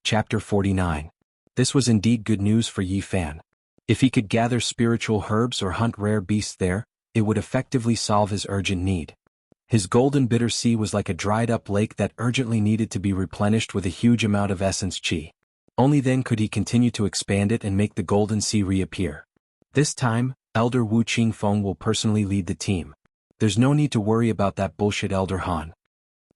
Chapter 49. This was indeed good news for Yi Fan. If he could gather spiritual herbs or hunt rare beasts there, it would effectively solve his urgent need. His golden bitter sea was like a dried-up lake that urgently needed to be replenished with a huge amount of essence qi. Only then could he continue to expand it and make the golden sea reappear. This time, Elder Wu Qingfeng will personally lead the team. There's no need to worry about that bullshit Elder Han.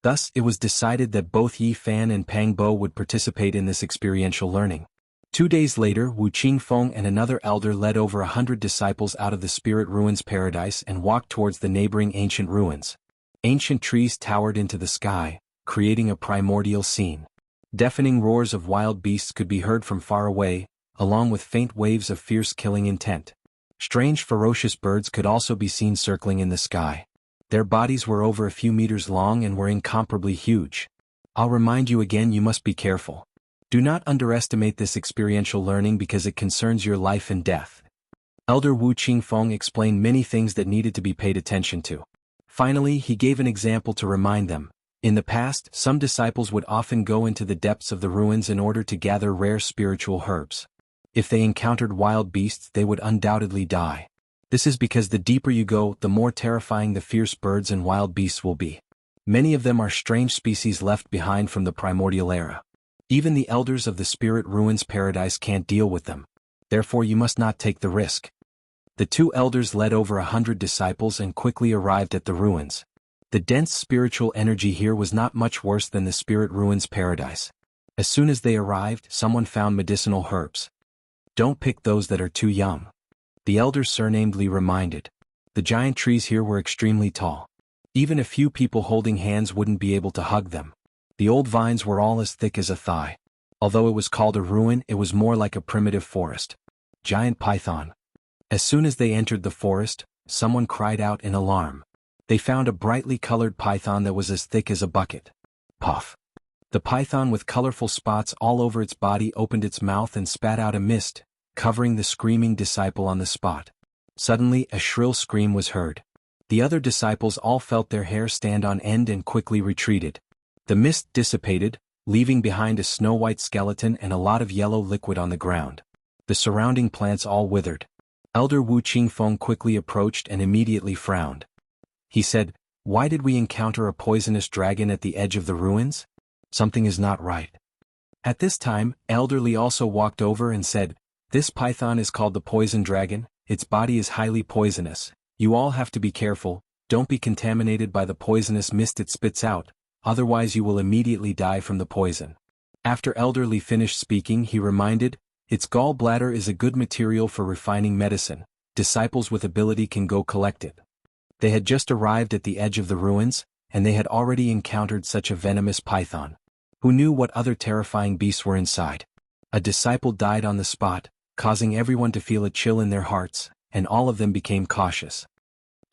Thus, it was decided that both Yi Fan and Pang Bo would participate in this experiential learning. 2 days later, Wu Qingfeng and another elder led over 100 disciples out of the Spirit Ruins Paradise and walked towards the neighboring ancient ruins. Ancient trees towered into the sky, creating a primordial scene. Deafening roars of wild beasts could be heard from far away, along with faint waves of fierce killing intent. Strange ferocious birds could also be seen circling in the sky. Their bodies were over a few meters long and were incomparably huge. I'll remind you again, you must be careful. Do not underestimate this experiential learning because it concerns your life and death. Elder Wu Qingfeng explained many things that needed to be paid attention to. Finally, he gave an example to remind them. In the past, some disciples would often go into the depths of the ruins in order to gather rare spiritual herbs. If they encountered wild beasts, they would undoubtedly die. This is because the deeper you go, the more terrifying the fierce birds and wild beasts will be. Many of them are strange species left behind from the primordial era. Even the elders of the Spirit Ruins Paradise can't deal with them. Therefore you must not take the risk. The 2 elders led over 100 disciples and quickly arrived at the ruins. The dense spiritual energy here was not much worse than the Spirit Ruins Paradise. As soon as they arrived, someone found medicinal herbs. Don't pick those that are too young. The elder surnamed Li reminded. The giant trees here were extremely tall. Even a few people holding hands wouldn't be able to hug them. The old vines were all as thick as a thigh. Although it was called a ruin, it was more like a primitive forest. Giant python. As soon as they entered the forest, someone cried out in alarm. They found a brightly colored python that was as thick as a bucket. Puff. The python with colorful spots all over its body opened its mouth and spat out a mist, covering the screaming disciple on the spot. Suddenly, a shrill scream was heard. The other disciples all felt their hair stand on end and quickly retreated. The mist dissipated, leaving behind a snow-white skeleton and a lot of yellow liquid on the ground. The surrounding plants all withered. Elder Wu Qingfeng quickly approached and immediately frowned. He said, "Why did we encounter a poisonous dragon at the edge of the ruins? Something is not right." At this time, Elder Li also walked over and said, "This python is called the poison dragon. Its body is highly poisonous. You all have to be careful. Don't be contaminated by the poisonous mist it spits out, otherwise you will immediately die from the poison." After Elder Li finished speaking, he reminded, "Its gallbladder is a good material for refining medicine. Disciples with ability can go collect it." They had just arrived at the edge of the ruins, and they had already encountered such a venomous python. Who knew what other terrifying beasts were inside? A disciple died on the spot, causing everyone to feel a chill in their hearts, and all of them became cautious.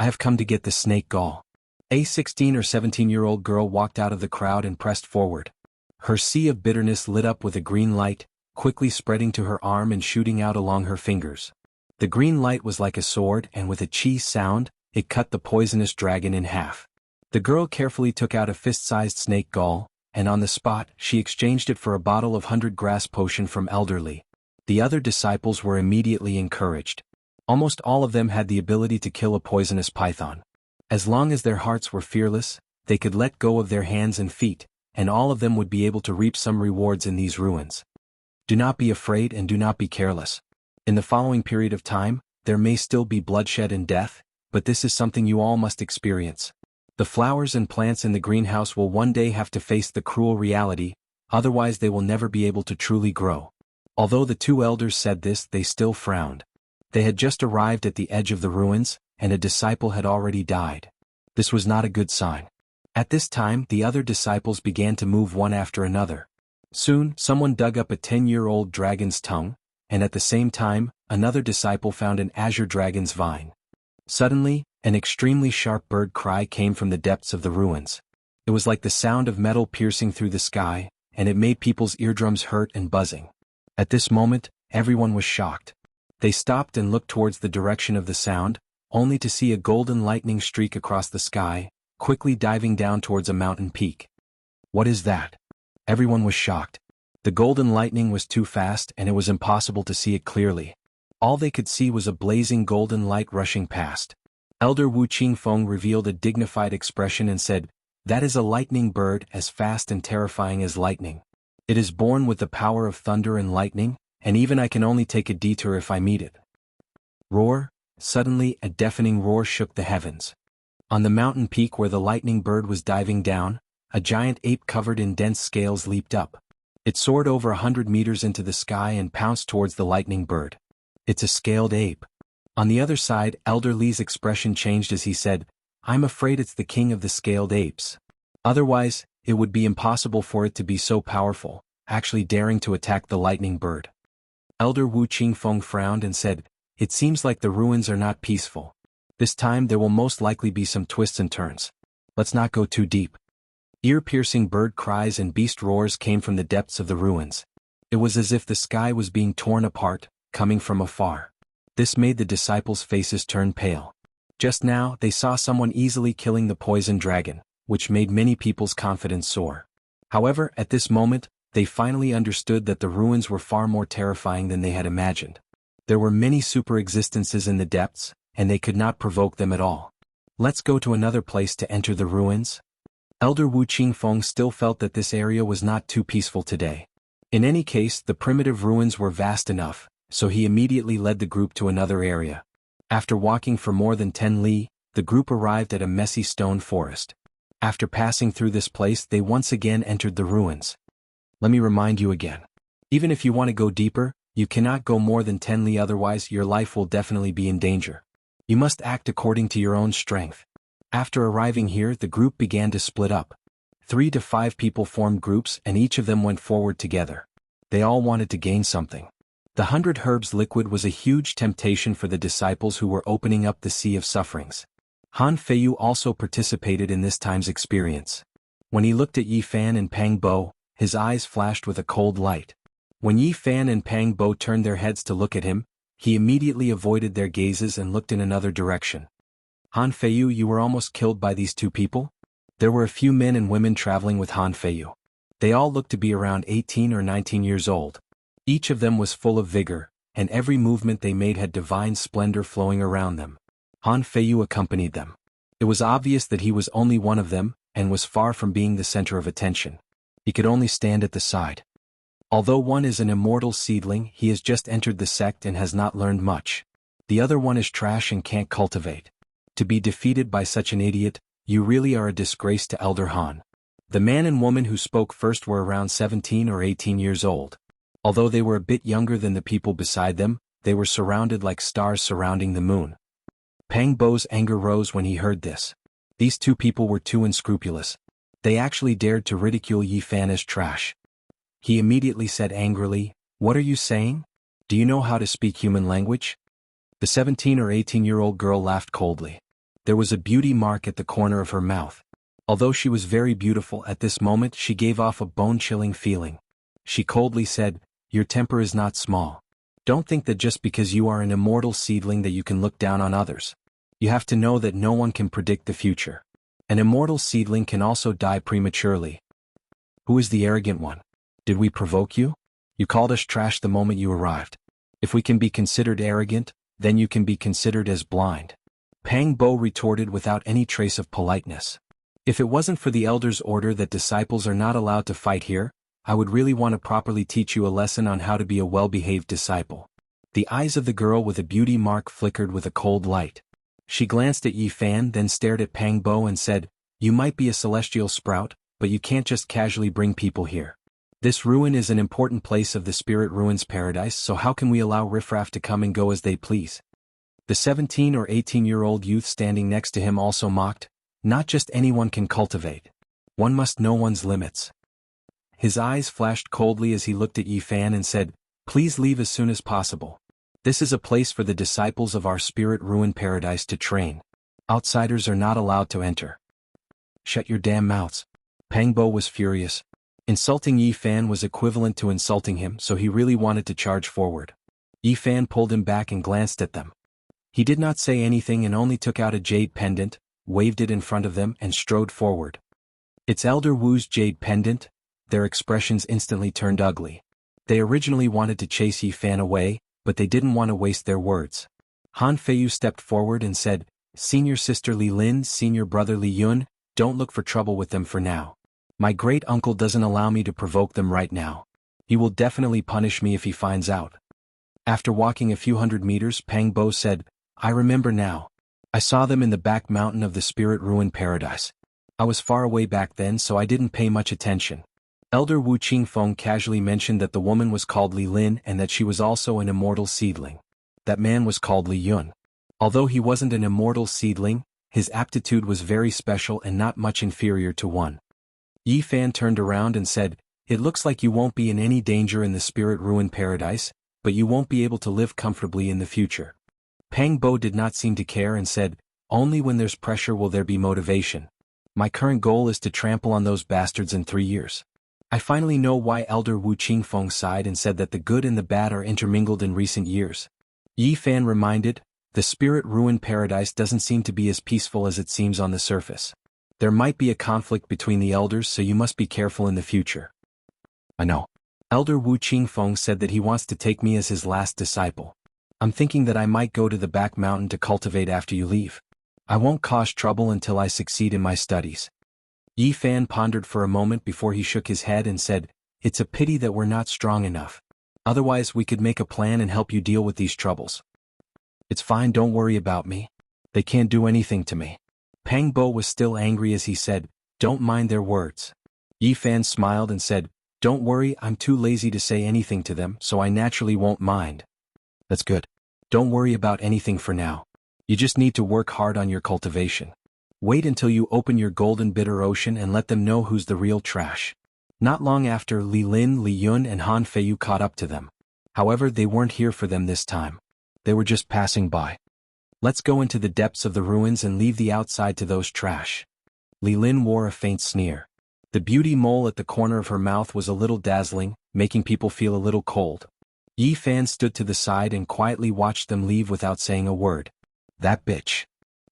"I have come to get the snake gall." A 16 or 17-year-old girl walked out of the crowd and pressed forward. Her sea of bitterness lit up with a green light, quickly spreading to her arm and shooting out along her fingers. The green light was like a sword, and with a chi sound, it cut the poisonous dragon in half. The girl carefully took out a fist-sized snake gall, and on the spot, she exchanged it for a bottle of 100 grass potion from Elder Li. The other disciples were immediately encouraged. Almost all of them had the ability to kill a poisonous python. As long as their hearts were fearless, they could let go of their hands and feet, and all of them would be able to reap some rewards in these ruins. Do not be afraid and do not be careless. In the following period of time, there may still be bloodshed and death, but this is something you all must experience. The flowers and plants in the greenhouse will one day have to face the cruel reality, otherwise they will never be able to truly grow. Although the 2 elders said this, they still frowned. They had just arrived at the edge of the ruins, and a disciple had already died. This was not a good sign. At this time, the other disciples began to move one after another. Soon, someone dug up a 10-year-old dragon's tongue, and at the same time, another disciple found an azure dragon's vine. Suddenly, an extremely sharp bird cry came from the depths of the ruins. It was like the sound of metal piercing through the sky, and it made people's eardrums hurt and buzzing. At this moment, everyone was shocked. They stopped and looked towards the direction of the sound, only to see a golden lightning streak across the sky, quickly diving down towards a mountain peak. "What is that?" Everyone was shocked. The golden lightning was too fast and it was impossible to see it clearly. All they could see was a blazing golden light rushing past. Elder Wu Qingfeng revealed a dignified expression and said, "That is a lightning bird as fast and terrifying as lightning. It is born with the power of thunder and lightning, and even I can only take a detour if I meet it." Roar! Suddenly a deafening roar shook the heavens. On the mountain peak where the lightning bird was diving down, a giant ape covered in dense scales leaped up. It soared over 100 meters into the sky and pounced towards the lightning bird. "It's a scaled ape." On the other side, Elder Li's expression changed as he said, "I'm afraid it's the king of the scaled apes. Otherwise, it would be impossible for it to be so powerful, actually daring to attack the lightning bird." Elder Wu Qingfeng frowned and said, "It seems like the ruins are not peaceful. This time there will most likely be some twists and turns. Let's not go too deep." Ear-piercing bird cries and beast roars came from the depths of the ruins. It was as if the sky was being torn apart, coming from afar. This made the disciples' faces turn pale. Just now, they saw someone easily killing the poison dragon, which made many people's confidence soar. However, at this moment, they finally understood that the ruins were far more terrifying than they had imagined. There were many super-existences in the depths, and they could not provoke them at all. "Let's go to another place to enter the ruins." Elder Wu Qingfeng still felt that this area was not too peaceful today. In any case, the primitive ruins were vast enough, so he immediately led the group to another area. After walking for more than 10 li, the group arrived at a messy stone forest. After passing through this place, they once again entered the ruins. Let me remind you again. Even if you want to go deeper, you cannot go more than 10 li, otherwise your life will definitely be in danger. You must act according to your own strength. After arriving here, the group began to split up. 3 to 5 people formed groups and each of them went forward together. They all wanted to gain something. The 100 herbs liquid was a huge temptation for the disciples who were opening up the sea of sufferings. Han Feiyu also participated in this time's experience. When he looked at Yi Fan and Pang Bo, his eyes flashed with a cold light. When Yi Fan and Pang Bo turned their heads to look at him, he immediately avoided their gazes and looked in another direction. "Han Feiyu, you were almost killed by these 2 people?" There were a few men and women traveling with Han Feiyu. They all looked to be around 18 or 19 years old. Each of them was full of vigor, and every movement they made had divine splendor flowing around them. Han Feiyu accompanied them. It was obvious that he was only one of them, and was far from being the center of attention. He could only stand at the side. Although one is an immortal seedling, he has just entered the sect and has not learned much. The other one is trash and can't cultivate. To be defeated by such an idiot, you really are a disgrace to Elder Han. The man and woman who spoke first were around 17 or 18 years old. Although they were a bit younger than the people beside them, they were surrounded like stars surrounding the moon. Pang Bo's anger rose when he heard this. These 2 people were too unscrupulous. They actually dared to ridicule Yi Fan as trash. He immediately said angrily, "What are you saying? Do you know how to speak human language?" The 17 or 18-year-old girl laughed coldly. There was a beauty mark at the corner of her mouth. Although she was very beautiful at this moment, she gave off a bone-chilling feeling. She coldly said, "Your temper is not small. Don't think that just because you are an immortal seedling that you can look down on others. You have to know that no one can predict the future. An immortal seedling can also die prematurely." "Who is the arrogant one? Did we provoke you? You called us trash the moment you arrived. If we can be considered arrogant, then you can be considered as blind." Pang Bo retorted without any trace of politeness. "If it wasn't for the elder's order that disciples are not allowed to fight here, I would really want to properly teach you a lesson on how to be a well-behaved disciple." The eyes of the girl with a beauty mark flickered with a cold light. She glanced at Yi Fan, then stared at Pang Bo and said, "You might be a celestial sprout, but you can't just casually bring people here. This ruin is an important place of the spirit ruins paradise, so how can we allow riffraff to come and go as they please?" The 17 or 18-year-old youth standing next to him also mocked, "Not just anyone can cultivate. One must know one's limits." His eyes flashed coldly as he looked at Yi Fan and said, "Please leave as soon as possible. This is a place for the disciples of our spirit ruin paradise to train. Outsiders are not allowed to enter." "Shut your damn mouths." Pang Bo was furious. Insulting Yi Fan was equivalent to insulting him, so he really wanted to charge forward. Yi Fan pulled him back and glanced at them. He did not say anything and only took out a jade pendant, waved it in front of them and strode forward. "It's Elder Wu's jade pendant," their expressions instantly turned ugly. They originally wanted to chase Yi Fan away, but they didn't want to waste their words. Han Feiyu stepped forward and said, "Senior sister Li Lin, senior brother Li Yun, don't look for trouble with them for now. My great-uncle doesn't allow me to provoke them right now. He will definitely punish me if he finds out." After walking a few hundred meters, Pang Bo said, "I remember now. I saw them in the back mountain of the Spirit Ruin Paradise. I was far away back then, so I didn't pay much attention." Elder Wu Qingfeng casually mentioned that the woman was called Li Lin and that she was also an immortal seedling. That man was called Li Yun. Although he wasn't an immortal seedling, his aptitude was very special and not much inferior to one. Yi Fan turned around and said, "It looks like you won't be in any danger in the Spirit Ruin Paradise, but you won't be able to live comfortably in the future." Pang Bo did not seem to care and said, "Only when there's pressure will there be motivation. My current goal is to trample on those bastards in 3 years." I finally know why Elder Wu Qingfeng sighed and said that the good and the bad are intermingled in recent years. Yi Fan reminded, "The Spirit Ruin Paradise doesn't seem to be as peaceful as it seems on the surface. There might be a conflict between the elders, so you must be careful in the future." "I know." Elder Wu Qingfeng said that he wants to take me as his last disciple. "I'm thinking that I might go to the back mountain to cultivate after you leave. I won't cause trouble until I succeed in my studies." Yi Fan pondered for a moment before he shook his head and said, "It's a pity that we're not strong enough. Otherwise we could make a plan and help you deal with these troubles." "It's fine, don't worry about me. They can't do anything to me." Pang Bo was still angry as he said, "Don't mind their words." Yi Fan smiled and said, "Don't worry, I'm too lazy to say anything to them, so I naturally won't mind." "That's good. Don't worry about anything for now. You just need to work hard on your cultivation. Wait until you open your golden bitter ocean and let them know who's the real trash." Not long after, Li Lin, Li Yun and Han Feiyu caught up to them. However, they weren't here for them this time. They were just passing by. "Let's go into the depths of the ruins and leave the outside to those trash." Li Lin wore a faint sneer. The beauty mole at the corner of her mouth was a little dazzling, making people feel a little cold. Yi Fan stood to the side and quietly watched them leave without saying a word. "That bitch."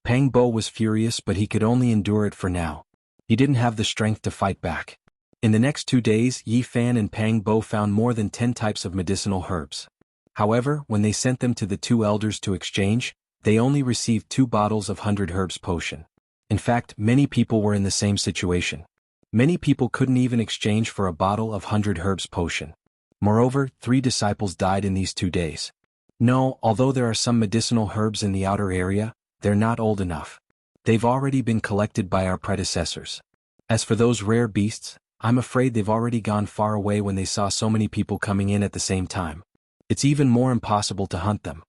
Pang Bo was furious, but he could only endure it for now. He didn't have the strength to fight back. In the next 2 days, Yi Fan and Pang Bo found more than 10 types of medicinal herbs. However, when they sent them to the 2 elders to exchange, they only received 2 bottles of 100 herbs potion. In fact, many people were in the same situation. Many people couldn't even exchange for a bottle of 100 herbs potion. Moreover, 3 disciples died in these 2 days. No, although there are some medicinal herbs in the outer area, they're not old enough. They've already been collected by our predecessors. As for those rare beasts, I'm afraid they've already gone far away when they saw so many people coming in at the same time. It's even more impossible to hunt them.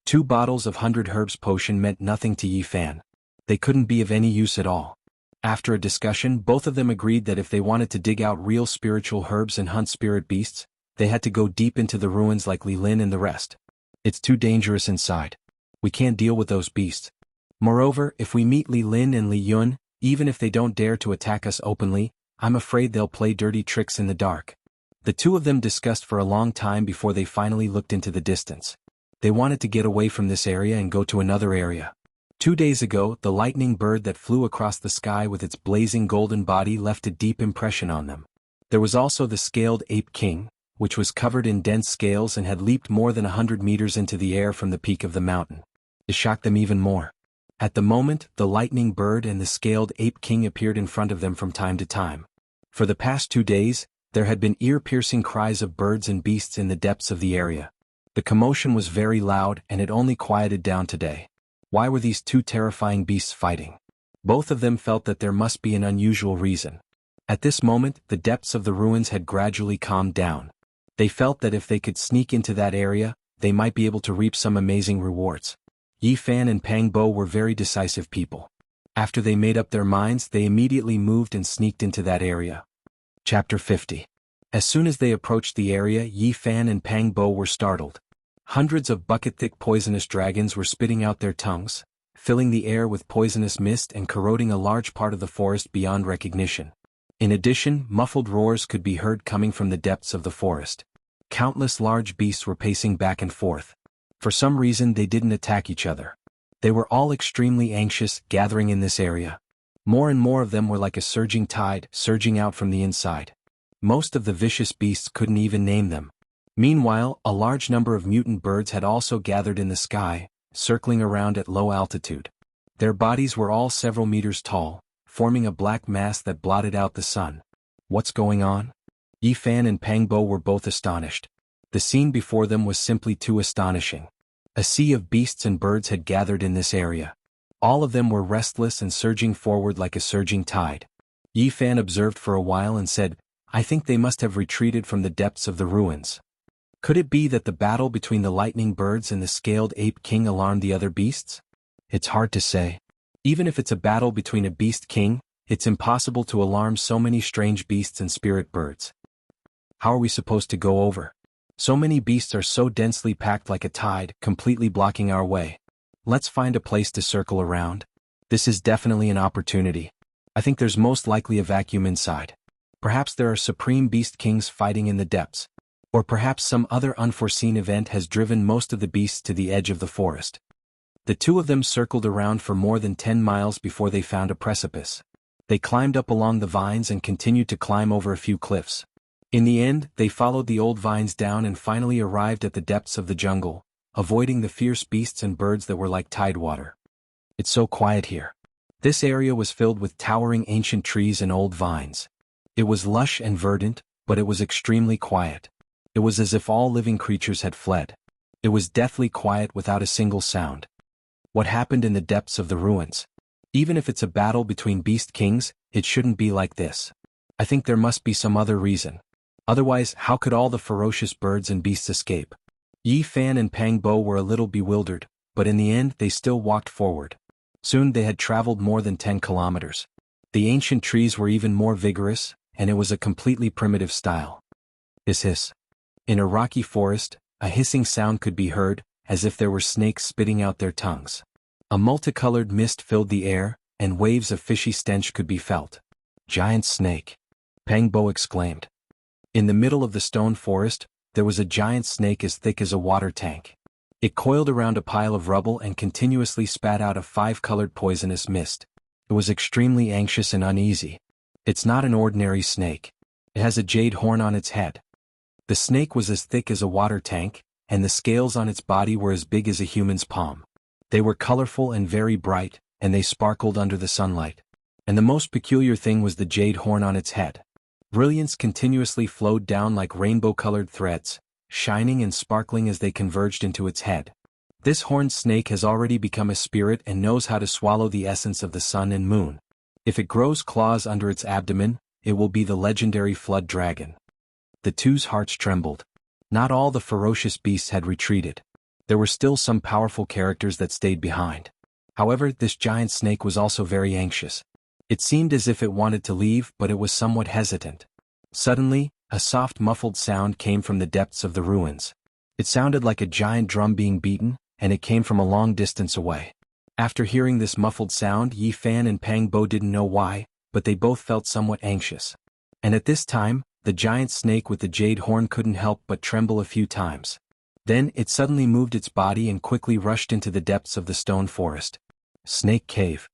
2 bottles of 100 herbs potion meant nothing to Yi Fan. They couldn't be of any use at all. After a discussion, both of them agreed that if they wanted to dig out real spiritual herbs and hunt spirit beasts, they had to go deep into the ruins like Li Lin and the rest. "It's too dangerous inside. We can't deal with those beasts. Moreover, if we meet Li Lin and Li Yun, even if they don't dare to attack us openly, I'm afraid they'll play dirty tricks in the dark." The 2 of them discussed for a long time before they finally looked into the distance. They wanted to get away from this area and go to another area. 2 days ago, the lightning bird that flew across the sky with its blazing golden body left a deep impression on them. There was also the scaled ape king, which was covered in dense scales and had leaped more than 100 meters into the air from the peak of the mountain. It shocked them even more. At the moment, the lightning bird and the scaled ape king appeared in front of them from time to time. For the past 2 days, there had been ear-piercing cries of birds and beasts in the depths of the area. The commotion was very loud and it only quieted down today. Why were these 2 terrifying beasts fighting? Both of them felt that there must be an unusual reason. At this moment, the depths of the ruins had gradually calmed down. They felt that if they could sneak into that area, they might be able to reap some amazing rewards. Yi Fan and Pang Bo were very decisive people. After they made up their minds, they immediately moved and sneaked into that area. Chapter 50. As soon as they approached the area, Yi Fan and Pang Bo were startled. Hundreds of bucket-thick poisonous dragons were spitting out their tongues, filling the air with poisonous mist and corroding a large part of the forest beyond recognition. In addition, muffled roars could be heard coming from the depths of the forest. Countless large beasts were pacing back and forth. For some reason they didn't attack each other. They were all extremely anxious, gathering in this area. More and more of them were like a surging tide, surging out from the inside. Most of the vicious beasts couldn't even name them. Meanwhile, a large number of mutant birds had also gathered in the sky, circling around at low altitude. Their bodies were all several meters tall, forming a black mass that blotted out the sun. What's going on? Yi Fan and Pang Bo were both astonished. The scene before them was simply too astonishing. A sea of beasts and birds had gathered in this area. All of them were restless and surging forward like a surging tide. Yi Fan observed for a while and said, "I think they must have retreated from the depths of the ruins." Could it be that the battle between the lightning birds and the scaled ape king alarmed the other beasts? It's hard to say. Even if it's a battle between a beast king, it's impossible to alarm so many strange beasts and spirit birds. How are we supposed to go over? So many beasts are so densely packed like a tide, completely blocking our way. Let's find a place to circle around. This is definitely an opportunity. I think there's most likely a vacuum inside. Perhaps there are supreme beast kings fighting in the depths. Or perhaps some other unforeseen event has driven most of the beasts to the edge of the forest. The two of them circled around for more than 10 miles before they found a precipice. They climbed up along the vines and continued to climb over a few cliffs. In the end, they followed the old vines down and finally arrived at the depths of the jungle, avoiding the fierce beasts and birds that were like tidewater. It's so quiet here. This area was filled with towering ancient trees and old vines. It was lush and verdant, but it was extremely quiet. It was as if all living creatures had fled. It was deathly quiet without a single sound. What happened in the depths of the ruins? Even if it's a battle between beast kings, it shouldn't be like this. I think there must be some other reason. Otherwise, how could all the ferocious birds and beasts escape? Yi Fan and Pang Bo were a little bewildered, but in the end they still walked forward. Soon they had traveled more than 10 kilometers. The ancient trees were even more vigorous, and it was a completely primitive style. Hiss. In a rocky forest, a hissing sound could be heard, as if there were snakes spitting out their tongues. A multicolored mist filled the air, and waves of fishy stench could be felt. Giant snake! Pang Bo exclaimed. In the middle of the stone forest, there was a giant snake as thick as a water tank. It coiled around a pile of rubble and continuously spat out a 5-colored poisonous mist. It was extremely anxious and uneasy. It's not an ordinary snake. It has a jade horn on its head. The snake was as thick as a water tank, and the scales on its body were as big as a human's palm. They were colorful and very bright, and they sparkled under the sunlight. And the most peculiar thing was the jade horn on its head. Brilliance continuously flowed down like rainbow-colored threads, shining and sparkling as they converged into its head. This horned snake has already become a spirit and knows how to swallow the essence of the sun and moon. If it grows claws under its abdomen, it will be the legendary flood dragon. The two's hearts trembled. Not all the ferocious beasts had retreated. There were still some powerful characters that stayed behind. However, this giant snake was also very anxious. It seemed as if it wanted to leave, but it was somewhat hesitant. Suddenly, a soft muffled sound came from the depths of the ruins. It sounded like a giant drum being beaten, and it came from a long distance away. After hearing this muffled sound, Yi Fan and Pang Bo didn't know why, but they both felt somewhat anxious. And at this time, the giant snake with the jade horn couldn't help but tremble a few times. Then it suddenly moved its body and quickly rushed into the depths of the stone forest. Snake Cave.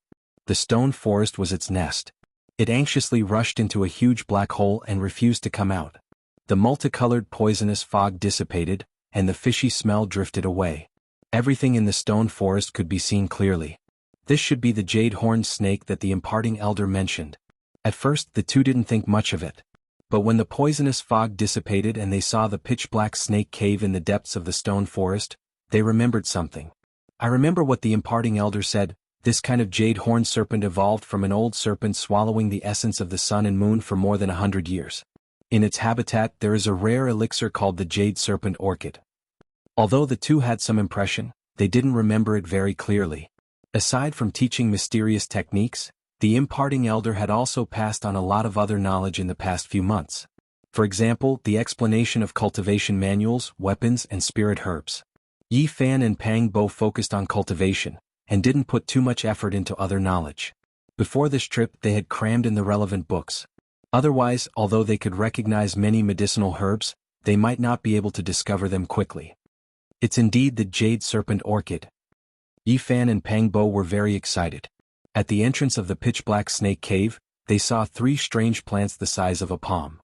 The stone forest was its nest. It anxiously rushed into a huge black hole and refused to come out. The multicolored poisonous fog dissipated, and the fishy smell drifted away. Everything in the stone forest could be seen clearly. This should be the jade-horned snake that the imparting elder mentioned. At first, the two didn't think much of it. But when the poisonous fog dissipated and they saw the pitch-black snake cave in the depths of the stone forest, they remembered something. I remember what the imparting elder said. This kind of jade-horned serpent evolved from an old serpent swallowing the essence of the sun and moon for more than 100 years. In its habitat there is a rare elixir called the jade serpent orchid. Although the two had some impression, they didn't remember it very clearly. Aside from teaching mysterious techniques, the imparting elder had also passed on a lot of other knowledge in the past few months. For example, the explanation of cultivation manuals, weapons, and spirit herbs. Yi Fan and Pang Bo focused on cultivation, and didn't put too much effort into other knowledge. Before this trip they had crammed in the relevant books. Otherwise, although they could recognize many medicinal herbs, they might not be able to discover them quickly. It's indeed the jade serpent orchid. Yi Fan and Pang Bo were very excited. At the entrance of the pitch-black snake cave, they saw 3 strange plants the size of a palm.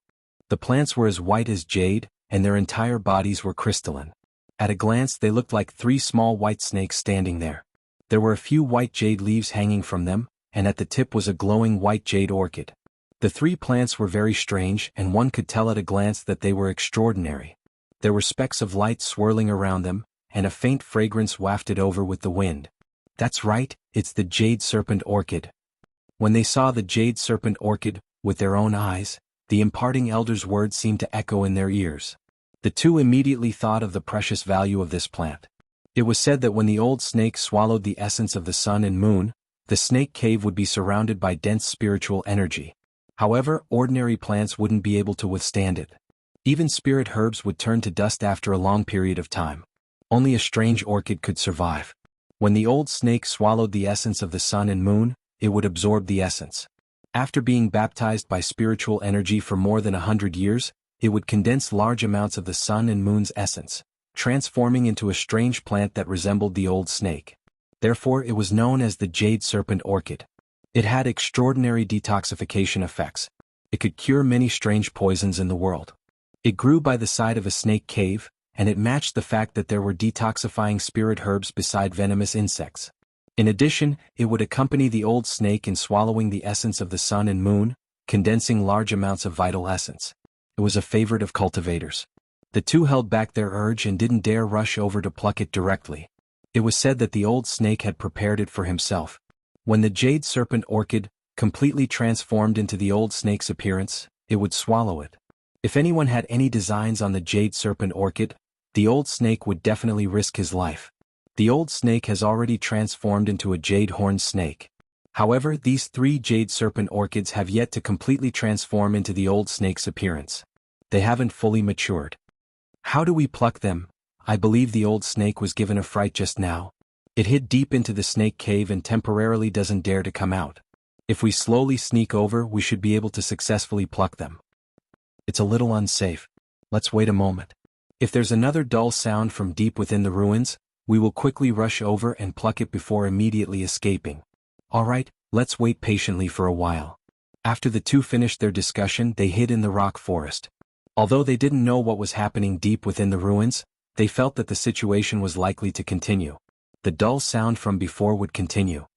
The plants were as white as jade, and their entire bodies were crystalline. At a glance they looked like 3 small white snakes standing there. There were a few white jade leaves hanging from them, and at the tip was a glowing white jade orchid. The 3 plants were very strange, and one could tell at a glance that they were extraordinary. There were specks of light swirling around them, and a faint fragrance wafted over with the wind. That's right, it's the jade serpent orchid. When they saw the jade serpent orchid, with their own eyes, the imparting elder's words seemed to echo in their ears. The 2 immediately thought of the precious value of this plant. It was said that when the old snake swallowed the essence of the sun and moon, the snake cave would be surrounded by dense spiritual energy. However, ordinary plants wouldn't be able to withstand it. Even spirit herbs would turn to dust after a long period of time. Only a strange orchid could survive. When the old snake swallowed the essence of the sun and moon, it would absorb the essence. After being baptized by spiritual energy for more than 100 years, it would condense large amounts of the sun and moon's essence, transforming into a strange plant that resembled the old snake. Therefore it was known as the jade serpent orchid. It had extraordinary detoxification effects. It could cure many strange poisons in the world. It grew by the side of a snake cave, and it matched the fact that there were detoxifying spirit herbs beside venomous insects. In addition, it would accompany the old snake in swallowing the essence of the sun and moon, condensing large amounts of vital essence. It was a favorite of cultivators. The 2 held back their urge and didn't dare rush over to pluck it directly. It was said that the old snake had prepared it for himself. When the jade serpent orchid completely transformed into the old snake's appearance, it would swallow it. If anyone had any designs on the jade serpent orchid, the old snake would definitely risk his life. The old snake has already transformed into a jade-horned snake. However, these 3 jade serpent orchids have yet to completely transform into the old snake's appearance. They haven't fully matured. How do we pluck them? I believe the old snake was given a fright just now. It hid deep into the snake cave and temporarily doesn't dare to come out. If we slowly sneak over, we should be able to successfully pluck them. It's a little unsafe. Let's wait a moment. If there's another dull sound from deep within the ruins, we will quickly rush over and pluck it before immediately escaping. Alright, let's wait patiently for a while. After the 2 finished their discussion, they hid in the rock forest. Although they didn't know what was happening deep within the ruins, they felt that the situation was likely to continue. The dull sound from before would continue.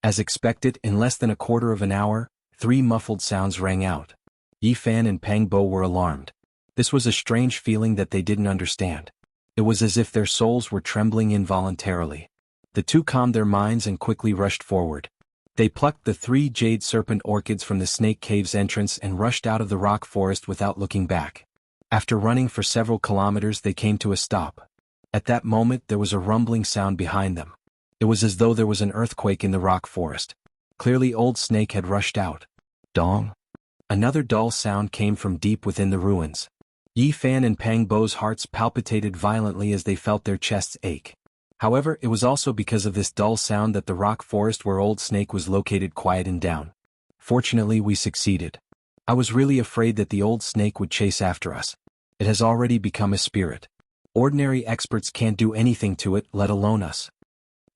As expected, in less than a quarter of an hour, 3 muffled sounds rang out. Yi Fan and Pang Bo were alarmed. This was a strange feeling that they didn't understand. It was as if their souls were trembling involuntarily. The 2 calmed their minds and quickly rushed forward. They plucked the 3 jade serpent orchids from the snake cave's entrance and rushed out of the rock forest without looking back. After running for several kilometers, they came to a stop. At that moment there was a rumbling sound behind them. It was as though there was an earthquake in the rock forest. Clearly Old Snake had rushed out. Dong. Another dull sound came from deep within the ruins. Yi Fan and Pang Bo's hearts palpitated violently as they felt their chests ache. However, it was also because of this dull sound that the rock forest where Old Snake was located quietened down. Fortunately, we succeeded. I was really afraid that the Old Snake would chase after us. It has already become a spirit. Ordinary experts can't do anything to it, let alone us.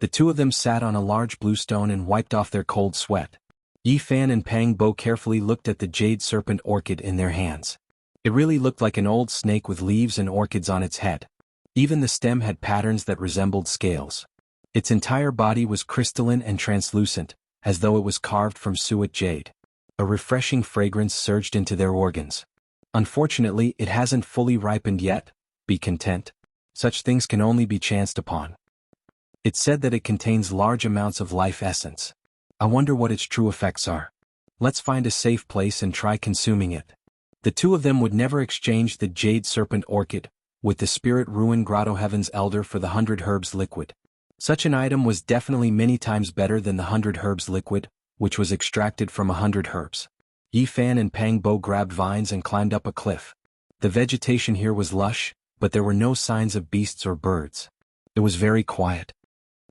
The 2 of them sat on a large blue stone and wiped off their cold sweat. Yi Fan and Pang Bo carefully looked at the jade serpent orchid in their hands. It really looked like an old snake with leaves and orchids on its head. Even the stem had patterns that resembled scales. Its entire body was crystalline and translucent, as though it was carved from suet jade. A refreshing fragrance surged into their organs. Unfortunately, it hasn't fully ripened yet. Be content. Such things can only be chanced upon. It's said that it contains large amounts of life essence. I wonder what its true effects are. Let's find a safe place and try consuming it. The 2 of them would never exchange the jade serpent orchid with the spirit ruin grotto heaven's elder for the 100 herbs liquid. Such an item was definitely many times better than the 100 herbs liquid, which was extracted from 100 herbs. Yi Fan and Pang Bo grabbed vines and climbed up a cliff. The vegetation here was lush, but there were no signs of beasts or birds. It was very quiet.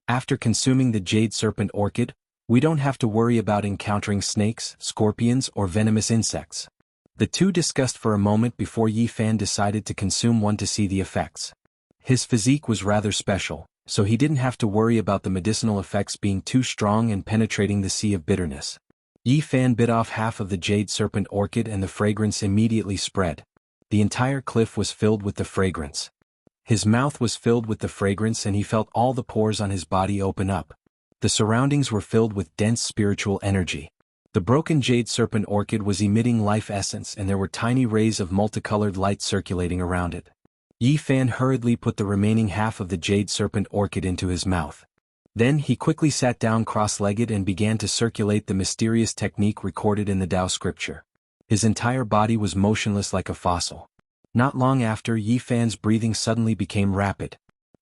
After consuming the jade serpent orchid, we don't have to worry about encountering snakes, scorpions, or venomous insects. The 2 discussed for a moment before Yi Fan decided to consume one to see the effects. His physique was rather special, so he didn't have to worry about the medicinal effects being too strong and penetrating the sea of bitterness. Yi Fan bit off half of the jade serpent orchid and the fragrance immediately spread. The entire cliff was filled with the fragrance. His mouth was filled with the fragrance and he felt all the pores on his body open up. The surroundings were filled with dense spiritual energy. The broken jade serpent orchid was emitting life essence and there were tiny rays of multicolored light circulating around it. Yi Fan hurriedly put the remaining half of the jade serpent orchid into his mouth. Then he quickly sat down cross-legged and began to circulate the mysterious technique recorded in the Tao scripture. His entire body was motionless like a fossil. Not long after, Yi Fan's breathing suddenly became rapid.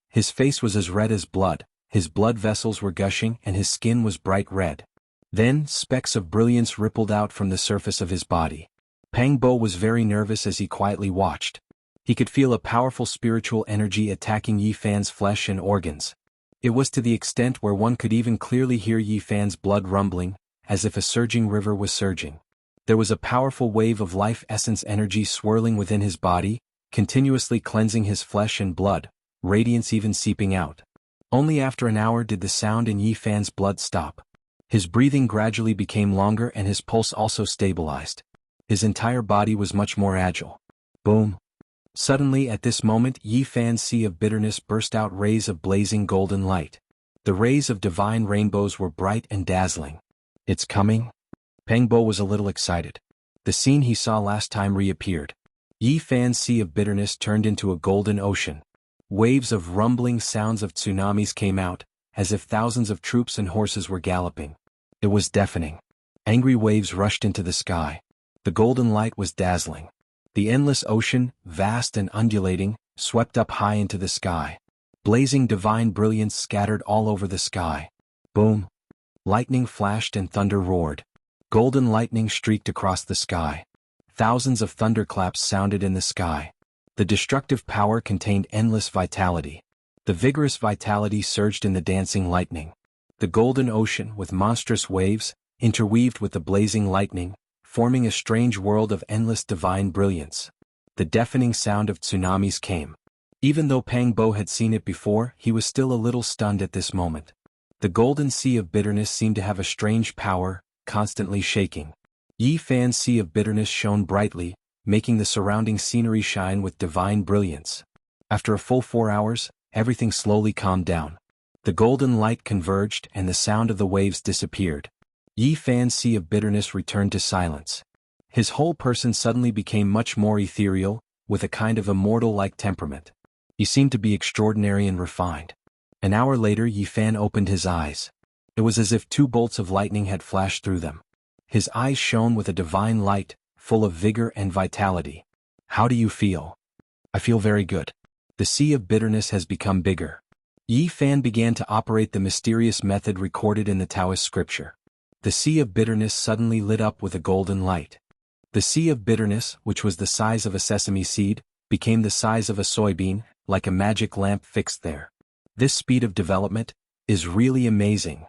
His face was as red as blood, his blood vessels were gushing and his skin was bright red. Then, specks of brilliance rippled out from the surface of his body. Pang Bo was very nervous as he quietly watched. He could feel a powerful spiritual energy attacking Yi Fan's flesh and organs. It was to the extent where one could even clearly hear Yi Fan's blood rumbling, as if a surging river was surging. There was a powerful wave of life essence energy swirling within his body, continuously cleansing his flesh and blood, radiance even seeping out. Only after an hour did the sound in Yi Fan's blood stop. His breathing gradually became longer and his pulse also stabilized. His entire body was much more agile. Boom. Suddenly at this moment Yi Fan's sea of bitterness burst out rays of blazing golden light. The rays of divine rainbows were bright and dazzling. It's coming? Pang Bo was a little excited. The scene he saw last time reappeared. Yi Fan's sea of bitterness turned into a golden ocean. Waves of rumbling sounds of tsunamis came out, as if thousands of troops and horses were galloping. It was deafening. Angry waves rushed into the sky. The golden light was dazzling. The endless ocean, vast and undulating, swept up high into the sky. Blazing divine brilliance scattered all over the sky. Boom! Lightning flashed and thunder roared. Golden lightning streaked across the sky. Thousands of thunderclaps sounded in the sky. The destructive power contained endless vitality. The vigorous vitality surged in the dancing lightning. The golden ocean, with monstrous waves, interweaved with the blazing lightning, forming a strange world of endless divine brilliance. The deafening sound of tsunamis came. Even though Pang Bo had seen it before, he was still a little stunned at this moment. The golden sea of bitterness seemed to have a strange power, constantly shaking. Yi Fan's sea of bitterness shone brightly, making the surrounding scenery shine with divine brilliance. After a full 4 hours, everything slowly calmed down. The golden light converged and the sound of the waves disappeared. Yi Fan's sea of bitterness returned to silence. His whole person suddenly became much more ethereal, with a kind of immortal-like temperament. He seemed to be extraordinary and refined. An hour later Yi Fan opened his eyes. It was as if 2 bolts of lightning had flashed through them. His eyes shone with a divine light, full of vigor and vitality. How do you feel? I feel very good. The sea of bitterness has become bigger. Yi Fan began to operate the mysterious method recorded in the Taoist scripture. The sea of bitterness suddenly lit up with a golden light. The sea of bitterness, which was the size of a sesame seed, became the size of a soybean, like a magic lamp fixed there. This speed of development is really amazing.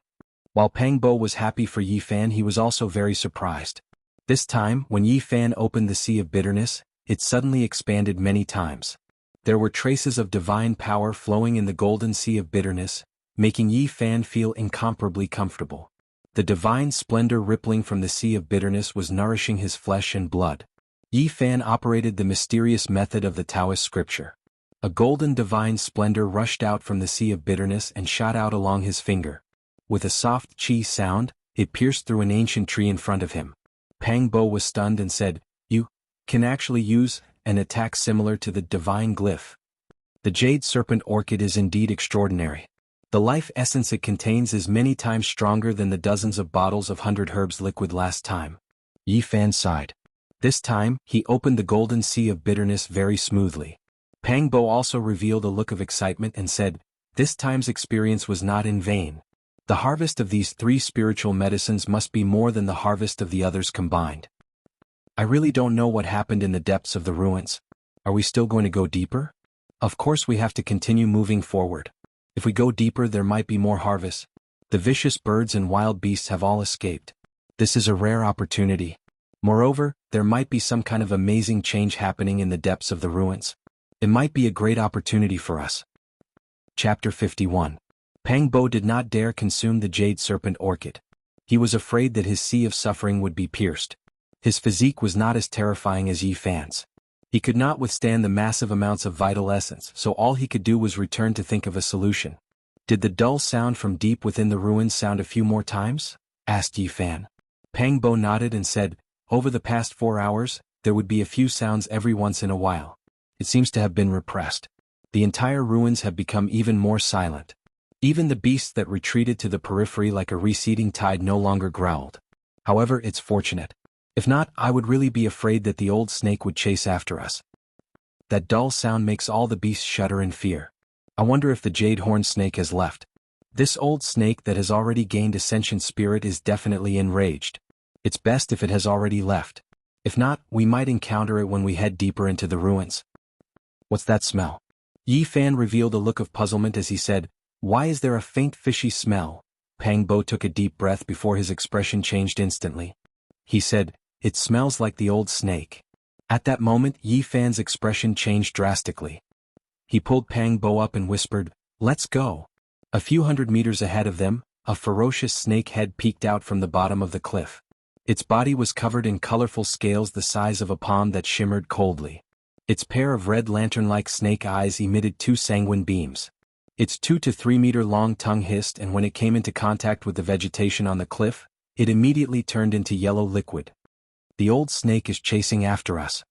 While Pang Bo was happy for Yi Fan, he was also very surprised. This time, when Yi Fan opened the sea of bitterness, it suddenly expanded many times. There were traces of divine power flowing in the golden sea of bitterness, making Yi Fan feel incomparably comfortable. The divine splendor rippling from the sea of bitterness was nourishing his flesh and blood. Yi Fan operated the mysterious method of the Taoist scripture. A golden divine splendor rushed out from the sea of bitterness and shot out along his finger. With a soft chi sound, it pierced through an ancient tree in front of him. Pang Bo was stunned and said, "You can actually use an attack similar to the divine glyph. The jade serpent orchid is indeed extraordinary. The life essence it contains is many times stronger than the dozens of bottles of 100 herbs liquid last time." Yi Fan sighed. This time, he opened the golden sea of bitterness very smoothly. Pang Bo also revealed a look of excitement and said, "This time's experience was not in vain. The harvest of these 3 spiritual medicines must be more than the harvest of the others combined. I really don't know what happened in the depths of the ruins. Are we still going to go deeper? Of course we have to continue moving forward. If we go deeper there might be more harvests. The vicious birds and wild beasts have all escaped. This is a rare opportunity. Moreover, there might be some kind of amazing change happening in the depths of the ruins. It might be a great opportunity for us." Chapter 51. Pang Bo did not dare consume the jade serpent orchid. He was afraid that his sea of suffering would be pierced. His physique was not as terrifying as Yi Fan's. He could not withstand the massive amounts of vital essence, so all he could do was return to think of a solution. Did the dull sound from deep within the ruins sound a few more times? Asked Yi Fan. Pang Bo nodded and said, over the past 4 hours, there would be a few sounds every once in a while. It seems to have been repressed. The entire ruins have become even more silent. Even the beasts that retreated to the periphery like a receding tide no longer growled. However, it's fortunate. If not, I would really be afraid that the old snake would chase after us. That dull sound makes all the beasts shudder in fear. I wonder if the jade horn snake has left. This old snake that has already gained a sentient spirit is definitely enraged. It's best if it has already left. If not, we might encounter it when we head deeper into the ruins. What's that smell? Yi Fan revealed a look of puzzlement as he said, why is there a faint fishy smell? Pang Bo took a deep breath before his expression changed instantly. He said, it smells like the old snake. At that moment, Yi Fan's expression changed drastically. He pulled Pang Bo up and whispered, let's go. A few hundred meters ahead of them, a ferocious snake head peeked out from the bottom of the cliff. Its body was covered in colorful scales the size of a palm that shimmered coldly. Its pair of red lantern-like snake eyes emitted 2 sanguine beams. Its 2 to 3 meter long tongue hissed, and when it came into contact with the vegetation on the cliff, it immediately turned into yellow liquid. The old snake is chasing after us.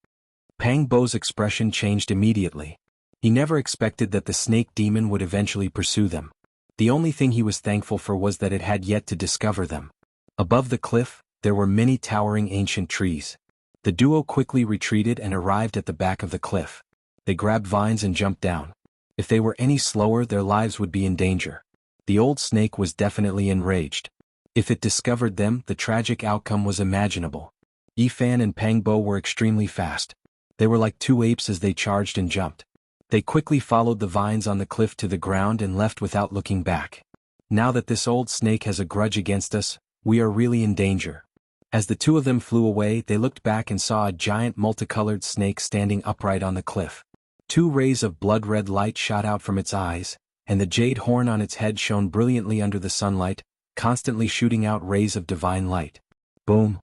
Pang Bo's expression changed immediately. He never expected that the snake demon would eventually pursue them. The only thing he was thankful for was that it had yet to discover them. Above the cliff, there were many towering ancient trees. The duo quickly retreated and arrived at the back of the cliff. They grabbed vines and jumped down. If they were any slower, their lives would be in danger. The old snake was definitely enraged. If it discovered them, the tragic outcome was imaginable. Yi Fan and Pang Bo were extremely fast. They were like 2 apes as they charged and jumped. They quickly followed the vines on the cliff to the ground and left without looking back. Now that this old snake has a grudge against us, we are really in danger. As the 2 of them flew away, they looked back and saw a giant multicolored snake standing upright on the cliff. 2 rays of blood-red light shot out from its eyes, and the jade horn on its head shone brilliantly under the sunlight, constantly shooting out rays of divine light. Boom!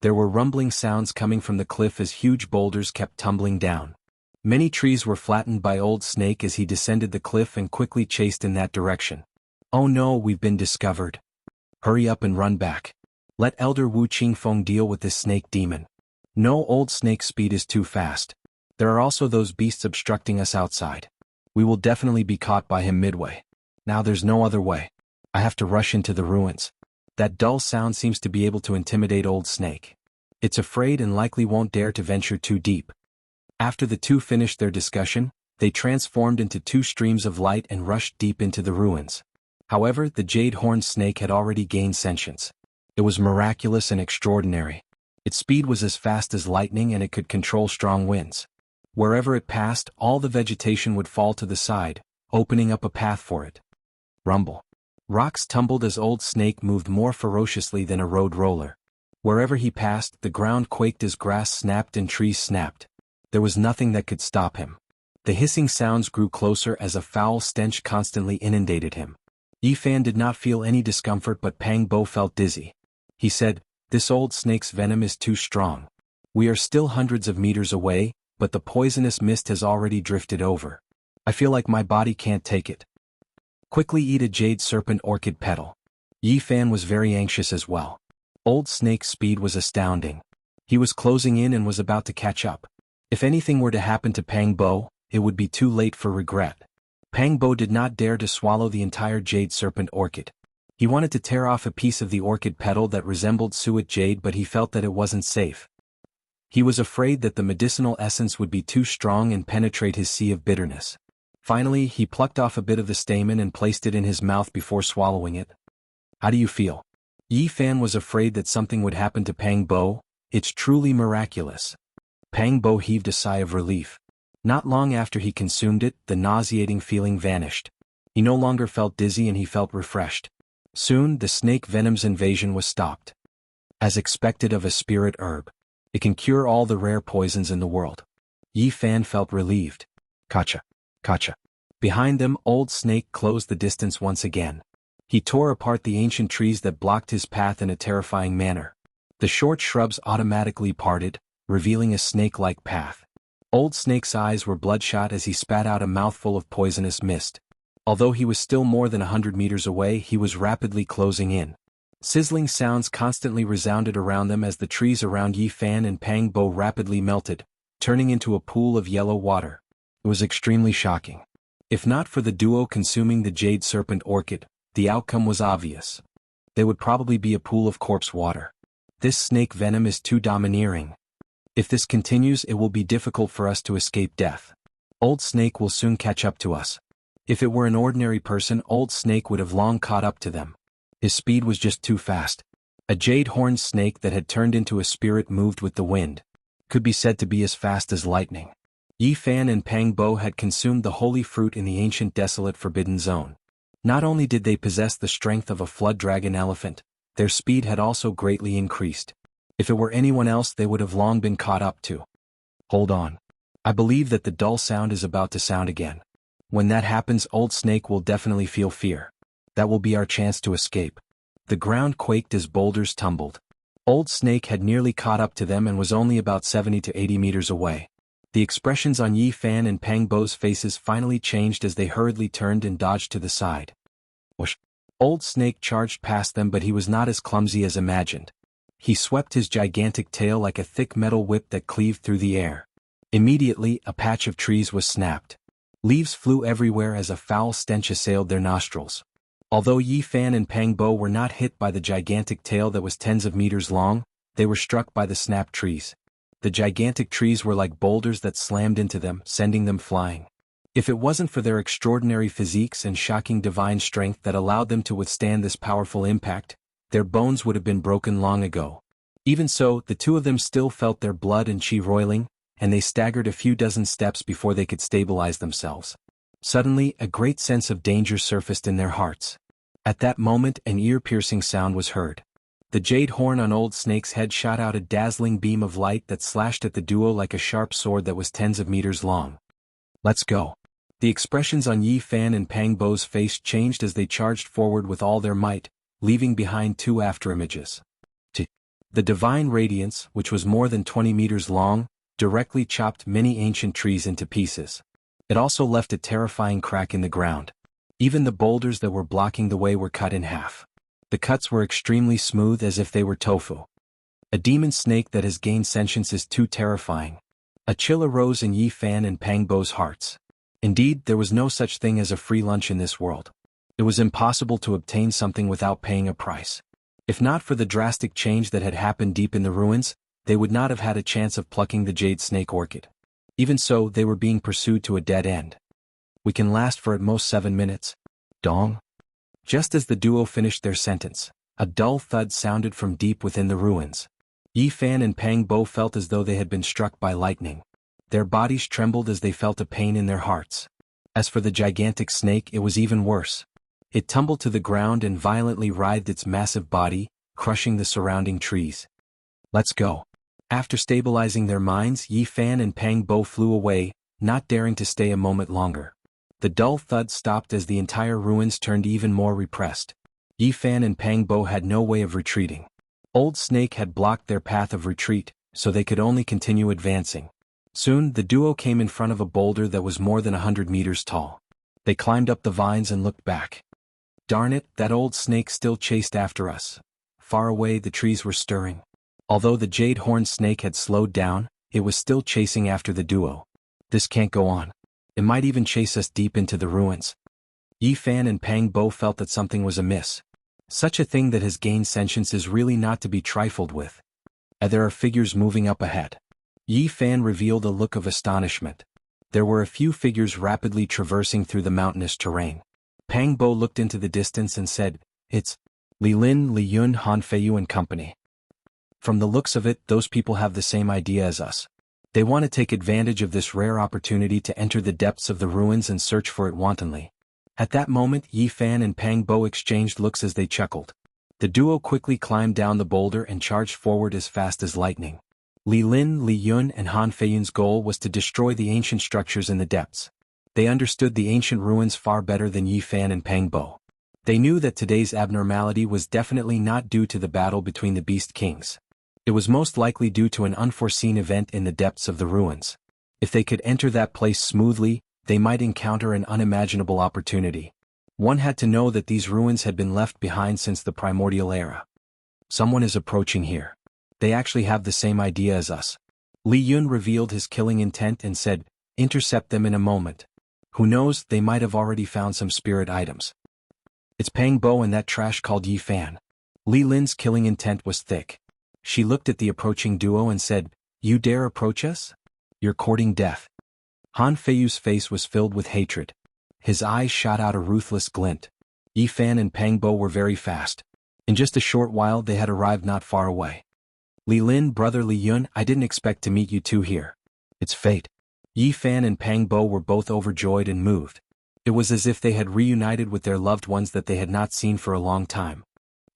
There were rumbling sounds coming from the cliff as huge boulders kept tumbling down. Many trees were flattened by Old Snake as he descended the cliff and quickly chased in that direction. Oh no, we've been discovered. Hurry up and run back. Let Elder Wu Qingfeng deal with this snake demon. No, Old Snake's speed is too fast. There are also those beasts obstructing us outside. We will definitely be caught by him midway. Now there's no other way. I have to rush into the ruins. That dull sound seems to be able to intimidate Old Snake. It's afraid and likely won't dare to venture too deep. After the 2 finished their discussion, they transformed into 2 streams of light and rushed deep into the ruins. However, the jade-horned snake had already gained sentience. It was miraculous and extraordinary. Its speed was as fast as lightning and it could control strong winds. Wherever it passed, all the vegetation would fall to the side, opening up a path for it. Rumble. Rocks tumbled as Old Snake moved more ferociously than a road roller. Wherever he passed, the ground quaked as grass snapped and trees snapped. There was nothing that could stop him. The hissing sounds grew closer as a foul stench constantly inundated him. Yi Fan did not feel any discomfort, but Pang Bo felt dizzy. He said, "This old snake's venom is too strong. We are still hundreds of meters away, but the poisonous mist has already drifted over. I feel like my body can't take it. Quickly eat a jade serpent orchid petal." Yi Fan was very anxious as well. Old Snake's speed was astounding. He was closing in and was about to catch up. If anything were to happen to Pang Bo, it would be too late for regret. Pang Bo did not dare to swallow the entire jade serpent orchid. He wanted to tear off a piece of the orchid petal that resembled suet jade, but he felt that it wasn't safe. He was afraid that the medicinal essence would be too strong and penetrate his sea of bitterness. Finally, he plucked off a bit of the stamen and placed it in his mouth before swallowing it. "How do you feel?" Yi Fan was afraid that something would happen to Pang Bo. "It's truly miraculous." Pang Bo heaved a sigh of relief. Not long after he consumed it, the nauseating feeling vanished. He no longer felt dizzy and he felt refreshed. Soon, the snake venom's invasion was stopped. As expected of a spirit herb, it can cure all the rare poisons in the world. Yi Fan felt relieved. Kacha. Kacha. Behind them, Old Snake closed the distance once again. He tore apart the ancient trees that blocked his path in a terrifying manner. The short shrubs automatically parted, revealing a snake-like path. Old Snake's eyes were bloodshot as he spat out a mouthful of poisonous mist. Although he was still more than 100 meters away, he was rapidly closing in. Sizzling sounds constantly resounded around them as the trees around Yi Fan and Pang Bo rapidly melted, turning into a pool of yellow water. It was extremely shocking. If not for the duo consuming the jade serpent orchid, the outcome was obvious. They would probably be a pool of corpse water. This snake venom is too domineering. If this continues, it will be difficult for us to escape death. Old Snake will soon catch up to us. If it were an ordinary person, Old Snake would have long caught up to them. His speed was just too fast. A jade-horned snake that had turned into a spirit moved with the wind. Could be said to be as fast as lightning. Yi Fan and Pang Bo had consumed the holy fruit in the ancient desolate forbidden zone. Not only did they possess the strength of a flood dragon elephant, their speed had also greatly increased. If it were anyone else, they would have long been caught up to. Hold on. I believe that the dull sound is about to sound again. When that happens, Old Snake will definitely feel fear. That will be our chance to escape. The ground quaked as boulders tumbled. Old Snake had nearly caught up to them and was only about 70 to 80 meters away. The expressions on Yi Fan and Pang Bo's faces finally changed as they hurriedly turned and dodged to the side. Whoosh! Old Snake charged past them, but he was not as clumsy as imagined. He swept his gigantic tail like a thick metal whip that cleaved through the air. Immediately, a patch of trees was snapped. Leaves flew everywhere as a foul stench assailed their nostrils. Although Yi Fan and Pang Bo were not hit by the gigantic tail that was tens of meters long, they were struck by the snapped trees. The gigantic trees were like boulders that slammed into them, sending them flying. If it wasn't for their extraordinary physiques and shocking divine strength that allowed them to withstand this powerful impact, their bones would have been broken long ago. Even so, the two of them still felt their blood and chi roiling, and they staggered a few dozen steps before they could stabilize themselves. Suddenly, a great sense of danger surfaced in their hearts. At that moment, an ear-piercing sound was heard. The jade horn on Old Snake's head shot out a dazzling beam of light that slashed at the duo like a sharp sword that was tens of meters long. Let's go. The expressions on Yi Fan and Pang Bo's face changed as they charged forward with all their might, leaving behind two afterimages. The divine radiance, which was more than 20 meters long, directly chopped many ancient trees into pieces. It also left a terrifying crack in the ground. Even the boulders that were blocking the way were cut in half. The cuts were extremely smooth, as if they were tofu. A demon snake that has gained sentience is too terrifying. A chill arose in Yi Fan and Pang Bo's hearts. Indeed, there was no such thing as a free lunch in this world. It was impossible to obtain something without paying a price. If not for the drastic change that had happened deep in the ruins, they would not have had a chance of plucking the jade snake orchid. Even so, they were being pursued to a dead end. We can last for at most 7 minutes. Dong. Just as the duo finished their sentence, a dull thud sounded from deep within the ruins. Yi Fan and Pang Bo felt as though they had been struck by lightning. Their bodies trembled as they felt a pain in their hearts. As for the gigantic snake, it was even worse. It tumbled to the ground and violently writhed its massive body, crushing the surrounding trees. Let's go. After stabilizing their minds, Yi Fan and Pang Bo flew away, not daring to stay a moment longer. The dull thud stopped as the entire ruins turned even more repressed. Yi Fan and Pang Bo had no way of retreating. Old Snake had blocked their path of retreat, so they could only continue advancing. Soon, the duo came in front of a boulder that was more than 100 meters tall. They climbed up the vines and looked back. Darn it, that old snake still chased after us. Far away, the trees were stirring. Although the jade-horned snake had slowed down, it was still chasing after the duo. This can't go on. It might even chase us deep into the ruins. Yi Fan and Pang Bo felt that something was amiss. Such a thing that has gained sentience is really not to be trifled with. There are figures moving up ahead. Yi Fan revealed a look of astonishment. There were a few figures rapidly traversing through the mountainous terrain. Pang Bo looked into the distance and said, "It's Li Lin, Li Yun, Han Feiyu and company. From the looks of it, those people have the same idea as us. They want to take advantage of this rare opportunity to enter the depths of the ruins and search for it wantonly." At that moment, Yi Fan and Pang Bo exchanged looks as they chuckled. The duo quickly climbed down the boulder and charged forward as fast as lightning. Li Lin, Li Yun and Han Feiyun's goal was to destroy the ancient structures in the depths. They understood the ancient ruins far better than Yi Fan and Pang Bo. They knew that today's abnormality was definitely not due to the battle between the Beast Kings. It was most likely due to an unforeseen event in the depths of the ruins. If they could enter that place smoothly, they might encounter an unimaginable opportunity. One had to know that these ruins had been left behind since the primordial era. Someone is approaching here. They actually have the same idea as us. Li Yun revealed his killing intent and said, intercept them in a moment. Who knows, they might have already found some spirit items. It's Pang Bo and that trash called Yi Fan. Li Lin's killing intent was thick. She looked at the approaching duo and said, you dare approach us? You're courting death. Han Feiyu's face was filled with hatred. His eyes shot out a ruthless glint. Yi Fan and Pang Bo were very fast. In just a short while they had arrived not far away. Li Lin, brother Li Yun, I didn't expect to meet you two here. It's fate. Yi Fan and Pang Bo were both overjoyed and moved. It was as if they had reunited with their loved ones that they had not seen for a long time.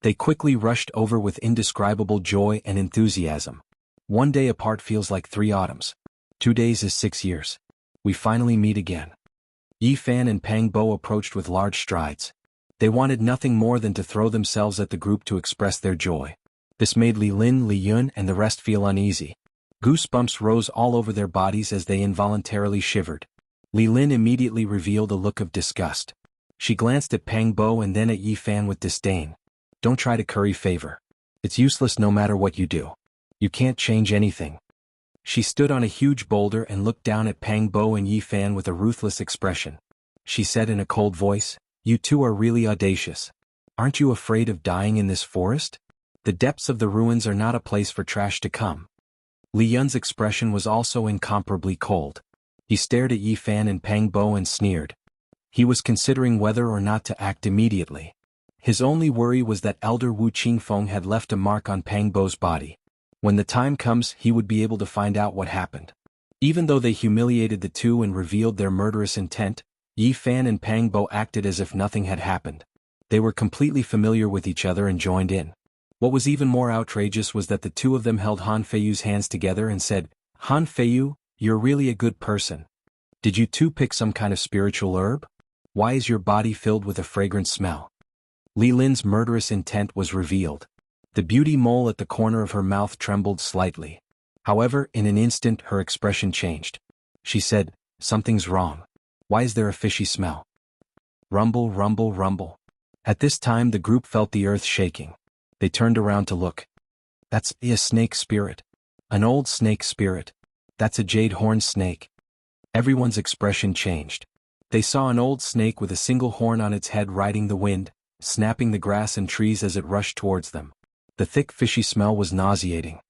They quickly rushed over with indescribable joy and enthusiasm. 1 day apart feels like 3 autumns. 2 days is 6 years. We finally meet again. Yi Fan and Pang Bo approached with large strides. They wanted nothing more than to throw themselves at the group to express their joy. This made Li Lin, Li Yun, and the rest feel uneasy. Goosebumps rose all over their bodies as they involuntarily shivered. Li Lin immediately revealed a look of disgust. She glanced at Pang Bo and then at Yi Fan with disdain. Don't try to curry favor. It's useless no matter what you do. You can't change anything. She stood on a huge boulder and looked down at Pang Bo and Yi Fan with a ruthless expression. She said in a cold voice, you two are really audacious. Aren't you afraid of dying in this forest? The depths of the ruins are not a place for trash to come. Li Yun's expression was also incomparably cold. He stared at Yi Fan and Pang Bo and sneered. He was considering whether or not to act immediately. His only worry was that Elder Wu Qingfeng had left a mark on Pang Bo's body. When the time comes, he would be able to find out what happened. Even though they humiliated the two and revealed their murderous intent, Yi Fan and Pang Bo acted as if nothing had happened. They were completely familiar with each other and joined in. What was even more outrageous was that the two of them held Han Feiyu's hands together and said, Han Feiyu, you're really a good person. Did you two pick some kind of spiritual herb? Why is your body filled with a fragrant smell? Li Lin's murderous intent was revealed. The beauty mole at the corner of her mouth trembled slightly. However, in an instant her expression changed. She said, something's wrong. Why is there a fishy smell? Rumble, rumble, rumble. At this time the group felt the earth shaking. They turned around to look. That's a snake spirit. An old snake spirit. That's a jade horn snake. Everyone's expression changed. They saw an old snake with a single horn on its head riding the wind, snapping the grass and trees as it rushed towards them. The thick fishy smell was nauseating.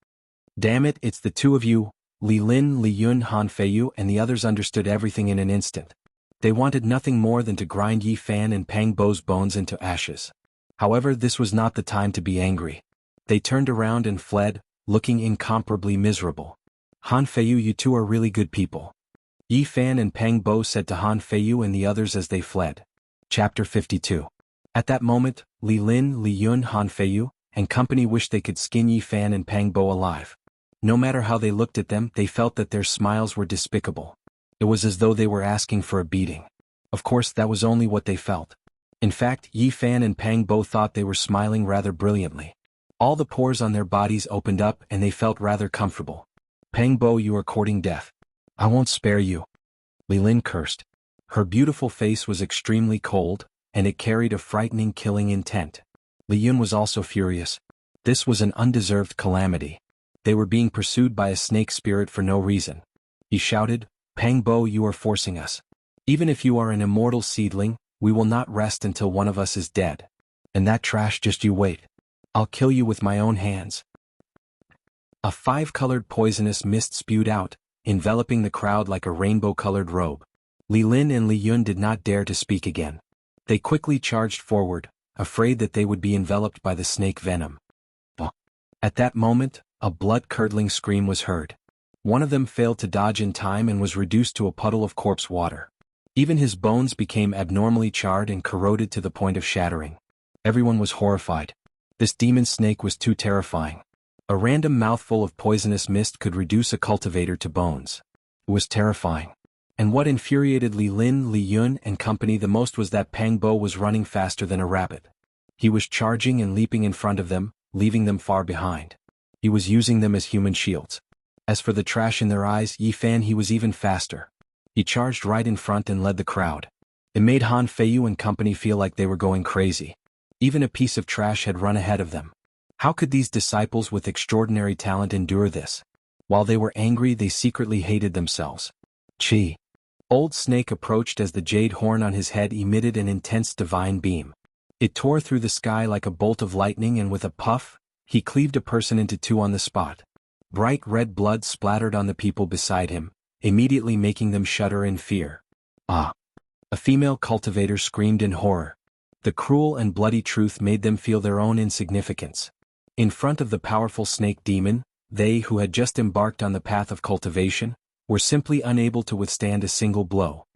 Damn it, it's the two of you. Li Lin, Li Yun, Han Feiyu and the others understood everything in an instant. They wanted nothing more than to grind Yi Fan and Pang Bo's bones into ashes. However, this was not the time to be angry. They turned around and fled, looking incomparably miserable. Han Feiyu, you two are really good people. Yi Fan and Pang Bo said to Han Feiyu and the others as they fled. Chapter 52. At that moment, Li Lin, Li Yun, Han Feiyu, and company wished they could skin Yi Fan and Pang Bo alive. No matter how they looked at them, they felt that their smiles were despicable. It was as though they were asking for a beating. Of course, that was only what they felt. In fact, Yi Fan and Pang Bo thought they were smiling rather brilliantly. All the pores on their bodies opened up and they felt rather comfortable. Pang Bo, you are courting death. I won't spare you. Li Lin cursed. Her beautiful face was extremely cold, and it carried a frightening killing intent. Li Yun was also furious. This was an undeserved calamity. They were being pursued by a snake spirit for no reason. He shouted, Pang Bo, you are forcing us. Even if you are an immortal seedling, we will not rest until one of us is dead. And that trash, just you wait. I'll kill you with my own hands. A 5-colored poisonous mist spewed out, enveloping the crowd like a rainbow-colored robe. Li Lin and Li Yun did not dare to speak again. They quickly charged forward, afraid that they would be enveloped by the snake venom. At that moment, a blood-curdling scream was heard. One of them failed to dodge in time and was reduced to a puddle of corpse water. Even his bones became abnormally charred and corroded to the point of shattering. Everyone was horrified. This demon snake was too terrifying. A random mouthful of poisonous mist could reduce a cultivator to bones. It was terrifying. And what infuriated Li Lin, Li Yun and company the most was that Pang Bo was running faster than a rabbit. He was charging and leaping in front of them, leaving them far behind. He was using them as human shields. As for the trash in their eyes, Yi Fan, he was even faster. He charged right in front and led the crowd. It made Han Feiyu and company feel like they were going crazy. Even a piece of trash had run ahead of them. How could these disciples with extraordinary talent endure this? While they were angry, they secretly hated themselves. Chi. Old Snake approached as the jade horn on his head emitted an intense divine beam. It tore through the sky like a bolt of lightning, and with a puff, he cleaved a person into two on the spot. Bright red blood splattered on the people beside him, immediately making them shudder in fear. Ah! A female cultivator screamed in horror. The cruel and bloody truth made them feel their own insignificance. In front of the powerful snake demon, they who had just embarked on the path of cultivation, were simply unable to withstand a single blow.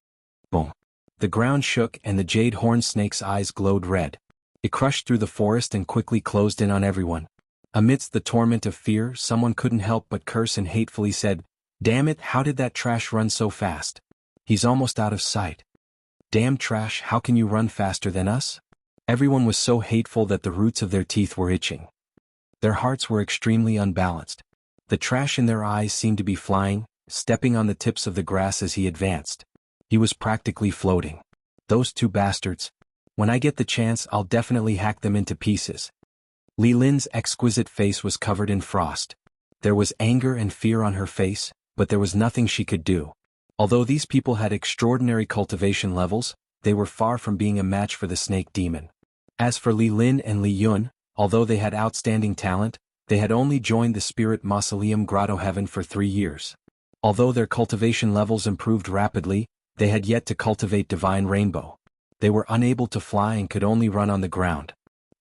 Boom! The ground shook and the jade horn snake's eyes glowed red. It crushed through the forest and quickly closed in on everyone. Amidst the torment of fear, someone couldn't help but curse and hatefully said, "Damn it, how did that trash run so fast? He's almost out of sight. Damn trash, how can you run faster than us?" Everyone was so hateful that the roots of their teeth were itching. Their hearts were extremely unbalanced. The trash in their eyes seemed to be flying, stepping on the tips of the grass as he advanced. He was practically floating. Those two bastards. When I get the chance, I'll definitely hack them into pieces. Li Lin's exquisite face was covered in frost. There was anger and fear on her face, but there was nothing she could do. Although these people had extraordinary cultivation levels, they were far from being a match for the snake demon. As for Li Lin and Li Yun, although they had outstanding talent, they had only joined the Spirit Mausoleum Grotto Heaven for 3 years. Although their cultivation levels improved rapidly, they had yet to cultivate Divine Rainbow. They were unable to fly and could only run on the ground.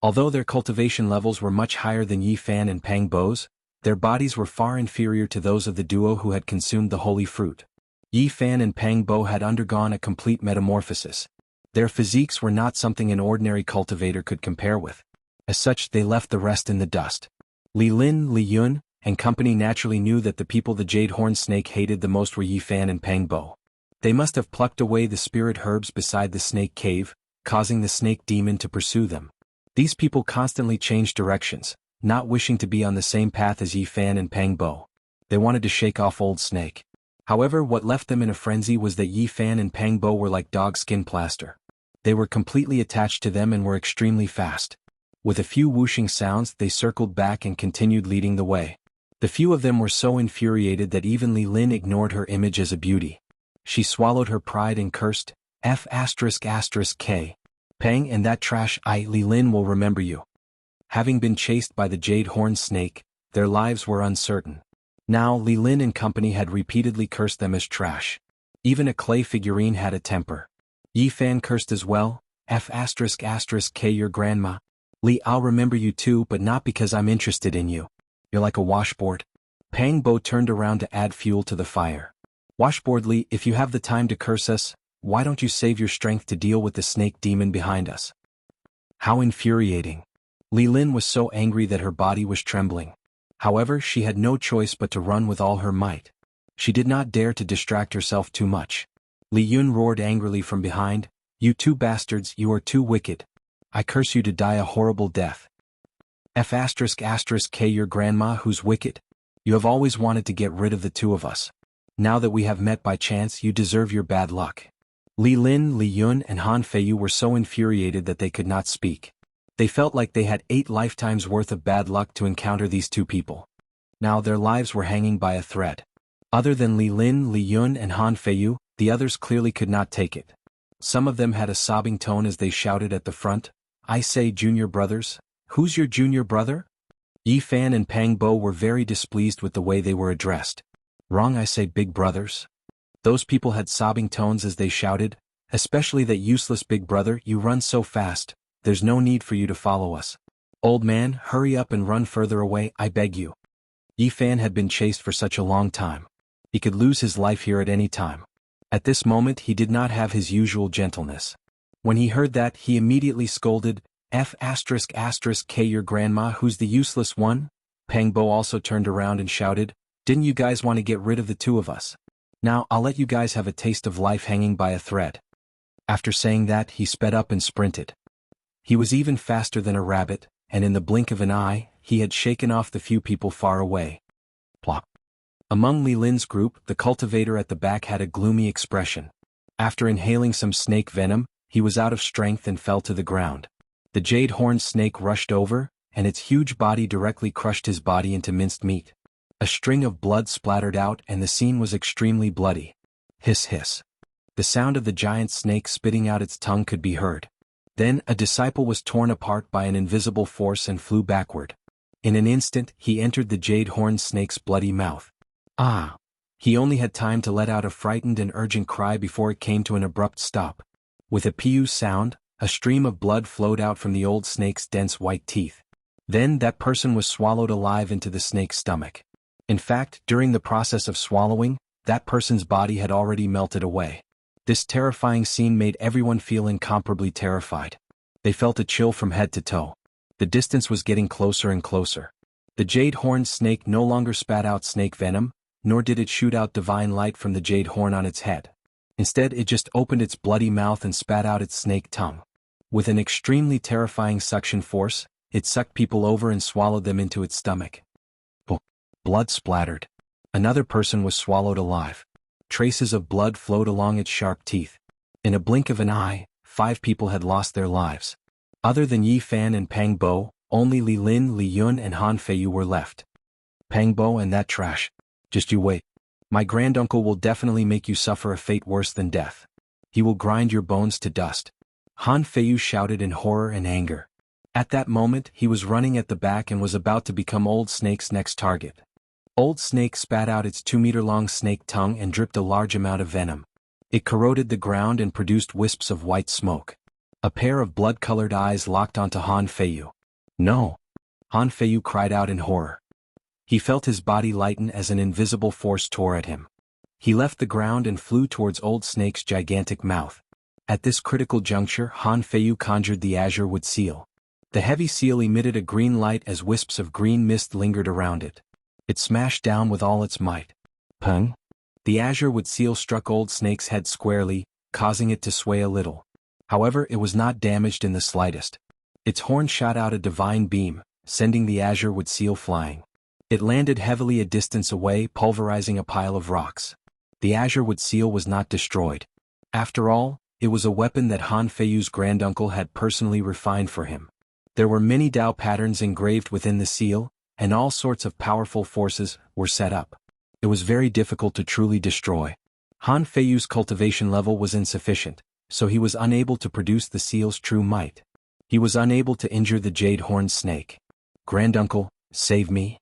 Although their cultivation levels were much higher than Yi Fan and Pang Bo's, their bodies were far inferior to those of the duo who had consumed the holy fruit. Yi Fan and Pang Bo had undergone a complete metamorphosis. Their physiques were not something an ordinary cultivator could compare with. As such, they left the rest in the dust. Li Lin, Li Yun, and company naturally knew that the people the Jade Horn Snake hated the most were Yi Fan and Pang Bo. They must have plucked away the spirit herbs beside the snake cave, causing the snake demon to pursue them. These people constantly changed directions, not wishing to be on the same path as Yi Fan and Pang Bo. They wanted to shake off Old Snake. However, what left them in a frenzy was that Yi Fan and Pang Bo were like dog skin plaster. They were completely attached to them and were extremely fast. With a few whooshing sounds, they circled back and continued leading the way. The few of them were so infuriated that even Li Lin ignored her image as a beauty. She swallowed her pride and cursed, F***K. Pang and that trash, Li Lin will remember you. Having been chased by the Jade Horn Snake, their lives were uncertain. Now Li Lin and company had repeatedly cursed them as trash. Even a clay figurine had a temper. Yi Fan cursed as well, F***K your grandma. Li, I'll remember you too, but not because I'm interested in you. You're like a washboard. Pang Bo turned around to add fuel to the fire. Washboard Li, if you have the time to curse us, why don't you save your strength to deal with the snake demon behind us? How infuriating. Li Lin was so angry that her body was trembling. However, she had no choice but to run with all her might. She did not dare to distract herself too much. Li Yun roared angrily from behind, "You two bastards, you are too wicked. I curse you to die a horrible death. F***K your grandma who's wicked. You have always wanted to get rid of the two of us. Now that we have met by chance, you deserve your bad luck." Li Lin, Li Yun, and Han Feiyu were so infuriated that they could not speak. They felt like they had 8 lifetimes worth of bad luck to encounter these two people. Now their lives were hanging by a thread. Other than Li Lin, Li Yun, and Han Feiyu, the others clearly could not take it. Some of them had a sobbing tone as they shouted at the front, "I say, junior brothers, who's your junior brother?" Yi Fan and Pang Bo were very displeased with the way they were addressed. "Wrong, I say, big brothers." Those people had sobbing tones as they shouted, "Especially that useless big brother, you run so fast, there's no need for you to follow us. Old man, hurry up and run further away, I beg you." Yi Fan had been chased for such a long time. He could lose his life here at any time. At this moment he did not have his usual gentleness. When he heard that, he immediately scolded, F***K your grandma who's the useless one? Pang Bo also turned around and shouted, "Didn't you guys want to get rid of the two of us? Now I'll let you guys have a taste of life hanging by a thread." After saying that, he sped up and sprinted. He was even faster than a rabbit, and in the blink of an eye, he had shaken off the few people far away. Plop. Among Li Lin's group, the cultivator at the back had a gloomy expression. After inhaling some snake venom, he was out of strength and fell to the ground. The jade-horned snake rushed over, and its huge body directly crushed his body into minced meat. A string of blood splattered out and the scene was extremely bloody. Hiss hiss. The sound of the giant snake spitting out its tongue could be heard. Then a disciple was torn apart by an invisible force and flew backward. In an instant, he entered the jade-horned snake's bloody mouth. Ah! He only had time to let out a frightened and urgent cry before it came to an abrupt stop. With a pew sound, a stream of blood flowed out from the old snake's dense white teeth. Then that person was swallowed alive into the snake's stomach. In fact, during the process of swallowing, that person's body had already melted away. This terrifying scene made everyone feel incomparably terrified. They felt a chill from head to toe. The distance was getting closer and closer. The jade-horned snake no longer spat out snake venom, nor did it shoot out divine light from the jade horn on its head. Instead, it just opened its bloody mouth and spat out its snake tongue. With an extremely terrifying suction force, it sucked people over and swallowed them into its stomach. Blood splattered. Another person was swallowed alive. Traces of blood flowed along its sharp teeth. In a blink of an eye, 5 people had lost their lives. Other than Yi Fan and Pang Bo, only Li Lin, Li Yun and Han Feiyu were left. Pang Bo and that trash. Just you wait. My granduncle will definitely make you suffer a fate worse than death. He will grind your bones to dust. Han Feiyu shouted in horror and anger. At that moment, he was running at the back and was about to become Old Snake's next target. Old Snake spat out its 2-meter-long snake tongue and dripped a large amount of venom. It corroded the ground and produced wisps of white smoke. A pair of blood-colored eyes locked onto Han Feiyu. No! Han Feiyu cried out in horror. He felt his body lighten as an invisible force tore at him. He left the ground and flew towards Old Snake's gigantic mouth. At this critical juncture, Han Feiyu conjured the azure wood seal. The heavy seal emitted a green light as wisps of green mist lingered around it. It smashed down with all its might. Pung! The azure wood seal struck Old Snake's head squarely, causing it to sway a little. However, it was not damaged in the slightest. Its horn shot out a divine beam, sending the azure wood seal flying. It landed heavily a distance away, pulverizing a pile of rocks. The azure wood seal was not destroyed. After all, it was a weapon that Han Feiyu's granduncle had personally refined for him. There were many Dao patterns engraved within the seal, and all sorts of powerful forces were set up. It was very difficult to truly destroy. Han Feiyu's cultivation level was insufficient, so he was unable to produce the seal's true might. He was unable to injure the jade-horned snake. Granduncle, save me.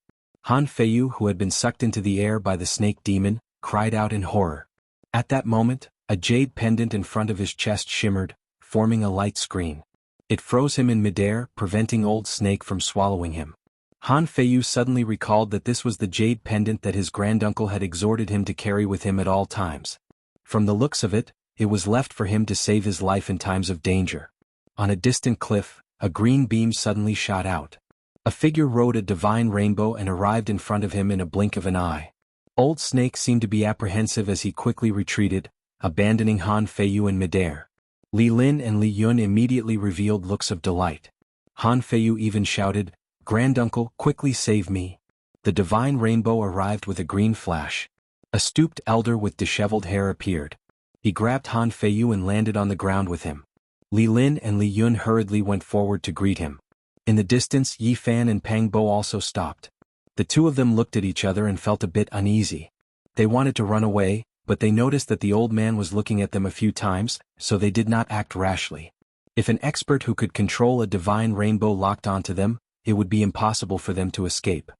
Han Feiyu, who had been sucked into the air by the snake demon, cried out in horror. At that moment, a jade pendant in front of his chest shimmered, forming a light screen. It froze him in midair, preventing Old Snake from swallowing him. Han Feiyu suddenly recalled that this was the jade pendant that his granduncle had exhorted him to carry with him at all times. From the looks of it, it was left for him to save his life in times of danger. On a distant cliff, a green beam suddenly shot out. A figure rode a divine rainbow and arrived in front of him in a blink of an eye. Old Snake seemed to be apprehensive as he quickly retreated, abandoning Han Feiyu in midair. Li Lin and Li Yun immediately revealed looks of delight. Han Feiyu even shouted, "Granduncle, quickly save me." The divine rainbow arrived with a green flash. A stooped elder with disheveled hair appeared. He grabbed Han Feiyu and landed on the ground with him. Li Lin and Li Yun hurriedly went forward to greet him. In the distance, Yi Fan and Pang Bo also stopped. The two of them looked at each other and felt a bit uneasy. They wanted to run away, but they noticed that the old man was looking at them a few times, so they did not act rashly. If an expert who could control a divine rainbow locked onto them, it would be impossible for them to escape.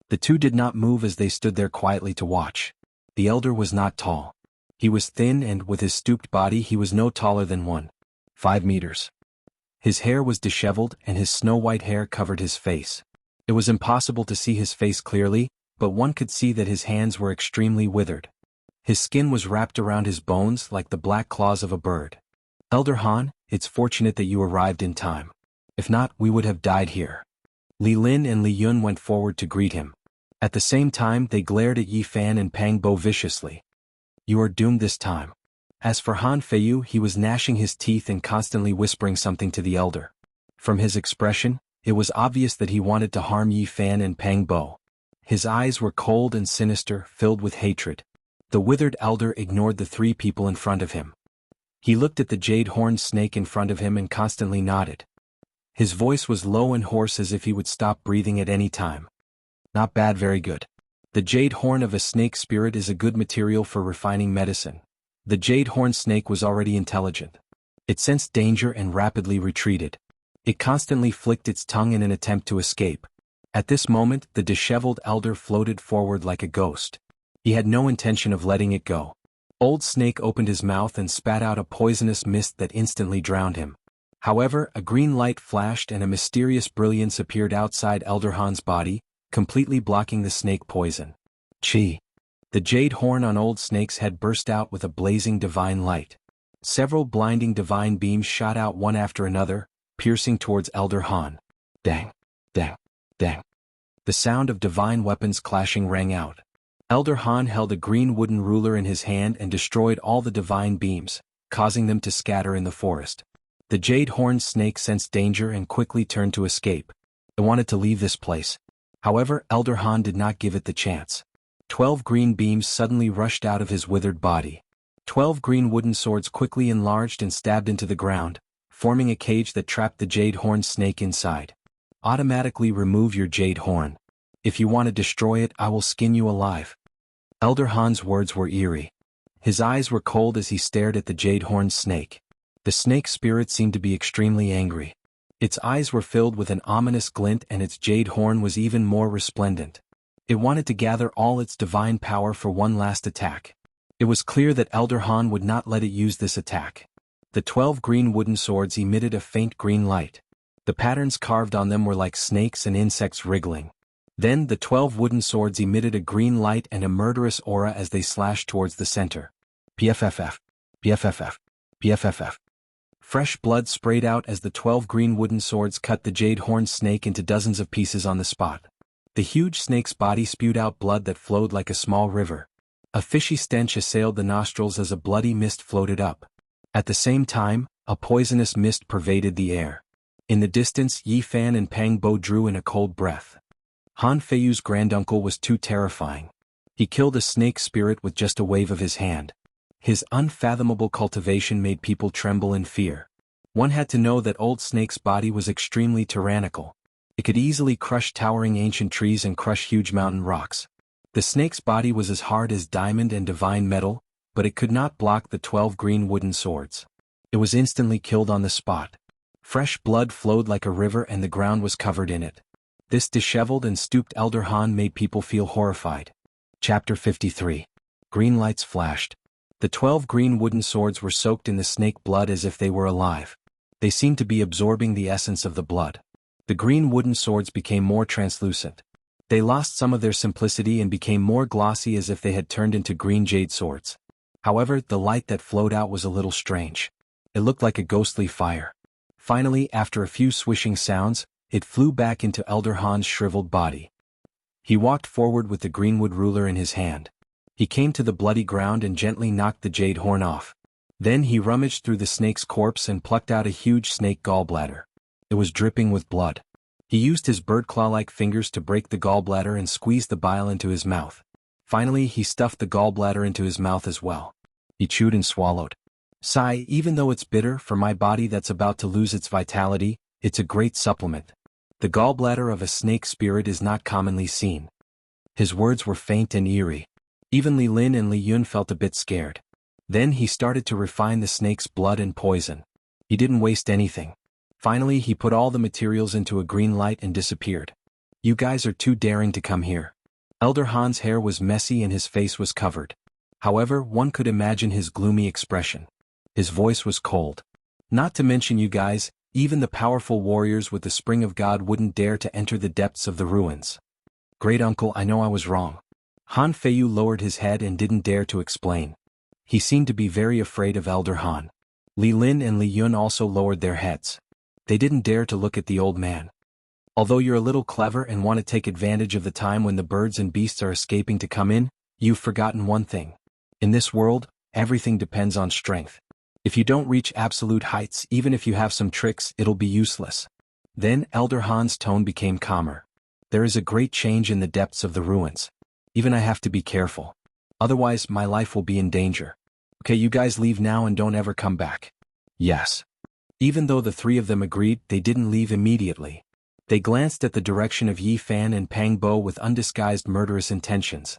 The two did not move as they stood there quietly to watch. The elder was not tall. He was thin and, with his stooped body, he was no taller than 1.5 meters. His hair was disheveled and his snow-white hair covered his face. It was impossible to see his face clearly, but one could see that his hands were extremely withered. His skin was wrapped around his bones like the black claws of a bird. "Elder Han, it's fortunate that you arrived in time. If not, we would have died here." Li Lin and Li Yun went forward to greet him. At the same time, they glared at Yi Fan and Pang Bo viciously. "You are doomed this time." As for Han Feiyu, he was gnashing his teeth and constantly whispering something to the elder. From his expression, it was obvious that he wanted to harm Yi Fan and Pang Bo. His eyes were cold and sinister, filled with hatred. The withered elder ignored the three people in front of him. He looked at the jade-horned snake in front of him and constantly nodded. His voice was low and hoarse as if he would stop breathing at any time. Not bad, very good. The jade horn of a snake spirit is a good material for refining medicine. The jade-horned snake was already intelligent. It sensed danger and rapidly retreated. It constantly flicked its tongue in an attempt to escape. At this moment, the disheveled elder floated forward like a ghost. He had no intention of letting it go. Old Snake opened his mouth and spat out a poisonous mist that instantly drowned him. However, a green light flashed and a mysterious brilliance appeared outside Elder Han's body, completely blocking the snake poison. Chi! The jade horn on Old Snake's head burst out with a blazing divine light. Several blinding divine beams shot out one after another, piercing towards Elder Han. Dang! Dang! Dang! The sound of divine weapons clashing rang out. Elder Han held a green wooden ruler in his hand and destroyed all the divine beams, causing them to scatter in the forest. The jade-horned snake sensed danger and quickly turned to escape. It wanted to leave this place. However, Elder Han did not give it the chance. 12 green beams suddenly rushed out of his withered body. 12 green wooden swords quickly enlarged and stabbed into the ground, forming a cage that trapped the jade-horned snake inside. Automatically remove your jade horn. If you want to destroy it, I will skin you alive. Elder Han's words were eerie. His eyes were cold as he stared at the jade-horned snake. The snake spirit seemed to be extremely angry. Its eyes were filled with an ominous glint and its jade horn was even more resplendent. It wanted to gather all its divine power for one last attack. It was clear that Elder Han would not let it use this attack. The 12 green wooden swords emitted a faint green light. The patterns carved on them were like snakes and insects wriggling. Then the 12 wooden swords emitted a green light and a murderous aura as they slashed towards the center. PFFF. PFFF. PFFF. Fresh blood sprayed out as the 12 green wooden swords cut the jade-horned snake into dozens of pieces on the spot. The huge snake's body spewed out blood that flowed like a small river. A fishy stench assailed the nostrils as a bloody mist floated up. At the same time, a poisonous mist pervaded the air. In the distance, Yi Fan and Pang Bo drew in a cold breath. Han Feiyu's granduncle was too terrifying. He killed a snake spirit with just a wave of his hand. His unfathomable cultivation made people tremble in fear. One had to know that Old Snake's body was extremely tyrannical. It could easily crush towering ancient trees and crush huge mountain rocks. The snake's body was as hard as diamond and divine metal, but it could not block the 12 green wooden swords. It was instantly killed on the spot. Fresh blood flowed like a river and the ground was covered in it. This disheveled and stooped Elder Han made people feel horrified. Chapter 53. Green lights flashed. The 12 green wooden swords were soaked in the snake blood as if they were alive. They seemed to be absorbing the essence of the blood. The green wooden swords became more translucent. They lost some of their simplicity and became more glossy as if they had turned into green jade swords. However, the light that flowed out was a little strange. It looked like a ghostly fire. Finally, after a few swishing sounds, it flew back into Elder Han's shriveled body. He walked forward with the greenwood ruler in his hand. He came to the bloody ground and gently knocked the jade horn off. Then he rummaged through the snake's corpse and plucked out a huge snake gallbladder. It was dripping with blood. He used his bird-claw-like fingers to break the gallbladder and squeeze the bile into his mouth. Finally, he stuffed the gallbladder into his mouth as well. He chewed and swallowed. Sigh, even though it's bitter for my body that's about to lose its vitality, it's a great supplement. The gallbladder of a snake spirit is not commonly seen. His words were faint and eerie. Even Li Lin and Li Yun felt a bit scared. Then he started to refine the snake's blood and poison. He didn't waste anything. Finally, he put all the materials into a green light and disappeared. You guys are too daring to come here. Elder Han's hair was messy and his face was covered. However, one could imagine his gloomy expression. His voice was cold. Not to mention you guys, even the powerful warriors with the Spring of God wouldn't dare to enter the depths of the ruins. Great uncle, I know I was wrong. Han Feiyu lowered his head and didn't dare to explain. He seemed to be very afraid of Elder Han. Li Lin and Li Yun also lowered their heads. They didn't dare to look at the old man. Although you're a little clever and want to take advantage of the time when the birds and beasts are escaping to come in, you've forgotten one thing. In this world, everything depends on strength. If you don't reach absolute heights, even if you have some tricks, it'll be useless. Then Elder Han's tone became calmer. There is a great change in the depths of the ruins. Even I have to be careful. Otherwise, my life will be in danger. Okay, you guys leave now and don't ever come back. Yes. Even though the three of them agreed, they didn't leave immediately. They glanced at the direction of Yi Fan and Pang Bo with undisguised murderous intentions.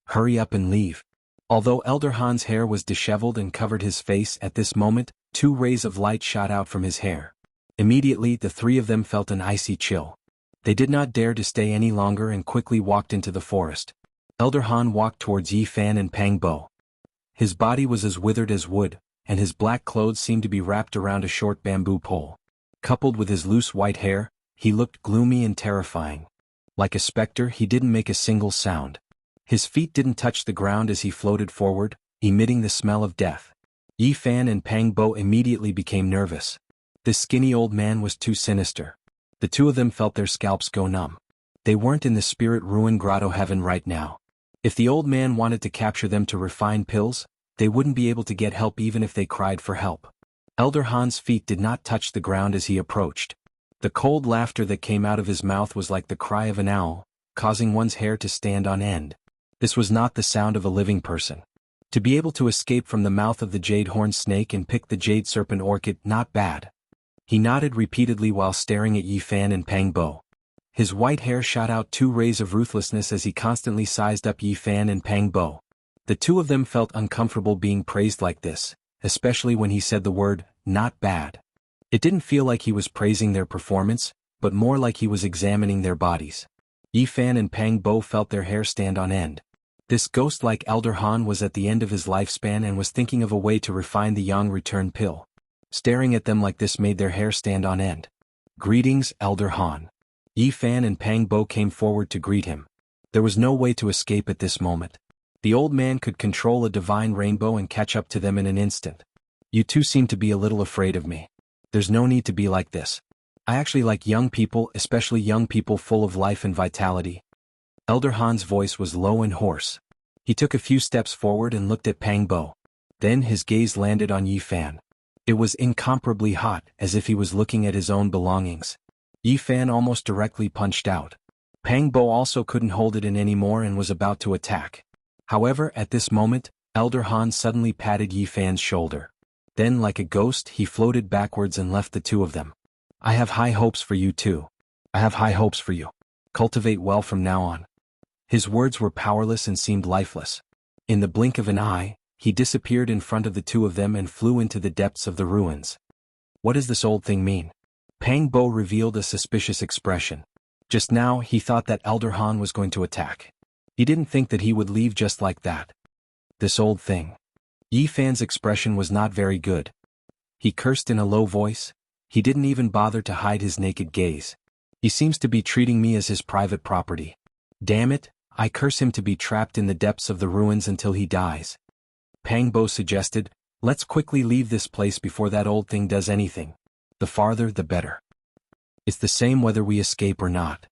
Hurry up and leave. Although Elder Han's hair was disheveled and covered his face at this moment, 2 rays of light shot out from his hair. Immediately, the three of them felt an icy chill. They did not dare to stay any longer and quickly walked into the forest. Elder Han walked towards Yi Fan and Pang Bo. His body was as withered as wood, and his black clothes seemed to be wrapped around a short bamboo pole. Coupled with his loose white hair, he looked gloomy and terrifying. Like a specter, he didn't make a single sound. His feet didn't touch the ground as he floated forward, emitting the smell of death. Yi Fan and Pang Bo immediately became nervous. This skinny old man was too sinister. The two of them felt their scalps go numb. They weren't in the spirit ruin grotto heaven right now. If the old man wanted to capture them to refine pills, they wouldn't be able to get help even if they cried for help. Elder Han's feet did not touch the ground as he approached. The cold laughter that came out of his mouth was like the cry of an owl, causing one's hair to stand on end. This was not the sound of a living person. To be able to escape from the mouth of the jade horn snake and pick the jade serpent orchid, not bad. He nodded repeatedly while staring at Yi Fan and Pang Bo. His white hair shot out 2 rays of ruthlessness as he constantly sized up Yi Fan and Pang Bo. The two of them felt uncomfortable being praised like this, especially when he said the word, not bad. It didn't feel like he was praising their performance, but more like he was examining their bodies. Yi Fan and Pang Bo felt their hair stand on end. This ghost-like Elder Han was at the end of his lifespan and was thinking of a way to refine the Yang return pill. Staring at them like this made their hair stand on end. Greetings, Elder Han. Yi Fan and Pang Bo came forward to greet him. There was no way to escape at this moment. The old man could control a divine rainbow and catch up to them in an instant. You two seem to be a little afraid of me. There's no need to be like this. I actually like young people, especially young people full of life and vitality. Elder Han's voice was low and hoarse. He took a few steps forward and looked at Pang Bo. Then his gaze landed on Yi Fan. It was incomparably hot, as if he was looking at his own belongings. Yi Fan almost directly punched out. Pang Bo also couldn't hold it in anymore and was about to attack. However, at this moment, Elder Han suddenly patted Yi Fan's shoulder. Then, like a ghost, he floated backwards and left the two of them. I have high hopes for you too. I have high hopes for you. Cultivate well from now on. His words were powerless and seemed lifeless. In the blink of an eye, he disappeared in front of the two of them and flew into the depths of the ruins. What does this old thing mean? Pang Bo revealed a suspicious expression. Just now, he thought that Elder Han was going to attack. He didn't think that he would leave just like that. This old thing. Yi Fan's expression was not very good. He cursed in a low voice. He didn't even bother to hide his naked gaze. He seems to be treating me as his private property. Damn it, I curse him to be trapped in the depths of the ruins until he dies. Pang Bo suggested, let's quickly leave this place before that old thing does anything. The farther, the better. It's the same whether we escape or not.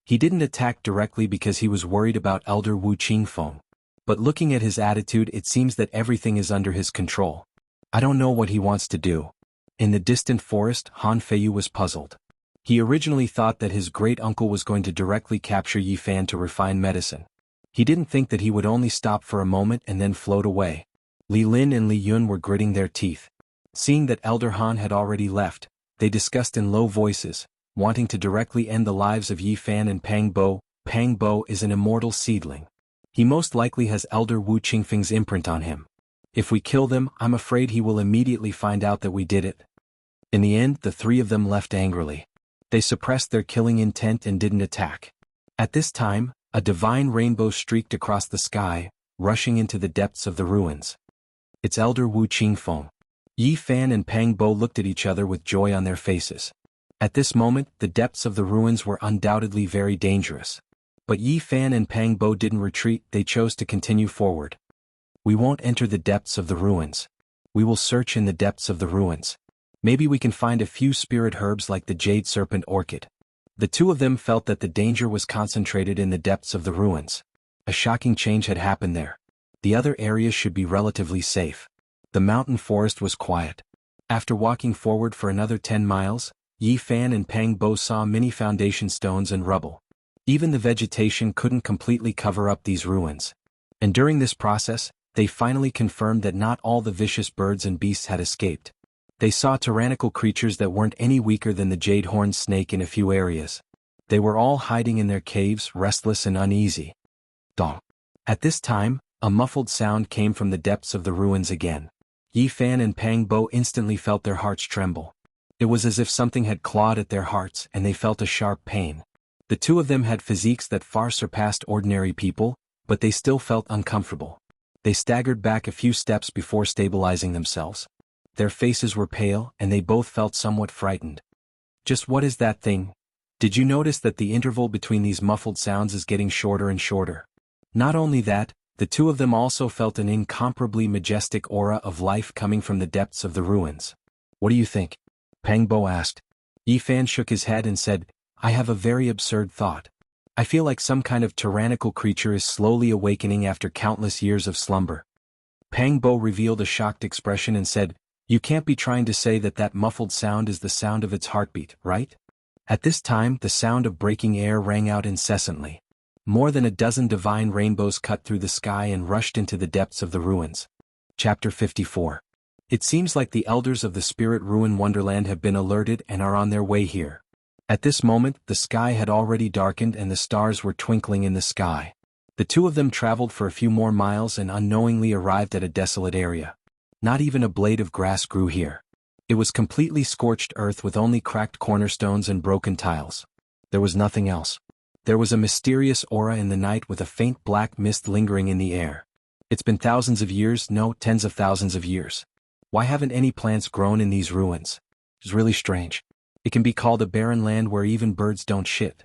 He didn't attack directly because he was worried about Elder Wu Qingfeng. But looking at his attitude, it seems that everything is under his control. I don't know what he wants to do. In the distant forest, Han Feiyu was puzzled. He originally thought that his great-uncle was going to directly capture Yi Fan to refine medicine. He didn't think that he would only stop for a moment and then float away. Li Lin and Li Yun were gritting their teeth. Seeing that Elder Han had already left, they discussed in low voices, wanting to directly end the lives of Yi Fan and Pang Bo. Pang Bo is an immortal seedling. He most likely has Elder Wu Qingfeng's imprint on him. If we kill them, I'm afraid he will immediately find out that we did it. In the end, the three of them left angrily. They suppressed their killing intent and didn't attack. At this time, a divine rainbow streaked across the sky, rushing into the depths of the ruins. It's Elder Wu Qingfeng. Yi Fan and Pang Bo looked at each other with joy on their faces. At this moment, the depths of the ruins were undoubtedly very dangerous. But Yi Fan and Pang Bo didn't retreat, they chose to continue forward. We won't enter the depths of the ruins. We will search in the depths of the ruins. Maybe we can find a few spirit herbs like the jade serpent orchid. The two of them felt that the danger was concentrated in the depths of the ruins. A shocking change had happened there. The other areas should be relatively safe. The mountain forest was quiet. After walking forward for another 10 miles, Yi Fan and Pang Bo saw many foundation stones and rubble. Even the vegetation couldn't completely cover up these ruins. And during this process, they finally confirmed that not all the vicious birds and beasts had escaped. They saw tyrannical creatures that weren't any weaker than the jade-horned snake in a few areas. They were all hiding in their caves, restless and uneasy. Dong. At this time, a muffled sound came from the depths of the ruins again. Yi Fan and Pang Bo instantly felt their hearts tremble. It was as if something had clawed at their hearts and they felt a sharp pain. The two of them had physiques that far surpassed ordinary people, but they still felt uncomfortable. They staggered back a few steps before stabilizing themselves. Their faces were pale and they both felt somewhat frightened. Just what is that thing? Did you notice that the interval between these muffled sounds is getting shorter and shorter? Not only that, the two of them also felt an incomparably majestic aura of life coming from the depths of the ruins. What do you think? Pang Bo asked. Yi Fan shook his head and said, I have a very absurd thought. I feel like some kind of tyrannical creature is slowly awakening after countless years of slumber. Pang Bo revealed a shocked expression and said, You can't be trying to say that that muffled sound is the sound of its heartbeat, right? At this time, the sound of breaking air rang out incessantly. More than a dozen divine rainbows cut through the sky and rushed into the depths of the ruins. Chapter 54. It seems like the elders of the Spirit Ruin Wonderland have been alerted and are on their way here. At this moment, the sky had already darkened and the stars were twinkling in the sky. The two of them traveled for a few more miles and unknowingly arrived at a desolate area. Not even a blade of grass grew here. It was completely scorched earth with only cracked cornerstones and broken tiles. There was nothing else. There was a mysterious aura in the night with a faint black mist lingering in the air. It's been thousands of years, no, tens of thousands of years. Why haven't any plants grown in these ruins? It's really strange. It can be called a barren land where even birds don't shit.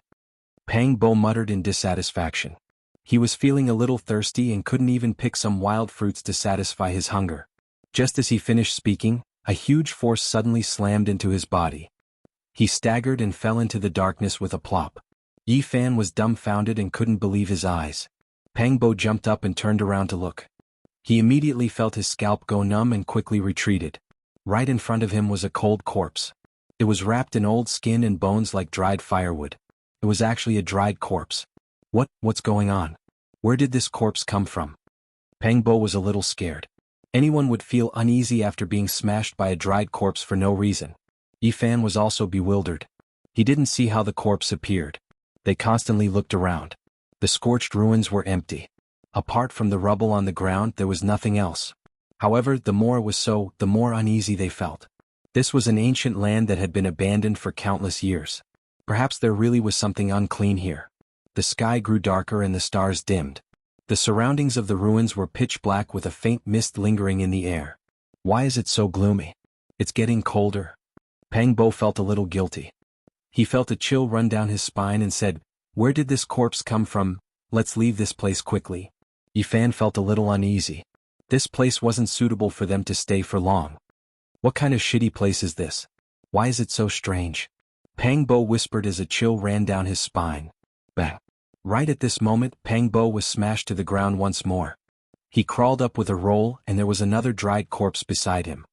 Pang Bo muttered in dissatisfaction. He was feeling a little thirsty and couldn't even pick some wild fruits to satisfy his hunger. Just as he finished speaking, a huge force suddenly slammed into his body. He staggered and fell into the darkness with a plop. Yi Fan was dumbfounded and couldn't believe his eyes. Pang Bo jumped up and turned around to look. He immediately felt his scalp go numb and quickly retreated. Right in front of him was a cold corpse. It was wrapped in old skin and bones like dried firewood. It was actually a dried corpse. What's going on? Where did this corpse come from? Pang Bo was a little scared. Anyone would feel uneasy after being smashed by a dried corpse for no reason. Yi Fan was also bewildered. He didn't see how the corpse appeared. They constantly looked around. The scorched ruins were empty. Apart from the rubble on the ground, there was nothing else. However, the more it was so, the more uneasy they felt. This was an ancient land that had been abandoned for countless years. Perhaps there really was something unclean here. The sky grew darker and the stars dimmed. The surroundings of the ruins were pitch black with a faint mist lingering in the air. Why is it so gloomy? It's getting colder. Pang Bo felt a little guilty. He felt a chill run down his spine and said, Where did this corpse come from? Let's leave this place quickly. Yi Fan felt a little uneasy. This place wasn't suitable for them to stay for long. What kind of shitty place is this? Why is it so strange? Pang Bo whispered as a chill ran down his spine. Bang. Right at this moment, Pang Bo was smashed to the ground once more. He crawled up with a roll and there was another dried corpse beside him.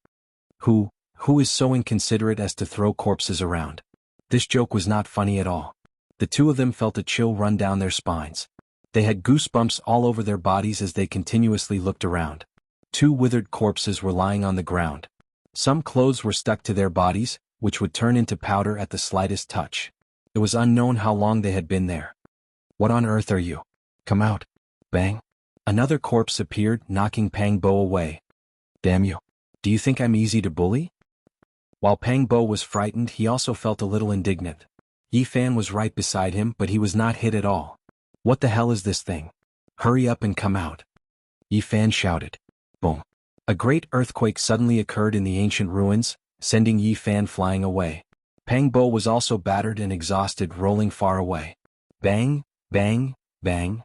Who is so inconsiderate as to throw corpses around? This joke was not funny at all. The two of them felt a chill run down their spines. They had goosebumps all over their bodies as they continuously looked around. Two withered corpses were lying on the ground. Some clothes were stuck to their bodies, which would turn into powder at the slightest touch. It was unknown how long they had been there. What on earth are you? Come out. Bang. Another corpse appeared, knocking Pang Bo away. Damn you. Do you think I'm easy to bully? While Pang Bo was frightened, he also felt a little indignant. Yi Fan was right beside him, but he was not hit at all. What the hell is this thing? Hurry up and come out. Yi Fan shouted. Boom. A great earthquake suddenly occurred in the ancient ruins, sending Yi Fan flying away. Pang Bo was also battered and exhausted, rolling far away. Bang, bang, bang.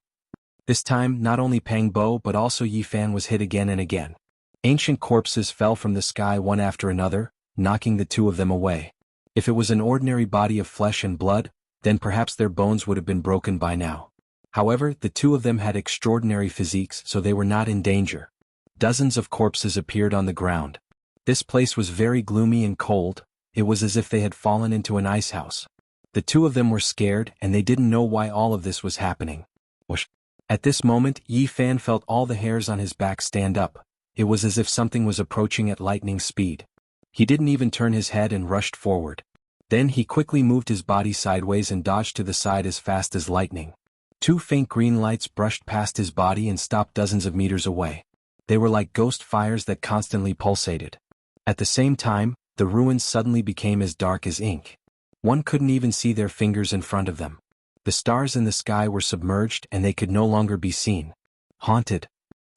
This time, not only Pang Bo but also Yi Fan was hit again and again. Ancient corpses fell from the sky one after another, knocking the two of them away. If it was an ordinary body of flesh and blood, then perhaps their bones would have been broken by now. However, the two of them had extraordinary physiques, so they were not in danger. Dozens of corpses appeared on the ground. This place was very gloomy and cold. It was as if they had fallen into an ice house. The two of them were scared and they didn't know why all of this was happening. Whoosh. At this moment, Yi Fan felt all the hairs on his back stand up. It was as if something was approaching at lightning speed. He didn't even turn his head and rushed forward. Then he quickly moved his body sideways and dodged to the side as fast as lightning. Two faint green lights brushed past his body and stopped dozens of meters away. They were like ghost fires that constantly pulsated. At the same time, the ruins suddenly became as dark as ink. One couldn't even see their fingers in front of them. The stars in the sky were submerged and they could no longer be seen. Haunted.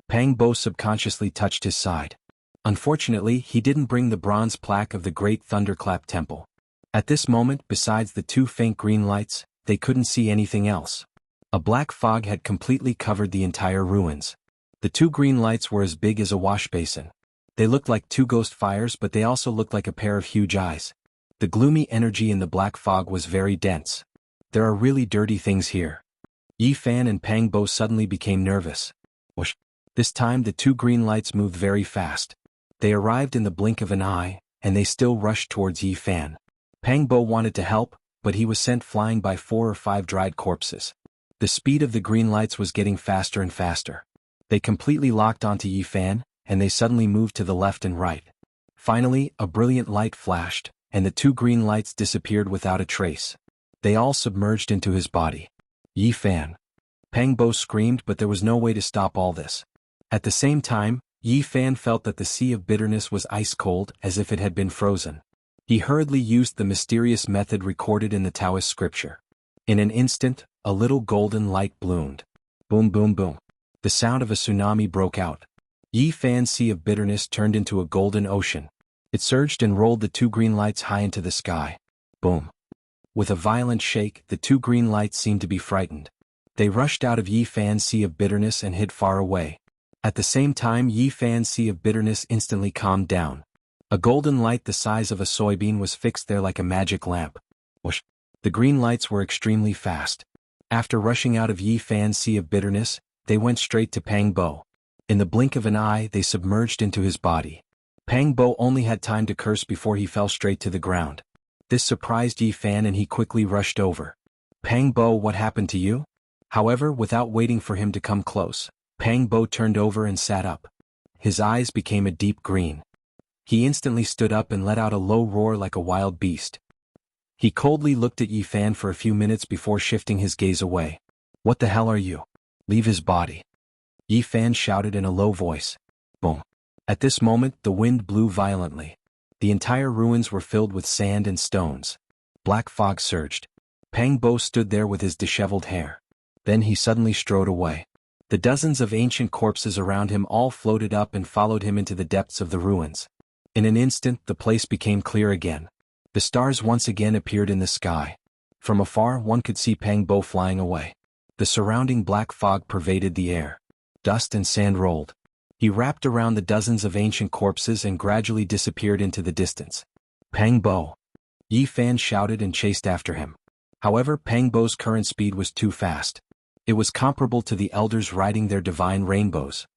Pang Bo subconsciously touched his side. Unfortunately, he didn't bring the bronze plaque of the Great Thunderclap Temple. At this moment, besides the two faint green lights, they couldn't see anything else. A black fog had completely covered the entire ruins. The two green lights were as big as a wash basin. They looked like two ghost fires, but they also looked like a pair of huge eyes. The gloomy energy in the black fog was very dense. There are really dirty things here. Yi Fan and Pang Bo suddenly became nervous. Whoosh. This time the two green lights moved very fast. They arrived in the blink of an eye, and they still rushed towards Yi Fan. Pang Bo wanted to help, but he was sent flying by 4 or 5 dried corpses. The speed of the green lights was getting faster and faster. They completely locked onto Yi Fan, and they suddenly moved to the left and right. Finally, a brilliant light flashed, and the two green lights disappeared without a trace. They all submerged into his body. Yi Fan. Pang Bo screamed, but there was no way to stop all this. At the same time, Yi Fan felt that the sea of bitterness was ice cold, as if it had been frozen. He hurriedly used the mysterious method recorded in the Taoist scripture. In an instant, a little golden light bloomed. Boom boom boom. The sound of a tsunami broke out. Yi Fan's sea of bitterness turned into a golden ocean. It surged and rolled the two green lights high into the sky. Boom. With a violent shake, the two green lights seemed to be frightened. They rushed out of Yi Fan's sea of bitterness and hid far away. At the same time, Yi Fan's sea of bitterness instantly calmed down. A golden light the size of a soybean was fixed there like a magic lamp. Whoosh. The green lights were extremely fast. After rushing out of Yi Fan's sea of bitterness, they went straight to Pang Bo. In the blink of an eye, they submerged into his body. Pang Bo only had time to curse before he fell straight to the ground. This surprised Yi Fan and he quickly rushed over. Pang Bo, what happened to you? However, without waiting for him to come close, Pang Bo turned over and sat up. His eyes became a deep green. He instantly stood up and let out a low roar like a wild beast. He coldly looked at Yi Fan for a few minutes before shifting his gaze away. What the hell are you? Leave his body. Yi Fan shouted in a low voice. Boom. At this moment, the wind blew violently. The entire ruins were filled with sand and stones. Black fog surged. Pang Bo stood there with his disheveled hair. Then he suddenly strode away. The dozens of ancient corpses around him all floated up and followed him into the depths of the ruins. In an instant, the place became clear again. The stars once again appeared in the sky. From afar, one could see Pang Bo flying away. The surrounding black fog pervaded the air. Dust and sand rolled. He wrapped around the dozens of ancient corpses and gradually disappeared into the distance. Pang Bo. Yi Fan shouted and chased after him. However, Pang Bo's current speed was too fast. It was comparable to the elders riding their divine rainbows.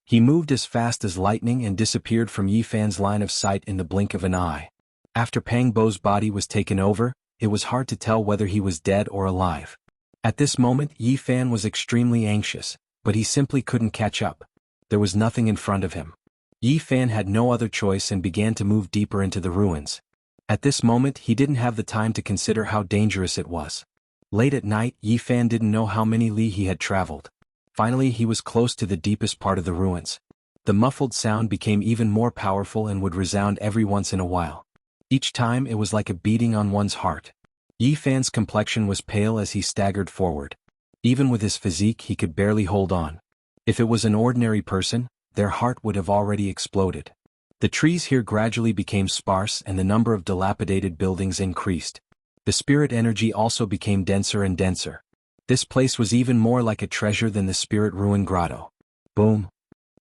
He moved as fast as lightning and disappeared from Yi Fan's line of sight in the blink of an eye. After Pang Bo's body was taken over, it was hard to tell whether he was dead or alive. At this moment, Yi Fan was extremely anxious, but he simply couldn't catch up. There was nothing in front of him. Yi Fan had no other choice and began to move deeper into the ruins. At this moment, he didn't have the time to consider how dangerous it was. Late at night, Yi Fan didn't know how many li he had traveled. Finally, he was close to the deepest part of the ruins. The muffled sound became even more powerful and would resound every once in a while. Each time, it was like a beating on one's heart. Yi Fan's complexion was pale as he staggered forward. Even with his physique, he could barely hold on. If it was an ordinary person, their heart would have already exploded. The trees here gradually became sparse and the number of dilapidated buildings increased. The spirit energy also became denser and denser. This place was even more like a treasure than the spirit ruin grotto. Boom.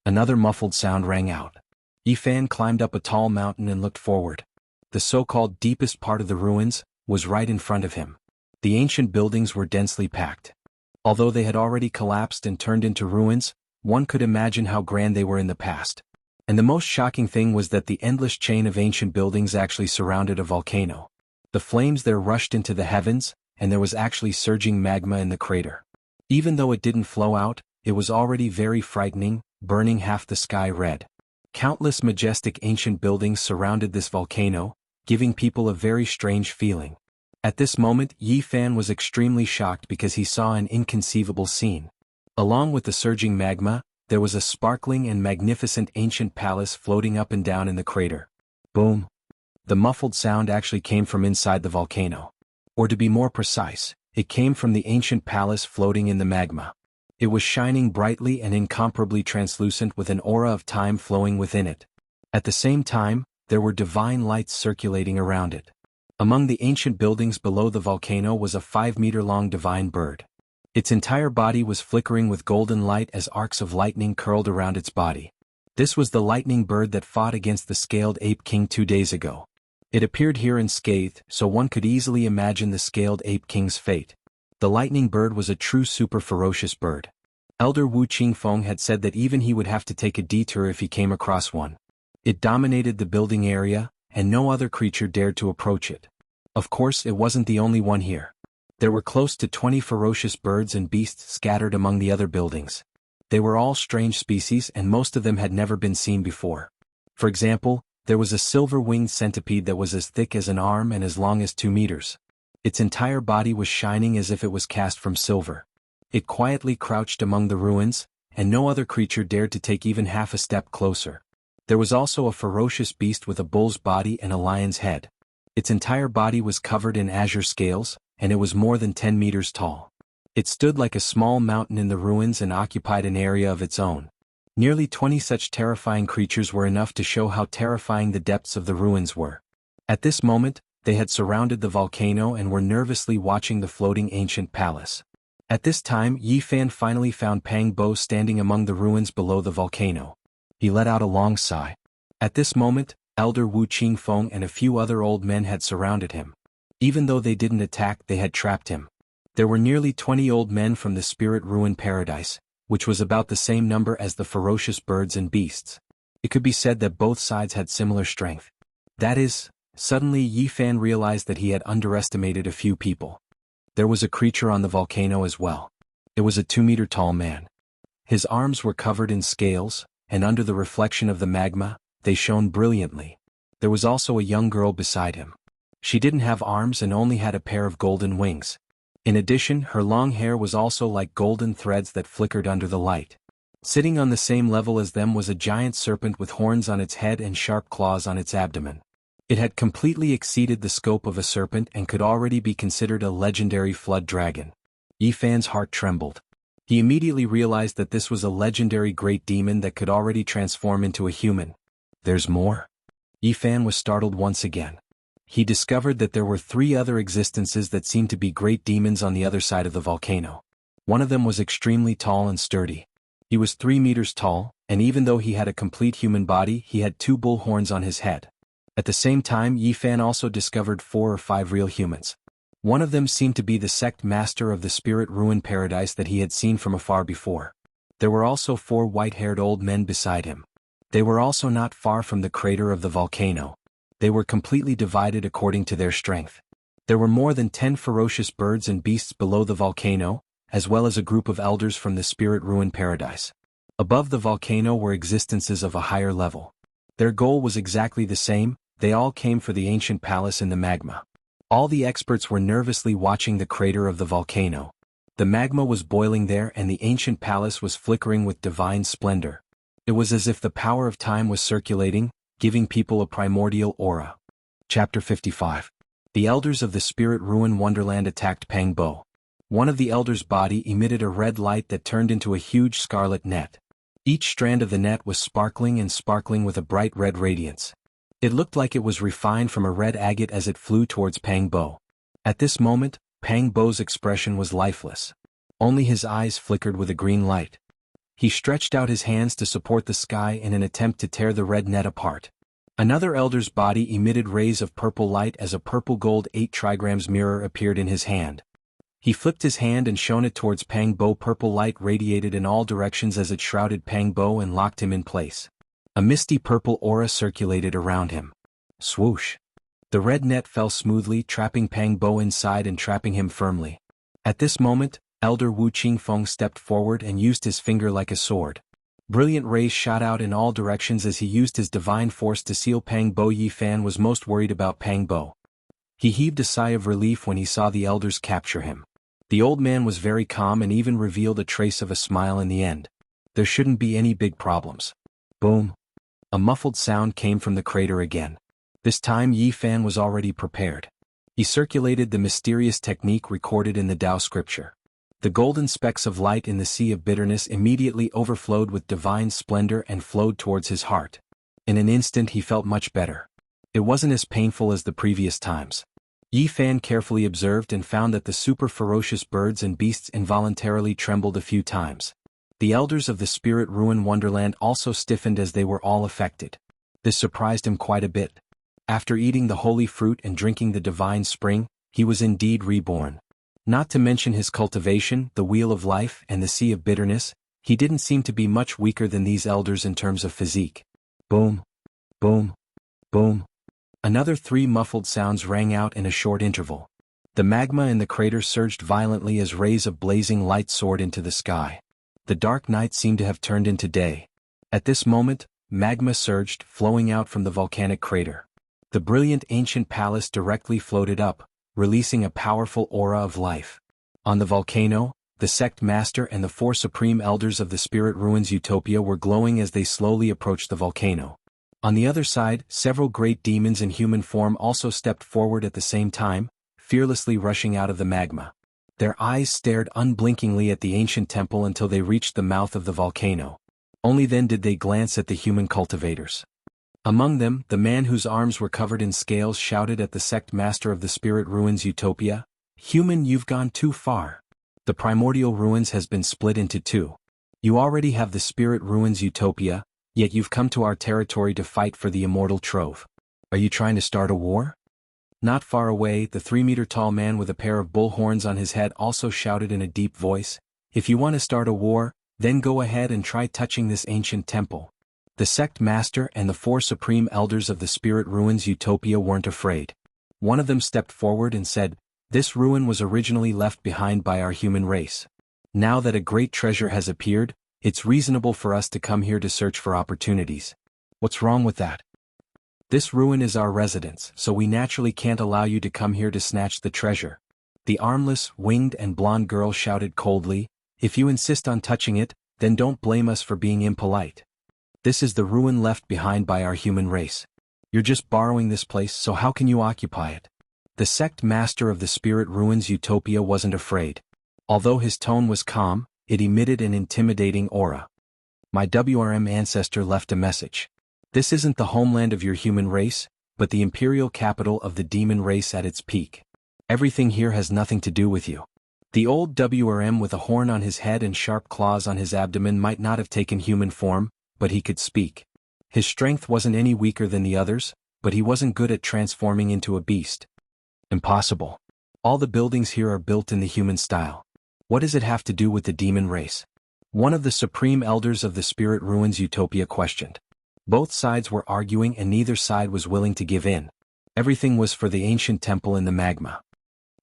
Another muffled sound rang out. Yi Fan climbed up a tall mountain and looked forward. The so-called deepest part of the ruins was right in front of him. The ancient buildings were densely packed. Although they had already collapsed and turned into ruins, one could imagine how grand they were in the past. And the most shocking thing was that the endless chain of ancient buildings actually surrounded a volcano. The flames there rushed into the heavens, and there was actually surging magma in the crater. Even though it didn't flow out, it was already very frightening, burning half the sky red. Countless majestic ancient buildings surrounded this volcano, giving people a very strange feeling. At this moment, Yi Fan was extremely shocked because he saw an inconceivable scene. Along with the surging magma, there was a sparkling and magnificent ancient palace floating up and down in the crater. Boom! The muffled sound actually came from inside the volcano. Or to be more precise, it came from the ancient palace floating in the magma. It was shining brightly and incomparably translucent with an aura of time flowing within it. At the same time, there were divine lights circulating around it. Among the ancient buildings below the volcano was a 5-meter-long divine bird. Its entire body was flickering with golden light as arcs of lightning curled around its body. This was the lightning bird that fought against the scaled ape king 2 days ago. It appeared here unscathed, so one could easily imagine the scaled ape king's fate. The lightning bird was a true super ferocious bird. Elder Wu Qingfeng had said that even he would have to take a detour if he came across one. It dominated the building area, and no other creature dared to approach it. Of course, it wasn't the only one here. There were close to 20 ferocious birds and beasts scattered among the other buildings. They were all strange species and most of them had never been seen before. For example, there was a silver-winged centipede that was as thick as an arm and as long as 2 meters. Its entire body was shining as if it was cast from silver. It quietly crouched among the ruins, and no other creature dared to take even half a step closer. There was also a ferocious beast with a bull's body and a lion's head. Its entire body was covered in azure scales, and it was more than 10 meters tall. It stood like a small mountain in the ruins and occupied an area of its own. Nearly 20 such terrifying creatures were enough to show how terrifying the depths of the ruins were. At this moment, they had surrounded the volcano and were nervously watching the floating ancient palace. At this time, Yi Fan finally found Pang Bo standing among the ruins below the volcano. He let out a long sigh. At this moment, Elder Wu Qingfeng and a few other old men had surrounded him. Even though they didn't attack, they had trapped him. There were nearly 20 old men from the Spirit Ruin Paradise, which was about the same number as the ferocious birds and beasts. It could be said that both sides had similar strength. That is, suddenly Yi Fan realized that he had underestimated a few people. There was a creature on the volcano as well. It was a 2-meter-tall man. His arms were covered in scales, and under the reflection of the magma, they shone brilliantly. There was also a young girl beside him. She didn't have arms and only had a pair of golden wings. In addition, her long hair was also like golden threads that flickered under the light. Sitting on the same level as them was a giant serpent with horns on its head and sharp claws on its abdomen. It had completely exceeded the scope of a serpent and could already be considered a legendary flood dragon. Yi Fan's heart trembled. He immediately realized that this was a legendary great demon that could already transform into a human. There's more? Yi Fan was startled once again. He discovered that there were 3 other existences that seemed to be great demons on the other side of the volcano. One of them was extremely tall and sturdy. He was 3 meters tall, and even though he had a complete human body, he had 2 bull horns on his head. At the same time, Yi Fan also discovered 4 or 5 real humans. One of them seemed to be the sect master of the Spirit Ruin Paradise that he had seen from afar before. There were also 4 white-haired old men beside him. They were also not far from the crater of the volcano. They were completely divided according to their strength. There were more than 10 ferocious birds and beasts below the volcano, as well as a group of elders from the Spirit Ruin Paradise. Above the volcano were existences of a higher level. Their goal was exactly the same. They all came for the ancient palace in the magma. All the experts were nervously watching the crater of the volcano. The magma was boiling there and the ancient palace was flickering with divine splendor. It was as if the power of time was circulating, giving people a primordial aura. Chapter 55. The elders of the Spirit Ruin Wonderland attacked Pang Bo. One of the elders' body emitted a red light that turned into a huge scarlet net. Each strand of the net was sparkling with a bright red radiance. It looked like it was refined from a red agate as it flew towards Pang Bo. At this moment, Pang Bo's expression was lifeless. Only his eyes flickered with a green light. He stretched out his hands to support the sky in an attempt to tear the red net apart. Another elder's body emitted rays of purple light as a purple-gold 8 trigrams mirror appeared in his hand. He flipped his hand and shone it towards Pang Bo. Purple light radiated in all directions as it shrouded Pang Bo and locked him in place. A misty purple aura circulated around him. Swoosh! The red net fell smoothly, trapping Pang Bo inside and trapping him firmly. At this moment, Elder Wu Qingfeng stepped forward and used his finger like a sword. Brilliant rays shot out in all directions as he used his divine force to seal Pang Bo. Yi Fan was most worried about Pang Bo. He heaved a sigh of relief when he saw the elders capture him. The old man was very calm and even revealed a trace of a smile in the end. There shouldn't be any big problems. Boom. A muffled sound came from the crater again. This time Yi Fan was already prepared. He circulated the mysterious technique recorded in the Tao scripture. The golden specks of light in the sea of bitterness immediately overflowed with divine splendor and flowed towards his heart. In an instant he felt much better. It wasn't as painful as the previous times. Yi Fan carefully observed and found that the super ferocious birds and beasts involuntarily trembled a few times. The elders of the spirit ruin wonderland also stiffened as they were all affected. This surprised him quite a bit. After eating the holy fruit and drinking the divine spring, he was indeed reborn. Not to mention his cultivation, the wheel of life, and the sea of bitterness, he didn't seem to be much weaker than these elders in terms of physique. Boom. Boom. Boom. Another 3 muffled sounds rang out in a short interval. The magma in the crater surged violently as rays of blazing light soared into the sky. The dark night seemed to have turned into day. At this moment, magma surged, flowing out from the volcanic crater. The brilliant ancient palace directly floated up, releasing a powerful aura of life. On the volcano, the sect master and the 4 supreme elders of the spirit ruins Utopia were glowing as they slowly approached the volcano. On the other side, several great demons in human form also stepped forward at the same time, fearlessly rushing out of the magma. Their eyes stared unblinkingly at the ancient temple until they reached the mouth of the volcano. Only then did they glance at the human cultivators. Among them, the man whose arms were covered in scales shouted at the sect master of the spirit ruins Utopia, "Human, you've gone too far. The primordial ruins has been split into 2. You already have the spirit ruins Utopia, yet you've come to our territory to fight for the immortal trove. Are you trying to start a war?" Not far away, the 3-meter-tall man with a pair of bull horns on his head also shouted in a deep voice, "If you want to start a war, then go ahead and try touching this ancient temple." The sect master and the 4 supreme elders of the spirit ruins Utopia weren't afraid. One of them stepped forward and said, "This ruin was originally left behind by our human race. Now that a great treasure has appeared, it's reasonable for us to come here to search for opportunities. What's wrong with that? This ruin is our residence, so we naturally can't allow you to come here to snatch the treasure." The armless, winged and blonde girl shouted coldly, "If you insist on touching it, then don't blame us for being impolite. This is the ruin left behind by our human race. You're just borrowing this place, so how can you occupy it?" The sect master of the spirit ruins Utopia wasn't afraid. Although his tone was calm, it emitted an intimidating aura. "My WRM ancestor left a message. This isn't the homeland of your human race, but the imperial capital of the demon race at its peak. Everything here has nothing to do with you." The old WRM with a horn on his head and sharp claws on his abdomen might not have taken human form, but he could speak. His strength wasn't any weaker than the others, but he wasn't good at transforming into a beast. "Impossible. All the buildings here are built in the human style. What does it have to do with the demon race?" One of the supreme elders of the spirit ruins Utopia questioned. Both sides were arguing and neither side was willing to give in. Everything was for the ancient temple in the magma.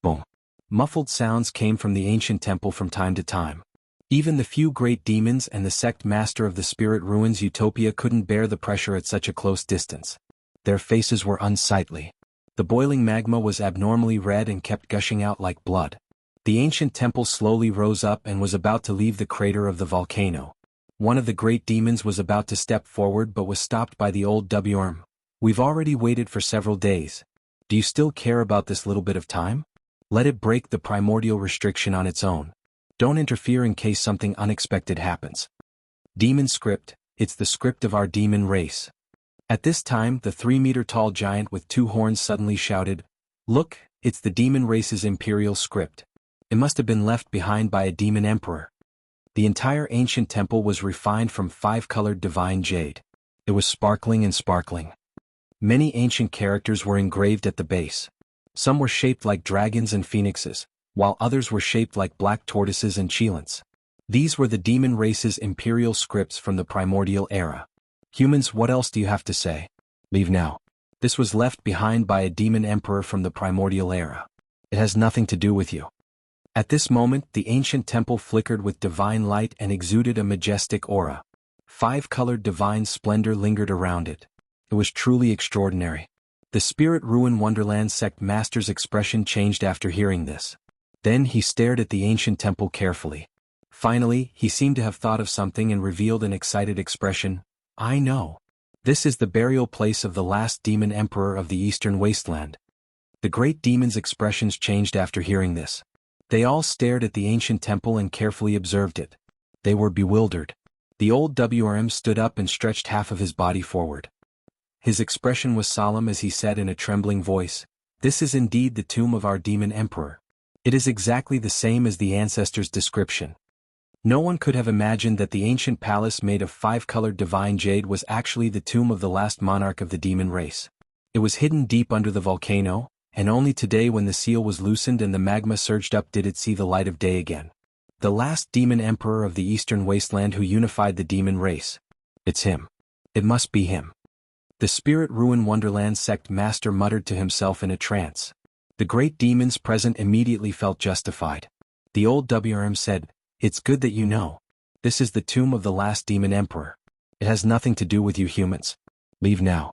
Boom. Muffled sounds came from the ancient temple from time to time. Even the few great demons and the sect master of the spirit ruins Utopia couldn't bear the pressure at such a close distance. Their faces were unsightly. The boiling magma was abnormally red and kept gushing out like blood. The ancient temple slowly rose up and was about to leave the crater of the volcano. One of the great demons was about to step forward but was stopped by the old WRM. "We've already waited for several days. Do you still care about this little bit of time? Let it break the primordial restriction on its own. Don't interfere in case something unexpected happens." Demon script, it's the script of our demon race. At this time, the 3-meter-tall giant with 2 horns suddenly shouted, "Look, it's the demon race's imperial script. It must have been left behind by a demon emperor." The entire ancient temple was refined from 5-colored divine jade. It was sparkling and sparkling. Many ancient characters were engraved at the base. Some were shaped like dragons and phoenixes, while others were shaped like black tortoises and cheilants. These were the demon race's imperial scripts from the primordial era. "Humans, what else do you have to say? Leave now." This was left behind by a demon emperor from the primordial era. It has nothing to do with you. At this moment, the ancient temple flickered with divine light and exuded a majestic aura. 5-colored divine splendor lingered around it. It was truly extraordinary. The Spirit Ruin Wonderland sect master's expression changed after hearing this. Then he stared at the ancient temple carefully. Finally, he seemed to have thought of something and revealed an excited expression. I know. This is the burial place of the last demon emperor of the Eastern Wasteland. The great demon's expressions changed after hearing this. They all stared at the ancient temple and carefully observed it. They were bewildered. The old WRM stood up and stretched half of his body forward. His expression was solemn as he said in a trembling voice, "This is indeed the tomb of our demon emperor. It is exactly the same as the ancestor's description." No one could have imagined that the ancient palace made of 5-colored divine jade was actually the tomb of the last monarch of the demon race. It was hidden deep under the volcano, and only today when the seal was loosened and the magma surged up did it see the light of day again. The last demon emperor of the Eastern Wasteland who unified the demon race. It's him. It must be him. The Spirit Ruin Wonderland sect master muttered to himself in a trance. The great demons present immediately felt justified. The old WRM said, "It's good that you know. This is the tomb of the last demon emperor. It has nothing to do with you humans. Leave now."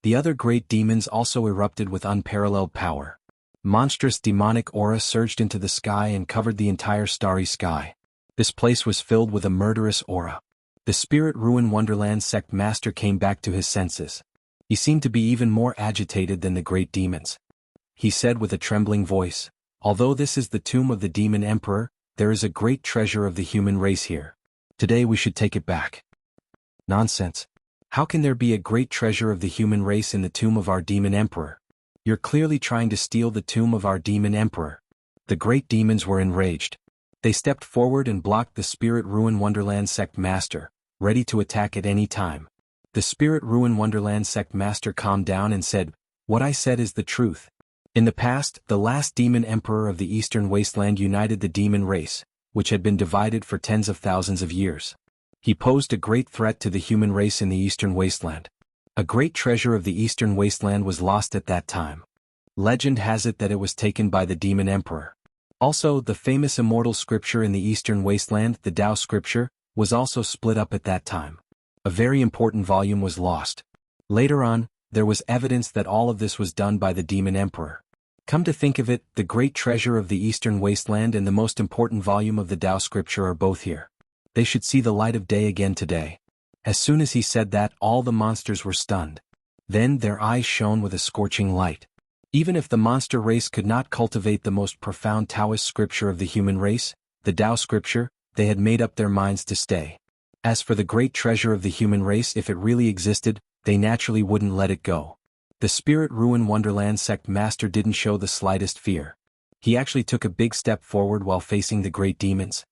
The other great demons also erupted with unparalleled power. Monstrous demonic aura surged into the sky and covered the entire starry sky. This place was filled with a murderous aura. The Spirit Ruin Wonderland sect master came back to his senses. He seemed to be even more agitated than the great demons. He said with a trembling voice, "Although this is the tomb of the demon emperor, there is a great treasure of the human race here. Today we should take it back." Nonsense. How can there be a great treasure of the human race in the tomb of our demon emperor? You're clearly trying to steal the tomb of our demon emperor. The great demons were enraged. They stepped forward and blocked the Spirit Ruin Wonderland sect master, ready to attack at any time. The Spirit Ruin Wonderland sect master calmed down and said, "What I said is the truth. In the past, the last demon emperor of the Eastern Wasteland united the demon race, which had been divided for tens of thousands of years. He posed a great threat to the human race in the Eastern Wasteland. A great treasure of the Eastern Wasteland was lost at that time. Legend has it that it was taken by the demon emperor. Also, the famous immortal scripture in the Eastern Wasteland, the Tao scripture, was also split up at that time. A very important volume was lost. Later on, there was evidence that all of this was done by the demon emperor. Come to think of it, the great treasure of the Eastern Wasteland and the most important volume of the Tao scripture are both here. They should see the light of day again today." As soon as he said that, all the monsters were stunned. Then their eyes shone with a scorching light. Even if the monster race could not cultivate the most profound Taoist scripture of the human race, the Tao scripture, they had made up their minds to stay. As for the great treasure of the human race, if it really existed, they naturally wouldn't let it go. The Spirit Ruin Wonderland sect master didn't show the slightest fear. He actually took a big step forward while facing the great demons.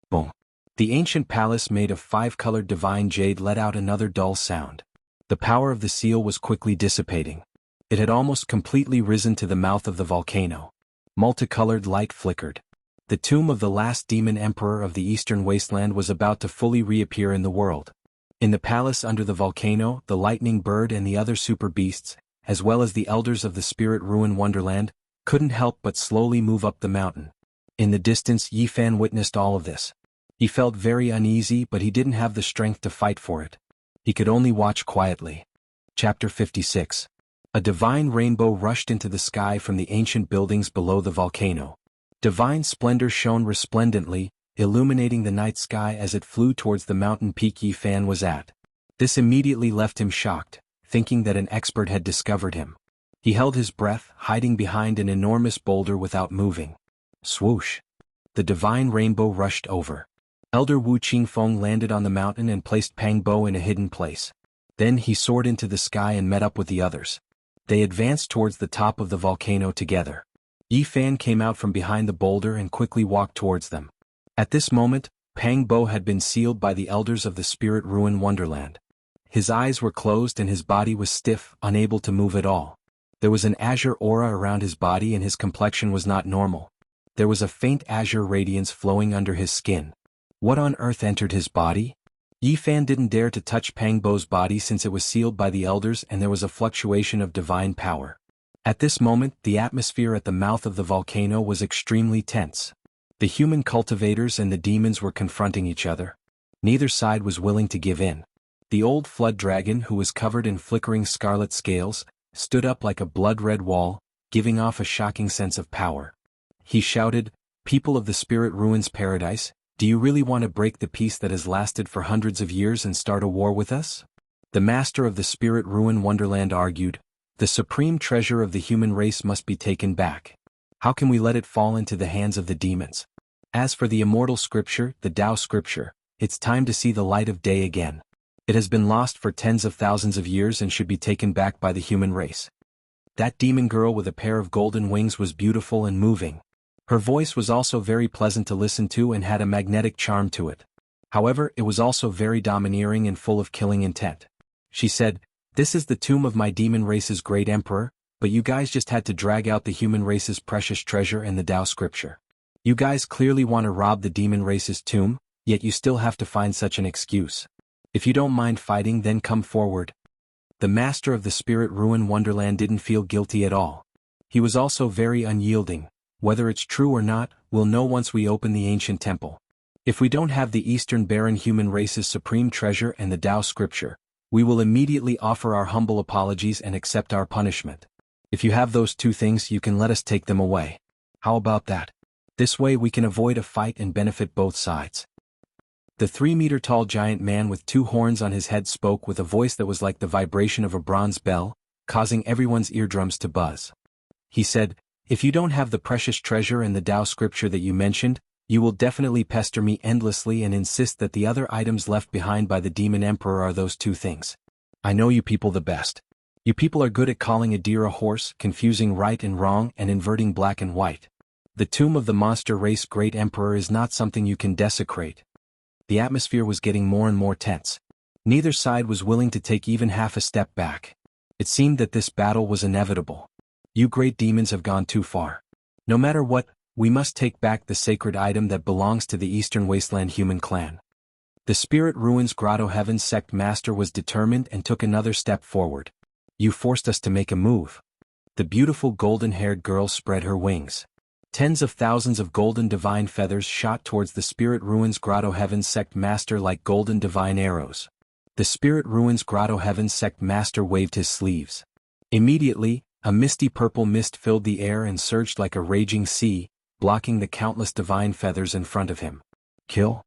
Boom. The ancient palace made of 5-colored divine jade let out another dull sound. The power of the seal was quickly dissipating. It had almost completely risen to the mouth of the volcano. Multicolored light flickered. The tomb of the last demon emperor of the Eastern Wasteland was about to fully reappear in the world. In the palace under the volcano, the lightning bird and the other super beasts, as well as the elders of the Spirit Ruin Wonderland, couldn't help but slowly move up the mountain. In the distance, Yifan witnessed all of this. He felt very uneasy, but he didn't have the strength to fight for it. He could only watch quietly. Chapter 56. A divine rainbow rushed into the sky from the ancient buildings below the volcano. Divine splendor shone resplendently, illuminating the night sky as it flew towards the mountain peak Yifan was at. This immediately left him shocked, thinking that an expert had discovered him. He held his breath, hiding behind an enormous boulder without moving. Swoosh! The divine rainbow rushed over. Elder Wu Qingfeng landed on the mountain and placed Pang Bo in a hidden place. Then he soared into the sky and met up with the others. They advanced towards the top of the volcano together. Yifan came out from behind the boulder and quickly walked towards them. At this moment, Pang Bo had been sealed by the elders of the Spirit Ruin Wonderland. His eyes were closed and his body was stiff, unable to move at all. There was an azure aura around his body and his complexion was not normal. There was a faint azure radiance flowing under his skin. What on earth entered his body? Yi Fan didn't dare to touch Pang Bo's body since it was sealed by the elders and there was a fluctuation of divine power. At this moment, the atmosphere at the mouth of the volcano was extremely tense. The human cultivators and the demons were confronting each other. Neither side was willing to give in. The old flood dragon, who was covered in flickering scarlet scales, stood up like a blood-red wall, giving off a shocking sense of power. He shouted, "People of the Spirit Ruins Paradise, do you really want to break the peace that has lasted for hundreds of years and start a war with us?" The master of the Spirit Ruin Wonderland argued, "The supreme treasure of the human race must be taken back. How can we let it fall into the hands of the demons? As for the immortal scripture, the Tao scripture, it's time to see the light of day again. It has been lost for tens of thousands of years and should be taken back by the human race." That demon girl with a pair of golden wings was beautiful and moving. Her voice was also very pleasant to listen to and had a magnetic charm to it. However, it was also very domineering and full of killing intent. She said, "This is the tomb of my demon race's great emperor, but you guys just had to drag out the human race's precious treasure and the Tao scripture. You guys clearly want to rob the demon race's tomb, yet you still have to find such an excuse. If you don't mind fighting, then come forward." The master of the Spirit Ruin Wonderland didn't feel guilty at all. He was also very unyielding. "Whether it's true or not, we'll know once we open the ancient temple. If we don't have the Eastern Barren human race's supreme treasure and the Tao scripture, we will immediately offer our humble apologies and accept our punishment. If you have those two things, you can let us take them away. How about that? This way we can avoid a fight and benefit both sides." The 3-meter-tall giant man with 2 horns on his head spoke with a voice that was like the vibration of a bronze bell, causing everyone's eardrums to buzz. He said, "If you don't have the precious treasure and the Tao scripture that you mentioned, you will definitely pester me endlessly and insist that the other items left behind by the demon emperor are those 2 things. I know you people the best. You people are good at calling a deer a horse, confusing right and wrong and inverting black and white. The tomb of the monster race great emperor is not something you can desecrate." The atmosphere was getting more and more tense. Neither side was willing to take even half a step back. It seemed that this battle was inevitable. "You great demons have gone too far. No matter what, we must take back the sacred item that belongs to the Eastern Wasteland human clan." The Spirit Ruins Grotto Heaven sect master was determined and took another step forward. "You forced us to make a move." The beautiful golden-haired girl spread her wings. Tens of thousands of golden divine feathers shot towards the Spirit Ruins Grotto Heaven sect master like golden divine arrows. The Spirit Ruins Grotto Heaven sect master waved his sleeves. Immediately, a misty purple mist filled the air and surged like a raging sea, blocking the countless divine feathers in front of him. "Kill?"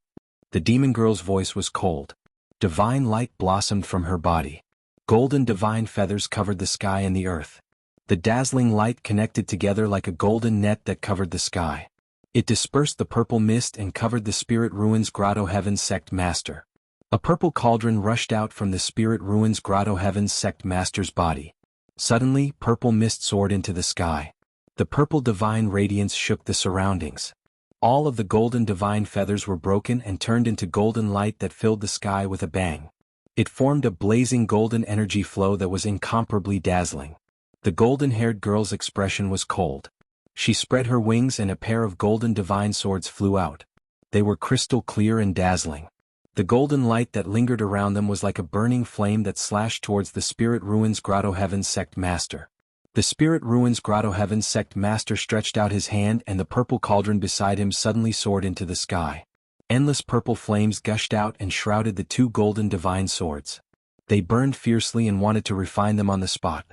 The demon girl's voice was cold. Divine light blossomed from her body. Golden divine feathers covered the sky and the earth. The dazzling light connected together like a golden net that covered the sky. It dispersed the purple mist and covered the Spirit Ruins Grotto Heaven sect master. A purple cauldron rushed out from the Spirit Ruins Grotto Heaven sect master's body. Suddenly, purple mist soared into the sky. The purple divine radiance shook the surroundings. All of the golden divine feathers were broken and turned into golden light that filled the sky with a bang. It formed a blazing golden energy flow that was incomparably dazzling. The golden-haired girl's expression was cold. She spread her wings and a pair of golden divine swords flew out. They were crystal clear and dazzling. The golden light that lingered around them was like a burning flame that slashed towards the Spirit Ruins Grotto Heaven sect master. The Spirit Ruins Grotto Heaven sect master stretched out his hand and the purple cauldron beside him suddenly soared into the sky. Endless purple flames gushed out and shrouded the 2 golden divine swords. They burned fiercely and wanted to refine them on the spot.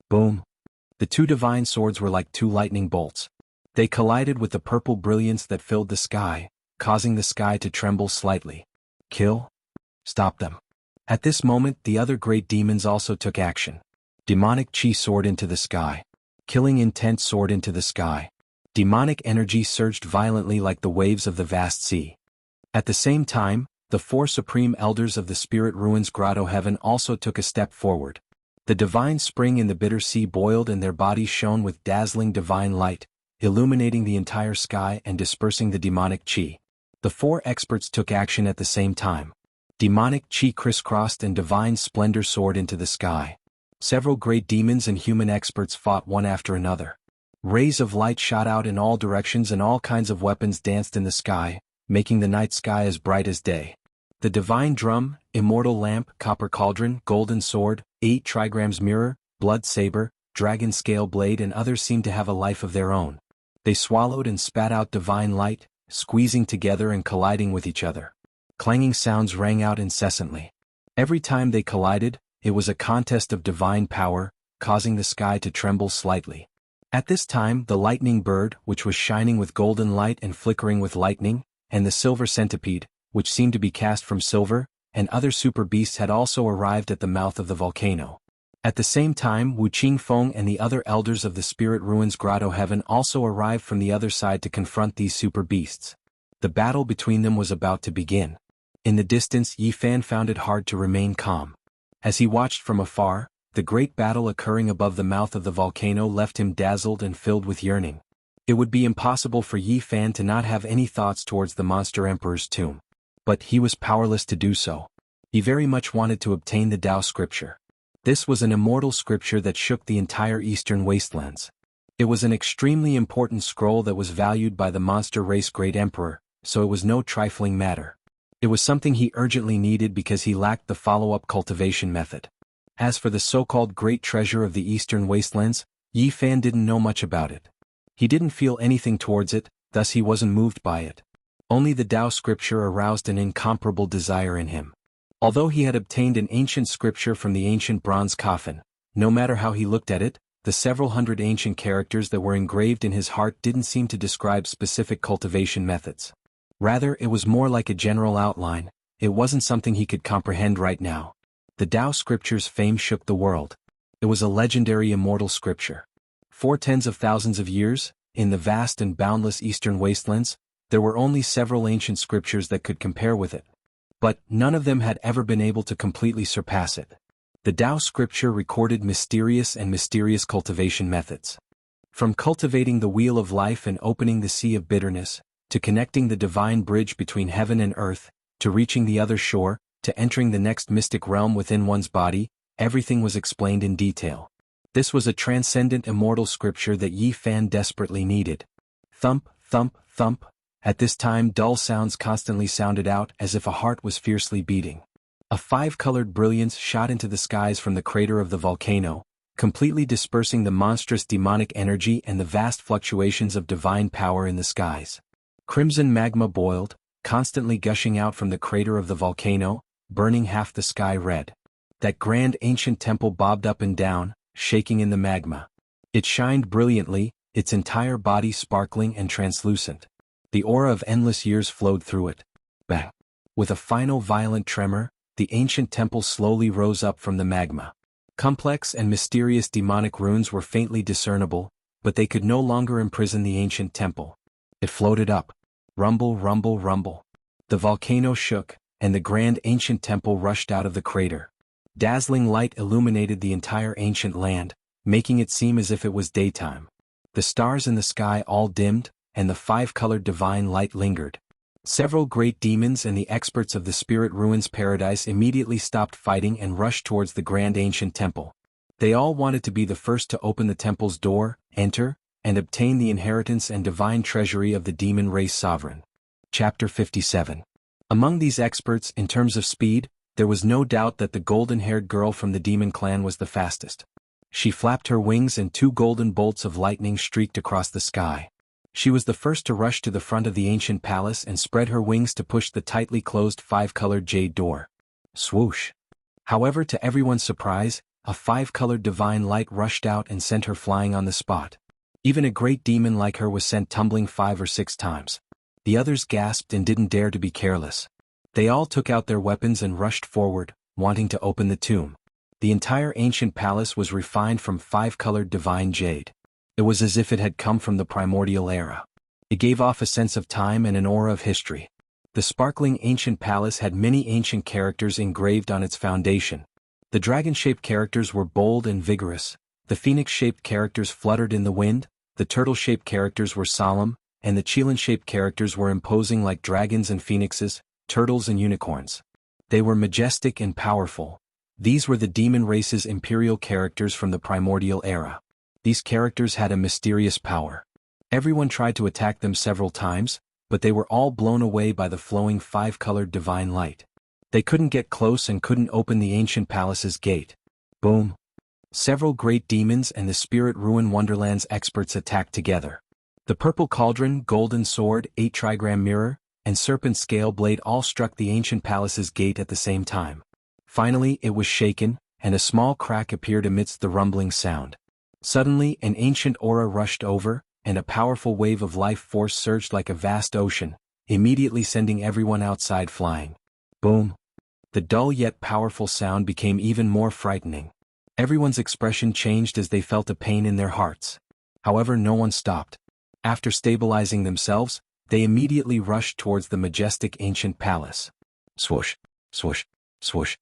Boom! The 2 divine swords were like 2 lightning bolts. They collided with the purple brilliance that filled the sky, causing the sky to tremble slightly. "Kill? Stop them." At this moment, the other great demons also took action. Demonic chi soared into the sky. Killing intent soared into the sky. Demonic energy surged violently like the waves of the vast sea. At the same time, the 4 supreme elders of the Spirit Ruins Grotto Heaven also took a step forward. The divine spring in the bitter sea boiled and their bodies shone with dazzling divine light, illuminating the entire sky and dispersing the demonic chi. The 4 experts took action at the same time. Demonic chi crisscrossed and divine splendor soared into the sky. Several great demons and human experts fought one after another. Rays of light shot out in all directions and all kinds of weapons danced in the sky, making the night sky as bright as day. The divine drum, immortal lamp, copper cauldron, golden sword, 8 trigrams mirror, blood saber, dragon scale blade and others seemed to have a life of their own. They swallowed and spat out divine light, squeezing together and colliding with each other. Clanging sounds rang out incessantly. Every time they collided, it was a contest of divine power, causing the sky to tremble slightly. At this time the lightning bird, which was shining with golden light and flickering with lightning, and the silver centipede, which seemed to be cast from silver, and other super beasts had also arrived at the mouth of the volcano. At the same time Wu Qingfeng and the other elders of the Spirit Ruins Grotto Heaven also arrived from the other side to confront these super beasts. The battle between them was about to begin. In the distance Yi Fan found it hard to remain calm. As he watched from afar, the great battle occurring above the mouth of the volcano left him dazzled and filled with yearning. It would be impossible for Yi Fan to not have any thoughts towards the monster emperor's tomb. But he was powerless to do so. He very much wanted to obtain the Tao scripture. This was an immortal scripture that shook the entire eastern wastelands. It was an extremely important scroll that was valued by the monster race great emperor, so it was no trifling matter. It was something he urgently needed because he lacked the follow-up cultivation method. As for the so-called great treasure of the eastern wastelands, Yi Fan didn't know much about it. He didn't feel anything towards it, thus he wasn't moved by it. Only the Tao scripture aroused an incomparable desire in him. Although he had obtained an ancient scripture from the ancient bronze coffin, no matter how he looked at it, the several hundred ancient characters that were engraved in his heart didn't seem to describe specific cultivation methods. Rather, it was more like a general outline. It wasn't something he could comprehend right now. The Tao scripture's fame shook the world. It was a legendary immortal scripture. For tens of thousands of years, in the vast and boundless eastern wastelands, there were only several ancient scriptures that could compare with it. But none of them had ever been able to completely surpass it. The Tao scripture recorded mysterious cultivation methods. From cultivating the wheel of life and opening the sea of bitterness, to connecting the divine bridge between heaven and earth, to reaching the other shore, to entering the next mystic realm within one's body, everything was explained in detail. This was a transcendent immortal scripture that Yi Fan desperately needed. Thump, thump, thump. At this time dull sounds constantly sounded out as if a heart was fiercely beating. A 5-colored brilliance shot into the skies from the crater of the volcano, completely dispersing the monstrous demonic energy and the vast fluctuations of divine power in the skies. Crimson magma boiled, constantly gushing out from the crater of the volcano, burning half the sky red. That grand ancient temple bobbed up and down, shaking in the magma. It shined brilliantly, its entire body sparkling and translucent. The aura of endless years flowed through it. Bang! With a final violent tremor, the ancient temple slowly rose up from the magma. Complex and mysterious demonic runes were faintly discernible, but they could no longer imprison the ancient temple. It floated up. Rumble, rumble, rumble. The volcano shook, and the grand ancient temple rushed out of the crater. Dazzling light illuminated the entire ancient land, making it seem as if it was daytime. The stars in the sky all dimmed, and the 5-colored divine light lingered. Several great demons and the experts of the Spirit Ruins Paradise immediately stopped fighting and rushed towards the grand ancient temple. They all wanted to be the first to open the temple's door, enter, and obtain the inheritance and divine treasury of the demon race sovereign. Chapter 57. Among these experts in terms of speed, there was no doubt that the golden-haired girl from the demon clan was the fastest. She flapped her wings and 2 golden bolts of lightning streaked across the sky. She was the first to rush to the front of the ancient palace and spread her wings to push the tightly closed 5-colored jade door. Swoosh! However, to everyone's surprise, a 5-colored divine light rushed out and sent her flying on the spot. Even a great demon like her was sent tumbling 5 or 6 times. The others gasped and didn't dare to be careless. They all took out their weapons and rushed forward, wanting to open the tomb. The entire ancient palace was refined from 5-colored divine jade. It was as if it had come from the primordial era. It gave off a sense of time and an aura of history. The sparkling ancient palace had many ancient characters engraved on its foundation. The dragon-shaped characters were bold and vigorous, the phoenix-shaped characters fluttered in the wind, the turtle-shaped characters were solemn, and the qilin-shaped characters were imposing like dragons and phoenixes, turtles and unicorns. They were majestic and powerful. These were the demon race's imperial characters from the primordial era. These characters had a mysterious power. Everyone tried to attack them several times, but they were all blown away by the flowing 5-colored divine light. They couldn't get close and couldn't open the ancient palace's gate. Boom. Several great demons and the Spirit Ruin Wonderland's experts attacked together. The purple cauldron, golden sword, 8 trigram mirror, and serpent scale blade all struck the ancient palace's gate at the same time. Finally it was shaken, and a small crack appeared amidst the rumbling sound. Suddenly an ancient aura rushed over, and a powerful wave of life force surged like a vast ocean, immediately sending everyone outside flying. Boom. The dull yet powerful sound became even more frightening. Everyone's expression changed as they felt a pain in their hearts. However, no one stopped. After stabilizing themselves, they immediately rushed towards the majestic ancient palace. Swoosh, swoosh, swoosh.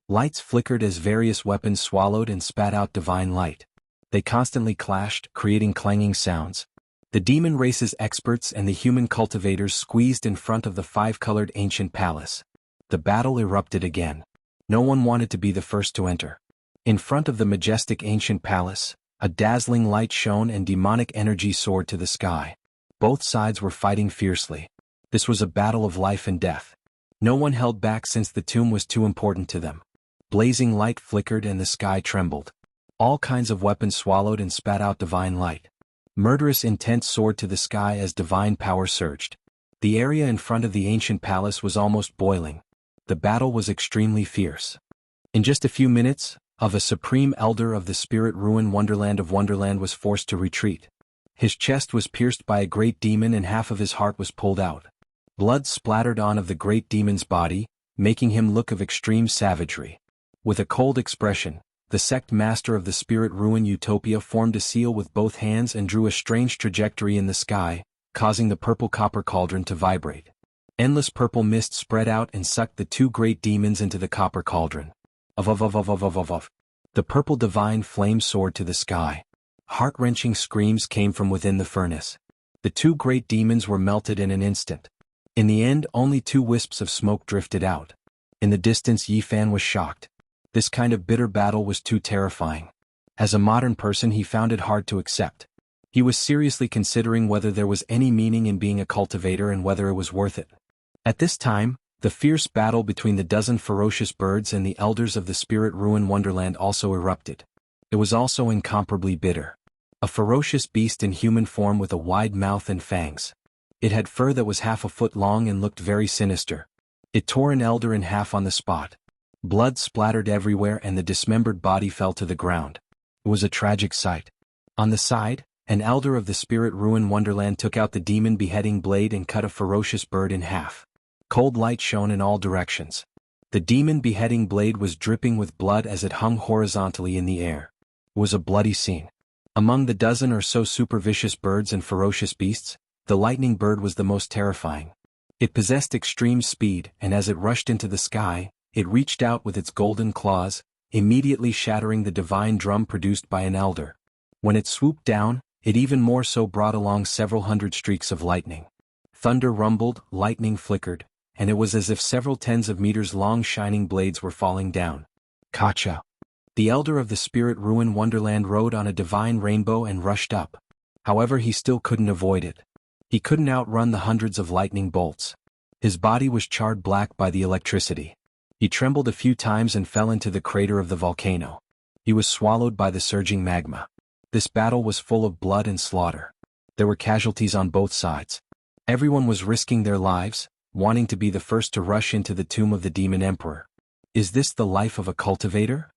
Lights flickered as various weapons swallowed and spat out divine light. They constantly clashed, creating clanging sounds. The demon race's experts and the human cultivators squeezed in front of the 5-colored ancient palace. The battle erupted again. No one wanted to be the first to enter. In front of the majestic ancient palace, a dazzling light shone and demonic energy soared to the sky. Both sides were fighting fiercely. This was a battle of life and death. No one held back since the tomb was too important to them. Blazing light flickered and the sky trembled. All kinds of weapons swallowed and spat out divine light. Murderous intent soared to the sky as divine power surged. The area in front of the ancient palace was almost boiling. The battle was extremely fierce. In just a few minutes, a supreme elder of the Spirit Ruin Wonderland was forced to retreat. His chest was pierced by a great demon and half of his heart was pulled out. Blood splattered on of the great demon's body, making him look of extreme savagery. With a cold expression, the sect master of the Spirit Ruin Utopia formed a seal with both hands and drew a strange trajectory in the sky, causing the purple copper cauldron to vibrate. Endless purple mist spread out and sucked the 2 great demons into the copper cauldron. The purple divine flame soared to the sky. Heart-wrenching screams came from within the furnace. The 2 great demons were melted in an instant. In the end, only 2 wisps of smoke drifted out. In the distance, Yifan was shocked. This kind of bitter battle was too terrifying. As a modern person, he found it hard to accept. He was seriously considering whether there was any meaning in being a cultivator and whether it was worth it. At this time, the fierce battle between the dozen ferocious birds and the elders of the Spirit Ruin Wonderland also erupted. It was also incomparably bitter. A ferocious beast in human form with a wide mouth and fangs. It had fur that was half a foot long and looked very sinister. It tore an elder in half on the spot. Blood splattered everywhere and the dismembered body fell to the ground. It was a tragic sight. On the side, an elder of the Spirit Ruin Wonderland took out the demon beheading blade and cut a ferocious bird in half. Cold light shone in all directions. The demon beheading blade was dripping with blood as it hung horizontally in the air. It was a bloody scene. Among the dozen or so super vicious birds and ferocious beasts, the lightning bird was the most terrifying. It possessed extreme speed, and as it rushed into the sky, it reached out with its golden claws, immediately shattering the divine drum produced by an elder. When it swooped down, it even more so brought along several hundred streaks of lightning. Thunder rumbled, lightning flickered, and it was as if several tens of meters long shining blades were falling down. Kacha! The elder of the Spirit Ruin Wonderland rode on a divine rainbow and rushed up. However, he still couldn't avoid it. He couldn't outrun the hundreds of lightning bolts. His body was charred black by the electricity. He trembled a few times and fell into the crater of the volcano. He was swallowed by the surging magma. This battle was full of blood and slaughter. There were casualties on both sides. Everyone was risking their lives, wanting to be the first to rush into the tomb of the demon emperor. Is this the life of a cultivator?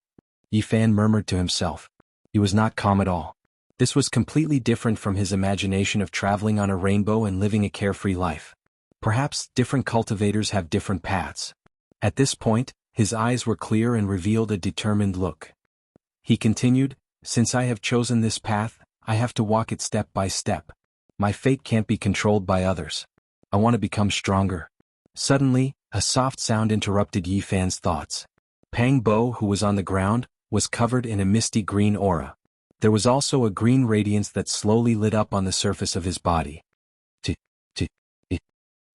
Yifan murmured to himself. He was not calm at all. This was completely different from his imagination of traveling on a rainbow and living a carefree life. Perhaps different cultivators have different paths. At this point, his eyes were clear and revealed a determined look. He continued, "Since I have chosen this path, I have to walk it step by step. My fate can't be controlled by others. I want to become stronger." Suddenly, a soft sound interrupted Yifan's thoughts. Pang Bo, who was on the ground, was covered in a misty green aura. There was also a green radiance that slowly lit up on the surface of his body.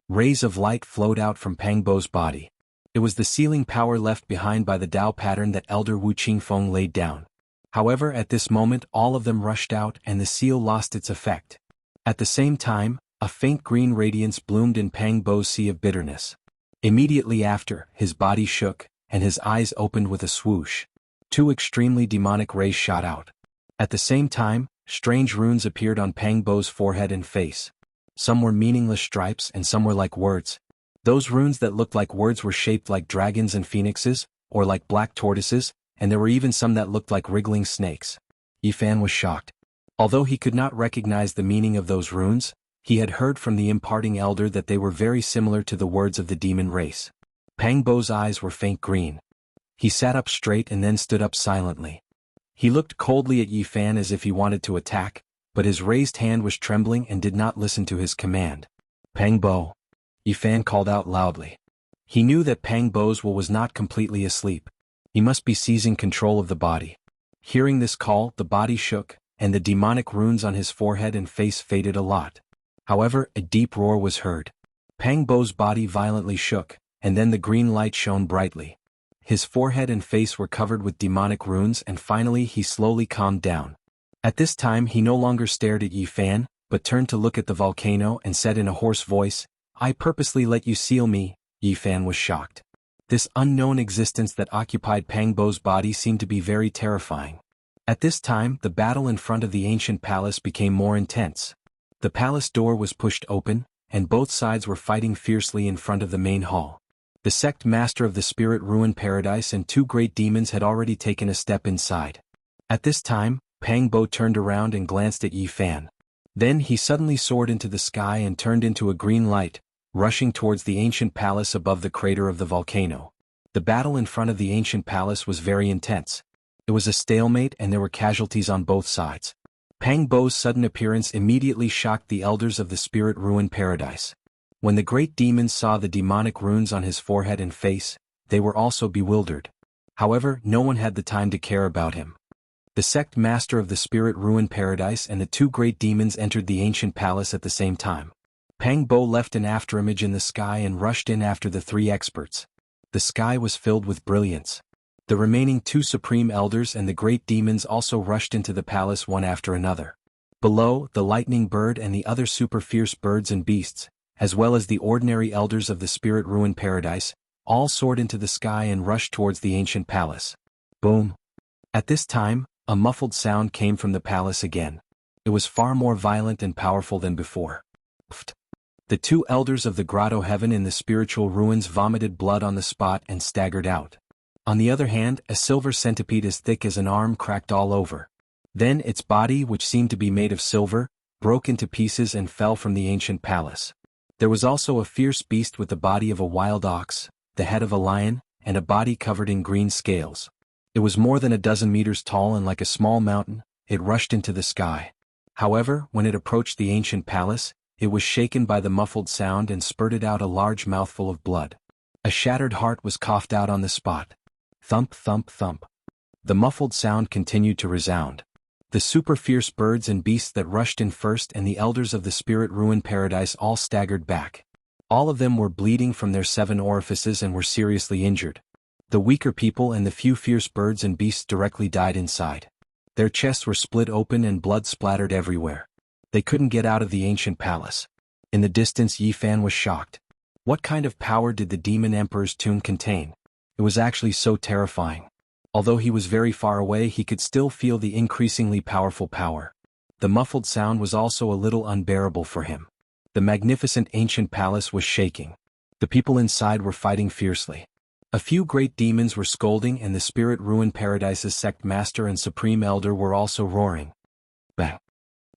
Rays of light flowed out from Pang Bo's body. It was the sealing power left behind by the Tao pattern that Elder Wu Qingfeng laid down. However, at this moment all of them rushed out and the seal lost its effect. At the same time, a faint green radiance bloomed in Pang Bo's sea of bitterness. Immediately after, his body shook, and his eyes opened with a swoosh. Two extremely demonic rays shot out. At the same time, strange runes appeared on Pang Bo's forehead and face. Some were meaningless stripes and some were like words. Those runes that looked like words were shaped like dragons and phoenixes, or like black tortoises, and there were even some that looked like wriggling snakes. Yifan was shocked. Although he could not recognize the meaning of those runes, he had heard from the imparting elder that they were very similar to the words of the demon race. Pang Bo's eyes were faint green. He sat up straight and then stood up silently. He looked coldly at Yifan as if he wanted to attack, but his raised hand was trembling and did not listen to his command. Pang Bo. Yifan called out loudly. He knew that Pang Bo's will was not completely asleep. He must be seizing control of the body. Hearing this call, the body shook, and the demonic runes on his forehead and face faded a lot. However, a deep roar was heard. Pang Bo's body violently shook, and then the green light shone brightly. His forehead and face were covered with demonic runes and finally he slowly calmed down. At this time he no longer stared at Yifan, but turned to look at the volcano and said in a hoarse voice, "I purposely let you seal me." Yifan was shocked. This unknown existence that occupied Pang Bo's body seemed to be very terrifying. At this time, the battle in front of the ancient palace became more intense. The palace door was pushed open, and both sides were fighting fiercely in front of the main hall. The sect master of the spirit ruined paradise and two great demons had already taken a step inside. At this time, Pang Bo turned around and glanced at Yifan. Then he suddenly soared into the sky and turned into a green light, rushing towards the ancient palace above the crater of the volcano. The battle in front of the ancient palace was very intense. It was a stalemate and there were casualties on both sides. Pang Bo's sudden appearance immediately shocked the elders of the spirit ruined paradise. When the great demons saw the demonic runes on his forehead and face, they were also bewildered. However, no one had the time to care about him. The sect master of the spirit ruined paradise and the two great demons entered the ancient palace at the same time. Pang Bo left an afterimage in the sky and rushed in after the three experts. The sky was filled with brilliance. The remaining two supreme elders and the great demons also rushed into the palace one after another. Below, the lightning bird and the other super fierce birds and beasts, as well as the ordinary elders of the spirit ruined paradise, all soared into the sky and rushed towards the ancient palace. Boom! At this time, a muffled sound came from the palace again. It was far more violent and powerful than before. Pfft. The two elders of the grotto heaven in the spiritual ruins vomited blood on the spot and staggered out. On the other hand, a silver centipede as thick as an arm cracked all over. Then its body, which seemed to be made of silver, broke into pieces and fell from the ancient palace. There was also a fierce beast with the body of a wild ox, the head of a lion, and a body covered in green scales. It was more than a dozen meters tall and like a small mountain, it rushed into the sky. However, when it approached the ancient palace, it was shaken by the muffled sound and spurted out a large mouthful of blood. A shattered heart was coughed out on the spot. Thump, thump, thump. The muffled sound continued to resound. The super fierce birds and beasts that rushed in first and the elders of the spirit ruined paradise all staggered back. All of them were bleeding from their 7 orifices and were seriously injured. The weaker people and the few fierce birds and beasts directly died inside. Their chests were split open and blood splattered everywhere. They couldn't get out of the ancient palace. In the distance, Yifan was shocked. What kind of power did the demon emperor's tomb contain? It was actually so terrifying. Although he was very far away, he could still feel the increasingly powerful power. The muffled sound was also a little unbearable for him. The magnificent ancient palace was shaking. The people inside were fighting fiercely. A few great demons were scolding and the spirit ruined paradise's sect master and supreme elder were also roaring. Bang!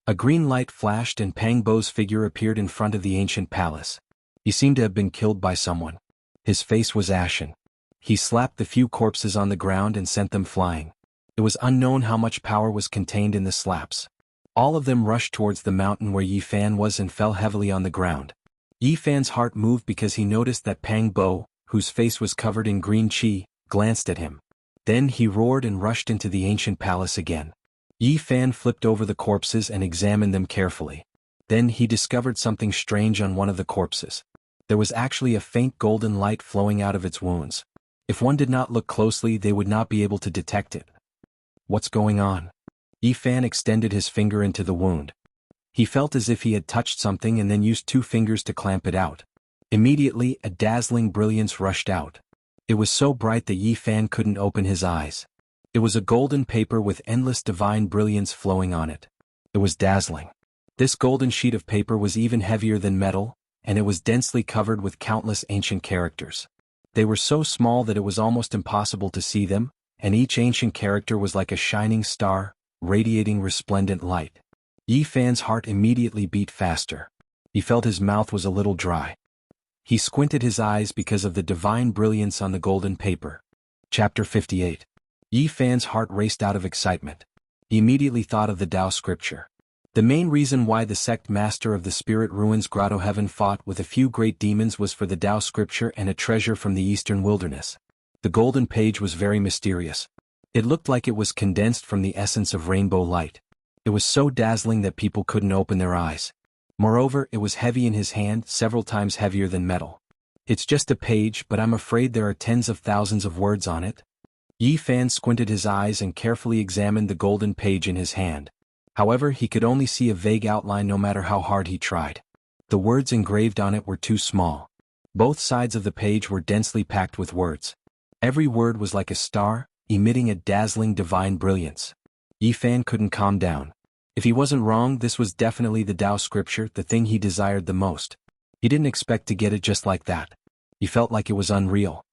A green light flashed and Pang Bo's figure appeared in front of the ancient palace. He seemed to have been killed by someone. His face was ashen. He slapped the few corpses on the ground and sent them flying. It was unknown how much power was contained in the slaps. All of them rushed towards the mountain where Yifan was and fell heavily on the ground. Yifan's heart moved because he noticed that Pang Bo, whose face was covered in green chi, glanced at him. Then he roared and rushed into the ancient palace again. Yifan flipped over the corpses and examined them carefully. Then he discovered something strange on one of the corpses. There was actually a faint golden light flowing out of its wounds. If one did not look closely, they would not be able to detect it. What's going on? Yifan extended his finger into the wound. He felt as if he had touched something and then used 2 fingers to clamp it out. Immediately, a dazzling brilliance rushed out. It was so bright that Yi Fan couldn't open his eyes. It was a golden paper with endless divine brilliance flowing on it. It was dazzling. This golden sheet of paper was even heavier than metal, and it was densely covered with countless ancient characters. They were so small that it was almost impossible to see them, and each ancient character was like a shining star, radiating resplendent light. Yi Fan's heart immediately beat faster. He felt his mouth was a little dry. He squinted his eyes because of the divine brilliance on the golden paper. Chapter 58. Yi Fan's heart raced out of excitement. He immediately thought of the Tao scripture. The main reason why the sect master of the Spirit Ruins Grotto Heaven fought with a few great demons was for the Tao scripture and a treasure from the eastern wilderness. The golden page was very mysterious. It looked like it was condensed from the essence of rainbow light. It was so dazzling that people couldn't open their eyes. Moreover, it was heavy in his hand, several times heavier than metal. It's just a page, but I'm afraid there are tens of thousands of words on it. Yi Fan squinted his eyes and carefully examined the golden page in his hand. However, he could only see a vague outline no matter how hard he tried. The words engraved on it were too small. Both sides of the page were densely packed with words. Every word was like a star, emitting a dazzling divine brilliance. Yi Fan couldn't calm down. If he wasn't wrong, this was definitely the Tao scripture, the thing he desired the most. He didn't expect to get it just like that. He felt like it was unreal.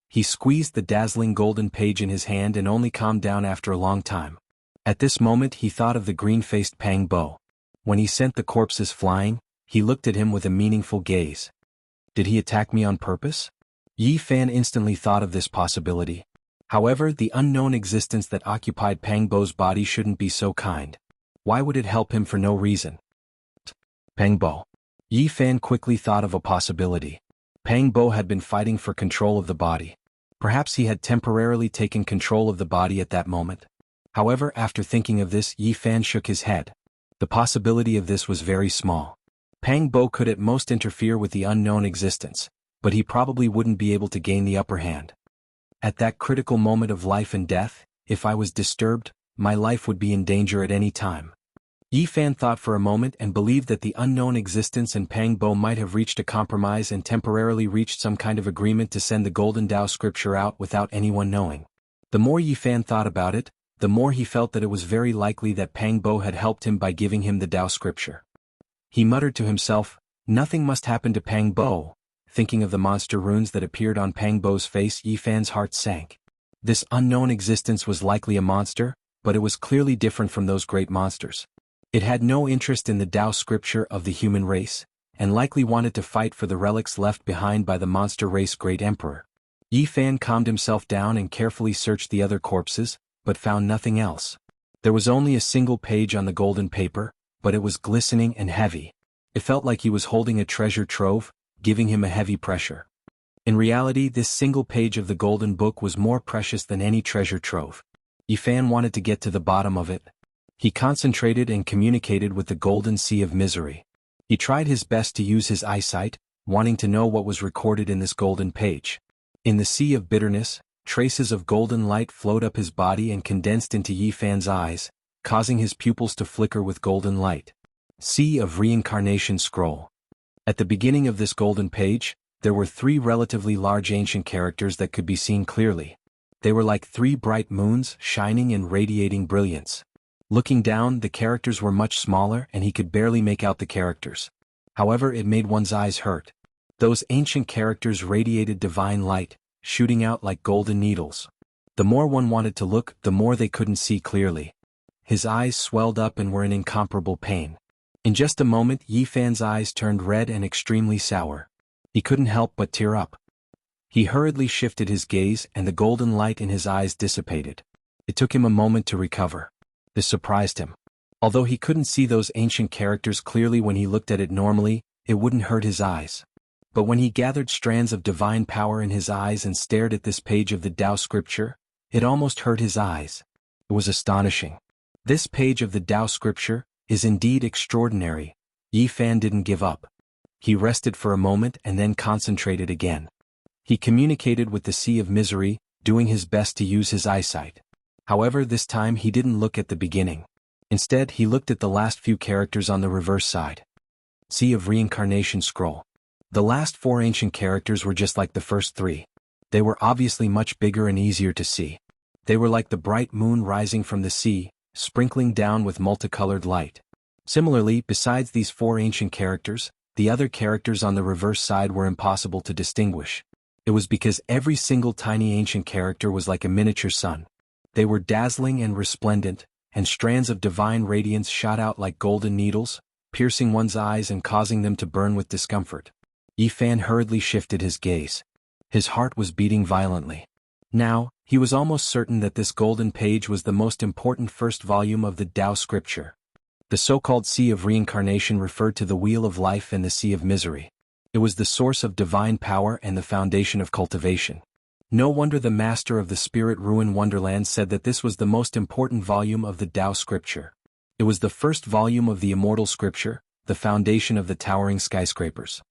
He squeezed the dazzling golden page in his hand and only calmed down after a long time. At this moment he thought of the green-faced Pang Bo. When he sent the corpses flying, he looked at him with a meaningful gaze. Did he attack me on purpose? Yi Fan instantly thought of this possibility. However, the unknown existence that occupied Pang Bo's body shouldn't be so kind. Why would it help him for no reason? Pang Bo. Yi Fan quickly thought of a possibility. Pang Bo had been fighting for control of the body. Perhaps he had temporarily taken control of the body at that moment. However, after thinking of this, Yi Fan shook his head. The possibility of this was very small. Pang Bo could at most interfere with the unknown existence, but he probably wouldn't be able to gain the upper hand. At that critical moment of life and death, if I was disturbed, my life would be in danger at any time. Yi Fan thought for a moment and believed that the unknown existence and Pang Bo might have reached a compromise and temporarily reached some kind of agreement to send the Golden Tao scripture out without anyone knowing. The more Yi Fan thought about it, the more he felt that it was very likely that Pang Bo had helped him by giving him the Tao scripture. He muttered to himself, "Nothing must happen to Pang Bo." Thinking of the monster runes that appeared on Pang Bo's face, Yi Fan's heart sank. This unknown existence was likely a monster, but it was clearly different from those great monsters. It had no interest in the Tao scripture of the human race, and likely wanted to fight for the relics left behind by the monster race great emperor. Yi Fan calmed himself down and carefully searched the other corpses, but found nothing else. There was only a single page on the golden paper, but it was glistening and heavy. It felt like he was holding a treasure trove, giving him a heavy pressure. In reality, this single page of the golden book was more precious than any treasure trove. Yi Fan wanted to get to the bottom of it. He concentrated and communicated with the golden sea of misery. He tried his best to use his eyesight, wanting to know what was recorded in this golden page. In the sea of bitterness, traces of golden light flowed up his body and condensed into Yi Fan's eyes, causing his pupils to flicker with golden light. Sea of Reincarnation Scroll. At the beginning of this golden page, there were 3 relatively large ancient characters that could be seen clearly. They were like 3 bright moons, shining and radiating brilliance. Looking down, the characters were much smaller and he could barely make out the characters. However, it made one's eyes hurt. Those ancient characters radiated divine light, shooting out like golden needles. The more one wanted to look, the more they couldn't see clearly. His eyes swelled up and were in incomparable pain. In just a moment, Yi Fan's eyes turned red and extremely sour. He couldn't help but tear up. He hurriedly shifted his gaze and the golden light in his eyes dissipated. It took him a moment to recover. This surprised him. Although he couldn't see those ancient characters clearly when he looked at it normally, it wouldn't hurt his eyes. But when he gathered strands of divine power in his eyes and stared at this page of the Tao scripture, it almost hurt his eyes. It was astonishing. This page of the Tao scripture is indeed extraordinary. Yi Fan didn't give up. He rested for a moment and then concentrated again. He communicated with the sea of misery, doing his best to use his eyesight. However, this time he didn't look at the beginning. Instead, he looked at the last few characters on the reverse side. Sea of Reincarnation Scroll. The last 4 ancient characters were just like the first 3. They were obviously much bigger and easier to see. They were like the bright moon rising from the sea, sprinkling down with multicolored light. Similarly, besides these 4 ancient characters, the other characters on the reverse side were impossible to distinguish. It was because every single tiny ancient character was like a miniature sun. They were dazzling and resplendent, and strands of divine radiance shot out like golden needles, piercing one's eyes and causing them to burn with discomfort. Yi Fan hurriedly shifted his gaze. His heart was beating violently. Now, he was almost certain that this golden page was the most important first volume of the Tao scripture. The so-called Sea of Reincarnation referred to the Wheel of Life and the Sea of Misery. It was the source of divine power and the foundation of cultivation. No wonder the master of the Spirit Ruin Wonderland said that this was the most important volume of the Tao scripture. It was the first volume of the immortal scripture, the foundation of the towering skyscrapers.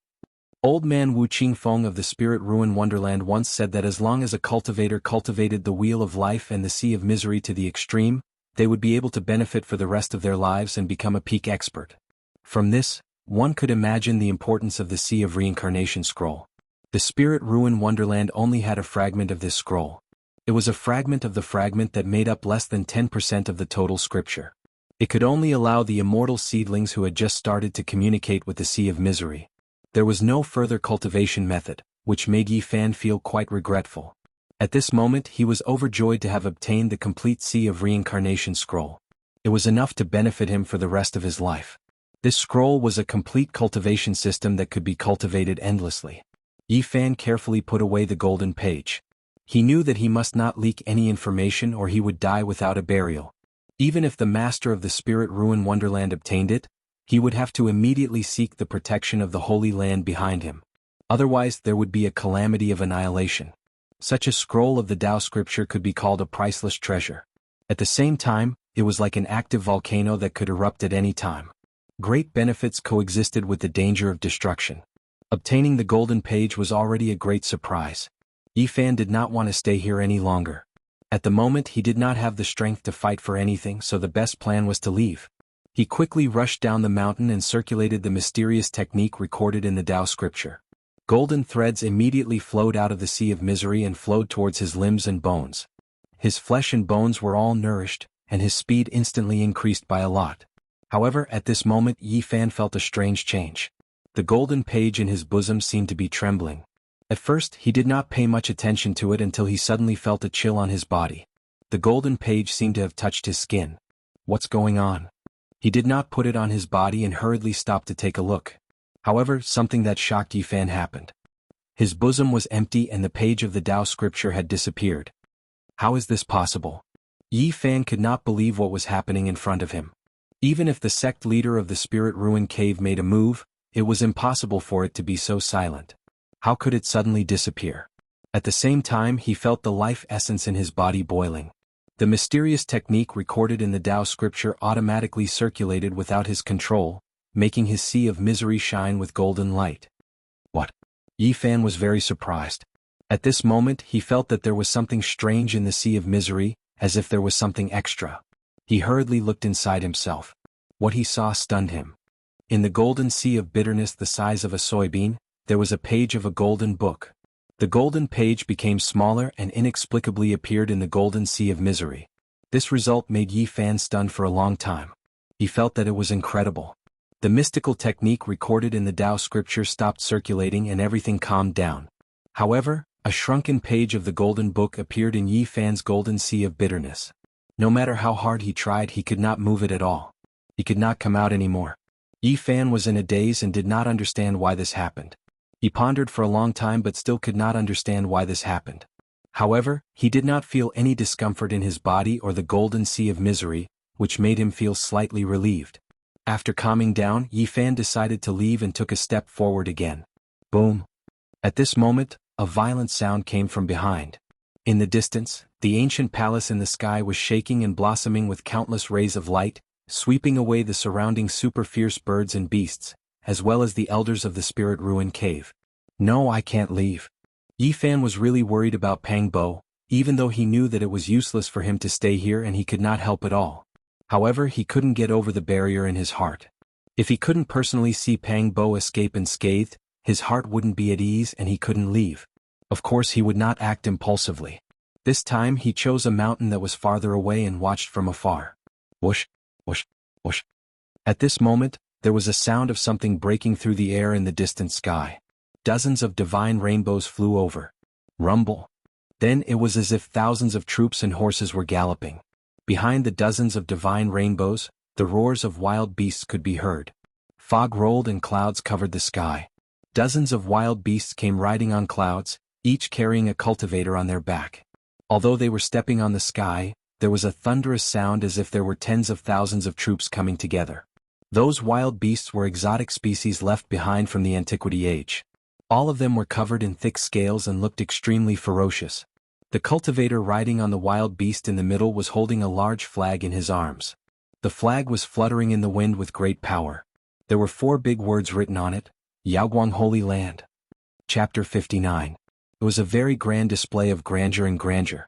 Old man Wu Qingfeng of the Spirit Ruin Wonderland once said that as long as a cultivator cultivated the Wheel of Life and the Sea of Misery to the extreme, they would be able to benefit for the rest of their lives and become a peak expert. From this, one could imagine the importance of the Sea of Reincarnation scroll. The Spirit Ruin Wonderland only had a fragment of this scroll. It was a fragment of the fragment that made up less than 10% of the total scripture. It could only allow the immortal seedlings who had just started to communicate with the Sea of Misery. There was no further cultivation method, which made Yi Fan feel quite regretful. At this moment he was overjoyed to have obtained the complete Sea of Reincarnation scroll. It was enough to benefit him for the rest of his life. This scroll was a complete cultivation system that could be cultivated endlessly. Yi Fan carefully put away the golden page. He knew that he must not leak any information or he would die without a burial. Even if the master of the Spirit Ruin Wonderland obtained it, he would have to immediately seek the protection of the Holy Land behind him. Otherwise there would be a calamity of annihilation. Such a scroll of the Tao scripture could be called a priceless treasure. At the same time, it was like an active volcano that could erupt at any time. Great benefits coexisted with the danger of destruction. Obtaining the golden page was already a great surprise. Yi Fan did not want to stay here any longer. At the moment he did not have the strength to fight for anything, so the best plan was to leave. He quickly rushed down the mountain and circulated the mysterious technique recorded in the Tao scripture. Golden threads immediately flowed out of the Sea of Misery and flowed towards his limbs and bones. His flesh and bones were all nourished, and his speed instantly increased by a lot. However, at this moment Yi Fan felt a strange change. The golden page in his bosom seemed to be trembling. At first he did not pay much attention to it until he suddenly felt a chill on his body. The golden page seemed to have touched his skin. What's going on? He did not put it on his body and hurriedly stopped to take a look. However, something that shocked Yi Fan happened. His bosom was empty and the page of the Tao scripture had disappeared. How is this possible? Yi Fan could not believe what was happening in front of him. Even if the sect leader of the Spirit Ruin Cave made a move, it was impossible for it to be so silent. How could it suddenly disappear? At the same time he felt the life essence in his body boiling. The mysterious technique recorded in the Tao scripture automatically circulated without his control, making his Sea of Misery shine with golden light. What? Yi Fan was very surprised. At this moment he felt that there was something strange in the Sea of Misery, as if there was something extra. He hurriedly looked inside himself. What he saw stunned him. In the golden sea of bitterness the size of a soybean, there was a page of a golden book. The golden page became smaller and inexplicably appeared in the golden Sea of Misery. This result made Yi Fan stunned for a long time. He felt that it was incredible. The mystical technique recorded in the Tao scripture stopped circulating and everything calmed down. However, a shrunken page of the golden book appeared in Yi Fan's golden sea of bitterness. No matter how hard he tried he could not move it at all. He could not come out anymore. Yi Fan was in a daze and did not understand why this happened. He pondered for a long time but still could not understand why this happened. However, he did not feel any discomfort in his body or the golden Sea of Misery, which made him feel slightly relieved. After calming down, Yi Fan decided to leave and took a step forward again. Boom! At this moment, a violent sound came from behind. In the distance, the ancient palace in the sky was shaking and blossoming with countless rays of light, sweeping away the surrounding super fierce birds and beasts, as well as the elders of the Spirit Ruin Cave. No, I can't leave. Yi Fan was really worried about Pang Bo, even though he knew that it was useless for him to stay here and he could not help at all. However, he couldn't get over the barrier in his heart. If he couldn't personally see Pang Bo escape unscathed, his heart wouldn't be at ease and he couldn't leave. Of course he would not act impulsively. This time he chose a mountain that was farther away and watched from afar. Whoosh, whoosh, whoosh. At this moment, there was a sound of something breaking through the air in the distant sky. Dozens of divine rainbows flew over. Rumble. Then it was as if thousands of troops and horses were galloping. Behind the dozens of divine rainbows, the roars of wild beasts could be heard. Fog rolled and clouds covered the sky. Dozens of wild beasts came riding on clouds, each carrying a cultivator on their back. Although they were stepping on the sky, there was a thunderous sound as if there were tens of thousands of troops coming together. Those wild beasts were exotic species left behind from the Antiquity Age. All of them were covered in thick scales and looked extremely ferocious. The cultivator riding on the wild beast in the middle was holding a large flag in his arms. The flag was fluttering in the wind with great power. There were 4 big words written on it: Yaoguang Holy Land. Chapter 59. It was a very grand display of grandeur and grandeur.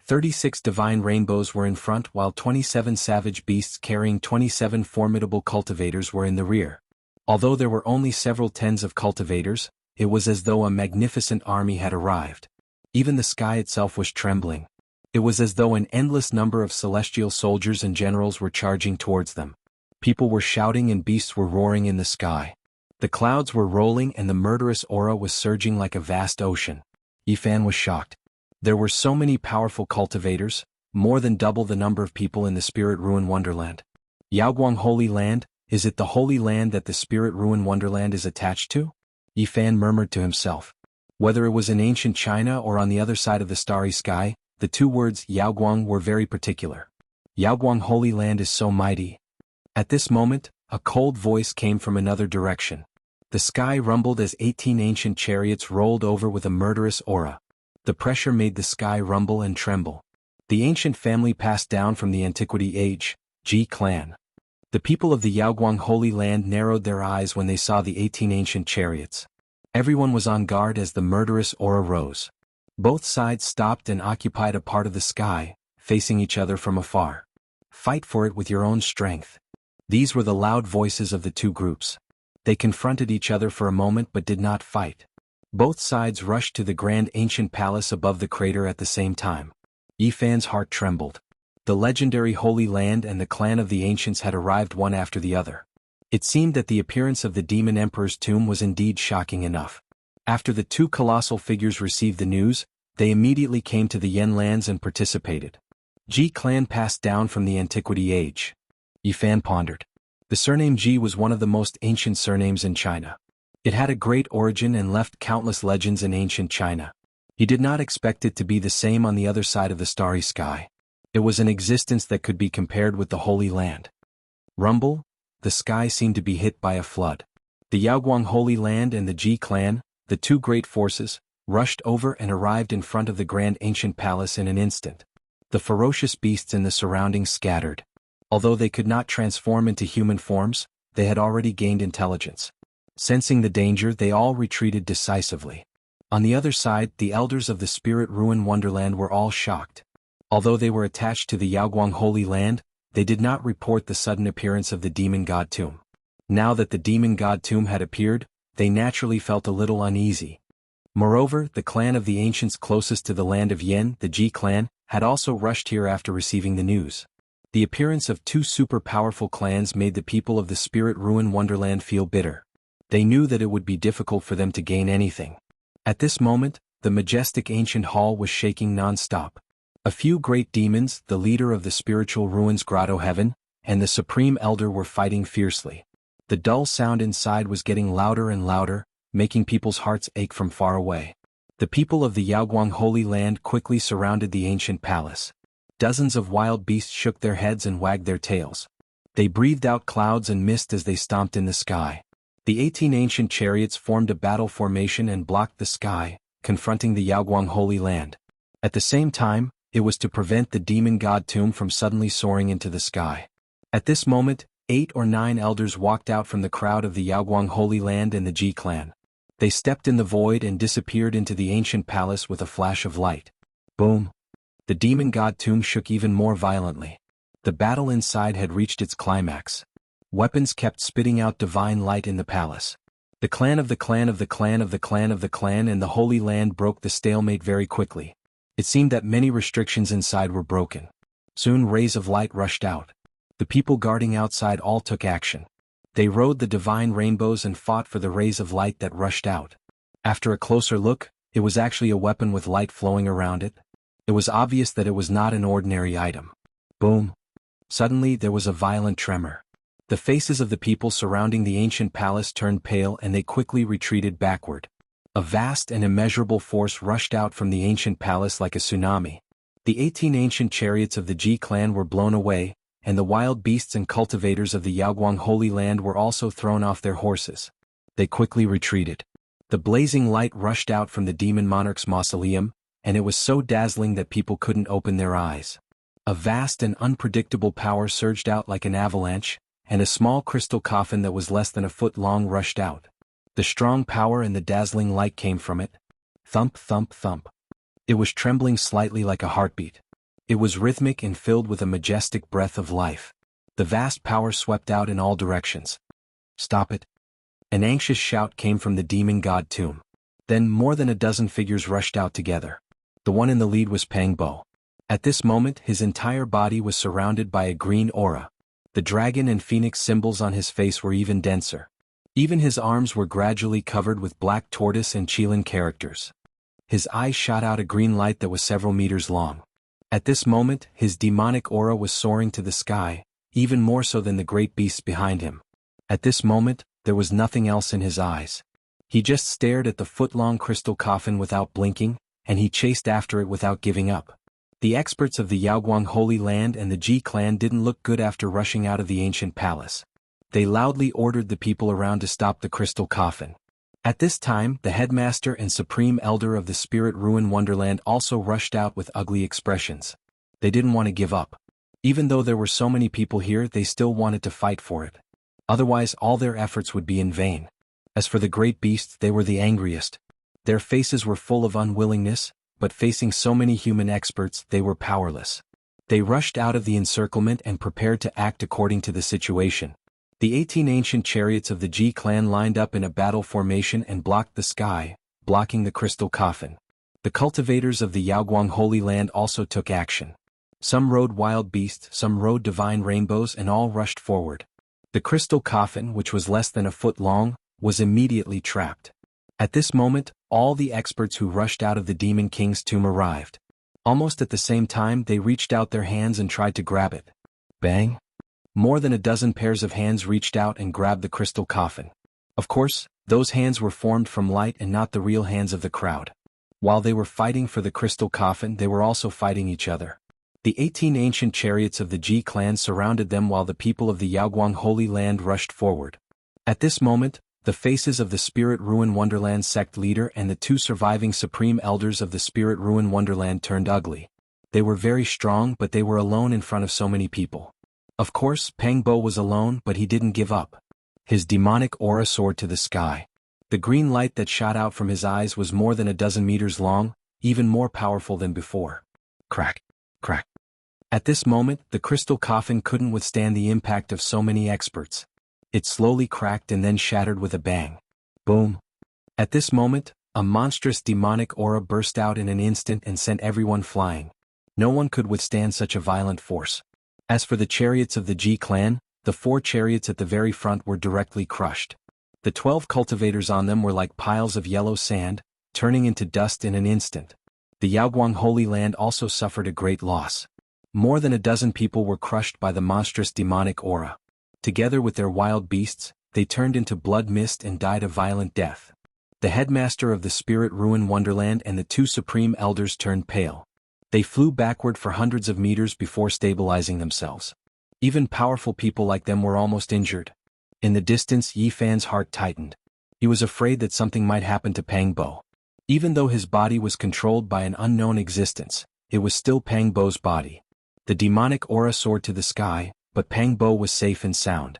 36 divine rainbows were in front while 27 savage beasts carrying 27 formidable cultivators were in the rear. Although there were only several tens of cultivators, it was as though a magnificent army had arrived. Even the sky itself was trembling. It was as though an endless number of celestial soldiers and generals were charging towards them. People were shouting and beasts were roaring in the sky. The clouds were rolling and the murderous aura was surging like a vast ocean. Yifan was shocked. There were so many powerful cultivators, more than double the number of people in the Spirit Ruin Wonderland. Yaoguang Holy Land, is it the Holy Land that the Spirit Ruin Wonderland is attached to? Yifan murmured to himself. Whether it was in ancient China or on the other side of the starry sky, the 2 words Yaoguang were very particular. Yaoguang Holy Land is so mighty. At this moment, a cold voice came from another direction. The sky rumbled as 18 ancient chariots rolled over with a murderous aura. The pressure made the sky rumble and tremble. The ancient family passed down from the Antiquity Age, Ji clan. The people of the Yaoguang Holy Land narrowed their eyes when they saw the 18 ancient chariots. Everyone was on guard as the murderous aura rose. Both sides stopped and occupied a part of the sky, facing each other from afar. Fight for it with your own strength. These were the loud voices of the 2 groups. They confronted each other for a moment but did not fight. Both sides rushed to the grand ancient palace above the crater at the same time. Yifan's heart trembled. The legendary Holy Land and the clan of the ancients had arrived one after the other. It seemed that the appearance of the demon emperor's tomb was indeed shocking enough. After the 2 colossal figures received the news, they immediately came to the Yen lands and participated. Ji clan passed down from the Antiquity Age. Yifan pondered. The surname Ji was one of the most ancient surnames in China. It had a great origin and left countless legends in ancient China. He did not expect it to be the same on the other side of the starry sky. It was an existence that could be compared with the Holy Land. Rumble, the sky seemed to be hit by a flood. The Yaoguang Holy Land and the Ji clan, the 2 great forces, rushed over and arrived in front of the grand ancient palace in an instant. The ferocious beasts in the surroundings scattered. Although they could not transform into human forms, they had already gained intelligence. Sensing the danger, they all retreated decisively. On the other side, the elders of the Spirit Ruin Wonderland were all shocked. Although they were attached to the Yaoguang Holy Land, they did not report the sudden appearance of the demon god tomb. Now that the demon god tomb had appeared, they naturally felt a little uneasy. Moreover, the clan of the ancients closest to the land of Yen, the Ji clan, had also rushed here after receiving the news. The appearance of 2 super powerful clans made the people of the Spirit Ruin Wonderland feel bitter. They knew that it would be difficult for them to gain anything. At this moment, the majestic ancient hall was shaking non-stop. A few great demons, the leader of the spiritual ruins Grotto Heaven, and the Supreme Elder were fighting fiercely. The dull sound inside was getting louder and louder, making people's hearts ache from far away. The people of the Yaoguang Holy Land quickly surrounded the ancient palace. Dozens of wild beasts shook their heads and wagged their tails. They breathed out clouds and mist as they stomped in the sky. The 18 ancient chariots formed a battle formation and blocked the sky, confronting the Yaoguang Holy Land. At the same time, it was to prevent the demon god tomb from suddenly soaring into the sky. At this moment, 8 or 9 elders walked out from the crowd of the Yaoguang Holy Land and the Ji clan. They stepped in the void and disappeared into the ancient palace with a flash of light. Boom! The demon god tomb shook even more violently. The battle inside had reached its climax. Weapons kept spitting out divine light in the palace. The clan of the clan of the clan of the clan of the clan and the Holy Land broke the stalemate very quickly. It seemed that many restrictions inside were broken. Soon rays of light rushed out. The people guarding outside all took action. They rode the divine rainbows and fought for the rays of light that rushed out. After a closer look, it was actually a weapon with light flowing around it. It was obvious that it was not an ordinary item. Boom! Suddenly there was a violent tremor. The faces of the people surrounding the ancient palace turned pale and they quickly retreated backward. A vast and immeasurable force rushed out from the ancient palace like a tsunami. The 18 ancient chariots of the Ji clan were blown away, and the wild beasts and cultivators of the Yaoguang Holy Land were also thrown off their horses. They quickly retreated. The blazing light rushed out from the demon monarch's mausoleum, and it was so dazzling that people couldn't open their eyes. A vast and unpredictable power surged out like an avalanche, and a small crystal coffin that was less than a foot long rushed out. The strong power and the dazzling light came from it. Thump, thump, thump. It was trembling slightly like a heartbeat. It was rhythmic and filled with a majestic breath of life. The vast power swept out in all directions. Stop it! An anxious shout came from the demon god tomb. Then more than a dozen figures rushed out together. The one in the lead was Pang Bo. At this moment his entire body was surrounded by a green aura. The dragon and phoenix symbols on his face were even denser. Even his arms were gradually covered with black tortoise and Qilin characters. His eyes shot out a green light that was several meters long. At this moment, his demonic aura was soaring to the sky, even more so than the great beasts behind him. At this moment, there was nothing else in his eyes. He just stared at the foot-long crystal coffin without blinking, and he chased after it without giving up. The experts of the Yaoguang Holy Land and the Ji clan didn't look good after rushing out of the ancient palace. They loudly ordered the people around to stop the crystal coffin. At this time, the headmaster and supreme elder of the Spirit Ruin Wonderland also rushed out with ugly expressions. They didn't want to give up. Even though there were so many people here, they still wanted to fight for it. Otherwise, all their efforts would be in vain. As for the great beasts, they were the angriest. Their faces were full of unwillingness, but facing so many human experts, they were powerless. They rushed out of the encirclement and prepared to act according to the situation. The 18 ancient chariots of the Ji clan lined up in a battle formation and blocked the sky, blocking the crystal coffin. The cultivators of the Yaoguang Holy Land also took action. Some rode wild beasts, some rode divine rainbows, and all rushed forward. The crystal coffin, which was less than a foot long, was immediately trapped. At this moment, all the experts who rushed out of the Demon King's tomb arrived. Almost at the same time, they reached out their hands and tried to grab it. Bang! More than a dozen pairs of hands reached out and grabbed the crystal coffin. Of course, those hands were formed from light and not the real hands of the crowd. While they were fighting for the crystal coffin, they were also fighting each other. The 18 ancient chariots of the Ji clan surrounded them while the people of the Yaoguang Holy Land rushed forward. At this moment, the faces of the Spirit Ruin Wonderland sect leader and the 2 surviving supreme elders of the Spirit Ruin Wonderland turned ugly. They were very strong, but they were alone in front of so many people. Of course, Pang Bo was alone, but he didn't give up. His demonic aura soared to the sky. The green light that shot out from his eyes was more than a dozen meters long, even more powerful than before. Crack, crack. At this moment, the crystal coffin couldn't withstand the impact of so many experts. It slowly cracked and then shattered with a bang. Boom. At this moment, a monstrous demonic aura burst out in an instant and sent everyone flying. No one could withstand such a violent force. As for the chariots of the Ji clan, the 4 chariots at the very front were directly crushed. The 12 cultivators on them were like piles of yellow sand, turning into dust in an instant. The Yaoguang Holy Land also suffered a great loss. More than a dozen people were crushed by the monstrous demonic aura. Together with their wild beasts, they turned into blood mist and died a violent death. The headmaster of the Spirit Ruin Wonderland and the 2 supreme elders turned pale. They flew backward for hundreds of meters before stabilizing themselves. Even powerful people like them were almost injured. In the distance, Yi Fan's heart tightened. He was afraid that something might happen to Pang Bo. Even though his body was controlled by an unknown existence, it was still Pang Bo's body. The demonic aura soared to the sky, but Pang Bo was safe and sound.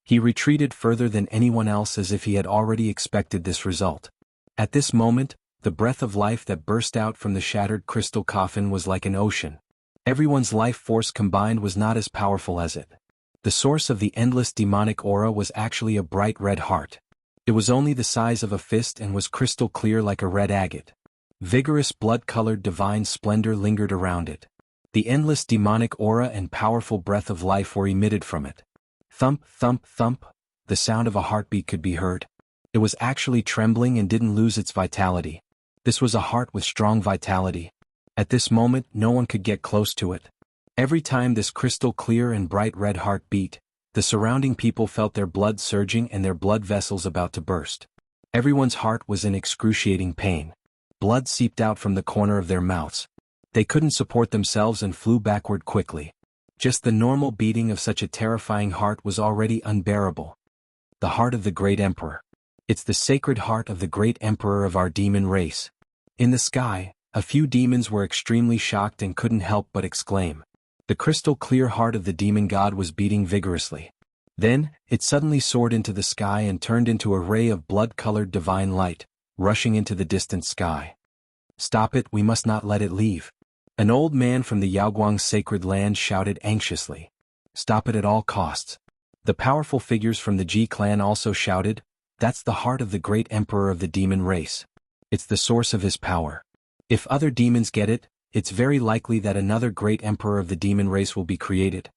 He retreated further than anyone else as if he had already expected this result. At this moment, the breath of life that burst out from the shattered crystal coffin was like an ocean. Everyone's life force combined was not as powerful as it. The source of the endless demonic aura was actually a bright red heart. It was only the size of a fist and was crystal clear like a red agate. Vigorous blood-colored divine splendor lingered around it. The endless demonic aura and powerful breath of life were emitted from it. Thump, thump, thump, the sound of a heartbeat could be heard. It was actually trembling and didn't lose its vitality. This was a heart with strong vitality. At this moment, no one could get close to it. Every time this crystal clear and bright red heart beat, the surrounding people felt their blood surging and their blood vessels about to burst. Everyone's heart was in excruciating pain. Blood seeped out from the corner of their mouths. They couldn't support themselves and flew backward quickly. Just the normal beating of such a terrifying heart was already unbearable. The heart of the great emperor. It's the sacred heart of the great emperor of our demon race. In the sky, a few demons were extremely shocked and couldn't help but exclaim. The crystal clear heart of the demon god was beating vigorously. Then, it suddenly soared into the sky and turned into a ray of blood-colored divine light, rushing into the distant sky. "Stop it, we must not let it leave." An old man from the Yaoguang's sacred land shouted anxiously. "Stop it at all costs." The powerful figures from the Ji clan also shouted, "That's the heart of the great emperor of the demon race. It's the source of his power. If other demons get it, it's very likely that another great emperor of the demon race will be created."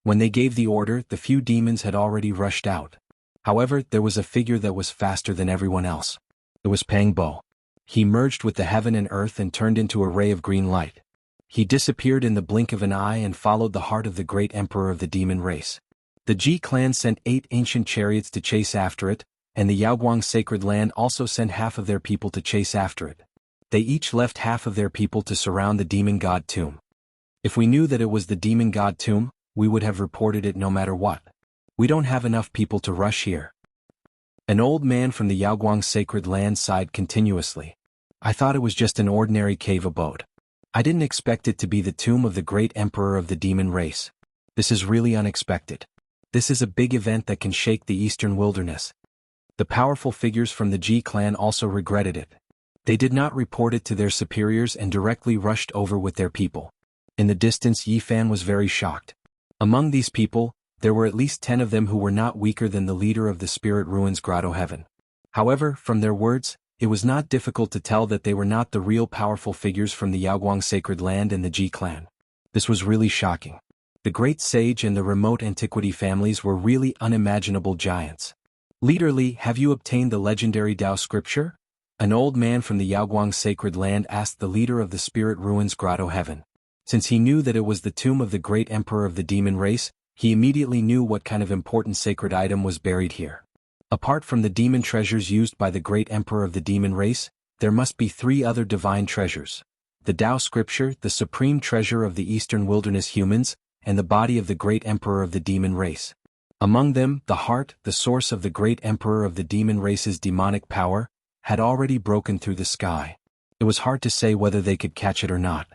When they gave the order, the few demons had already rushed out. However, there was a figure that was faster than everyone else. It was Pang Bo. He merged with the heaven and earth and turned into a ray of green light. He disappeared in the blink of an eye and followed the heart of the great emperor of the demon race. The Ji clan sent 8 ancient chariots to chase after it, and the Yaoguang sacred land also sent half of their people to chase after it. They each left half of their people to surround the demon god tomb. If we knew that it was the demon god tomb, we would have reported it no matter what. We don't have enough people to rush here. An old man from the Yaoguang sacred land sighed continuously. "I thought it was just an ordinary cave abode. I didn't expect it to be the tomb of the great emperor of the demon race. This is really unexpected. This is a big event that can shake the eastern wilderness." The powerful figures from the Ji clan also regretted it. They did not report it to their superiors and directly rushed over with their people. In the distance, Yi Fan was very shocked. Among these people, there were at least 10 of them who were not weaker than the leader of the Spirit Ruins Grotto Heaven. However, from their words, it was not difficult to tell that they were not the real powerful figures from the Yaoguang sacred land and the Ji clan. This was really shocking. The great sage and the remote antiquity families were really unimaginable giants. "Leader Li, have you obtained the legendary Tao scripture?" An old man from the Yaoguang sacred land asked the leader of the Spirit Ruins Grotto Heaven. Since he knew that it was the tomb of the great emperor of the demon race, he immediately knew what kind of important sacred item was buried here. Apart from the demon treasures used by the great emperor of the demon race, there must be 3 other divine treasures: the Tao scripture, the supreme treasure of the eastern wilderness humans, and the body of the great emperor of the demon race. Among them, the heart, the source of the great emperor of the demon race's demonic power, had already broken through the sky. It was hard to say whether they could catch it or not.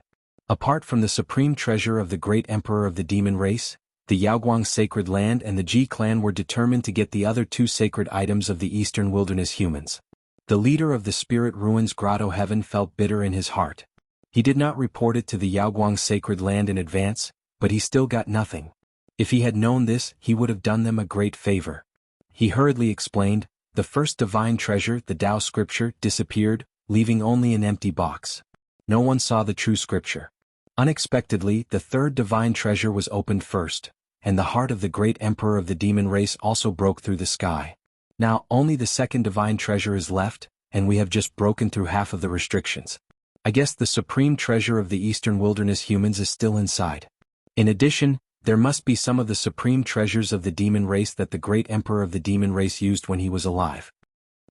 Apart from the supreme treasure of the great emperor of the demon race, the Yaoguang sacred land and the Ji clan were determined to get the other 2 sacred items of the eastern wilderness humans. The leader of the Spirit Ruins Grotto Heaven felt bitter in his heart. He did not report it to the Yaoguang sacred land in advance, but he still got nothing. If he had known this, he would have done them a great favor. He hurriedly explained, "The first divine treasure, the Tao scripture, disappeared, leaving only an empty box. No one saw the true scripture. Unexpectedly, the third divine treasure was opened first, and the heart of the great emperor of the demon race also broke through the sky. Now only the second divine treasure is left, and we have just broken through half of the restrictions. I guess the supreme treasure of the eastern wilderness humans is still inside. In addition, there must be some of the supreme treasures of the demon race that the great emperor of the demon race used when he was alive."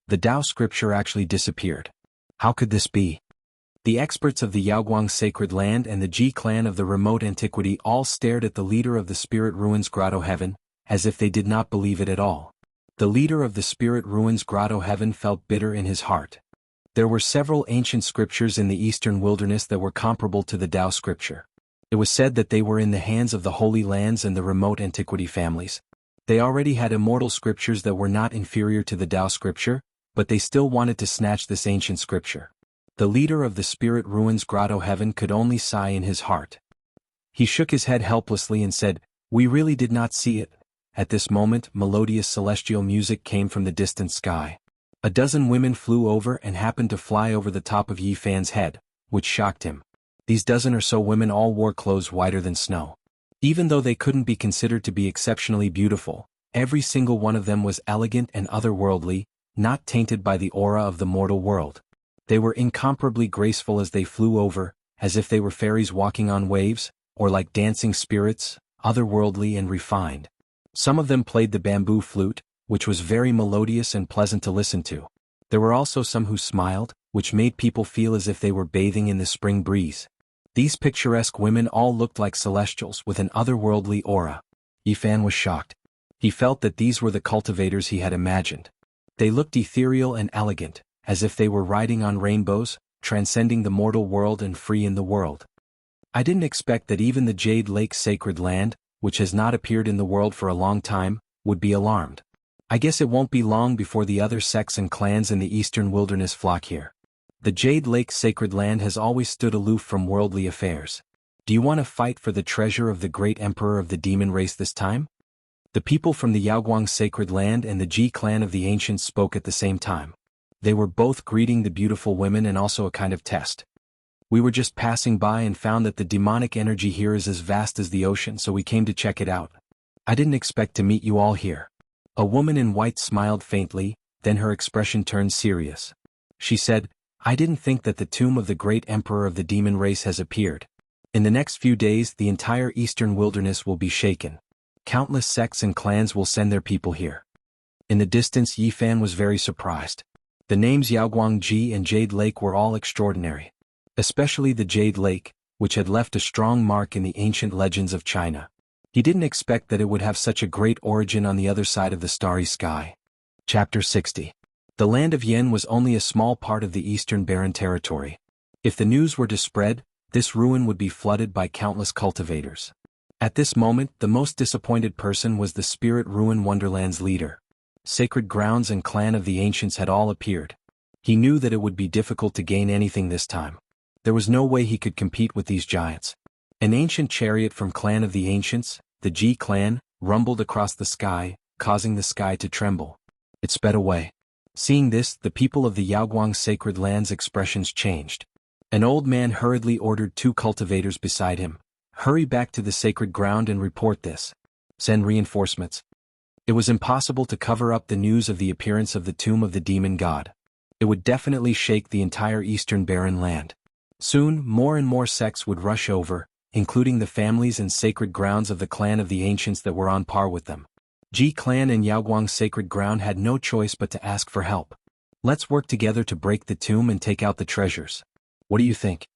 The Tao scripture actually disappeared. How could this be? The experts of the Yaoguang sacred land and the Ji clan of the remote antiquity all stared at the leader of the Spirit Ruins Grotto Heaven, as if they did not believe it at all. The leader of the Spirit Ruins Grotto Heaven felt bitter in his heart. There were several ancient scriptures in the eastern wilderness that were comparable to the Tao scripture. It was said that they were in the hands of the Holy Lands and the remote antiquity families. They already had immortal scriptures that were not inferior to the Tao scripture, but they still wanted to snatch this ancient scripture. The leader of the Spirit Ruins Grotto Heaven could only sigh in his heart. He shook his head helplessly and said, "We really did not see it. At this moment, melodious celestial music came from the distant sky. A dozen women flew over and happened to fly over the top of Yi Fan's head, which shocked him. These dozen or so women all wore clothes whiter than snow. Even though they couldn't be considered to be exceptionally beautiful, every single one of them was elegant and otherworldly, not tainted by the aura of the mortal world. They were incomparably graceful as they flew over, as if they were fairies walking on waves, or like dancing spirits, otherworldly and refined. Some of them played the bamboo flute, which was very melodious and pleasant to listen to. There were also some who smiled, which made people feel as if they were bathing in the spring breeze. These picturesque women all looked like celestials with an otherworldly aura. Yi Fan was shocked. He felt that these were the cultivators he had imagined. They looked ethereal and elegant, as if they were riding on rainbows, transcending the mortal world and free in the world. I didn't expect that even the Jade Lake Sacred Land, which has not appeared in the world for a long time, would be alarmed. I guess it won't be long before the other sects and clans in the eastern wilderness flock here. The Jade Lake Sacred Land has always stood aloof from worldly affairs. Do you want to fight for the treasure of the great emperor of the demon race this time? The people from the Yaoguang Sacred Land and the Ji clan of the ancients spoke at the same time. They were both greeting the beautiful women and also a kind of test. We were just passing by and found that the demonic energy here is as vast as the ocean, so we came to check it out. I didn't expect to meet you all here. A woman in white smiled faintly, then her expression turned serious. She said, I didn't think that the tomb of the great emperor of the demon race has appeared. In the next few days the entire eastern wilderness will be shaken. Countless sects and clans will send their people here. In the distance Yi Fan was very surprised. The names Yaoguang Ji and Jade Lake were all extraordinary. Especially the Jade Lake, which had left a strong mark in the ancient legends of China. He didn't expect that it would have such a great origin on the other side of the starry sky. Chapter 60. The land of Yen was only a small part of the eastern barren territory. If the news were to spread, this ruin would be flooded by countless cultivators. At this moment, the most disappointed person was the Spirit Ruin Wonderland's leader. Sacred Grounds and Clan of the Ancients had all appeared. He knew that it would be difficult to gain anything this time. There was no way he could compete with these giants. An ancient chariot from Clan of the Ancients, the Ji clan, rumbled across the sky, causing the sky to tremble. It sped away. Seeing this, the people of the Yaoguang Sacred Land's expressions changed. An old man hurriedly ordered 2 cultivators beside him. Hurry back to the sacred ground and report this. Send reinforcements. It was impossible to cover up the news of the appearance of the tomb of the demon god. It would definitely shake the entire eastern barren land. Soon, more and more sects would rush over, including the families and sacred grounds of the clan of the ancients that were on par with them. Ji clan and Yaoguang Sacred Ground had no choice but to ask for help. Let's work together to break the tomb and take out the treasures. What do you think?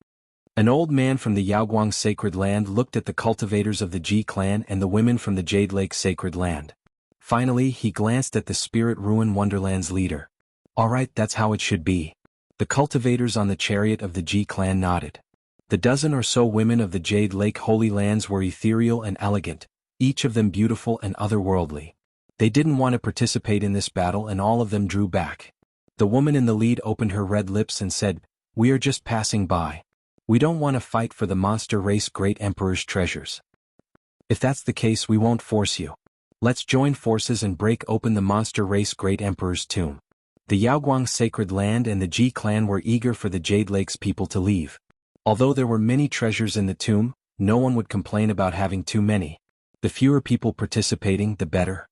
An old man from the Yaoguang Sacred Land looked at the cultivators of the Ji clan and the women from the Jade Lake Sacred Land. Finally, he glanced at the Spirit Ruin Wonderland's leader. All right, that's how it should be. The cultivators on the chariot of the Ji clan nodded. The dozen or so women of the Jade Lake Holy Lands were ethereal and elegant, each of them beautiful and otherworldly. They didn't want to participate in this battle and all of them drew back. The woman in the lead opened her red lips and said, We are just passing by. We don't want to fight for the monster race great emperor's treasures. If that's the case, we won't force you. Let's join forces and break open the monster race great emperor's tomb. The Yaoguang Sacred Land and the Ji clan were eager for the Jade Lake's people to leave. Although there were many treasures in the tomb, no one would complain about having too many. The fewer people participating, the better.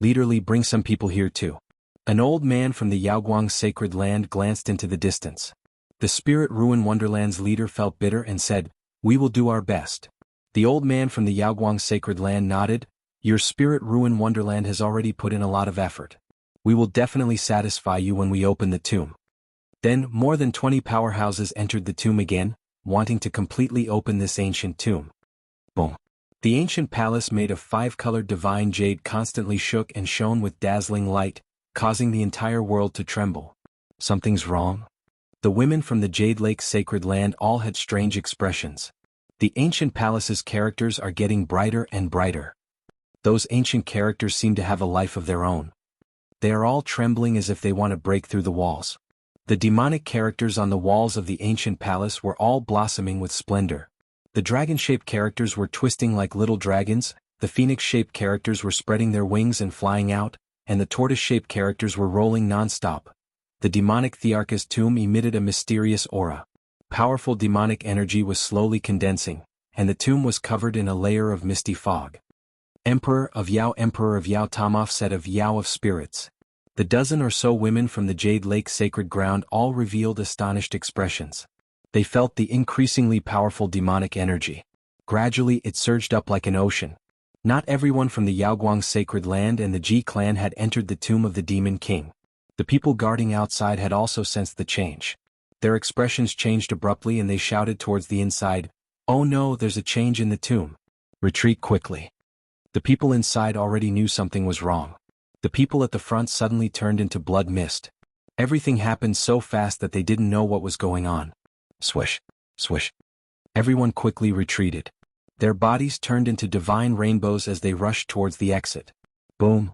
Leaderly, bring some people here too. An old man from the Yaoguang Sacred Land glanced into the distance. The Spirit Ruin Wonderland's leader felt bitter and said, We will do our best. The old man from the Yaoguang Sacred Land nodded. Your Spirit Ruin Wonderland has already put in a lot of effort. We will definitely satisfy you when we open the tomb. Then, more than 20 powerhouses entered the tomb again, wanting to completely open this ancient tomb. Boom. The ancient palace made of 5-colored divine jade constantly shook and shone with dazzling light, causing the entire world to tremble. Something's wrong? The women from the Jade Lake Sacred Land all had strange expressions. The ancient palace's characters are getting brighter and brighter. Those ancient characters seem to have a life of their own. They are all trembling as if they want to break through the walls. The demonic characters on the walls of the ancient palace were all blossoming with splendor. The dragon-shaped characters were twisting like little dragons, The phoenix-shaped characters were spreading their wings and flying out, and the tortoise-shaped characters were rolling non-stop. The demonic Thearcha's tomb emitted a mysterious aura. Powerful demonic energy was slowly condensing, and the tomb was covered in a layer of misty fog. Emperor of Yao Tamoff said of Yao of Spirits. The dozen or so women from the Jade Lake sacred ground all revealed astonished expressions. They felt the increasingly powerful demonic energy. Gradually it surged up like an ocean. Not everyone from the Yaoguang sacred land and the Ji clan had entered the tomb of the Demon King. The people guarding outside had also sensed the change. Their expressions changed abruptly and they shouted towards the inside, "Oh no, there's a change in the tomb. Retreat quickly." The people inside already knew something was wrong. The people at the front suddenly turned into blood mist. Everything happened so fast that they didn't know what was going on. Swish, swish. Everyone quickly retreated. Their bodies turned into divine rainbows as they rushed towards the exit. Boom.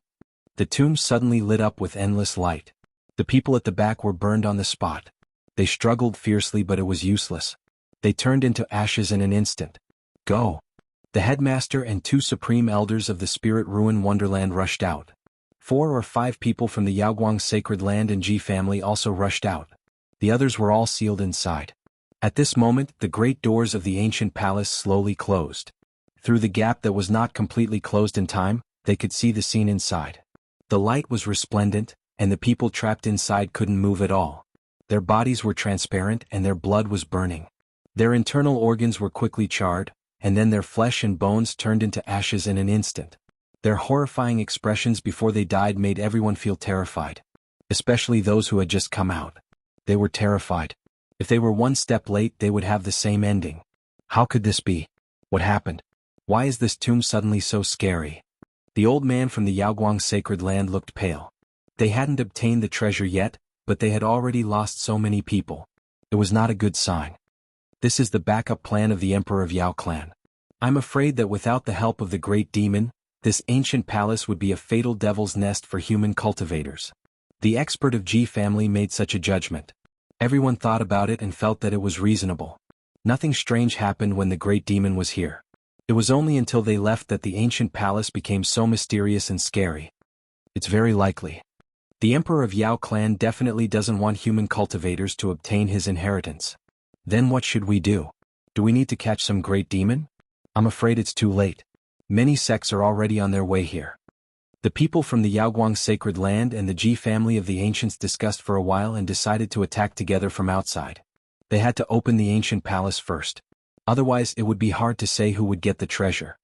The tomb suddenly lit up with endless light. The people at the back were burned on the spot. They struggled fiercely but it was useless. They turned into ashes in an instant. Go. The headmaster and 2 supreme elders of the Spirit Ruin Wonderland rushed out. 4 or 5 people from the Yaoguang sacred land and Ji family also rushed out. The others were all sealed inside. At this moment, the great doors of the ancient palace slowly closed. Through the gap that was not completely closed in time, they could see the scene inside. The light was resplendent, and the people trapped inside couldn't move at all. Their bodies were transparent and their blood was burning. Their internal organs were quickly charred, and then their flesh and bones turned into ashes in an instant. Their horrifying expressions before they died made everyone feel terrified. Especially those who had just come out. They were terrified. If they were one step late they would have the same ending. How could this be? What happened? Why is this tomb suddenly so scary? The old man from the Yaoguang sacred land looked pale. They hadn't obtained the treasure yet, but they had already lost so many people. It was not a good sign. This is the backup plan of the Emperor of Yao clan. I'm afraid that without the help of the great demon, this ancient palace would be a fatal devil's nest for human cultivators. The expert of Ji family made such a judgment. Everyone thought about it and felt that it was reasonable. Nothing strange happened when the great demon was here. It was only until they left that the ancient palace became so mysterious and scary. It's very likely. The Emperor of Yao clan definitely doesn't want human cultivators to obtain his inheritance. Then what should we do? Do we need to catch some great demon? I'm afraid it's too late. Many sects are already on their way here. The people from the Yaoguang sacred land and the Ji family of the ancients discussed for a while and decided to attack together from outside. They had to open the ancient palace first. Otherwise it would be hard to say who would get the treasure.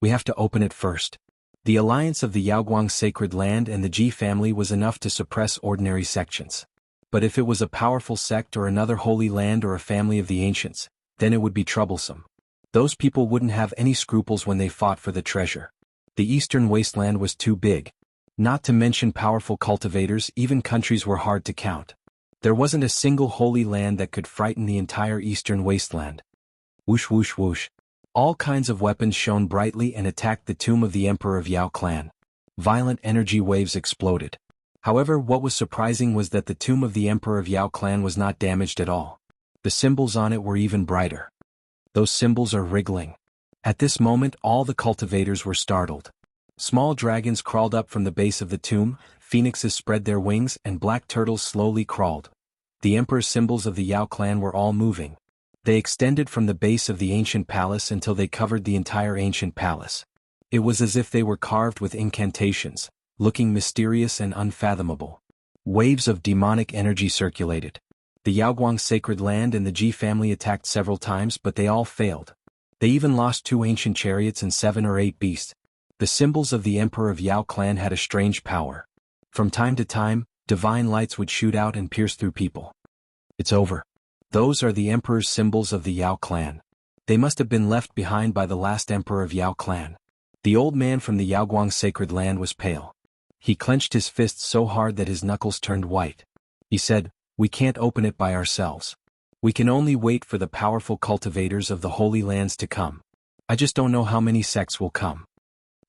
We have to open it first. The alliance of the Yaoguang sacred land and the Ji family was enough to suppress ordinary sections. But if it was a powerful sect or another holy land or a family of the ancients, then it would be troublesome. Those people wouldn't have any scruples when they fought for the treasure. The eastern wasteland was too big. Not to mention powerful cultivators, even countries were hard to count. There wasn't a single holy land that could frighten the entire eastern wasteland. Whoosh whoosh whoosh. All kinds of weapons shone brightly and attacked the tomb of the Emperor of Yao clan. Violent energy waves exploded. However, what was surprising was that the tomb of the Emperor of Yao clan was not damaged at all. The symbols on it were even brighter. Those symbols are wriggling. At this moment all the cultivators were startled. Small dragons crawled up from the base of the tomb, phoenixes spread their wings and black turtles slowly crawled. The Emperor's symbols of the Yao clan were all moving. They extended from the base of the ancient palace until they covered the entire ancient palace. It was as if they were carved with incantations, looking mysterious and unfathomable. Waves of demonic energy circulated. The Yaoguang sacred land and the Ji family attacked several times but they all failed. They even lost 2 ancient chariots and 7 or 8 beasts. The symbols of the Emperor of Yao clan had a strange power. From time to time, divine lights would shoot out and pierce through people. It's over. Those are the Emperor's symbols of the Yao clan. They must have been left behind by the last Emperor of Yao clan. The old man from the Yaoguang sacred land was pale. He clenched his fists so hard that his knuckles turned white. He said, "We can't open it by ourselves. We can only wait for the powerful cultivators of the Holy Lands to come. I just don't know how many sects will come."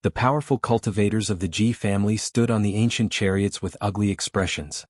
The powerful cultivators of the Ji family stood on the ancient chariots with ugly expressions.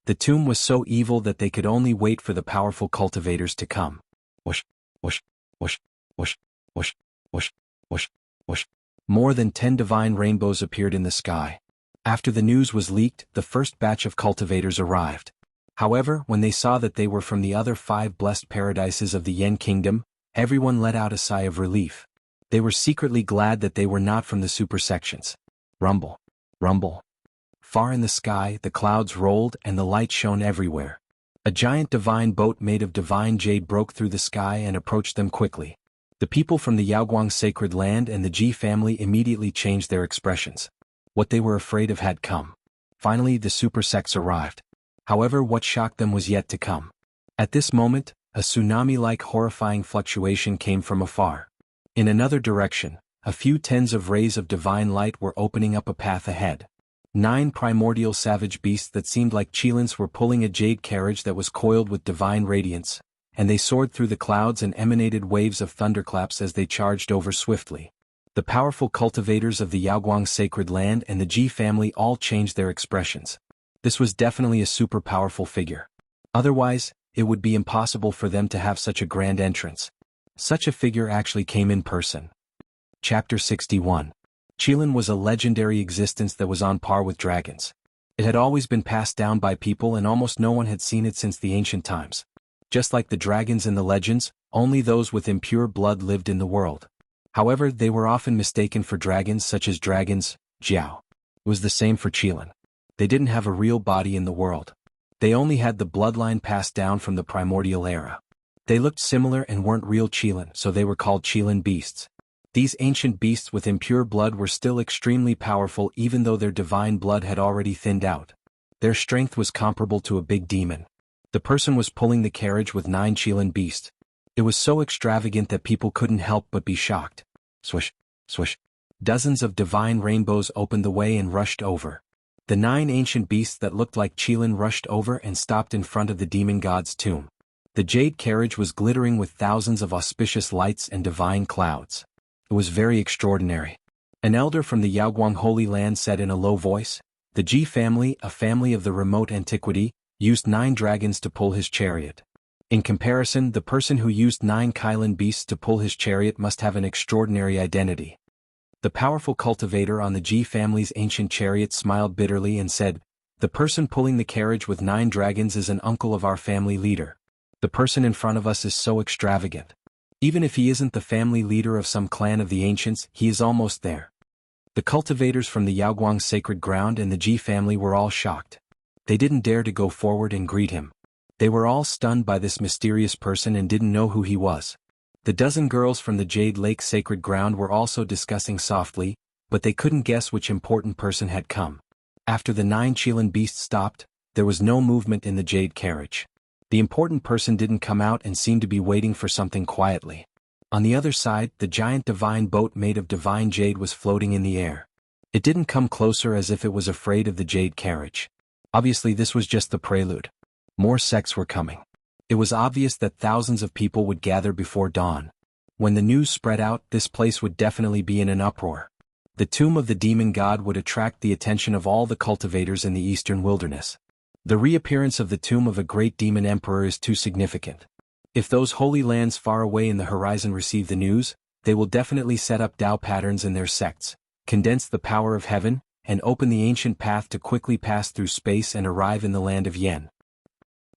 The tomb was so evil that they could only wait for the powerful cultivators to come. Whoosh, whoosh, whoosh, whoosh, whoosh, whoosh, whoosh, whoosh, More than 10 divine rainbows appeared in the sky. After the news was leaked, the first batch of cultivators arrived. However, when they saw that they were from the other 5 blessed paradises of the Yen Kingdom, everyone let out a sigh of relief. They were secretly glad that they were not from the super sections. Rumble. Rumble. Far in the sky, the clouds rolled and the light shone everywhere. A giant divine boat made of divine jade broke through the sky and approached them quickly. The people from the Yaoguang sacred land and the Ji family immediately changed their expressions. What they were afraid of had come. Finally, the super sects arrived. However, what shocked them was yet to come. At this moment, a tsunami-like horrifying fluctuation came from afar. In another direction, a few tens of rays of divine light were opening up a path ahead. 9 primordial savage beasts that seemed like Qilins were pulling a jade carriage that was coiled with divine radiance, and they soared through the clouds and emanated waves of thunderclaps as they charged over swiftly. The powerful cultivators of the Yaoguang sacred land and the Ji family all changed their expressions. This was definitely a super powerful figure. Otherwise, it would be impossible for them to have such a grand entrance. Such a figure actually came in person. Chapter 61. Qilin was a legendary existence that was on par with dragons. It had always been passed down by people and almost no one had seen it since the ancient times. Just like the dragons in the legends, only those with impure blood lived in the world. However, they were often mistaken for dragons such as dragons, Jiao. It was the same for Qilin. They didn't have a real body in the world. They only had the bloodline passed down from the primordial era. They looked similar and weren't real Qilin, so they were called Qilin beasts. These ancient beasts with impure blood were still extremely powerful even though their divine blood had already thinned out. Their strength was comparable to a big demon. The person was pulling the carriage with 9 Qilin beasts. It was so extravagant that people couldn't help but be shocked. Swish, swish. Dozens of divine rainbows opened the way and rushed over. The 9 ancient beasts that looked like Qilin rushed over and stopped in front of the demon god's tomb. The jade carriage was glittering with thousands of auspicious lights and divine clouds. It was very extraordinary. An elder from the Yaoguang Holy Land said in a low voice, "The Ji family, a family of the remote antiquity, used 9 dragons to pull his chariot. In comparison, the person who used 9 Qilin beasts to pull his chariot must have an extraordinary identity." The powerful cultivator on the Ji family's ancient chariot smiled bitterly and said, "The person pulling the carriage with 9 dragons is an uncle of our family leader. The person in front of us is so extravagant. Even if he isn't the family leader of some clan of the ancients, he is almost there." The cultivators from the Yaoguang sacred ground and the Ji family were all shocked. They didn't dare to go forward and greet him. They were all stunned by this mysterious person and didn't know who he was. The dozen girls from the Jade Lake sacred ground were also discussing softly, but they couldn't guess which important person had come. After the 9 Qilin beasts stopped, there was no movement in the jade carriage. The important person didn't come out and seemed to be waiting for something quietly. On the other side, the giant divine boat made of divine jade was floating in the air. It didn't come closer as if it was afraid of the jade carriage. Obviously, this was just the prelude. More sects were coming. It was obvious that thousands of people would gather before dawn. When the news spread out, this place would definitely be in an uproar. The tomb of the demon god would attract the attention of all the cultivators in the eastern wilderness. The reappearance of the tomb of a great demon emperor is too significant. If those holy lands far away in the horizon receive the news, they will definitely set up Tao patterns in their sects, condense the power of heaven, and open the ancient path to quickly pass through space and arrive in the land of Yen.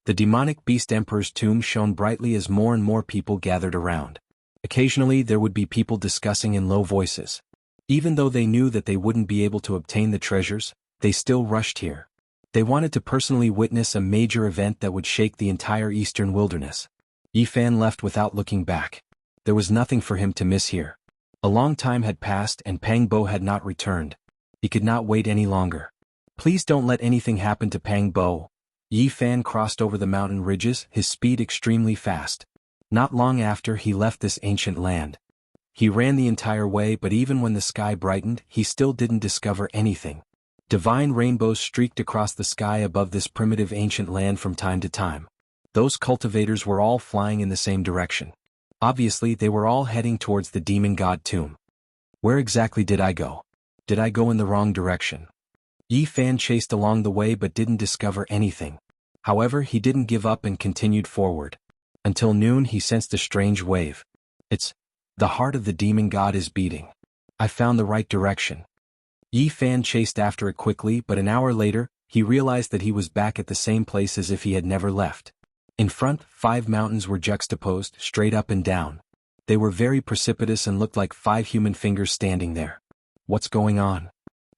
The demonic beast emperor's tomb shone brightly as more and more people gathered around. Occasionally there would be people discussing in low voices. Even though they knew that they wouldn't be able to obtain the treasures, they still rushed here. They wanted to personally witness a major event that would shake the entire eastern wilderness. Yifan left without looking back. There was nothing for him to miss here. A long time had passed and Pang Bo had not returned. He could not wait any longer. "Please don't let anything happen to Pang Bo." Yifan crossed over the mountain ridges, his speed extremely fast. Not long after he left this ancient land. He ran the entire way, but even when the sky brightened, he still didn't discover anything. Divine rainbows streaked across the sky above this primitive ancient land from time to time. Those cultivators were all flying in the same direction. Obviously, they were all heading towards the demon god tomb. Where exactly did I go? Did I go in the wrong direction? Yifan chased along the way but didn't discover anything. However, he didn't give up and continued forward. Until noon he sensed a strange wave. The heart of the demon god is beating. I found the right direction. Yi Fan chased after it quickly, but an hour later, he realized that he was back at the same place as if he had never left. In front, 5 mountains were juxtaposed, straight up and down. They were very precipitous and looked like 5 human fingers standing there. What's going on?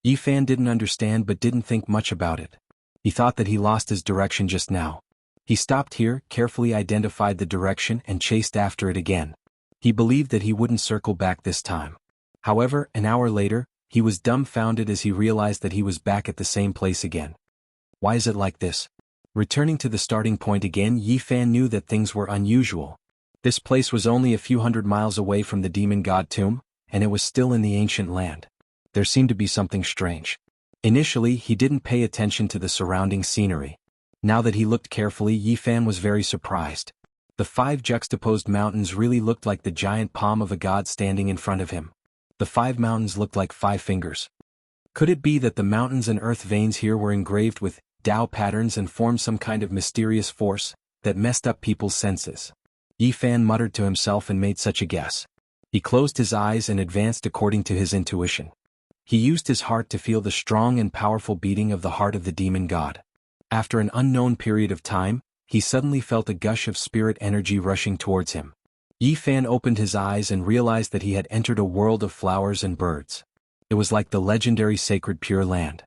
Yi Fan didn't understand but didn't think much about it. He thought that he lost his direction just now. He stopped here, carefully identified the direction and chased after it again. He believed that he wouldn't circle back this time. However, an hour later, he was dumbfounded as he realized that he was back at the same place again. Why is it like this? Returning to the starting point again, Yi Fan knew that things were unusual. This place was only a few hundred miles away from the demon god tomb, and it was still in the ancient land. There seemed to be something strange. Initially, he didn't pay attention to the surrounding scenery. Now that he looked carefully, Yi Fan was very surprised. The 5 juxtaposed mountains really looked like the giant palm of a god standing in front of him. The 5 mountains looked like 5 fingers. Could it be that the mountains and earth veins here were engraved with Tao patterns and formed some kind of mysterious force that messed up people's senses? Yi Fan muttered to himself and made such a guess. He closed his eyes and advanced according to his intuition. He used his heart to feel the strong and powerful beating of the heart of the demon god. After an unknown period of time, he suddenly felt a gush of spirit energy rushing towards him. Yi Fan opened his eyes and realized that he had entered a world of flowers and birds. It was like the legendary sacred Pure Land.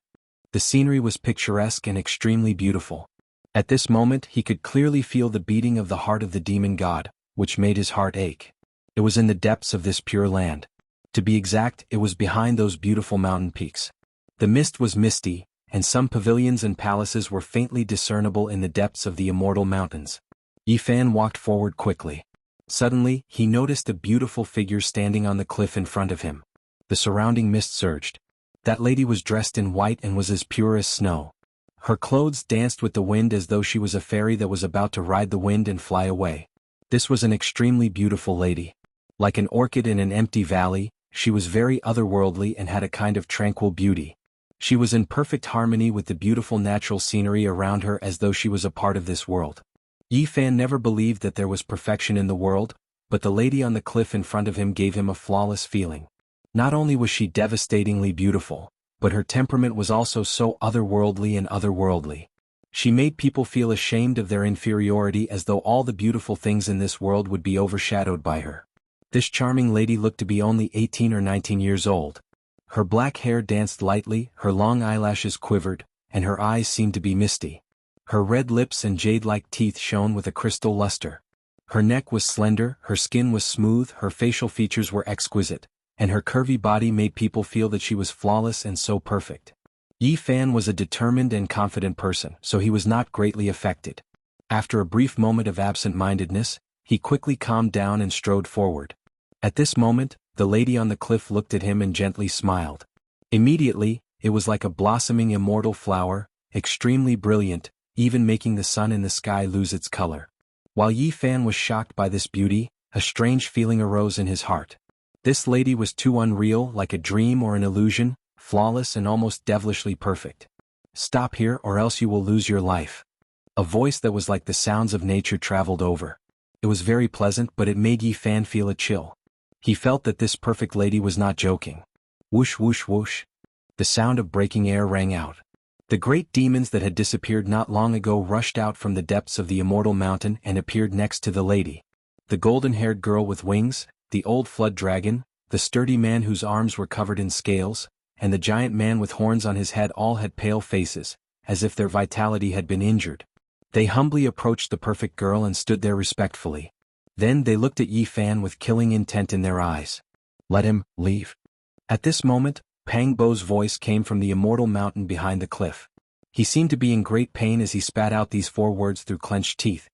The scenery was picturesque and extremely beautiful. At this moment he could clearly feel the beating of the heart of the demon god, which made his heart ache. It was in the depths of this pure land. To be exact, it was behind those beautiful mountain peaks. The mist was misty, and some pavilions and palaces were faintly discernible in the depths of the immortal mountains. Yi Fan walked forward quickly. Suddenly, he noticed a beautiful figure standing on the cliff in front of him. The surrounding mist surged. That lady was dressed in white and was as pure as snow. Her clothes danced with the wind as though she was a fairy that was about to ride the wind and fly away. This was an extremely beautiful lady. Like an orchid in an empty valley, she was very otherworldly and had a kind of tranquil beauty. She was in perfect harmony with the beautiful natural scenery around her as though she was a part of this world. Yi Fan never believed that there was perfection in the world, but the lady on the cliff in front of him gave him a flawless feeling. Not only was she devastatingly beautiful, but her temperament was also so otherworldly and otherworldly. She made people feel ashamed of their inferiority as though all the beautiful things in this world would be overshadowed by her. This charming lady looked to be only 18 or 19 years old. Her black hair danced lightly, her long eyelashes quivered, and her eyes seemed to be misty. Her red lips and jade-like teeth shone with a crystal luster. Her neck was slender, her skin was smooth, her facial features were exquisite, and her curvy body made people feel that she was flawless and so perfect. Yi Fan was a determined and confident person, so he was not greatly affected. After a brief moment of absent-mindedness, he quickly calmed down and strode forward. At this moment, the lady on the cliff looked at him and gently smiled. Immediately, it was like a blossoming immortal flower, extremely brilliant, even making the sun in the sky lose its color. While Yi Fan was shocked by this beauty, a strange feeling arose in his heart. This lady was too unreal, like a dream or an illusion, flawless and almost devilishly perfect. Stop here or else you will lose your life. A voice that was like the sounds of nature traveled over. It was very pleasant, but it made Yi Fan feel a chill. He felt that this perfect lady was not joking. Whoosh whoosh whoosh. The sound of breaking air rang out. The great demons that had disappeared not long ago rushed out from the depths of the immortal mountain and appeared next to the lady. The golden-haired girl with wings, the old flood dragon, the sturdy man whose arms were covered in scales, and the giant man with horns on his head all had pale faces, as if their vitality had been injured. They humbly approached the perfect girl and stood there respectfully. Then they looked at Yi Fan with killing intent in their eyes. Let him leave. At this moment, Pang Bo's voice came from the immortal mountain behind the cliff. He seemed to be in great pain as he spat out these 4 words through clenched teeth.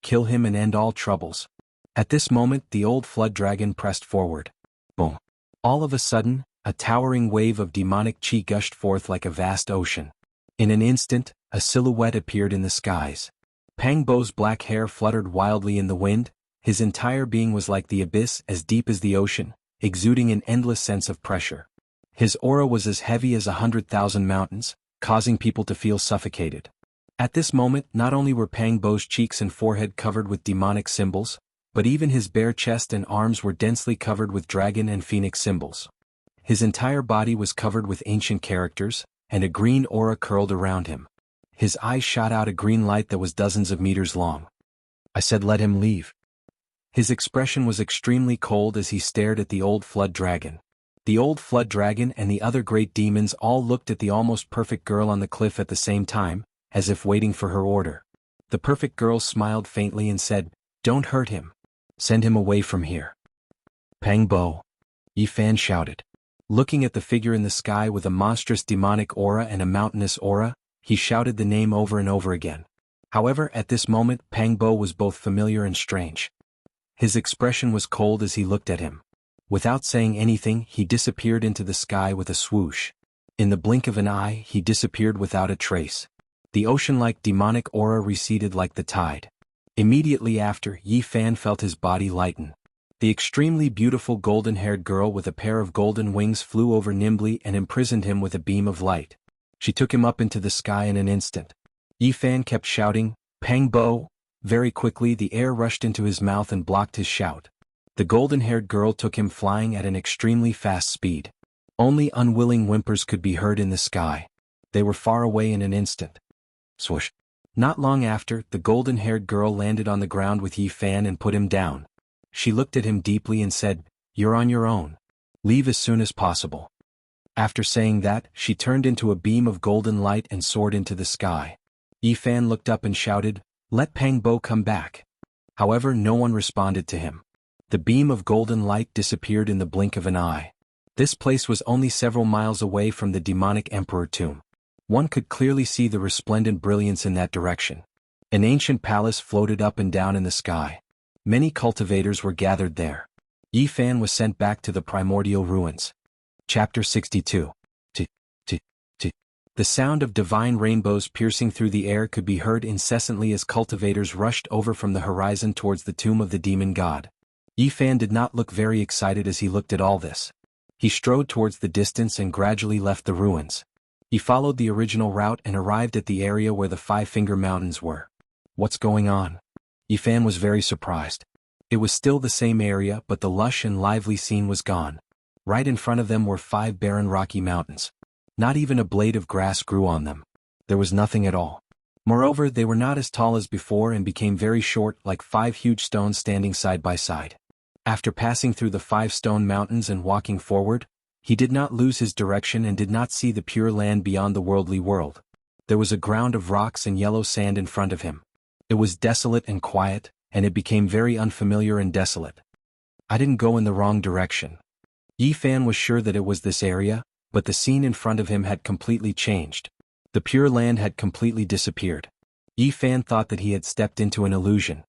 Kill him and end all troubles. At this moment the old flood dragon pressed forward. Boom. All of a sudden, a towering wave of demonic chi gushed forth like a vast ocean. In an instant, a silhouette appeared in the skies. Pang Bo's black hair fluttered wildly in the wind, his entire being was like the abyss, as deep as the ocean, exuding an endless sense of pressure. His aura was as heavy as 100,000 mountains, causing people to feel suffocated. At this moment, not only were Pang Bo's cheeks and forehead covered with demonic symbols, but even his bare chest and arms were densely covered with dragon and phoenix symbols. His entire body was covered with ancient characters, and a green aura curled around him. His eyes shot out a green light that was dozens of meters long. I said let him leave. His expression was extremely cold as he stared at the old flood dragon. The old flood dragon and the other great demons all looked at the almost perfect girl on the cliff at the same time, as if waiting for her order. The perfect girl smiled faintly and said, "Don't hurt him. Send him away from here." "Pang Bo," Yi Fan shouted. Looking at the figure in the sky with a monstrous demonic aura and a mountainous aura, he shouted the name over and over again. However, at this moment Pang Bo was both familiar and strange. His expression was cold as he looked at him. Without saying anything, he disappeared into the sky with a swoosh. In the blink of an eye, he disappeared without a trace. The ocean-like demonic aura receded like the tide. Immediately after, Yi Fan felt his body lighten. The extremely beautiful golden-haired girl with a pair of golden wings flew over nimbly and imprisoned him with a beam of light. She took him up into the sky in an instant. Yi Fan kept shouting, "Pang Bo!" Very quickly the air rushed into his mouth and blocked his shout. The golden-haired girl took him flying at an extremely fast speed. Only unwilling whimpers could be heard in the sky. They were far away in an instant. Swoosh. Not long after, the golden-haired girl landed on the ground with Yi Fan and put him down. She looked at him deeply and said, "You're on your own. Leave as soon as possible." After saying that, she turned into a beam of golden light and soared into the sky. Yi Fan looked up and shouted, "Let Pang Bo come back." However, no one responded to him. The beam of golden light disappeared in the blink of an eye. This place was only several miles away from the demonic emperor tomb. One could clearly see the resplendent brilliance in that direction. An ancient palace floated up and down in the sky. Many cultivators were gathered there. Yi Fan was sent back to the primordial ruins. Chapter 62. The sound of divine rainbows piercing through the air could be heard incessantly as cultivators rushed over from the horizon towards the tomb of the demon god. Yi Fan did not look very excited as he looked at all this. He strode towards the distance and gradually left the ruins. He followed the original route and arrived at the area where the Five-Finger Mountains were. What's going on? Yi Fan was very surprised. It was still the same area, but the lush and lively scene was gone. Right in front of them were 5 barren rocky mountains. Not even a blade of grass grew on them. There was nothing at all. Moreover, they were not as tall as before and became very short, like 5 huge stones standing side by side. After passing through the 5 stone mountains and walking forward, he did not lose his direction and did not see the pure land beyond the worldly world. There was a ground of rocks and yellow sand in front of him. It was desolate and quiet, and it became very unfamiliar and desolate. I didn't go in the wrong direction. Yi Fan was sure that it was this area, but the scene in front of him had completely changed. The pure land had completely disappeared. Yi Fan thought that he had stepped into an illusion.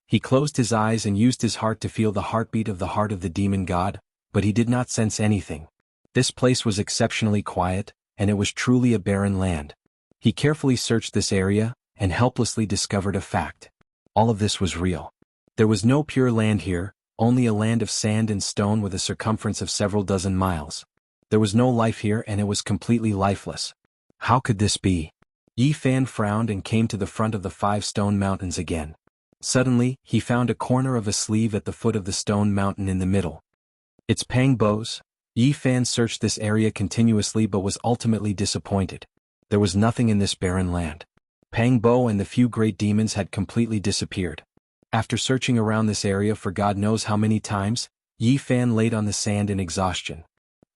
He closed his eyes and used his heart to feel the heartbeat of the heart of the demon god, but he did not sense anything. This place was exceptionally quiet, and it was truly a barren land. He carefully searched this area, and helplessly discovered a fact. All of this was real. There was no pure land here, only a land of sand and stone with a circumference of several dozen miles. There was no life here and it was completely lifeless. How could this be? Yi Fan frowned and came to the front of the 5 stone mountains again. Suddenly, he found a corner of a sleeve at the foot of the stone mountain in the middle. It's Pang Bo's? Yi Fan searched this area continuously but was ultimately disappointed. There was nothing in this barren land. Pang Bo and the few great demons had completely disappeared. After searching around this area for God knows how many times, Yi Fan laid on the sand in exhaustion.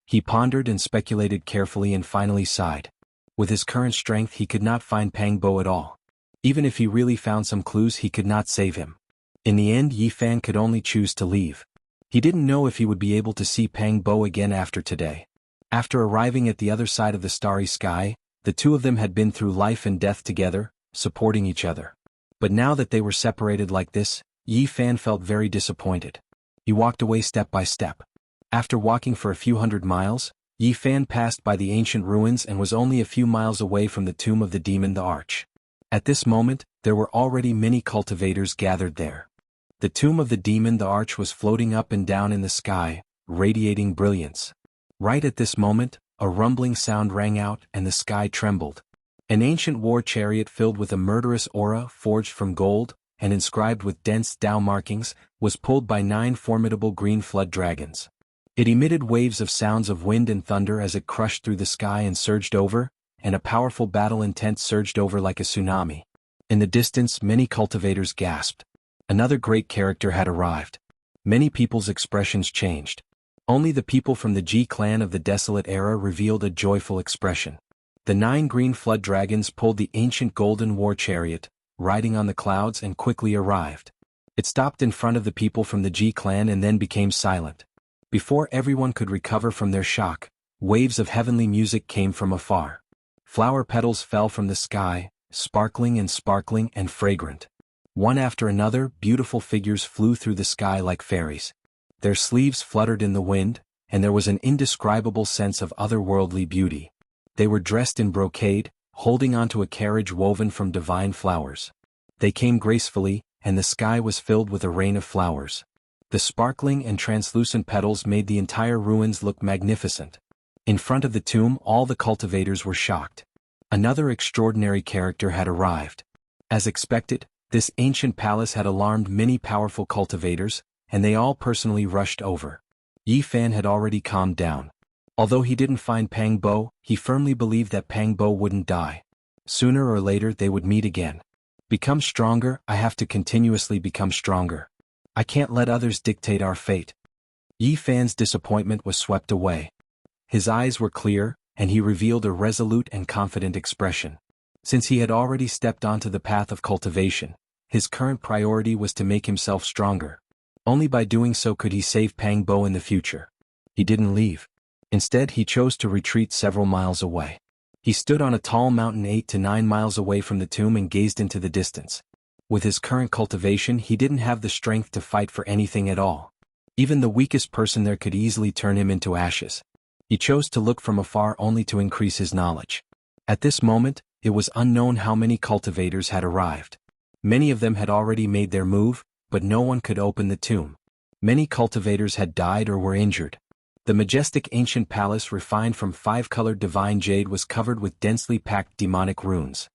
He pondered and speculated carefully and finally sighed. With his current strength he could not find Pang Bo at all. Even if he really found some clues he could not save him. In the end Yi Fan could only choose to leave. He didn't know if he would be able to see Pang Bo again after today. After arriving at the other side of the starry sky, the two of them had been through life and death together, supporting each other. But now that they were separated like this, Yi Fan felt very disappointed. He walked away step by step. After walking for a few hundred miles, Yi Fan passed by the ancient ruins and was only a few miles away from the tomb of the demon the Arch. At this moment, there were already many cultivators gathered there. The tomb of the demon the Arch was floating up and down in the sky, radiating brilliance. Right at this moment, a rumbling sound rang out and the sky trembled. An ancient war chariot filled with a murderous aura forged from gold, and inscribed with dense Tao markings, was pulled by 9 formidable green flood dragons. It emitted waves of sounds of wind and thunder as it crushed through the sky and surged over, and a powerful battle intent surged over like a tsunami. In the distance, many cultivators gasped. Another great character had arrived. Many people's expressions changed. Only the people from the Ji clan of the Desolate Era revealed a joyful expression. The 9 green flood dragons pulled the ancient golden war chariot, riding on the clouds, and quickly arrived. It stopped in front of the people from the Ji clan and then became silent. Before everyone could recover from their shock, waves of heavenly music came from afar. Flower petals fell from the sky, sparkling and fragrant. One after another, beautiful figures flew through the sky like fairies. Their sleeves fluttered in the wind, and there was an indescribable sense of otherworldly beauty. They were dressed in brocade, holding onto a carriage woven from divine flowers. They came gracefully, and the sky was filled with a rain of flowers. The sparkling and translucent petals made the entire ruins look magnificent. In front of the tomb, all the cultivators were shocked. Another extraordinary character had arrived. As expected, this ancient palace had alarmed many powerful cultivators, and they all personally rushed over. Yi Fan had already calmed down. Although he didn't find Pang Bo, he firmly believed that Pang Bo wouldn't die. Sooner or later they would meet again. Become stronger, I have to continuously become stronger. I can't let others dictate our fate. Yi Fan's disappointment was swept away. His eyes were clear, and he revealed a resolute and confident expression. Since he had already stepped onto the path of cultivation, his current priority was to make himself stronger. Only by doing so could he save Pang Bo in the future. He didn't leave. Instead, he chose to retreat several miles away. He stood on a tall mountain 8 to 9 miles away from the tomb and gazed into the distance. With his current cultivation, he didn't have the strength to fight for anything at all. Even the weakest person there could easily turn him into ashes. He chose to look from afar only to increase his knowledge. At this moment, it was unknown how many cultivators had arrived. Many of them had already made their move, but no one could open the tomb. Many cultivators had died or were injured. The majestic ancient palace refined from 5-colored divine jade was covered with densely packed demonic runes.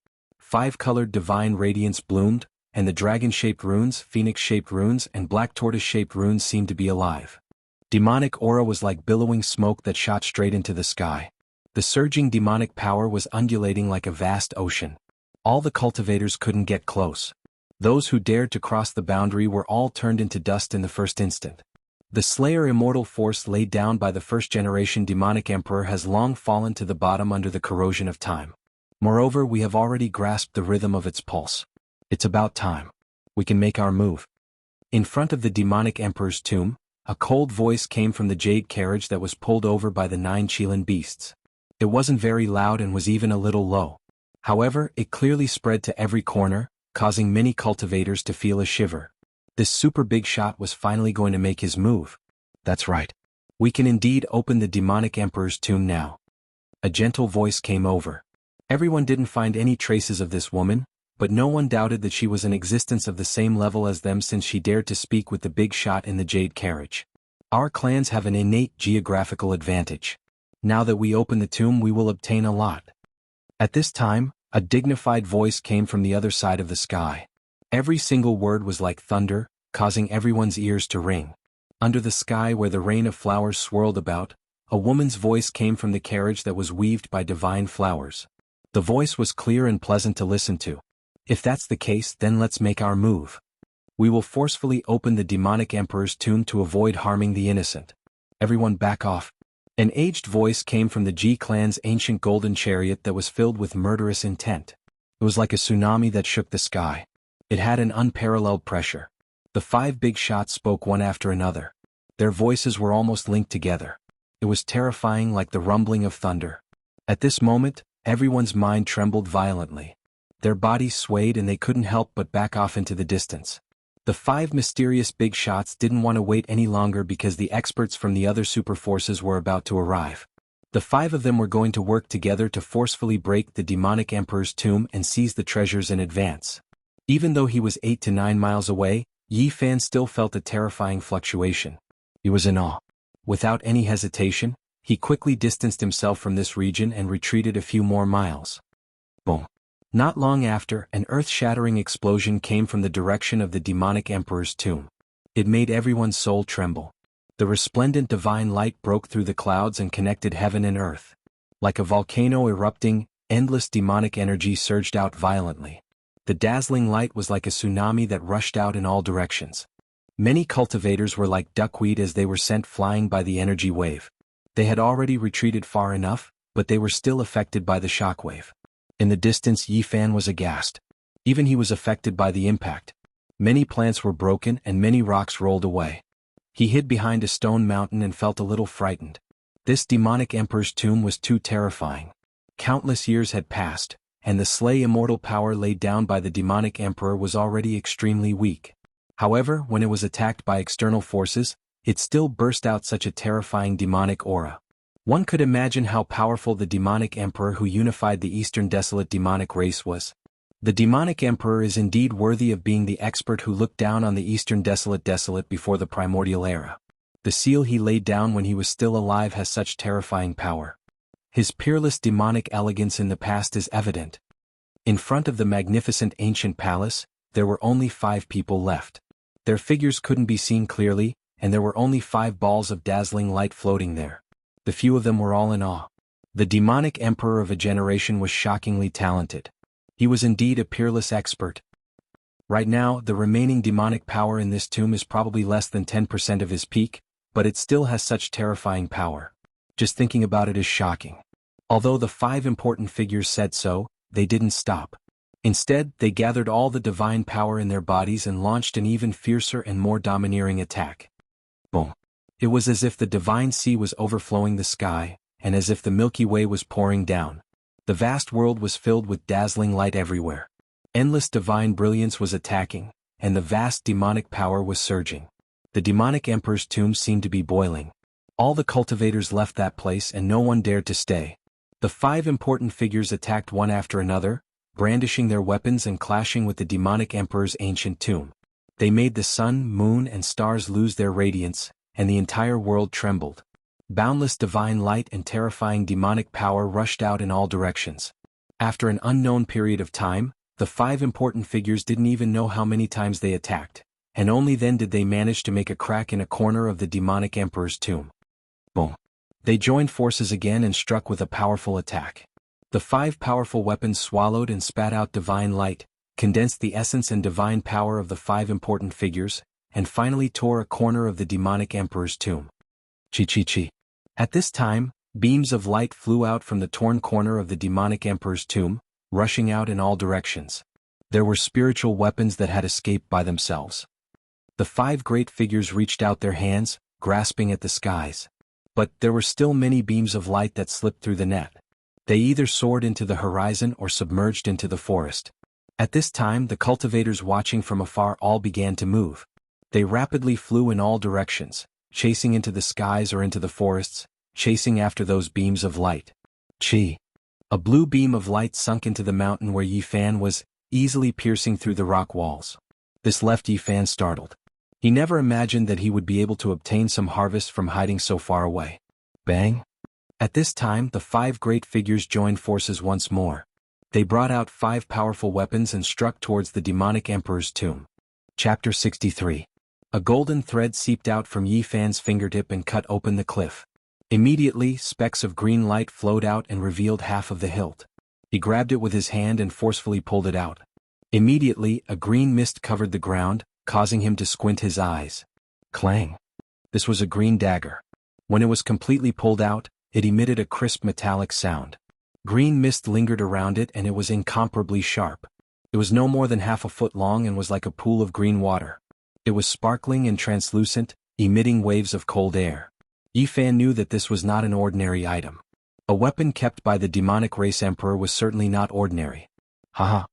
5-colored divine radiance bloomed, and the dragon-shaped runes, phoenix-shaped runes, and black tortoise-shaped runes seemed to be alive. Demonic aura was like billowing smoke that shot straight into the sky. The surging demonic power was undulating like a vast ocean. All the cultivators couldn't get close. Those who dared to cross the boundary were all turned into dust in the first instant. The Slayer immortal force laid down by the first-generation demonic emperor has long fallen to the bottom under the corrosion of time. Moreover, we have already grasped the rhythm of its pulse. It's about time. We can make our move. In front of the demonic emperor's tomb, a cold voice came from the jade carriage that was pulled over by the 9 Qilin beasts. It wasn't very loud and was even a little low. However, it clearly spread to every corner, causing many cultivators to feel a shiver. This super big shot was finally going to make his move. That's right. We can indeed open the demonic emperor's tomb now. A gentle voice came over. Everyone didn't find any traces of this woman, but no one doubted that she was in existence of the same level as them since she dared to speak with the big shot in the jade carriage. Our clans have an innate geographical advantage. Now that we open the tomb, we will obtain a lot. At this time, a dignified voice came from the other side of the sky. Every single word was like thunder, causing everyone's ears to ring. Under the sky where the rain of flowers swirled about, a woman's voice came from the carriage that was weaved by divine flowers. The voice was clear and pleasant to listen to. If that's the case, then let's make our move. We will forcefully open the demonic emperor's tomb to avoid harming the innocent. Everyone back off. An aged voice came from the Ji clan's ancient golden chariot that was filled with murderous intent. It was like a tsunami that shook the sky. It had an unparalleled pressure. The 5 big shots spoke one after another. Their voices were almost linked together. It was terrifying, like the rumbling of thunder. At this moment, everyone's mind trembled violently. Their bodies swayed and they couldn't help but back off into the distance. The 5 mysterious big shots didn't want to wait any longer because the experts from the other super forces were about to arrive. The 5 of them were going to work together to forcefully break the demonic emperor's tomb and seize the treasures in advance. Even though he was 8 to 9 miles away, Yi Fan still felt a terrifying fluctuation. He was in awe. Without any hesitation, he quickly distanced himself from this region and retreated a few more miles. Boom. Not long after, an earth-shattering explosion came from the direction of the demonic emperor's tomb. It made everyone's soul tremble. The resplendent divine light broke through the clouds and connected heaven and earth. Like a volcano erupting, endless demonic energy surged out violently. The dazzling light was like a tsunami that rushed out in all directions. Many cultivators were like duckweed as they were sent flying by the energy wave. They had already retreated far enough, but they were still affected by the shockwave. In the distance, Yifan was aghast. Even he was affected by the impact. Many plants were broken and many rocks rolled away. He hid behind a stone mountain and felt a little frightened. This demonic emperor's tomb was too terrifying. Countless years had passed, and the slay immortal power laid down by the demonic emperor was already extremely weak. However, when it was attacked by external forces, it still burst out such a terrifying demonic aura. One could imagine how powerful the demonic emperor who unified the Eastern Desolate demonic race was. The demonic emperor is indeed worthy of being the expert who looked down on the Eastern Desolate before the primordial era. The seal he laid down when he was still alive has such terrifying power. His peerless demonic elegance in the past is evident. In front of the magnificent ancient palace, there were only 5 people left. Their figures couldn't be seen clearly, and there were only 5 balls of dazzling light floating there. The few of them were all in awe. The demonic emperor of a generation was shockingly talented. He was indeed a peerless expert. Right now, the remaining demonic power in this tomb is probably less than 10% of his peak, but it still has such terrifying power. Just thinking about it is shocking. Although the 5 important figures said so, they didn't stop. Instead, they gathered all the divine power in their bodies and launched an even fiercer and more domineering attack. Boom. It was as if the divine sea was overflowing the sky, and as if the Milky Way was pouring down. The vast world was filled with dazzling light everywhere. Endless divine brilliance was attacking, and the vast demonic power was surging. The demonic emperor's tomb seemed to be boiling. All the cultivators left that place and no one dared to stay. The 5 important figures attacked one after another, brandishing their weapons and clashing with the demonic emperor's ancient tomb. They made the sun, moon, and stars lose their radiance, and the entire world trembled. Boundless divine light and terrifying demonic power rushed out in all directions. After an unknown period of time, the 5 important figures didn't even know how many times they attacked, and only then did they manage to make a crack in a corner of the demonic emperor's tomb. Boom. They joined forces again and struck with a powerful attack. The 5 powerful weapons swallowed and spat out divine light, condensed the essence and divine power of the 5 important figures, and finally tore a corner of the demonic emperor's tomb. Chi. At this time, beams of light flew out from the torn corner of the demonic emperor's tomb, rushing out in all directions. There were spiritual weapons that had escaped by themselves. The 5 great figures reached out their hands, grasping at the skies. But there were still many beams of light that slipped through the net. They either soared into the horizon or submerged into the forest. At this time, the cultivators watching from afar all began to move. They rapidly flew in all directions, chasing into the skies or into the forests, chasing after those beams of light. Chi. A blue beam of light sunk into the mountain where Yifan was, easily piercing through the rock walls. This left Yifan startled. He never imagined that he would be able to obtain some harvest from hiding so far away. Bang! At this time, the 5 great figures joined forces once more. They brought out 5 powerful weapons and struck towards the demonic emperor's tomb. Chapter 63. A golden thread seeped out from Yifan's fingertip and cut open the cliff. Immediately, specks of green light flowed out and revealed half of the hilt. He grabbed it with his hand and forcefully pulled it out. Immediately, a green mist covered the ground, causing him to squint his eyes. Clang! This was a green dagger. When it was completely pulled out, it emitted a crisp metallic sound. Green mist lingered around it and it was incomparably sharp. It was no more than half a foot long and was like a pool of green water. It was sparkling and translucent, emitting waves of cold air. Yifan knew that this was not an ordinary item. A weapon kept by the demonic race emperor was certainly not ordinary. Haha.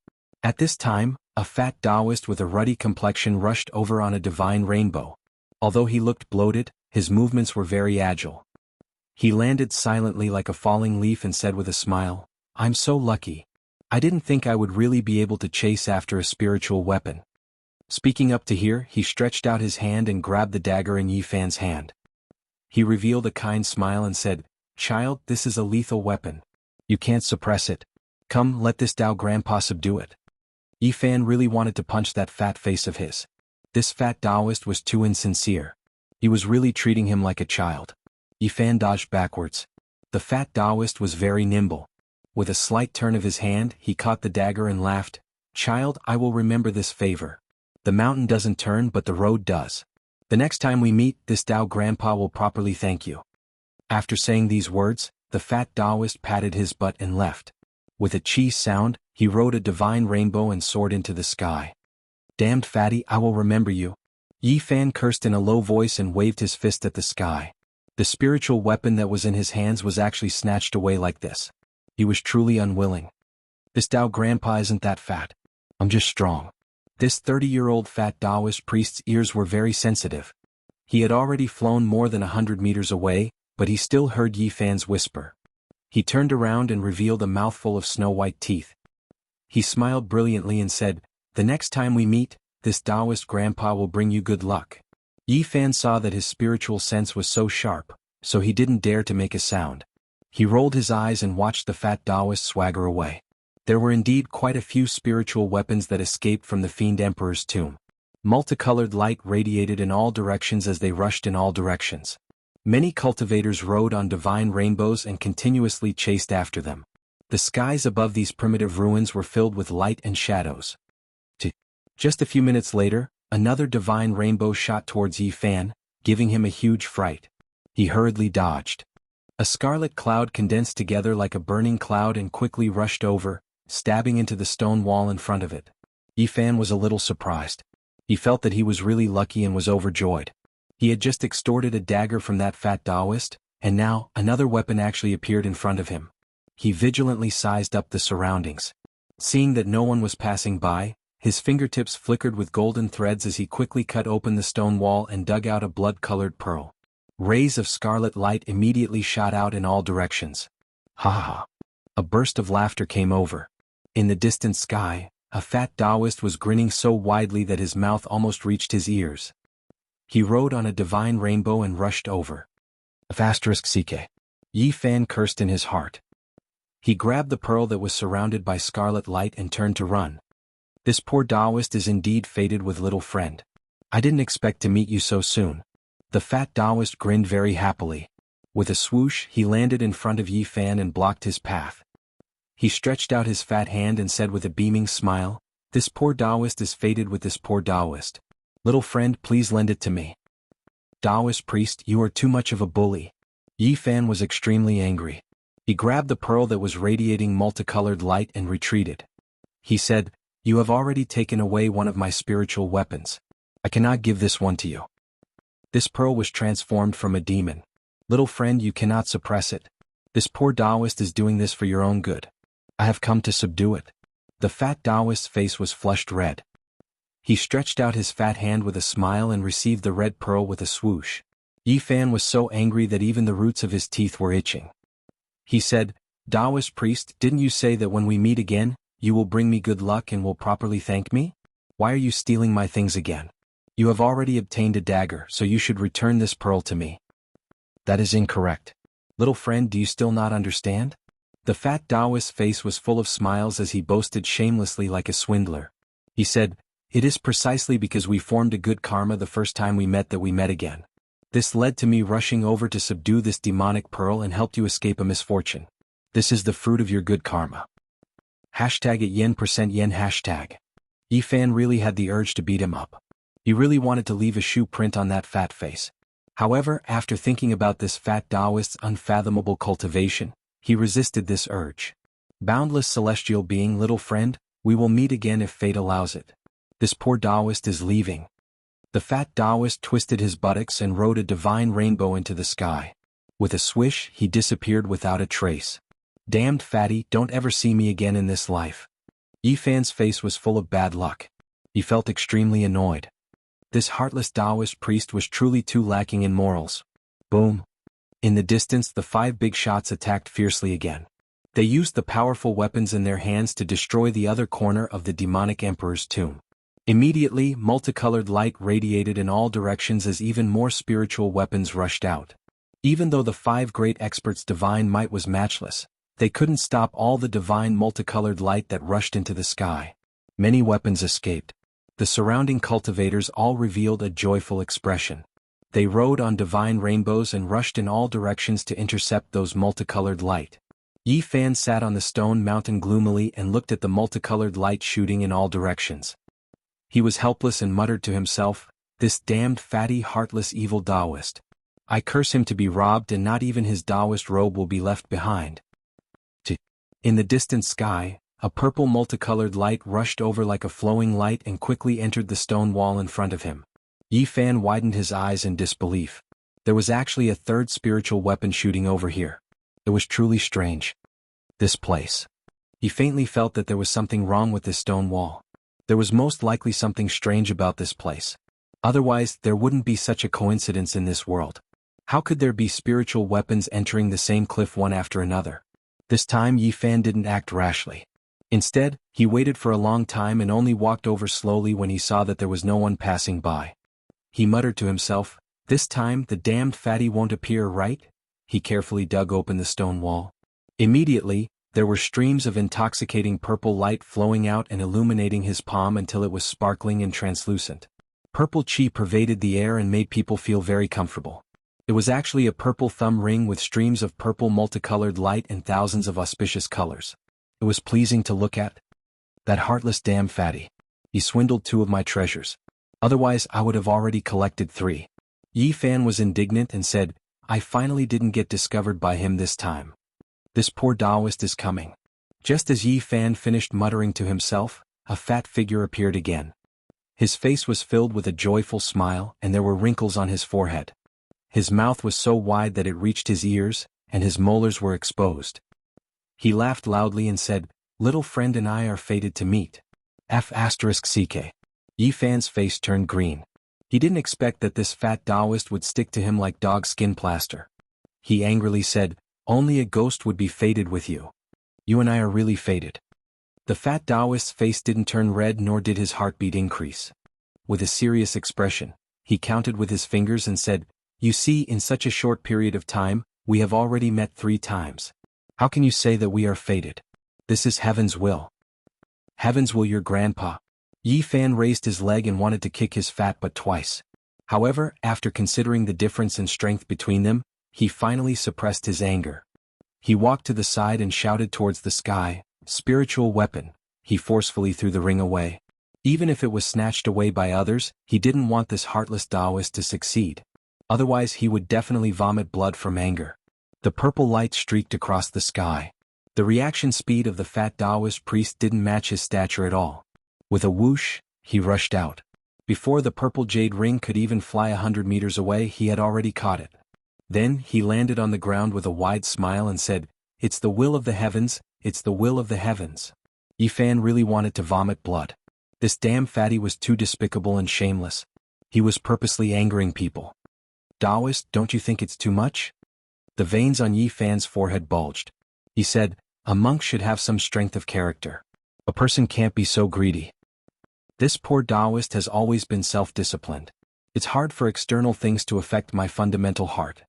At this time, a fat Taoist with a ruddy complexion rushed over on a divine rainbow. Although he looked bloated, his movements were very agile. He landed silently like a falling leaf and said with a smile, "I'm so lucky. I didn't think I would really be able to chase after a spiritual weapon." Speaking up to hear, he stretched out his hand and grabbed the dagger in Yifan's hand. He revealed a kind smile and said, "Child, this is a lethal weapon. You can't suppress it. Come, let this Tao grandpa subdue it." Yifan really wanted to punch that fat face of his. This fat Taoist was too insincere. He was really treating him like a child. Yi Fan dodged backwards. The fat Taoist was very nimble. With a slight turn of his hand, he caught the dagger and laughed. "Child, I will remember this favor. The mountain doesn't turn but the road does. The next time we meet, this Tao grandpa will properly thank you." After saying these words, the fat Taoist patted his butt and left. With a cheese sound, he rode a divine rainbow and soared into the sky. "Damned fatty, I will remember you." Yi Fan cursed in a low voice and waved his fist at the sky. The spiritual weapon that was in his hands was actually snatched away like this. He was truly unwilling. "This Tao grandpa isn't that fat. I'm just strong." This 30-year-old fat Taoist priest's ears were very sensitive. He had already flown more than 100 meters away, but he still heard Yi Fan's whisper. He turned around and revealed a mouthful of snow-white teeth. He smiled brilliantly and said, "The next time we meet, this Taoist grandpa will bring you good luck." Yi Fan saw that his spiritual sense was so sharp, so he didn't dare to make a sound. He rolled his eyes and watched the fat Taoist swagger away. There were indeed quite a few spiritual weapons that escaped from the Fiend Emperor's tomb. Multicolored light radiated in all directions as they rushed in all directions. Many cultivators rode on divine rainbows and continuously chased after them. The skies above these primitive ruins were filled with light and shadows. Just a few minutes later, another divine rainbow shot towards Yi Fan, giving him a huge fright. He hurriedly dodged. A scarlet cloud condensed together like a burning cloud and quickly rushed over, stabbing into the stone wall in front of it. Yi Fan was a little surprised. He felt that he was really lucky and was overjoyed. He had just extorted a dagger from that fat Taoist, and now, another weapon actually appeared in front of him. He vigilantly sized up the surroundings. Seeing that no one was passing by, his fingertips flickered with golden threads as he quickly cut open the stone wall and dug out a blood-colored pearl. Rays of scarlet light immediately shot out in all directions. "Ha ha!" A burst of laughter came over. In the distant sky, a fat Taoist was grinning so widely that his mouth almost reached his ears. He rode on a divine rainbow and rushed over. *CK. Yi Fan cursed in his heart. He grabbed the pearl that was surrounded by scarlet light and turned to run. "This poor Taoist is indeed fated with little friend. I didn't expect to meet you so soon." The fat Taoist grinned very happily. With a swoosh, he landed in front of Yi Fan and blocked his path. He stretched out his fat hand and said with a beaming smile, "This poor Taoist is fated with this poor Taoist. Little friend, please lend it to me." "Taoist priest, you are too much of a bully." Yi Fan was extremely angry. He grabbed the pearl that was radiating multicolored light and retreated. He said, "You have already taken away one of my spiritual weapons. I cannot give this one to you." This pearl was transformed from a demon. "Little friend, you cannot suppress it. This poor Taoist is doing this for your own good. I have come to subdue it." The fat Taoist's face was flushed red. He stretched out his fat hand with a smile and received the red pearl with a swoosh. Yi Fan was so angry that even the roots of his teeth were itching. He said, "Taoist priest, didn't you say that when we meet again, you will bring me good luck and will properly thank me? Why are you stealing my things again? You have already obtained a dagger, so you should return this pearl to me." "That is incorrect. Little friend, do you still not understand?" The fat Taoist's face was full of smiles as he boasted shamelessly like a swindler. He said, "It is precisely because we formed a good karma the first time we met that we met again. This led to me rushing over to subdue this demonic pearl and helped you escape a misfortune. This is the fruit of your good karma." #at yen%yen hashtag. Yi Fan really had the urge to beat him up. He really wanted to leave a shoe print on that fat face. However, after thinking about this fat Taoist's unfathomable cultivation, he resisted this urge. "Boundless celestial being, little friend, we will meet again if fate allows it. This poor Taoist is leaving." The fat Taoist twisted his buttocks and rode a divine rainbow into the sky. With a swish, he disappeared without a trace. "Damned fatty, don't ever see me again in this life." Yi Fan's face was full of bad luck. He felt extremely annoyed. This heartless Taoist priest was truly too lacking in morals. Boom. In the distance, the 5 big shots attacked fiercely again. They used the powerful weapons in their hands to destroy the other corner of the demonic emperor's tomb. Immediately, multicolored light radiated in all directions as even more spiritual weapons rushed out. Even though the 5 great experts' divine might was matchless, they couldn't stop all the divine multicolored light that rushed into the sky. Many weapons escaped. The surrounding cultivators all revealed a joyful expression. They rode on divine rainbows and rushed in all directions to intercept those multicolored light. Yi Fan sat on the stone mountain gloomily and looked at the multicolored light shooting in all directions. He was helpless and muttered to himself, "This damned fatty heartless evil Taoist. I curse him to be robbed and not even his Taoist robe will be left behind." In the distant sky, a purple multicolored light rushed over like a flowing light and quickly entered the stone wall in front of him. Yi Fan widened his eyes in disbelief. There was actually a third spiritual weapon shooting over here. It was truly strange. This place. He faintly felt that there was something wrong with this stone wall. There was most likely something strange about this place. Otherwise, there wouldn't be such a coincidence in this world. How could there be spiritual weapons entering the same cliff one after another? This time Yi Fan didn't act rashly. Instead, he waited for a long time and only walked over slowly when he saw that there was no one passing by. He muttered to himself, "This time the damned fatty won't appear, right?" He carefully dug open the stone wall. Immediately, there were streams of intoxicating purple light flowing out and illuminating his palm until it was sparkling and translucent. Purple chi pervaded the air and made people feel very comfortable. It was actually a purple thumb ring with streams of purple multicolored light and thousands of auspicious colors. It was pleasing to look at. That heartless damn fatty. He swindled 2 of my treasures. Otherwise I would have already collected 3. Yi Fan was indignant and said, "I finally didn't get discovered by him this time. This poor Taoist is coming." Just as Yi Fan finished muttering to himself, a fat figure appeared again. His face was filled with a joyful smile and there were wrinkles on his forehead. His mouth was so wide that it reached his ears, and his molars were exposed. He laughed loudly and said, "Little friend and I are fated to meet. F***ck. Yi Fan's face turned green. He didn't expect that this fat Taoist would stick to him like dog skin plaster. He angrily said, "Only a ghost would be fated with you. You and I are really fated." The fat Taoist's face didn't turn red nor did his heartbeat increase. With a serious expression, he counted with his fingers and said, "You see, in such a short period of time, we have already met 3 times. How can you say that we are fated? This is heaven's will." "Heaven's will, your grandpa." Yi Fan raised his leg and wanted to kick his fat butt twice. However, after considering the difference in strength between them, he finally suppressed his anger. He walked to the side and shouted towards the sky, "Spiritual weapon." He forcefully threw the ring away. Even if it was snatched away by others, he didn't want this heartless Taoist to succeed. Otherwise he would definitely vomit blood from anger. The purple light streaked across the sky. The reaction speed of the fat Taoist priest didn't match his stature at all. With a whoosh, he rushed out. Before the purple jade ring could even fly 100 meters away, he had already caught it. Then he landed on the ground with a wide smile and said, "It's the will of the heavens, it's the will of the heavens." Yi Fan really wanted to vomit blood. This damn fatty was too despicable and shameless. He was purposely angering people. "Taoist, don't you think it's too much?" The veins on Yi Fan's forehead bulged. He said, "A monk should have some strength of character. A person can't be so greedy. This poor Taoist has always been self-disciplined. It's hard for external things to affect my fundamental heart.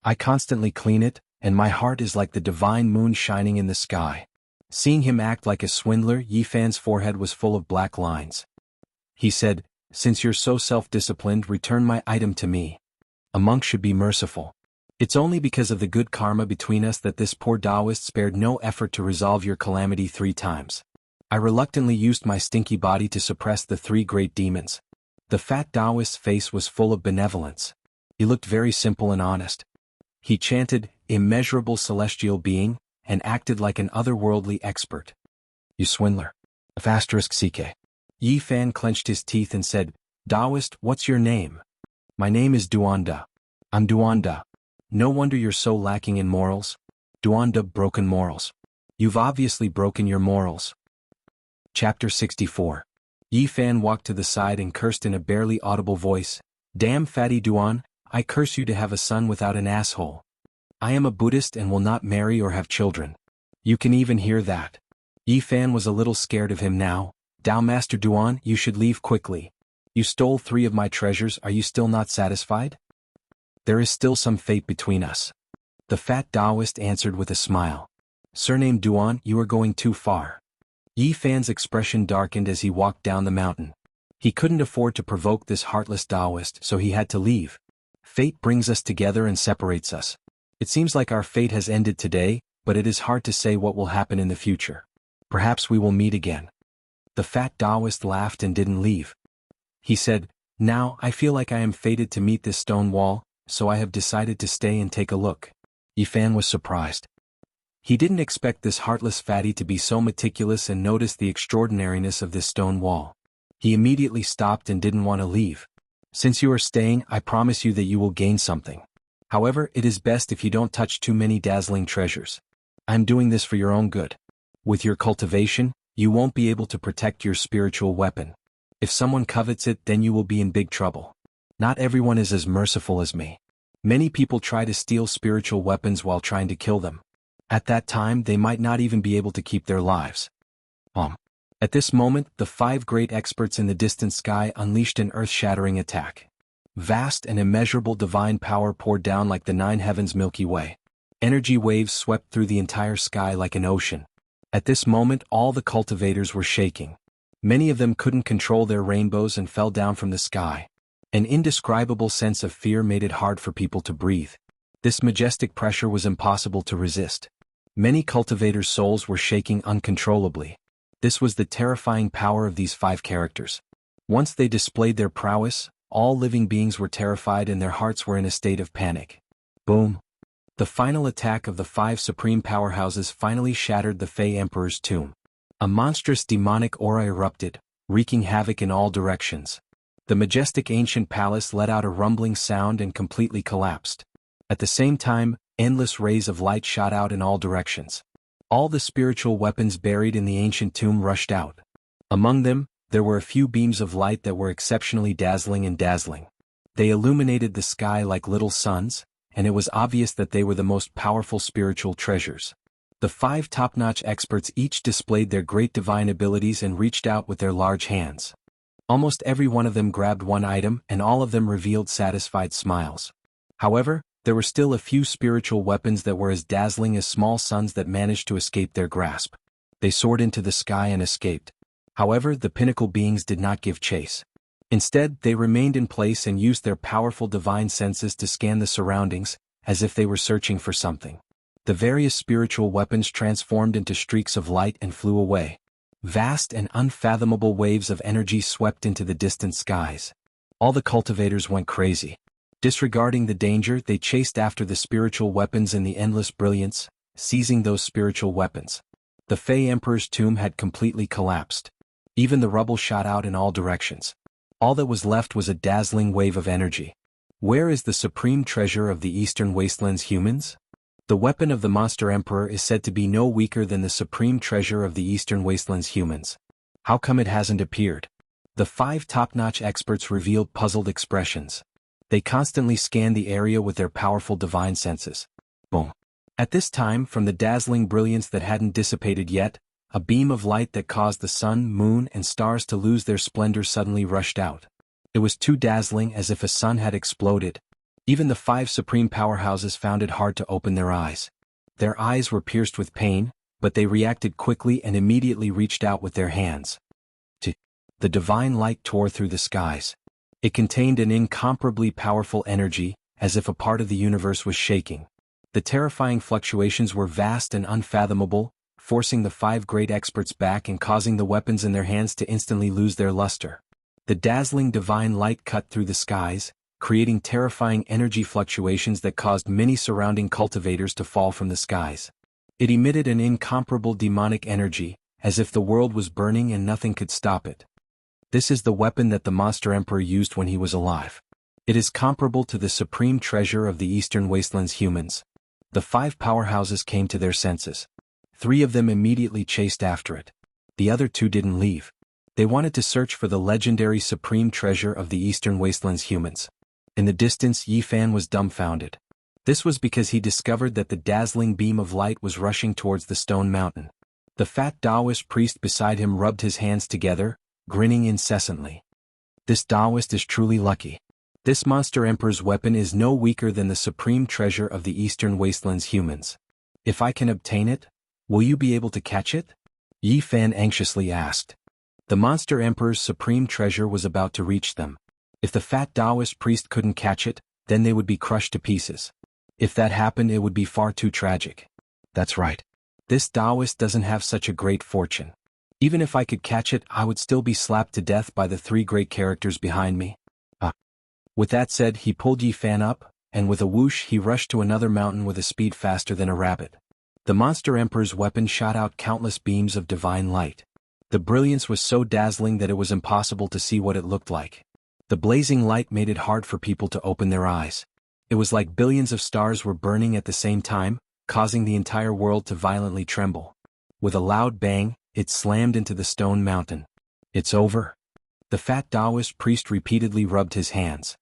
I constantly clean it, and my heart is like the divine moon shining in the sky." Seeing him act like a swindler, Yi Fan's forehead was full of black lines. He said, "Since you're so self-disciplined, return my item to me. A monk should be merciful. It's only because of the good karma between us that this poor Taoist spared no effort to resolve your calamity 3 times. I reluctantly used my stinky body to suppress the 3 great demons." The fat Taoist's face was full of benevolence. He looked very simple and honest. He chanted, "Immeasurable celestial being," and acted like an otherworldly expert. "You swindler. F***ck. Yi Fan clenched his teeth and said, "Taoist, what's your name?" "My name is Duanda. I'm Duanda." "No wonder you're so lacking in morals." Duanda, broken morals. You've obviously broken your morals. Chapter 64. Yi Fan walked to the side and cursed in a barely audible voice, "Damn fatty Duan, I curse you to have a son without an asshole. I am a Buddhist and will not marry or have children. You can even hear that." Yi Fan was a little scared of him now. "Tao Master Duan, you should leave quickly. You stole 3 of my treasures, are you still not satisfied? There is still some fate between us." The fat Taoist answered with a smile. "Surname Duan, you are going too far." Yi Fan's expression darkened as he walked down the mountain. He couldn't afford to provoke this heartless Taoist, so he had to leave. Fate brings us together and separates us. It seems like our fate has ended today, but it is hard to say what will happen in the future. Perhaps we will meet again. The fat Taoist laughed and didn't leave. He said, "Now I feel like I am fated to meet this stone wall, so I have decided to stay and take a look." Yifan was surprised. He didn't expect this heartless fatty to be so meticulous and noticed the extraordinariness of this stone wall. He immediately stopped and didn't want to leave. "Since you are staying, I promise you that you will gain something. However, it is best if you don't touch too many dazzling treasures. I'm doing this for your own good. With your cultivation, you won't be able to protect your spiritual weapon. If someone covets it, then you will be in big trouble. Not everyone is as merciful as me. Many people try to steal spiritual weapons while trying to kill them. At that time, they might not even be able to keep their lives." At this moment, the 5 great experts in the distant sky unleashed an earth-shattering attack. Vast and immeasurable divine power poured down like the 9 heavens Milky Way. Energy waves swept through the entire sky like an ocean. At this moment, all the cultivators were shaking. Many of them couldn't control their rainbows and fell down from the sky. An indescribable sense of fear made it hard for people to breathe. This majestic pressure was impossible to resist. Many cultivators' souls were shaking uncontrollably. This was the terrifying power of these 5 characters. Once they displayed their prowess, all living beings were terrified and their hearts were in a state of panic. Boom! The final attack of the 5 supreme powerhouses finally shattered the Fey Emperor's tomb. A monstrous demonic aura erupted, wreaking havoc in all directions. The majestic ancient palace let out a rumbling sound and completely collapsed. At the same time, endless rays of light shot out in all directions. All the spiritual weapons buried in the ancient tomb rushed out. Among them, there were a few beams of light that were exceptionally dazzling. They illuminated the sky like little suns, and it was obvious that they were the most powerful spiritual treasures. The 5 top-notch experts each displayed their great divine abilities and reached out with their large hands. Almost every one of them grabbed one item, and all of them revealed satisfied smiles. However, there were still a few spiritual weapons that were as dazzling as small suns that managed to escape their grasp. They soared into the sky and escaped. However, the pinnacle beings did not give chase. Instead, they remained in place and used their powerful divine senses to scan the surroundings, as if they were searching for something. The various spiritual weapons transformed into streaks of light and flew away. Vast and unfathomable waves of energy swept into the distant skies. All the cultivators went crazy. Disregarding the danger, they chased after the spiritual weapons in the endless brilliance, seizing those spiritual weapons. The Fey Emperor's tomb had completely collapsed. Even the rubble shot out in all directions. All that was left was a dazzling wave of energy. Where is the supreme treasure of the Eastern Wastelands humans? The weapon of the Monster Emperor is said to be no weaker than the supreme treasure of the Eastern Wastelands humans. How come it hasn't appeared? The 5 top-notch experts revealed puzzled expressions. They constantly scanned the area with their powerful divine senses. Boom! At this time, from the dazzling brilliance that hadn't dissipated yet, a beam of light that caused the sun, moon, and stars to lose their splendor suddenly rushed out. It was too dazzling, as if a sun had exploded. Even the 5 supreme powerhouses found it hard to open their eyes. Their eyes were pierced with pain, but they reacted quickly and immediately reached out with their hands. The divine light tore through the skies. It contained an incomparably powerful energy, as if a part of the universe was shaking. The terrifying fluctuations were vast and unfathomable, forcing the 5 great experts back and causing the weapons in their hands to instantly lose their luster. The dazzling divine light cut through the skies, creating terrifying energy fluctuations that caused many surrounding cultivators to fall from the skies. It emitted an incomparable demonic energy, as if the world was burning and nothing could stop it. This is the weapon that the Monster Emperor used when he was alive. It is comparable to the supreme treasure of the Eastern Wastelands humans. The 5 powerhouses came to their senses. 3 of them immediately chased after it. The other 2 didn't leave. They wanted to search for the legendary supreme treasure of the Eastern Wastelands humans. In the distance, Yifan was dumbfounded. This was because he discovered that the dazzling beam of light was rushing towards the stone mountain. The fat Taoist priest beside him rubbed his hands together, grinning incessantly. This Taoist is truly lucky. This Monster Emperor's weapon is no weaker than the supreme treasure of the Eastern Wastelands humans. If I can obtain it, will you be able to catch it? Yifan anxiously asked. The Monster Emperor's supreme treasure was about to reach them. If the fat Taoist priest couldn't catch it, then they would be crushed to pieces. If that happened, it would be far too tragic. That's right. This Taoist doesn't have such a great fortune. Even if I could catch it, I would still be slapped to death by the three great characters behind me. With that said, he pulled Yi Fan up, and with a whoosh he rushed to another mountain with a speed faster than a rabbit. The monster emperor's weapon shot out countless beams of divine light. The brilliance was so dazzling that it was impossible to see what it looked like. The blazing light made it hard for people to open their eyes. It was like billions of stars were burning at the same time, causing the entire world to violently tremble. With a loud bang, it slammed into the stone mountain. It's over. The fat Taoist priest repeatedly rubbed his hands.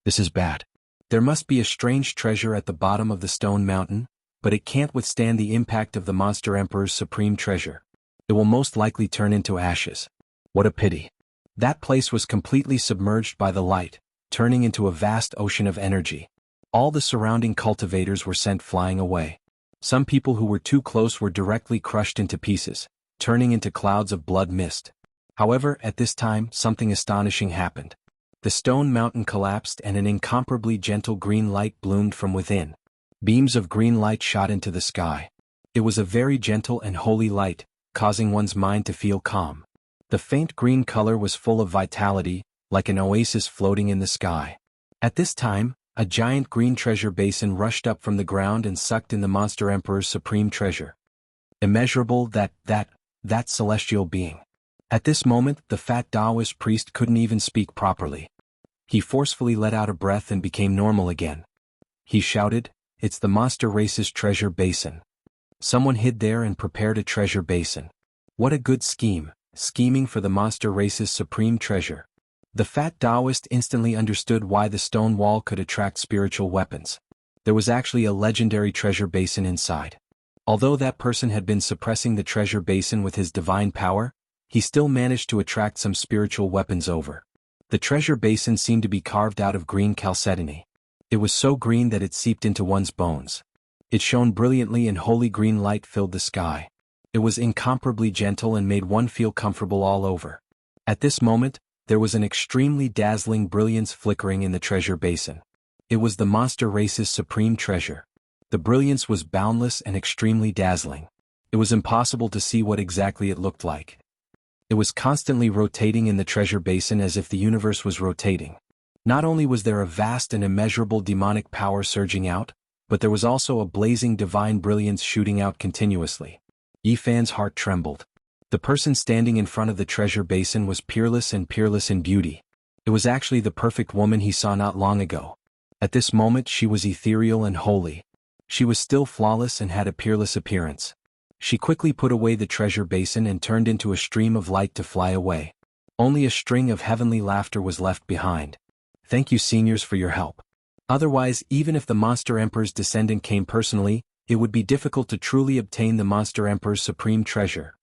This is bad. There must be a strange treasure at the bottom of the stone mountain, but it can't withstand the impact of the monster emperor's supreme treasure. It will most likely turn into ashes. What a pity. That place was completely submerged by the light, turning into a vast ocean of energy. All the surrounding cultivators were sent flying away. Some people who were too close were directly crushed into pieces, turning into clouds of blood mist. However, at this time, something astonishing happened. The stone mountain collapsed and an incomparably gentle green light bloomed from within. Beams of green light shot into the sky. It was a very gentle and holy light, causing one's mind to feel calm. The faint green color was full of vitality, like an oasis floating in the sky. At this time, a giant green treasure basin rushed up from the ground and sucked in the monster emperor's supreme treasure. Immeasurable, that celestial being. At this moment, the fat Taoist priest couldn't even speak properly. He forcefully let out a breath and became normal again. He shouted, "It's the monster race's treasure basin." Someone hid there and prepared a treasure basin. What a good scheme, scheming for the monster race's supreme treasure. The fat Taoist instantly understood why the stone wall could attract spiritual weapons. There was actually a legendary treasure basin inside. Although that person had been suppressing the treasure basin with his divine power, he still managed to attract some spiritual weapons over. The treasure basin seemed to be carved out of green chalcedony. It was so green that it seeped into one's bones. It shone brilliantly and holy green light filled the sky. It was incomparably gentle and made one feel comfortable all over. At this moment, there was an extremely dazzling brilliance flickering in the treasure basin. It was the monster race's supreme treasure. The brilliance was boundless and extremely dazzling. It was impossible to see what exactly it looked like. It was constantly rotating in the treasure basin as if the universe was rotating. Not only was there a vast and immeasurable demonic power surging out, but there was also a blazing divine brilliance shooting out continuously. Yi Fan's heart trembled. The person standing in front of the treasure basin was peerless and peerless in beauty. It was actually the perfect woman he saw not long ago. At this moment she was ethereal and holy. She was still flawless and had a peerless appearance. She quickly put away the treasure basin and turned into a stream of light to fly away. Only a string of heavenly laughter was left behind. Thank you, seniors, for your help. Otherwise, even if the monster emperor's descendant came personally, it would be difficult to truly obtain the monster emperor's supreme treasure.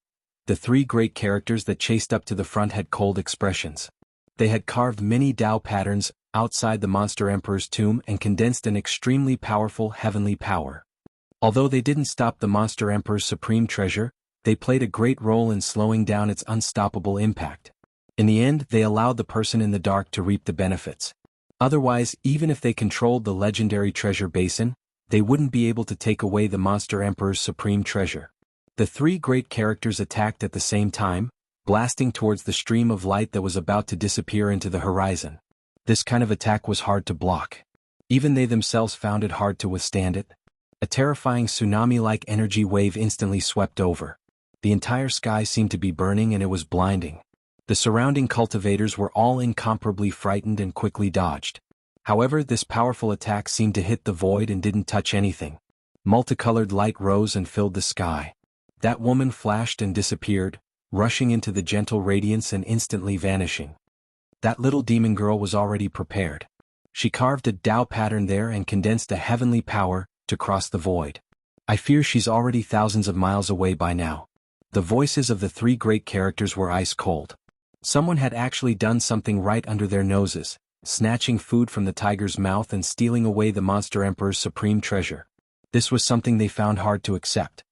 The three great characters that chased up to the front had cold expressions. They had carved many Tao patterns outside the monster emperor's tomb and condensed an extremely powerful heavenly power. Although they didn't stop the monster emperor's supreme treasure, they played a great role in slowing down its unstoppable impact. In the end, they allowed the person in the dark to reap the benefits. Otherwise, even if they controlled the legendary treasure basin, they wouldn't be able to take away the monster emperor's supreme treasure. The three great characters attacked at the same time, blasting towards the stream of light that was about to disappear into the horizon. This kind of attack was hard to block. Even they themselves found it hard to withstand it. A terrifying tsunami-like energy wave instantly swept over. The entire sky seemed to be burning and it was blinding. The surrounding cultivators were all incomparably frightened and quickly dodged. However, this powerful attack seemed to hit the void and didn't touch anything. Multicolored light rose and filled the sky. That woman flashed and disappeared, rushing into the gentle radiance and instantly vanishing. That little demon girl was already prepared. She carved a Tao pattern there and condensed a heavenly power to cross the void. I fear she's already thousands of miles away by now. The voices of the three great characters were ice cold. Someone had actually done something right under their noses, snatching food from the tiger's mouth and stealing away the monster emperor's supreme treasure. This was something they found hard to accept.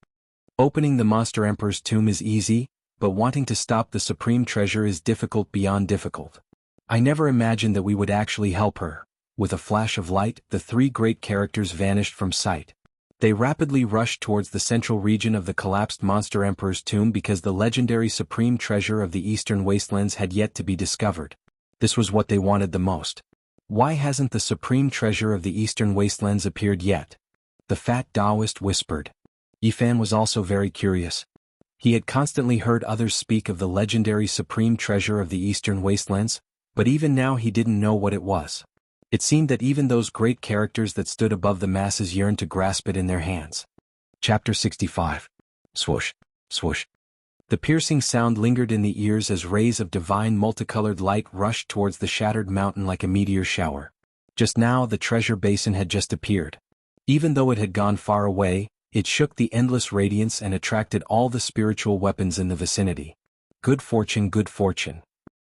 Opening the monster emperor's tomb is easy, but wanting to stop the supreme treasure is difficult beyond difficult. I never imagined that we would actually help her. With a flash of light, the three great characters vanished from sight. They rapidly rushed towards the central region of the collapsed monster emperor's tomb because the legendary supreme treasure of the eastern wastelands had yet to be discovered. This was what they wanted the most. Why hasn't the supreme treasure of the eastern wastelands appeared yet? The fat Taoist whispered. Yifan was also very curious. He had constantly heard others speak of the legendary supreme treasure of the eastern wastelands, but even now he didn't know what it was. It seemed that even those great characters that stood above the masses yearned to grasp it in their hands. Chapter 65. Swoosh, swoosh. The piercing sound lingered in the ears as rays of divine multicolored light rushed towards the shattered mountain like a meteor shower. Just now the treasure basin had just appeared. Even though it had gone far away, it shook the endless radiance and attracted all the spiritual weapons in the vicinity. Good fortune, good fortune.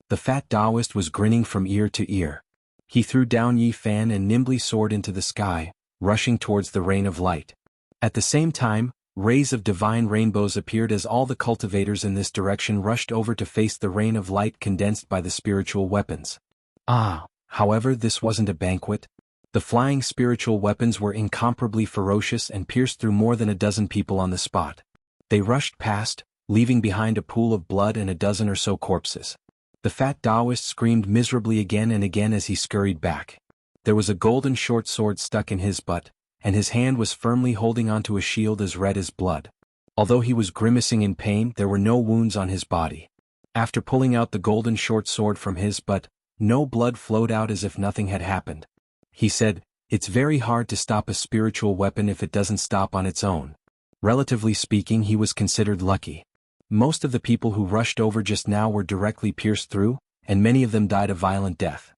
The fat Taoist was grinning from ear to ear. He threw down Yifan and nimbly soared into the sky, rushing towards the rain of light. At the same time, rays of divine rainbows appeared as all the cultivators in this direction rushed over to face the rain of light condensed by the spiritual weapons. However, this wasn't a banquet. The flying spiritual weapons were incomparably ferocious and pierced through more than a dozen people on the spot. They rushed past, leaving behind a pool of blood and a dozen or so corpses. The fat Taoist screamed miserably again and again as he scurried back. There was a golden short sword stuck in his butt, and his hand was firmly holding onto a shield as red as blood. Although he was grimacing in pain, there were no wounds on his body. After pulling out the golden short sword from his butt, no blood flowed out as if nothing had happened. He said, "It's very hard to stop a spiritual weapon if it doesn't stop on its own." Relatively speaking, he was considered lucky. Most of the people who rushed over just now were directly pierced through, and many of them died a violent death.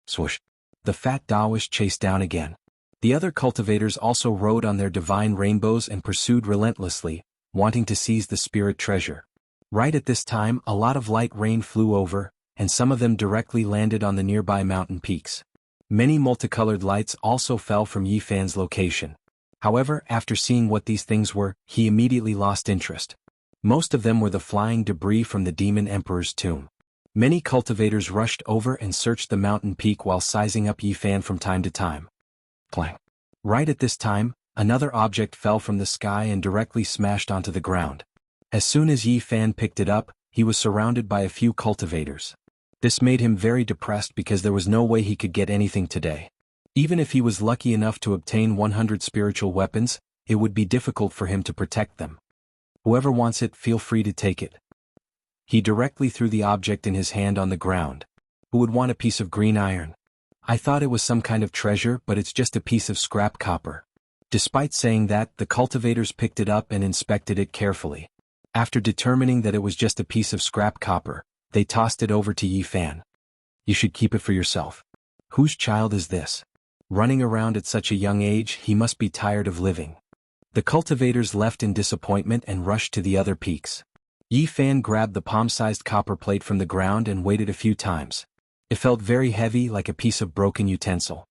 Swoosh. The fat Taoist chased down again. The other cultivators also rode on their divine rainbows and pursued relentlessly, wanting to seize the spirit treasure. Right at this time, a lot of light rain flew over, and some of them directly landed on the nearby mountain peaks. Many multicolored lights also fell from Yifan's location. However, after seeing what these things were, he immediately lost interest. Most of them were the flying debris from the demon emperor's tomb. Many cultivators rushed over and searched the mountain peak while sizing up Yifan from time to time. Clang. Right at this time, another object fell from the sky and directly smashed onto the ground. As soon as Yifan picked it up, he was surrounded by a few cultivators. This made him very depressed because there was no way he could get anything today. Even if he was lucky enough to obtain 100 spiritual weapons, it would be difficult for him to protect them. Whoever wants it, feel free to take it. He directly threw the object in his hand on the ground. Who would want a piece of green iron? I thought it was some kind of treasure, but it's just a piece of scrap copper. Despite saying that, the cultivators picked it up and inspected it carefully. After determining that it was just a piece of scrap copper, they tossed it over to Yifan. You should keep it for yourself. Whose child is this? Running around at such a young age, he must be tired of living. The cultivators left in disappointment and rushed to the other peaks. Yifan grabbed the palm-sized copper plate from the ground and weighed it a few times. It felt very heavy, like a piece of broken utensil.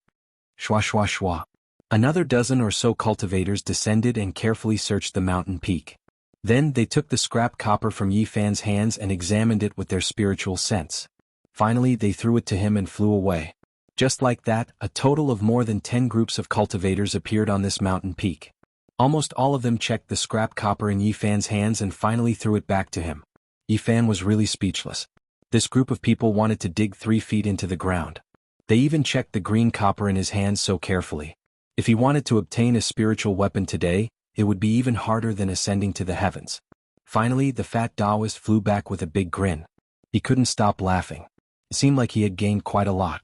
Shwa shwa shwa. Another dozen or so cultivators descended and carefully searched the mountain peak. Then they took the scrap copper from Yifan's hands and examined it with their spiritual sense. Finally, they threw it to him and flew away. Just like that, a total of more than 10 groups of cultivators appeared on this mountain peak. Almost all of them checked the scrap copper in Yifan's hands and finally threw it back to him. Yifan was really speechless. This group of people wanted to dig 3 feet into the ground. They even checked the green copper in his hands so carefully. If he wanted to obtain a spiritual weapon today, it would be even harder than ascending to the heavens. Finally, the fat Taoist flew back with a big grin. He couldn't stop laughing. It seemed like he had gained quite a lot.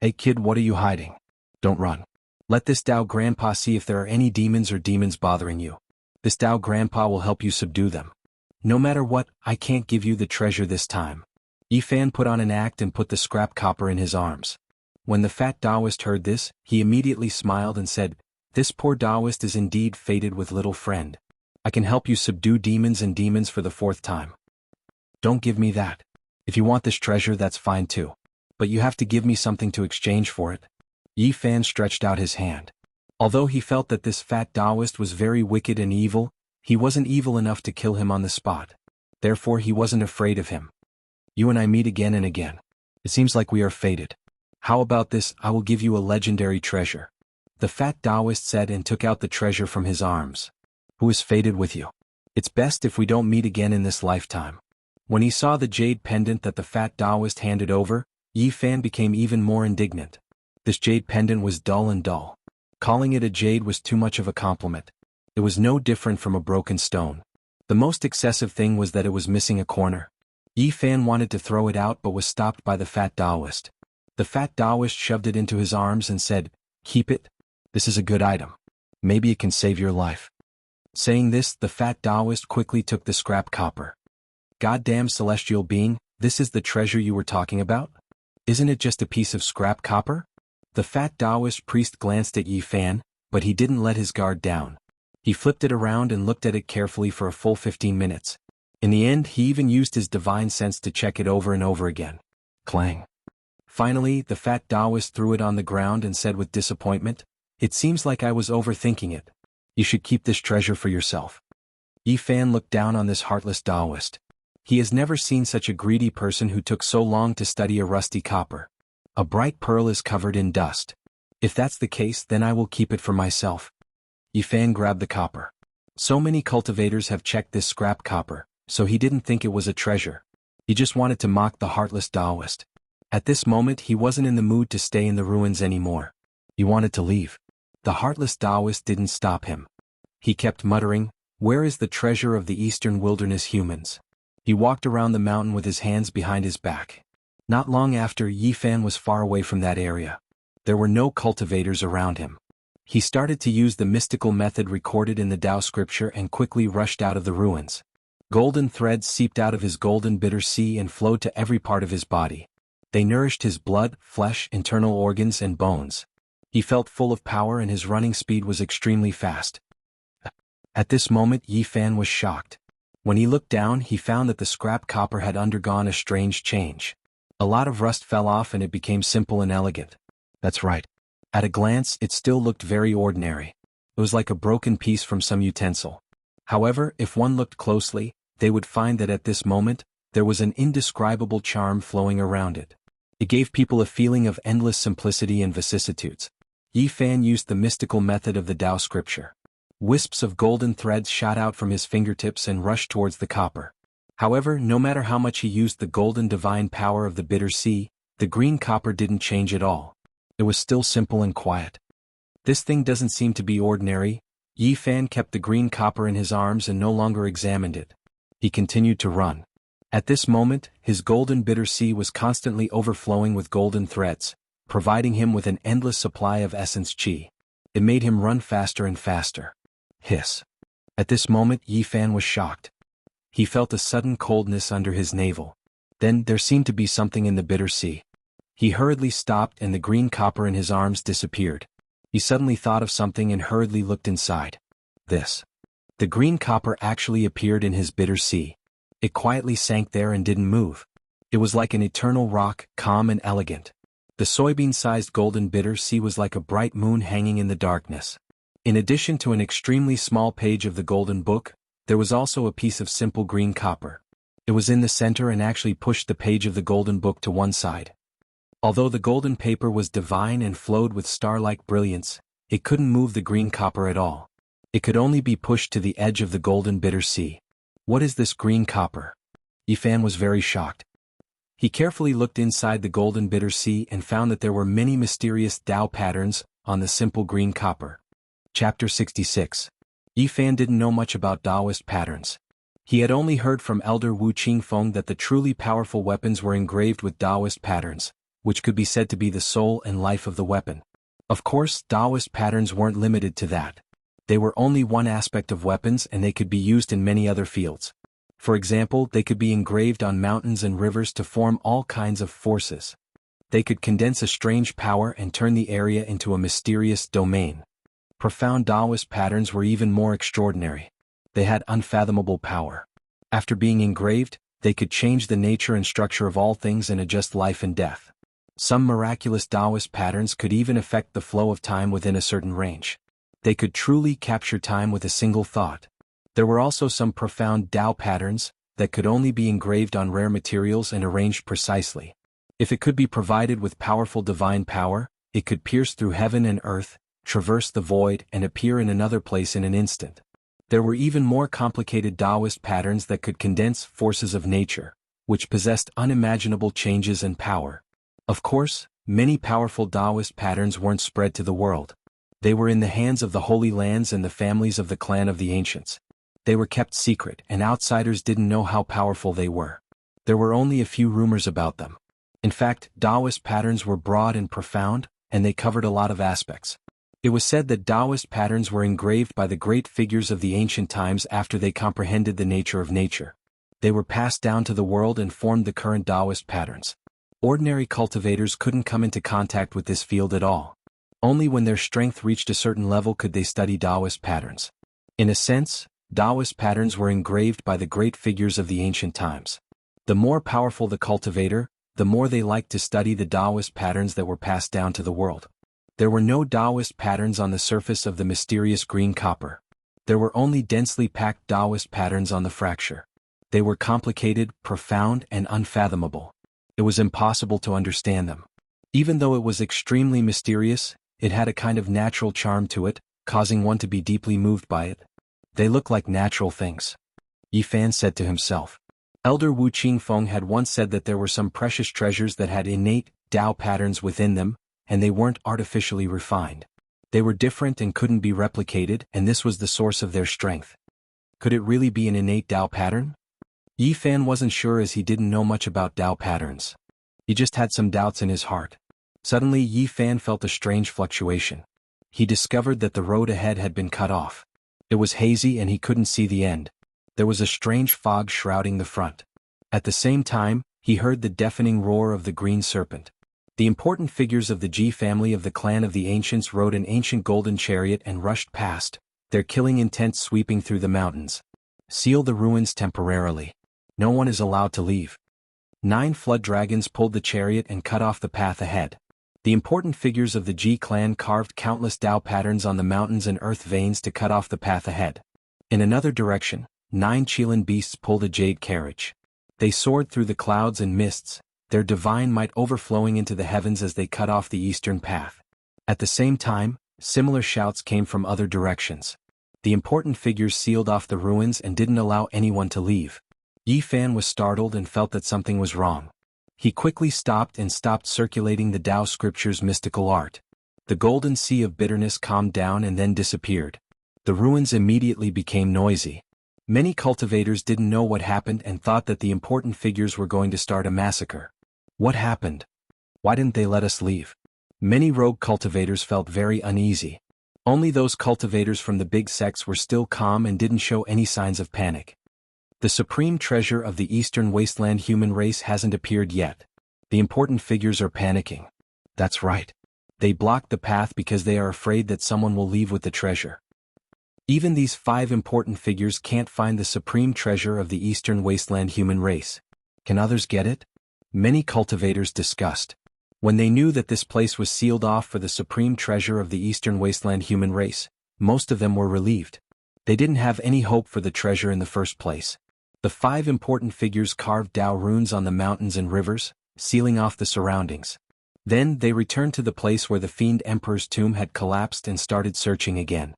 Hey kid, what are you hiding? Don't run. Let this Tao Grandpa see if there are any demons or demons bothering you. This Tao Grandpa will help you subdue them. No matter what, I can't give you the treasure this time. Yifan put on an act and put the scrap copper in his arms. When the fat Taoist heard this, he immediately smiled and said, "This poor Taoist is indeed fated with little friend. I can help you subdue demons and demons for the 4th time. Don't give me that. If you want this treasure, that's fine too. But you have to give me something to exchange for it." Yifan stretched out his hand. Although he felt that this fat Taoist was very wicked and evil, he wasn't evil enough to kill him on the spot. Therefore he wasn't afraid of him. "You and I meet again and again. It seems like we are fated. How about this? I will give you a legendary treasure. The fat Taoist said and took out the treasure from his arms. Who is fated with you? It's best if we don't meet again in this lifetime. When he saw the jade pendant that the fat Taoist handed over, Yi Fan became even more indignant. This jade pendant was dull and dull. Calling it a jade was too much of a compliment. It was no different from a broken stone. The most excessive thing was that it was missing a corner. Yi Fan wanted to throw it out but was stopped by the fat Taoist. The fat Taoist shoved it into his arms and said, "Keep it. This is a good item. Maybe it can save your life." Saying this, the fat Taoist quickly took the scrap copper. "Goddamn celestial being, this is the treasure you were talking about? Isn't it just a piece of scrap copper?" The fat Taoist priest glanced at Yi Fan, but he didn't let his guard down. He flipped it around and looked at it carefully for a full 15 minutes. In the end, he even used his divine sense to check it over and over again. Clang. Finally, the fat Taoist threw it on the ground and said with disappointment, "It seems like I was overthinking it. You should keep this treasure for yourself." Yi Fan looked down on this heartless Taoist. He has never seen such a greedy person who took so long to study a rusty copper. A bright pearl is covered in dust. If that's the case, then I will keep it for myself. Yi Fan grabbed the copper. So many cultivators have checked this scrap copper, so he didn't think it was a treasure. He just wanted to mock the heartless Taoist. At this moment he wasn't in the mood to stay in the ruins anymore. He wanted to leave. The heartless Taoist didn't stop him. He kept muttering, "Where is the treasure of the eastern wilderness humans?" He walked around the mountain with his hands behind his back. Not long after, Yi Fan was far away from that area. There were no cultivators around him. He started to use the mystical method recorded in the Tao scripture and quickly rushed out of the ruins. Golden threads seeped out of his golden bitter sea and flowed to every part of his body. They nourished his blood, flesh, internal organs, and bones. He felt full of power and his running speed was extremely fast. At this moment, Yi Fan was shocked. When he looked down, he found that the scrap copper had undergone a strange change. A lot of rust fell off and it became simple and elegant. That's right. At a glance, it still looked very ordinary. It was like a broken piece from some utensil. However, if one looked closely, they would find that at this moment, there was an indescribable charm flowing around it. It gave people a feeling of endless simplicity and vicissitudes. Yi Fan used the mystical method of the Tao scripture. Wisps of golden threads shot out from his fingertips and rushed towards the copper. However, no matter how much he used the golden divine power of the bitter sea, the green copper didn't change at all. It was still simple and quiet. This thing doesn't seem to be ordinary. Yi Fan kept the green copper in his arms and no longer examined it. He continued to run. At this moment, his golden bitter sea was constantly overflowing with golden threads, providing him with an endless supply of essence qi. It made him run faster and faster. Hiss. At this moment, Yi Fan was shocked. He felt a sudden coldness under his navel. Then there seemed to be something in the bitter sea. He hurriedly stopped and the green copper in his arms disappeared. He suddenly thought of something and hurriedly looked inside. This. The green copper actually appeared in his bitter sea. It quietly sank there and didn't move. It was like an eternal rock, calm and elegant. The soybean-sized golden bitter sea was like a bright moon hanging in the darkness. In addition to an extremely small page of the golden book, there was also a piece of simple green copper. It was in the center and actually pushed the page of the golden book to one side. Although the golden paper was divine and flowed with star-like brilliance, it couldn't move the green copper at all. It could only be pushed to the edge of the golden bitter sea. What is this green copper? Yi Fan was very shocked. He carefully looked inside the golden bitter sea and found that there were many mysterious Tao patterns on the simple green copper. Chapter 66. Yi Fan didn't know much about Taoist patterns. He had only heard from Elder Wu Qingfeng that the truly powerful weapons were engraved with Taoist patterns, which could be said to be the soul and life of the weapon. Of course, Taoist patterns weren't limited to that. They were only one aspect of weapons and they could be used in many other fields. For example, they could be engraved on mountains and rivers to form all kinds of forces. They could condense a strange power and turn the area into a mysterious domain. Profound Taoist patterns were even more extraordinary. They had unfathomable power. After being engraved, they could change the nature and structure of all things and adjust life and death. Some miraculous Taoist patterns could even affect the flow of time within a certain range. They could truly capture time with a single thought. There were also some profound Tao patterns that could only be engraved on rare materials and arranged precisely. If it could be provided with powerful divine power, it could pierce through heaven and earth, traverse the void and appear in another place in an instant. There were even more complicated Taoist patterns that could condense forces of nature, which possessed unimaginable changes and power. Of course, many powerful Taoist patterns weren't spread to the world. They were in the hands of the Holy Lands and the families of the clan of the ancients. They were kept secret and outsiders didn't know how powerful they were. There were only a few rumors about them. In fact, Taoist patterns were broad and profound, and they covered a lot of aspects. It was said that Taoist patterns were engraved by the great figures of the ancient times after they comprehended the nature of nature. They were passed down to the world and formed the current Taoist patterns. Ordinary cultivators couldn't come into contact with this field at all. Only when their strength reached a certain level could they study Taoist patterns. In a sense, Taoist patterns were engraved by the great figures of the ancient times. The more powerful the cultivator, the more they liked to study the Taoist patterns that were passed down to the world. There were no Taoist patterns on the surface of the mysterious green copper. There were only densely packed Taoist patterns on the fracture. They were complicated, profound, and unfathomable. It was impossible to understand them. Even though it was extremely mysterious, it had a kind of natural charm to it, causing one to be deeply moved by it. They look like natural things. Yi Fan said to himself. Elder Wu Qingfeng had once said that there were some precious treasures that had innate Tao patterns within them, and they weren't artificially refined. They were different and couldn't be replicated, and this was the source of their strength. Could it really be an innate Tao pattern? Yi Fan wasn't sure as he didn't know much about Tao patterns. He just had some doubts in his heart. Suddenly Yi Fan felt a strange fluctuation. He discovered that the road ahead had been cut off. It was hazy and he couldn't see the end. There was a strange fog shrouding the front. At the same time, he heard the deafening roar of the green serpent. The important figures of the Ji family of the clan of the ancients rode an ancient golden chariot and rushed past, their killing intent sweeping through the mountains. Seal the ruins temporarily. No one is allowed to leave. 9 flood dragons pulled the chariot and cut off the path ahead. The important figures of the Ji clan carved countless Tao patterns on the mountains and earth veins to cut off the path ahead. In another direction, 9 Qilin beasts pulled a jade carriage. They soared through the clouds and mists, their divine might overflowing into the heavens as they cut off the eastern path. At the same time, similar shouts came from other directions. The important figures sealed off the ruins and didn't allow anyone to leave. Yi Fan was startled and felt that something was wrong. He quickly stopped circulating the Tao scripture's mystical art. The golden sea of bitterness calmed down and then disappeared. The ruins immediately became noisy. Many cultivators didn't know what happened and thought that the important figures were going to start a massacre. What happened? Why didn't they let us leave? Many rogue cultivators felt very uneasy. Only those cultivators from the big sects were still calm and didn't show any signs of panic. The supreme treasure of the Eastern Wasteland human race hasn't appeared yet. The important figures are panicking. That's right. They blocked the path because they are afraid that someone will leave with the treasure. Even these 5 important figures can't find the supreme treasure of the Eastern Wasteland human race. Can others get it? Many cultivators discussed. When they knew that this place was sealed off for the supreme treasure of the Eastern Wasteland human race, most of them were relieved. They didn't have any hope for the treasure in the first place. The 5 important figures carved Tao runes on the mountains and rivers, sealing off the surroundings. Then they returned to the place where the Fiend Emperor's tomb had collapsed and started searching again.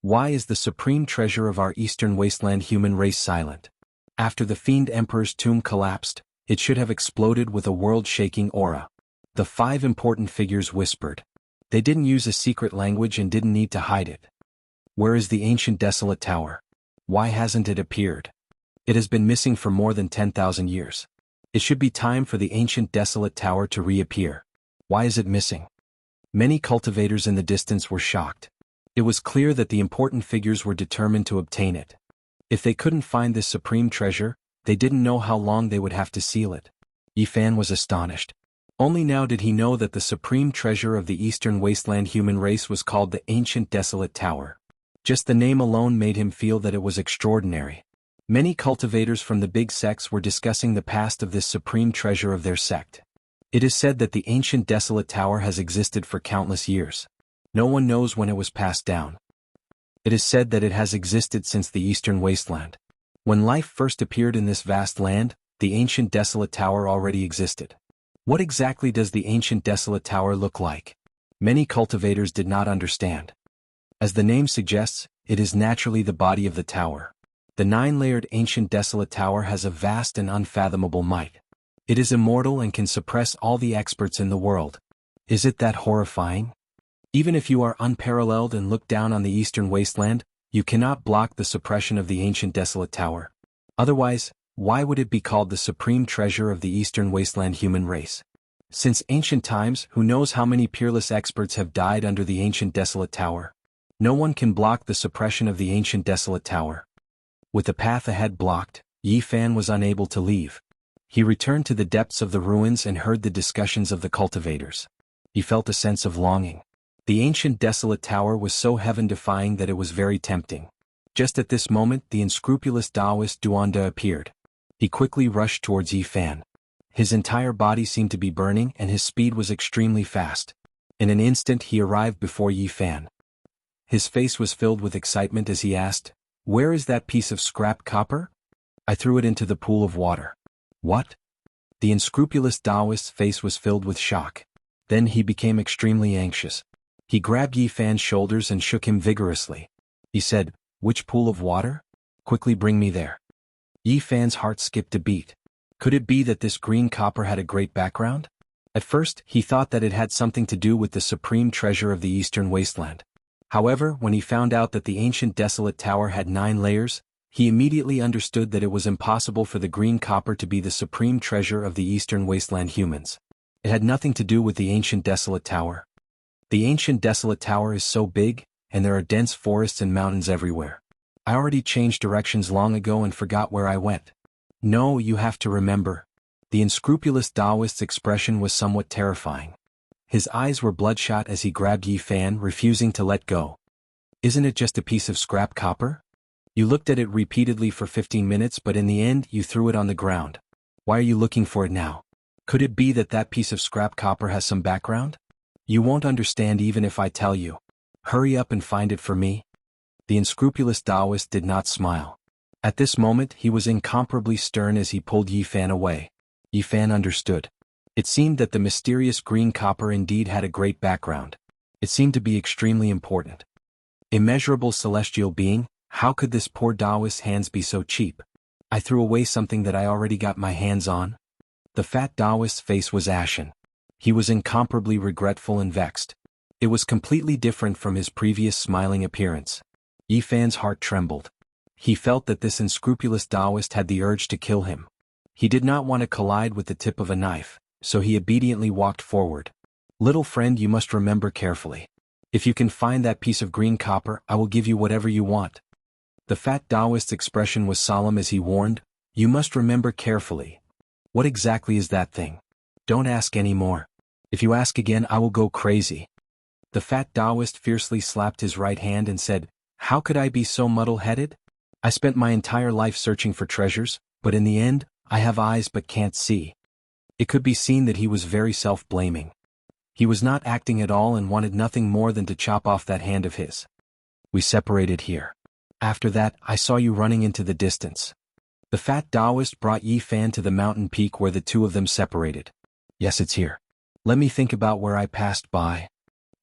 Why is the supreme treasure of our Eastern Wasteland human race silent? After the Fiend Emperor's tomb collapsed, it should have exploded with a world-shaking aura. The 5 important figures whispered. They didn't use a secret language and didn't need to hide it. Where is the ancient desolate tower? Why hasn't it appeared? It has been missing for more than 10,000 years. It should be time for the ancient desolate tower to reappear. Why is it missing? Many cultivators in the distance were shocked. It was clear that the important figures were determined to obtain it. If they couldn't find this supreme treasure, they didn't know how long they would have to seal it. Yi Fan was astonished. Only now did he know that the supreme treasure of the Eastern Wasteland human race was called the Ancient Desolate Tower. Just the name alone made him feel that it was extraordinary. Many cultivators from the big sects were discussing the past of this supreme treasure of their sect. It is said that the Ancient Desolate Tower has existed for countless years. No one knows when it was passed down. It is said that it has existed since the Eastern Wasteland. When life first appeared in this vast land, the Ancient Desolate Tower already existed. What exactly does the ancient desolate tower look like? Many cultivators did not understand. As the name suggests, it is naturally the body of the tower. The 9-layered ancient desolate tower has a vast and unfathomable might. It is immortal and can suppress all the experts in the world. Is it that horrifying? Even if you are unparalleled and look down on the eastern wasteland, you cannot block the suppression of the ancient desolate tower. Otherwise, why would it be called the supreme treasure of the eastern wasteland human race? Since ancient times, who knows how many peerless experts have died under the ancient desolate tower? No one can block the suppression of the ancient desolate tower. With the path ahead blocked, Yi Fan was unable to leave. He returned to the depths of the ruins and heard the discussions of the cultivators. He felt a sense of longing. The ancient desolate tower was so heaven-defying that it was very tempting. Just at this moment the unscrupulous Taoist Duanda appeared. He quickly rushed towards Yi Fan. His entire body seemed to be burning and his speed was extremely fast. In an instant he arrived before Yi Fan. His face was filled with excitement as he asked, "Where is that piece of scrap copper?" "I threw it into the pool of water." "What?" The unscrupulous Taoist's face was filled with shock. Then he became extremely anxious. He grabbed Yi Fan's shoulders and shook him vigorously. He said, "Which pool of water? Quickly bring me there." Yi Fan's heart skipped a beat. Could it be that this green copper had a great background? At first, he thought that it had something to do with the supreme treasure of the eastern wasteland. However, when he found out that the ancient desolate tower had 9 layers, he immediately understood that it was impossible for the green copper to be the supreme treasure of the eastern wasteland humans. It had nothing to do with the ancient desolate tower. The ancient desolate tower is so big, and there are dense forests and mountains everywhere. I already changed directions long ago and forgot where I went. No, you have to remember. The unscrupulous Taoist's expression was somewhat terrifying. His eyes were bloodshot as he grabbed Yi Fan, refusing to let go. "Isn't it just a piece of scrap copper? You looked at it repeatedly for 15 minutes but in the end you threw it on the ground. Why are you looking for it now? Could it be that that piece of scrap copper has some background? You won't understand even if I tell you. Hurry up and find it for me." The unscrupulous Taoist did not smile. At this moment he was incomparably stern as he pulled Yi Fan away. Yi Fan understood. It seemed that the mysterious green copper indeed had a great background. It seemed to be extremely important. Immeasurable celestial being, how could this poor Taoist's hands be so cheap? I threw away something that I already got my hands on. The fat Taoist's face was ashen. He was incomparably regretful and vexed. It was completely different from his previous smiling appearance. Yi Fan's heart trembled. He felt that this unscrupulous Taoist had the urge to kill him. He did not want to collide with the tip of a knife, so he obediently walked forward. "Little friend, you must remember carefully. If you can find that piece of green copper, I will give you whatever you want." The fat Taoist's expression was solemn as he warned, "You must remember carefully. What exactly is that thing? Don't ask any more. If you ask again I will go crazy." The fat Taoist fiercely slapped his right hand and said, "How could I be so muddle-headed? I spent my entire life searching for treasures, but in the end, I have eyes but can't see." It could be seen that he was very self-blaming. He was not acting at all and wanted nothing more than to chop off that hand of his. "We separated here. After that, I saw you running into the distance." The fat Taoist brought Yi Fan to the mountain peak where the two of them separated. "Yes, it's here. Let me think about where I passed by."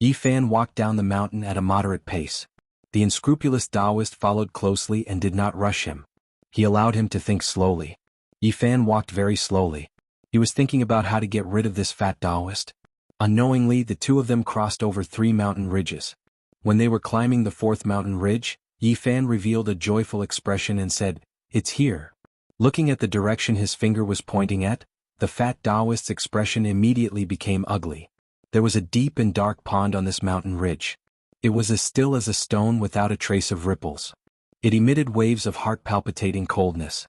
Yi Fan walked down the mountain at a moderate pace. The unscrupulous Taoist followed closely and did not rush him. He allowed him to think slowly. Yi Fan walked very slowly. He was thinking about how to get rid of this fat Taoist. Unknowingly, the two of them crossed over 3 mountain ridges. When they were climbing the 4th mountain ridge, Yi Fan revealed a joyful expression and said, "It's here." Looking at the direction his finger was pointing at, the fat Taoist's expression immediately became ugly. There was a deep and dark pond on this mountain ridge. It was as still as a stone without a trace of ripples. It emitted waves of heart-palpitating coldness.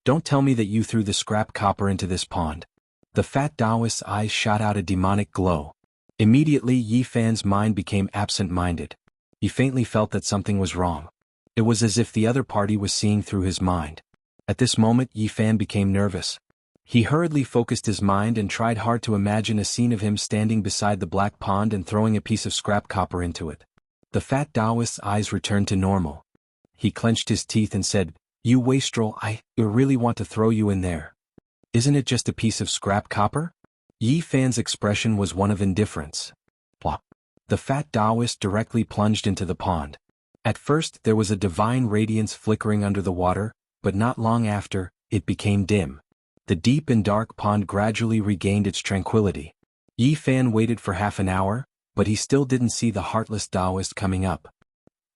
"Don't tell me that you threw the scrap copper into this pond." The fat Taoist's eyes shot out a demonic glow. Immediately Yi Fan's mind became absent-minded. He faintly felt that something was wrong. It was as if the other party was seeing through his mind. At this moment Yi Fan became nervous. He hurriedly focused his mind and tried hard to imagine a scene of him standing beside the black pond and throwing a piece of scrap copper into it. The fat Taoist's eyes returned to normal. He clenched his teeth and said, "You wastrel, I really want to throw you in there. Isn't it just a piece of scrap copper?" Yi Fan's expression was one of indifference. Plop. The fat Taoist directly plunged into the pond. At first there was a divine radiance flickering under the water, but not long after, it became dim. The deep and dark pond gradually regained its tranquility. Yi Fan waited for half an hour, but he still didn't see the heartless Taoist coming up.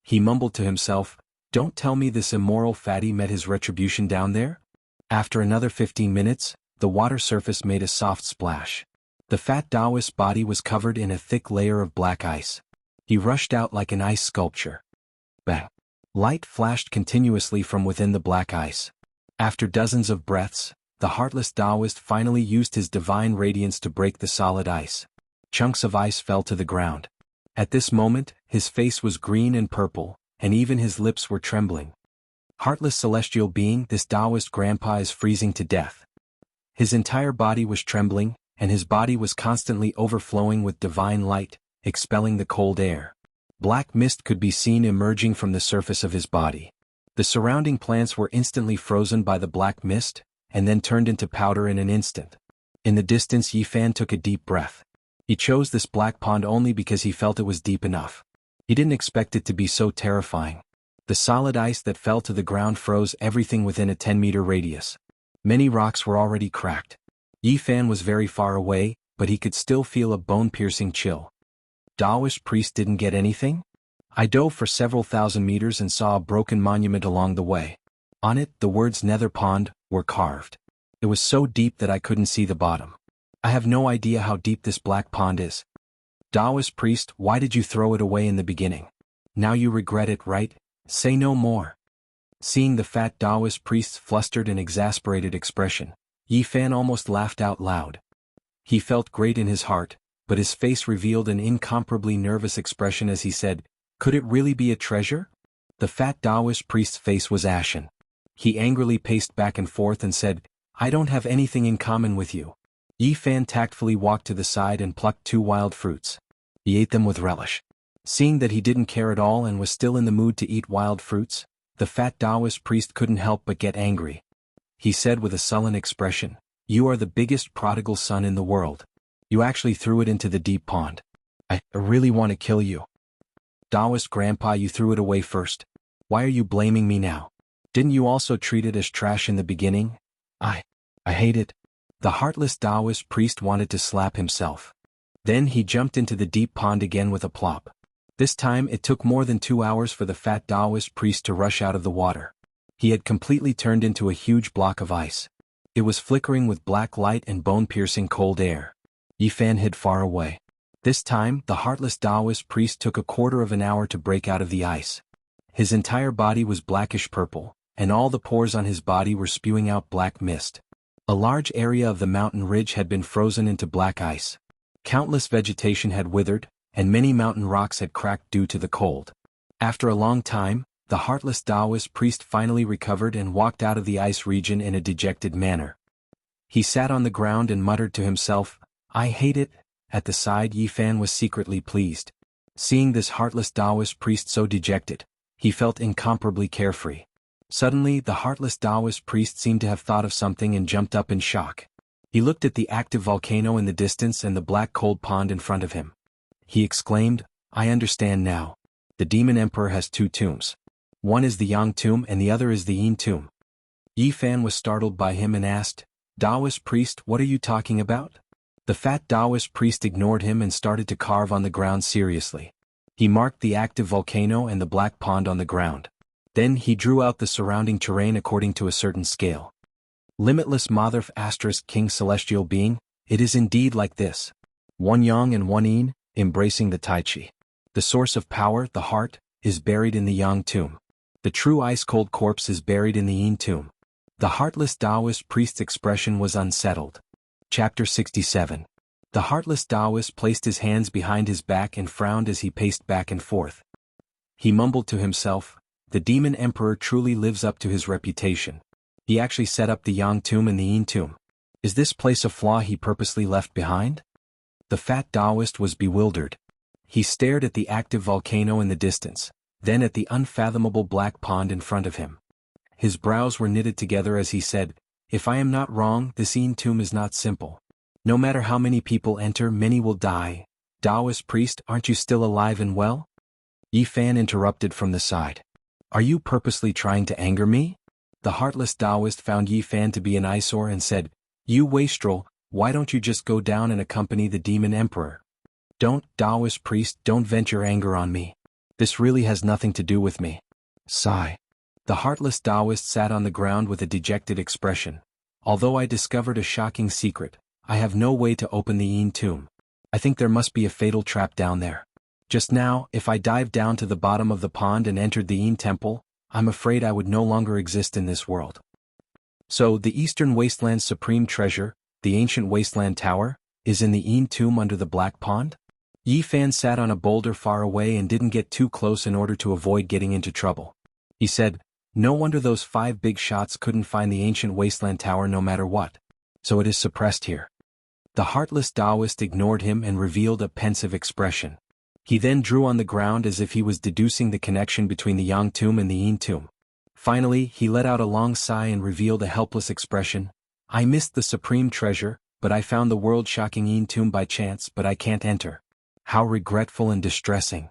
He mumbled to himself, "Don't tell me this immoral fatty met his retribution down there?" After another 15 minutes, the water surface made a soft splash. The fat Taoist's body was covered in a thick layer of black ice. He rushed out like an ice sculpture. Bang! Light flashed continuously from within the black ice. After dozens of breaths, the heartless Taoist finally used his divine radiance to break the solid ice. Chunks of ice fell to the ground. At this moment, his face was green and purple, and even his lips were trembling. Heartless celestial being, this Taoist grandpa is freezing to death. His entire body was trembling, and his body was constantly overflowing with divine light, expelling the cold air. Black mist could be seen emerging from the surface of his body. The surrounding plants were instantly frozen by the black mist, and then turned into powder in an instant. In the distance, Yi Fan took a deep breath. He chose this black pond only because he felt it was deep enough. He didn't expect it to be so terrifying. The solid ice that fell to the ground froze everything within a 10-meter radius. Many rocks were already cracked. Yi Fan was very far away, but he could still feel a bone-piercing chill. Taoist priest didn't get anything? I dove for several thousand meters and saw a broken monument along the way. On it, the words Nether Pond were carved. It was so deep that I couldn't see the bottom. I have no idea how deep this black pond is. Taoist priest, why did you throw it away in the beginning? Now you regret it, right? Say no more. Seeing the fat Taoist priest's flustered and exasperated expression, Yi Fan almost laughed out loud. He felt great in his heart, but his face revealed an incomparably nervous expression as he said, "Could it really be a treasure?" The fat Taoist priest's face was ashen. He angrily paced back and forth and said, "I don't have anything in common with you." Yi Fan tactfully walked to the side and plucked 2 wild fruits. He ate them with relish. Seeing that he didn't care at all and was still in the mood to eat wild fruits, the fat Taoist priest couldn't help but get angry. He said with a sullen expression, "You are the biggest prodigal son in the world. You actually threw it into the deep pond. I really want to kill you. Taoist grandpa, you threw it away first. Why are you blaming me now? Didn't you also treat it as trash in the beginning? I hate it." The heartless Taoist priest wanted to slap himself. Then he jumped into the deep pond again with a plop. This time it took more than 2 hours for the fat Taoist priest to rush out of the water. He had completely turned into a huge block of ice. It was flickering with black light and bone-piercing cold air. Yi Fan hid far away. This time, the heartless Taoist priest took a quarter of an hour to break out of the ice. His entire body was blackish purple, and all the pores on his body were spewing out black mist. A large area of the mountain ridge had been frozen into black ice. Countless vegetation had withered, and many mountain rocks had cracked due to the cold. After a long time, the heartless Taoist priest finally recovered and walked out of the ice region in a dejected manner. He sat on the ground and muttered to himself, "I hate it." At the side, Yi Fan was secretly pleased. Seeing this heartless Taoist priest so dejected, he felt incomparably carefree. Suddenly, the heartless Taoist priest seemed to have thought of something and jumped up in shock. He looked at the active volcano in the distance and the black cold pond in front of him. He exclaimed, "I understand now. The demon emperor has 2 tombs. One is the Yang tomb and the other is the Yin tomb." Yi Fan was startled by him and asked, "Taoist priest, what are you talking about?" The fat Taoist priest ignored him and started to carve on the ground seriously. He marked the active volcano and the black pond on the ground. Then he drew out the surrounding terrain according to a certain scale. Limitless Mother * King Celestial Being, it is indeed like this. 1 Yang and 1 Yin, embracing the Tai Chi. The source of power, the heart, is buried in the Yang tomb. The true ice-cold corpse is buried in the Yin tomb. The heartless Taoist priest's expression was unsettled. Chapter 67. The heartless Taoist placed his hands behind his back and frowned as he paced back and forth. He mumbled to himself, "The demon emperor truly lives up to his reputation. He actually set up the Yang tomb and the Yin tomb. Is this place a flaw he purposely left behind?" The fat Taoist was bewildered. He stared at the active volcano in the distance, then at the unfathomable black pond in front of him. His brows were knitted together as he said, "If I am not wrong, this Yin tomb is not simple. No matter how many people enter, many will die. Taoist priest, aren't you still alive and well? Yi Fan interrupted from the side. Are you purposely trying to anger me? The heartless Taoist found Yi Fan to be an eyesore and said, You wastrel, why don't you just go down and accompany the demon emperor? Don't, Taoist priest, don't vent your anger on me. This really has nothing to do with me. Sigh. The heartless Taoist sat on the ground with a dejected expression. Although I discovered a shocking secret, I have no way to open the Yin tomb. I think there must be a fatal trap down there. Just now, if I dived down to the bottom of the pond and entered the Yin temple, I'm afraid I would no longer exist in this world. So, the Eastern Wasteland's supreme treasure, the ancient Wasteland Tower, is in the Yin tomb under the Black Pond? Yi Fan sat on a boulder far away and didn't get too close in order to avoid getting into trouble. He said, No wonder those 5 big shots couldn't find the ancient Wasteland Tower no matter what. So it is suppressed here. The heartless Taoist ignored him and revealed a pensive expression. He then drew on the ground as if he was deducing the connection between the Yang tomb and the Yin tomb. Finally, he let out a long sigh and revealed a helpless expression. I missed the supreme treasure, but I found the world-shocking Yin tomb by chance, but I can't enter. How regretful and distressing.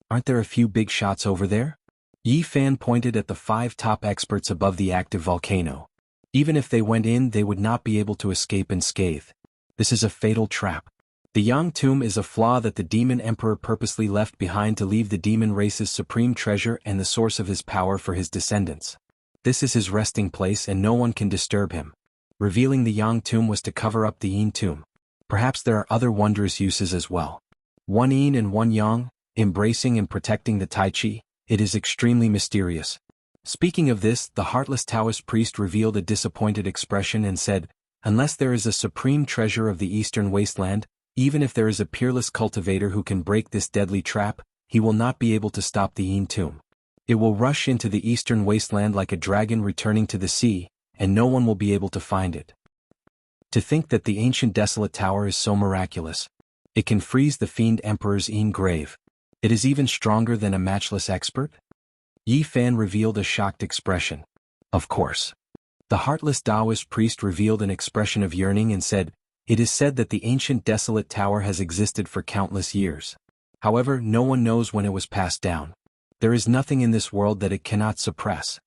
Aren't there a few big shots over there? Yi Fan pointed at the 5 top experts above the active volcano. Even if they went in, they would not be able to escape unscathed. This is a fatal trap. The Yang tomb is a flaw that the demon emperor purposely left behind to leave the demon race's supreme treasure and the source of his power for his descendants. This is his resting place and no one can disturb him. Revealing the Yang tomb was to cover up the Yin tomb. Perhaps there are other wondrous uses as well. One Yin and one Yang, embracing and protecting the Tai Chi, it is extremely mysterious. Speaking of this, the heartless Taoist priest revealed a disappointed expression and said, Unless there is a supreme treasure of the Eastern Wasteland, even if there is a peerless cultivator who can break this deadly trap, he will not be able to stop the Yin tomb. It will rush into the Eastern Wasteland like a dragon returning to the sea, and no one will be able to find it. To think that the ancient desolate tower is so miraculous. It can freeze the fiend emperor's Yin grave. It is even stronger than a matchless expert? Yi Fan revealed a shocked expression. Of course. The heartless Taoist priest revealed an expression of yearning and said, It is said that the ancient desolate tower has existed for countless years. However, no one knows when it was passed down. There is nothing in this world that it cannot suppress.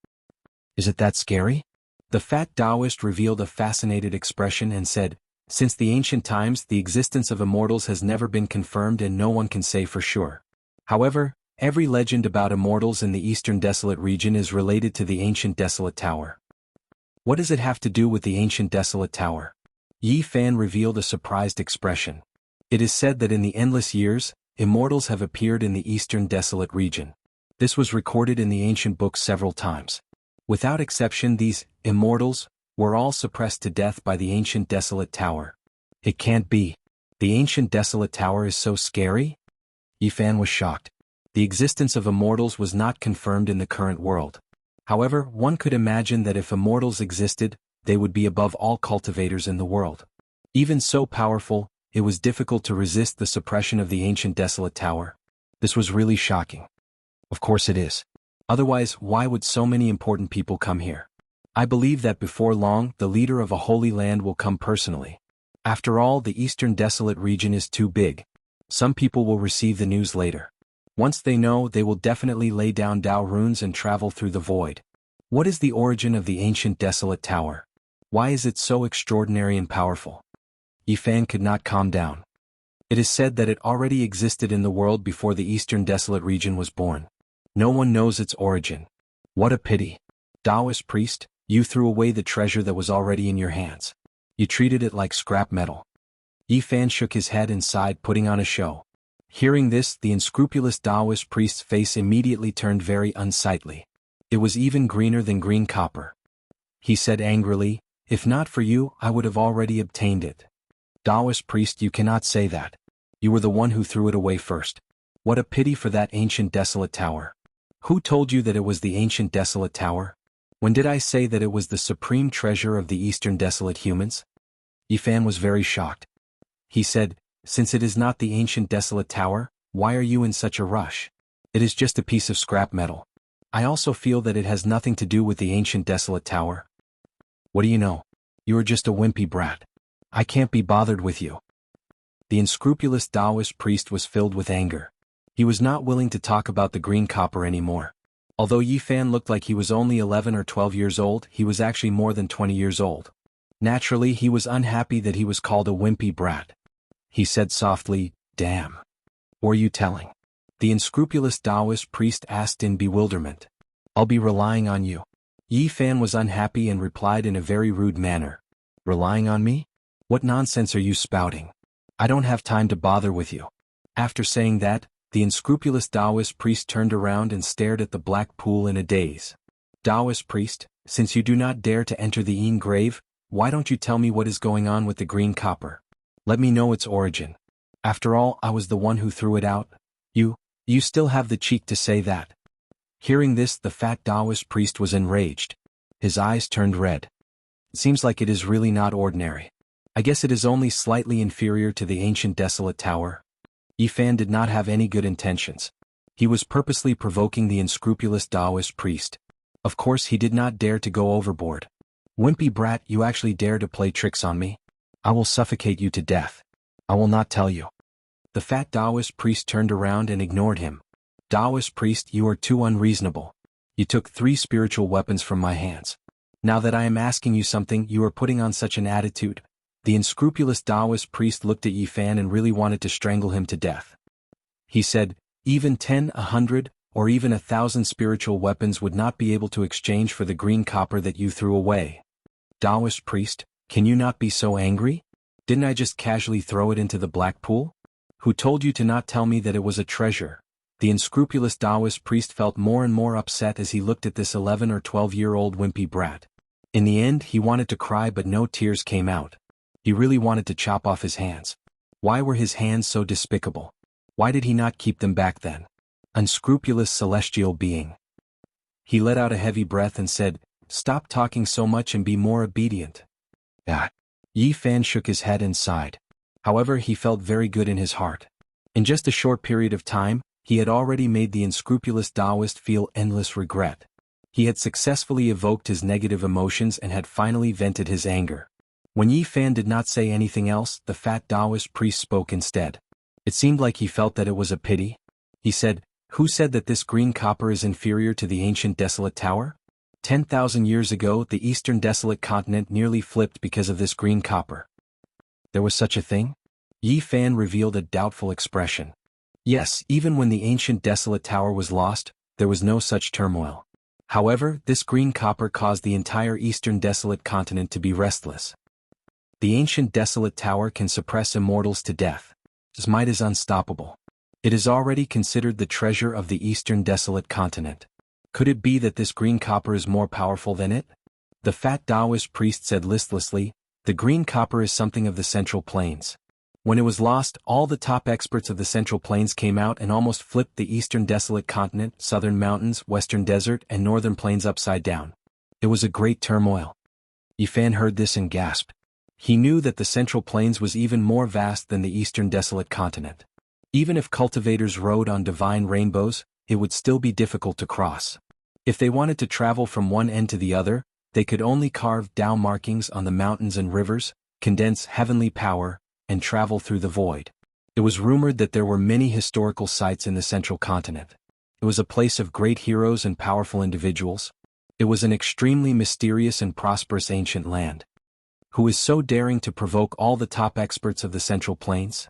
Is it that scary? The fat Taoist revealed a fascinated expression and said, Since the ancient times, the existence of immortals has never been confirmed and no one can say for sure. However, every legend about immortals in the Eastern Desolate region is related to the ancient desolate tower. What does it have to do with the ancient desolate tower? Yi Fan revealed a surprised expression. It is said that in the endless years, immortals have appeared in the Eastern Desolate region. This was recorded in the ancient books several times. Without exception, these immortals were all suppressed to death by the ancient desolate tower. It can't be. The ancient desolate tower is so scary? Yi Fan was shocked. The existence of immortals was not confirmed in the current world. However, one could imagine that if immortals existed, they would be above all cultivators in the world. Even so powerful, it was difficult to resist the suppression of the ancient desolate tower. This was really shocking. Of course it is. Otherwise, why would so many important people come here? I believe that before long, the leader of a holy land will come personally. After all, the Eastern Desolate region is too big. Some people will receive the news later. Once they know, they will definitely lay down Dao runes and travel through the void. What is the origin of the ancient desolate tower? Why is it so extraordinary and powerful? Yi Fan could not calm down. It is said that it already existed in the world before the Eastern Desolate region was born. No one knows its origin. What a pity. Taoist priest, you threw away the treasure that was already in your hands. You treated it like scrap metal. Yi Fan shook his head and sighed, putting on a show. Hearing this, the unscrupulous Taoist priest's face immediately turned very unsightly. It was even greener than green copper. He said angrily, If not for you, I would have already obtained it. Taoist priest, you cannot say that. You were the one who threw it away first. What a pity for that ancient desolate tower. Who told you that it was the ancient desolate tower? When did I say that it was the supreme treasure of the Eastern Desolate humans? Yi Fan was very shocked. He said, Since it is not the ancient desolate tower, why are you in such a rush? It is just a piece of scrap metal. I also feel that it has nothing to do with the ancient desolate tower. What do you know? You are just a wimpy brat. I can't be bothered with you. The unscrupulous Taoist priest was filled with anger. He was not willing to talk about the green copper anymore. Although Yi Fan looked like he was only 11 or 12 years old, he was actually more than 20 years old. Naturally, he was unhappy that he was called a wimpy brat. He said softly, "Damn. Were you telling?" The unscrupulous Taoist priest asked in bewilderment. "I'll be relying on you." Yi Fan was unhappy and replied in a very rude manner. "Relying on me? What nonsense are you spouting? I don't have time to bother with you." After saying that, the unscrupulous Taoist priest turned around and stared at the black pool in a daze. "Taoist priest, since you do not dare to enter the Yin grave, why don't you tell me what is going on with the green copper? Let me know its origin. After all, I was the one who threw it out. You still have the cheek to say that." Hearing this, the fat Taoist priest was enraged. His eyes turned red. "It seems like it is really not ordinary. I guess it is only slightly inferior to the ancient desolate tower." Yi Fan did not have any good intentions. He was purposely provoking the unscrupulous Taoist priest. Of course he did not dare to go overboard. "Wimpy brat, you actually dare to play tricks on me? I will suffocate you to death. I will not tell you." The fat Taoist priest turned around and ignored him. "Taoist priest, you are too unreasonable. You took 3 spiritual weapons from my hands. Now that I am asking you something, you are putting on such an attitude." The unscrupulous Taoist priest looked at Yi Fan and really wanted to strangle him to death. He said, "Even 10, 100, or even 1,000 spiritual weapons would not be able to exchange for the green copper that you threw away. Taoist priest, can you not be so angry? Didn't I just casually throw it into the black pool? Who told you to not tell me that it was a treasure?" The unscrupulous Taoist priest felt more and more upset as he looked at this 11 or 12-year-old wimpy brat. In the end, he wanted to cry, but no tears came out. He really wanted to chop off his hands. Why were his hands so despicable? Why did he not keep them back then? Unscrupulous celestial being. He let out a heavy breath and said, "Stop talking so much and be more obedient." Ah. Yi Fan shook his head and sighed. However, he felt very good in his heart. In just a short period of time, he had already made the unscrupulous Taoist feel endless regret. He had successfully evoked his negative emotions and had finally vented his anger. When Yi Fan did not say anything else, the fat Taoist priest spoke instead. It seemed like he felt that it was a pity. He said, "Who said that this green copper is inferior to the ancient desolate tower? 10,000 years ago, the eastern desolate continent nearly flipped because of this green copper." There was such a thing? Yi Fan revealed a doubtful expression. Yes, even when the ancient desolate tower was lost, there was no such turmoil. However, this green copper caused the entire eastern desolate continent to be restless. The ancient desolate tower can suppress immortals to death. Its might is unstoppable. It is already considered the treasure of the eastern desolate continent. Could it be that this green copper is more powerful than it? The fat Taoist priest said listlessly, "The green copper is something of the Central Plains. When it was lost, all the top experts of the Central Plains came out and almost flipped the eastern desolate continent, southern mountains, western desert, and northern plains upside down. It was a great turmoil." Yi Fan heard this and gasped. He knew that the Central Plains was even more vast than the eastern desolate continent. Even if cultivators rode on divine rainbows, it would still be difficult to cross. If they wanted to travel from one end to the other, they could only carve Tao markings on the mountains and rivers, condense heavenly power, and travel through the void. It was rumored that there were many historical sites in the central continent. It was a place of great heroes and powerful individuals. It was an extremely mysterious and prosperous ancient land. Who is so daring to provoke all the top experts of the Central Plains?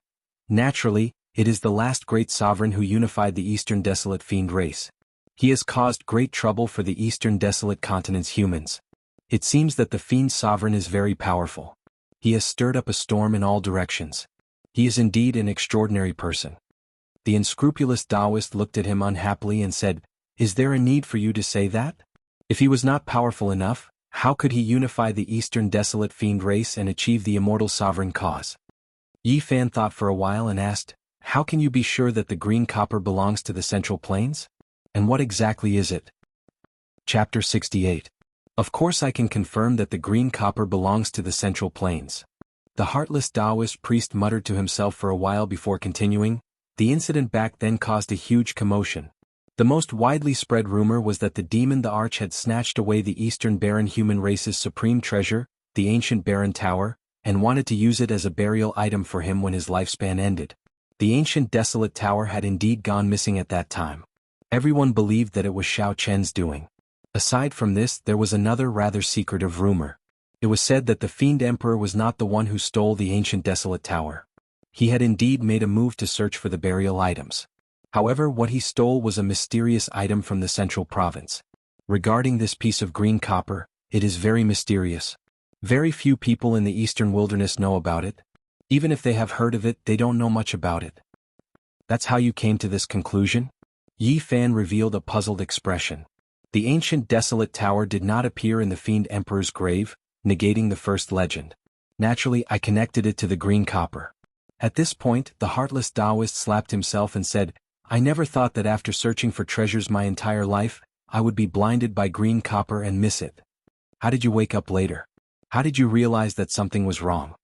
Naturally, it is the last great sovereign who unified the Eastern Desolate Fiend race. He has caused great trouble for the Eastern Desolate Continent's humans. It seems that the Fiend sovereign is very powerful. He has stirred up a storm in all directions. He is indeed an extraordinary person. The unscrupulous Taoist looked at him unhappily and said, "Is there a need for you to say that? If he was not powerful enough, how could he unify the Eastern Desolate Fiend race and achieve the immortal sovereign cause?" Yi Fan thought for a while and asked, "How can you be sure that the green copper belongs to the Central Plains? And what exactly is it?" Chapter 68. Of course I can confirm that the green copper belongs to the Central Plains. The heartless Taoist priest muttered to himself for a while before continuing. The incident back then caused a huge commotion. The most widely spread rumor was that the demon the Arch had snatched away the Eastern Barren human race's supreme treasure, the ancient Barren Tower, and wanted to use it as a burial item for him when his lifespan ended. The ancient desolate tower had indeed gone missing at that time. Everyone believed that it was Xiao Chen's doing. Aside from this, there was another rather secretive rumor. It was said that the Fiend Emperor was not the one who stole the ancient desolate tower. He had indeed made a move to search for the burial items. However, what he stole was a mysterious item from the central province. Regarding this piece of green copper, it is very mysterious. Very few people in the eastern wilderness know about it. Even if they have heard of it, they don't know much about it. That's how you came to this conclusion? Yi Fan revealed a puzzled expression. The ancient desolate tower did not appear in the Fiend Emperor's grave, negating the first legend. Naturally, I connected it to the green copper. At this point, the heartless Taoist slapped himself and said, I never thought that after searching for treasures my entire life, I would be blinded by green copper and miss it. How did you wake up later? How did you realize that something was wrong?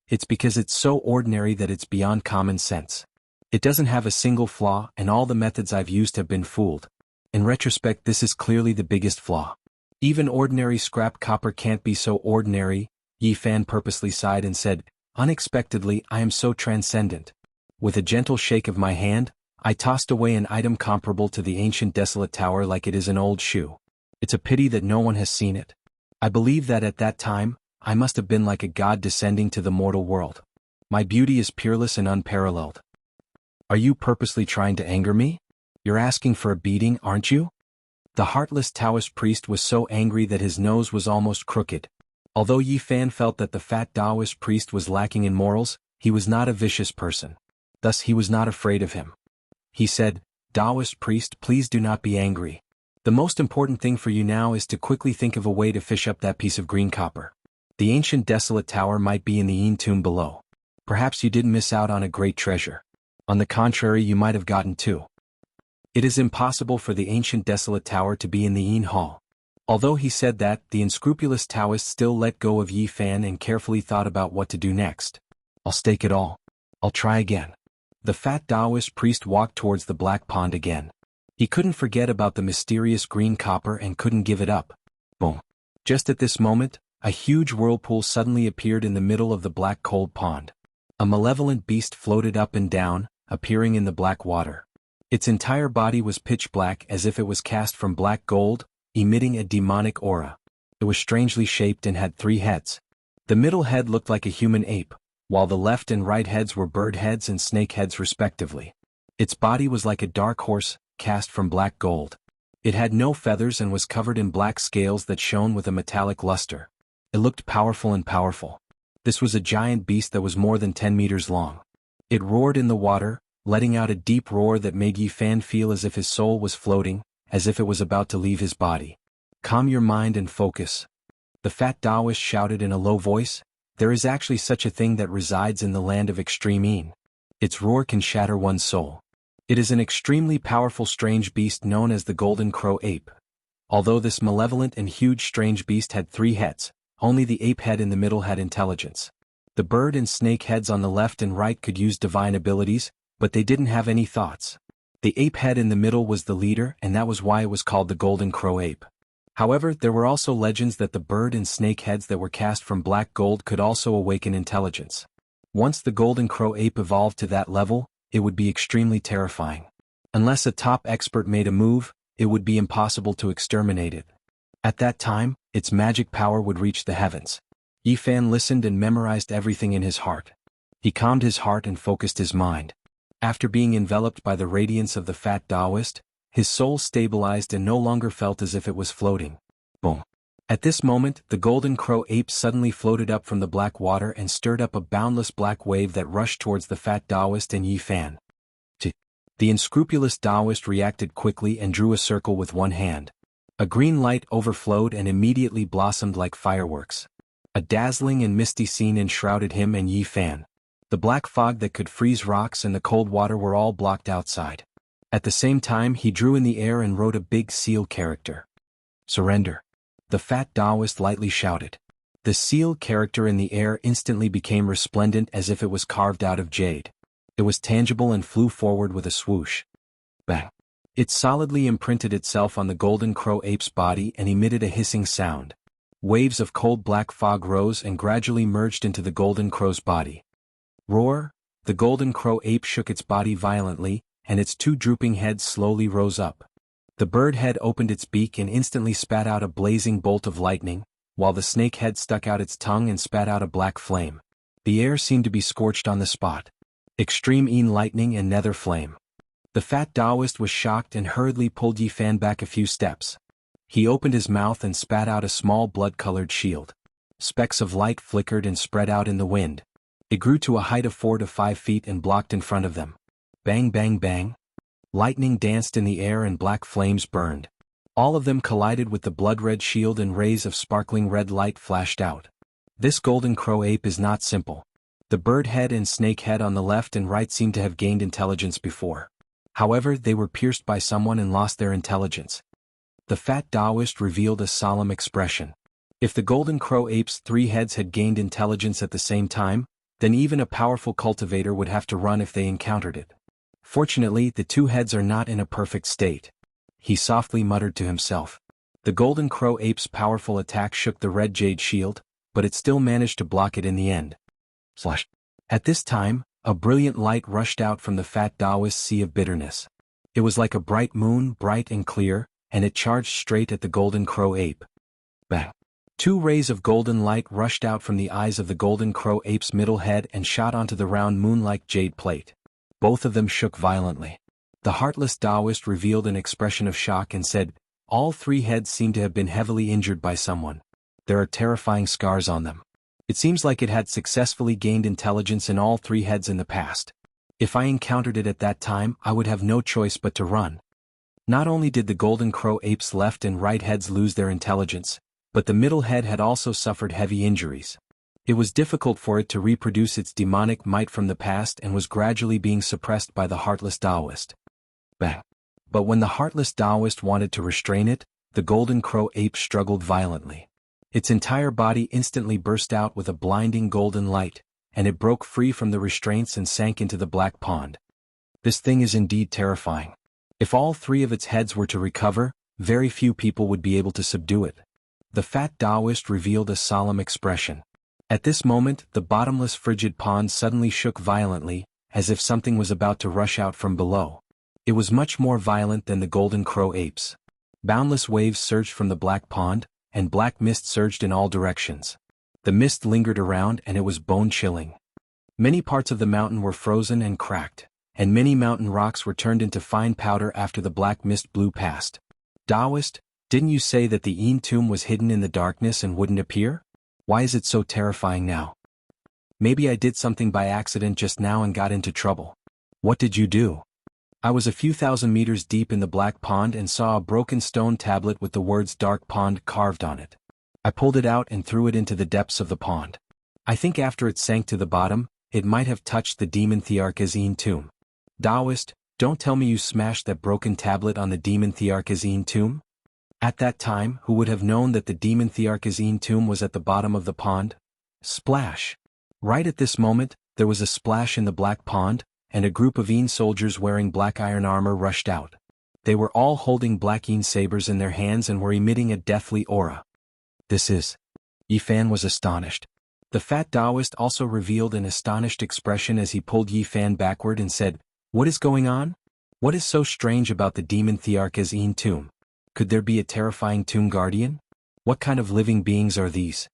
It's because it's so ordinary that it's beyond common sense. It doesn't have a single flaw, and all the methods I've used have been fooled. In retrospect, this is clearly the biggest flaw. Even ordinary scrap copper can't be so ordinary, Yi Fan purposely sighed and said, unexpectedly, I am so transcendent. With a gentle shake of my hand, I tossed away an item comparable to the ancient desolate tower like it is an old shoe. It's a pity that no one has seen it. I believe that at that time, I must have been like a god descending to the mortal world. My beauty is peerless and unparalleled. Are you purposely trying to anger me? You're asking for a beating, aren't you? The heartless Taoist priest was so angry that his nose was almost crooked. Although Yi Fan felt that the fat Taoist priest was lacking in morals, he was not a vicious person. Thus he was not afraid of him. He said, Taoist priest, please do not be angry. The most important thing for you now is to quickly think of a way to fish up that piece of green copper. The ancient desolate tower might be in the Yin tomb below. Perhaps you didn't miss out on a great treasure. On the contrary, you might have gotten two. It is impossible for the ancient desolate tower to be in the Yin hall. Although he said that, the unscrupulous Taoist still let go of Yi Fan and carefully thought about what to do next. I'll stake it all. I'll try again. The fat Taoist priest walked towards the black pond again. He couldn't forget about the mysterious green copper and couldn't give it up. Boom. Just at this moment, a huge whirlpool suddenly appeared in the middle of the black cold pond. A malevolent beast floated up and down, appearing in the black water. Its entire body was pitch black as if it was cast from black gold, emitting a demonic aura. It was strangely shaped and had 3 heads. The middle head looked like a human ape, while the left and right heads were bird heads and snake heads respectively. Its body was like a dark horse, cast from black gold. It had no feathers and was covered in black scales that shone with a metallic luster. It looked powerful and powerful. This was a giant beast that was more than 10 meters long. It roared in the water, letting out a deep roar that made Yi Fan feel as if his soul was floating, as if it was about to leave his body. Calm your mind and focus. The fat Taoist shouted in a low voice, there is actually such a thing that resides in the land of extreme Yin. Its roar can shatter one's soul. It is an extremely powerful strange beast known as the golden crow ape. Although this malevolent and huge strange beast had 3 heads, only the ape head in the middle had intelligence. The bird and snake heads on the left and right could use divine abilities, but they didn't have any thoughts. The ape head in the middle was the leader, and that was why it was called the golden crow ape. However, there were also legends that the bird and snake heads that were cast from black gold could also awaken intelligence. Once the golden crow ape evolved to that level, it would be extremely terrifying. Unless a top expert made a move, it would be impossible to exterminate it. At that time, its magic power would reach the heavens. Yi Fan listened and memorized everything in his heart. He calmed his heart and focused his mind. After being enveloped by the radiance of the fat Taoist, his soul stabilized and no longer felt as if it was floating. Boom. At this moment, the golden crow ape suddenly floated up from the black water and stirred up a boundless black wave that rushed towards the fat Taoist and Yi Fan. The unscrupulous Taoist reacted quickly and drew a circle with one hand. A green light overflowed and immediately blossomed like fireworks. A dazzling and misty scene enshrouded him and Yi Fan. The black fog that could freeze rocks and the cold water were all blocked outside. At the same time, he drew in the air and wrote a big seal character. Surrender. The fat Taoist lightly shouted. The seal character in the air instantly became resplendent as if it was carved out of jade. It was tangible and flew forward with a swoosh. Bang. It solidly imprinted itself on the golden crow ape's body and emitted a hissing sound. Waves of cold black fog rose and gradually merged into the golden crow's body. Roar! The golden crow ape shook its body violently, and its two drooping heads slowly rose up. The bird head opened its beak and instantly spat out a blazing bolt of lightning, while the snake head stuck out its tongue and spat out a black flame. The air seemed to be scorched on the spot. Extreme lightning and nether flame. The fat Taoist was shocked and hurriedly pulled Yi Fan back a few steps. He opened his mouth and spat out a small blood-colored shield. Specks of light flickered and spread out in the wind. It grew to a height of 4 to 5 feet and blocked in front of them. Bang bang bang. Lightning danced in the air and black flames burned. All of them collided with the blood-red shield and rays of sparkling red light flashed out. This golden crow ape is not simple. The bird head and snake head on the left and right seemed to have gained intelligence before. However, they were pierced by someone and lost their intelligence. The fat Taoist revealed a solemn expression. If the golden crow ape's 3 heads had gained intelligence at the same time, then even a powerful cultivator would have to run if they encountered it. Fortunately, the 2 heads are not in a perfect state. He softly muttered to himself. The golden crow ape's powerful attack shook the red jade shield, but it still managed to block it in the end. At this time, a brilliant light rushed out from the fat Taoist's sea of bitterness. It was like a bright moon, bright and clear, and it charged straight at the golden crow ape. Bang! 2 rays of golden light rushed out from the eyes of the golden crow ape's middle head and shot onto the round moon-like jade plate. Both of them shook violently. The heartless Taoist revealed an expression of shock and said, "All 3 heads seem to have been heavily injured by someone. There are terrifying scars on them. It seems like it had successfully gained intelligence in all 3 heads in the past. If I encountered it at that time, I would have no choice but to run." Not only did the golden crow ape's left and right heads lose their intelligence, but the middle head had also suffered heavy injuries. It was difficult for it to reproduce its demonic might from the past and was gradually being suppressed by the heartless Taoist. Bang! But when the heartless Taoist wanted to restrain it, the golden crow ape struggled violently. Its entire body instantly burst out with a blinding golden light, and it broke free from the restraints and sank into the black pond. This thing is indeed terrifying. If all 3 of its heads were to recover, very few people would be able to subdue it. The fat Taoist revealed a solemn expression. At this moment, the bottomless frigid pond suddenly shook violently, as if something was about to rush out from below. It was much more violent than the golden crow apes. Boundless waves surged from the black pond, and black mist surged in all directions. The mist lingered around and it was bone-chilling. Many parts of the mountain were frozen and cracked, and many mountain rocks were turned into fine powder after the black mist blew past. Taoist, didn't you say that the Yin tomb was hidden in the darkness and wouldn't appear? Why is it so terrifying now? Maybe I did something by accident just now and got into trouble. What did you do? I was a few thousand meters deep in the black pond and saw a broken stone tablet with the words Dark Pond carved on it. I pulled it out and threw it into the depths of the pond. I think after it sank to the bottom, it might have touched the demon Thearka's Yin tomb. Taoist, don't tell me you smashed that broken tablet on the demon Thearka's Yin tomb? At that time, who would have known that the demon Thearka's Yin tomb was at the bottom of the pond? Splash! Right at this moment, there was a splash in the black pond, and a group of Yin soldiers wearing black iron armor rushed out. They were all holding black Yin sabers in their hands and were emitting a deathly aura. This is... Yi Fan was astonished. The fat Taoist also revealed an astonished expression as he pulled Yi Fan backward and said, "What is going on? What is so strange about the demon Thearka's Yin tomb? Could there be a terrifying tomb guardian? What kind of living beings are these?"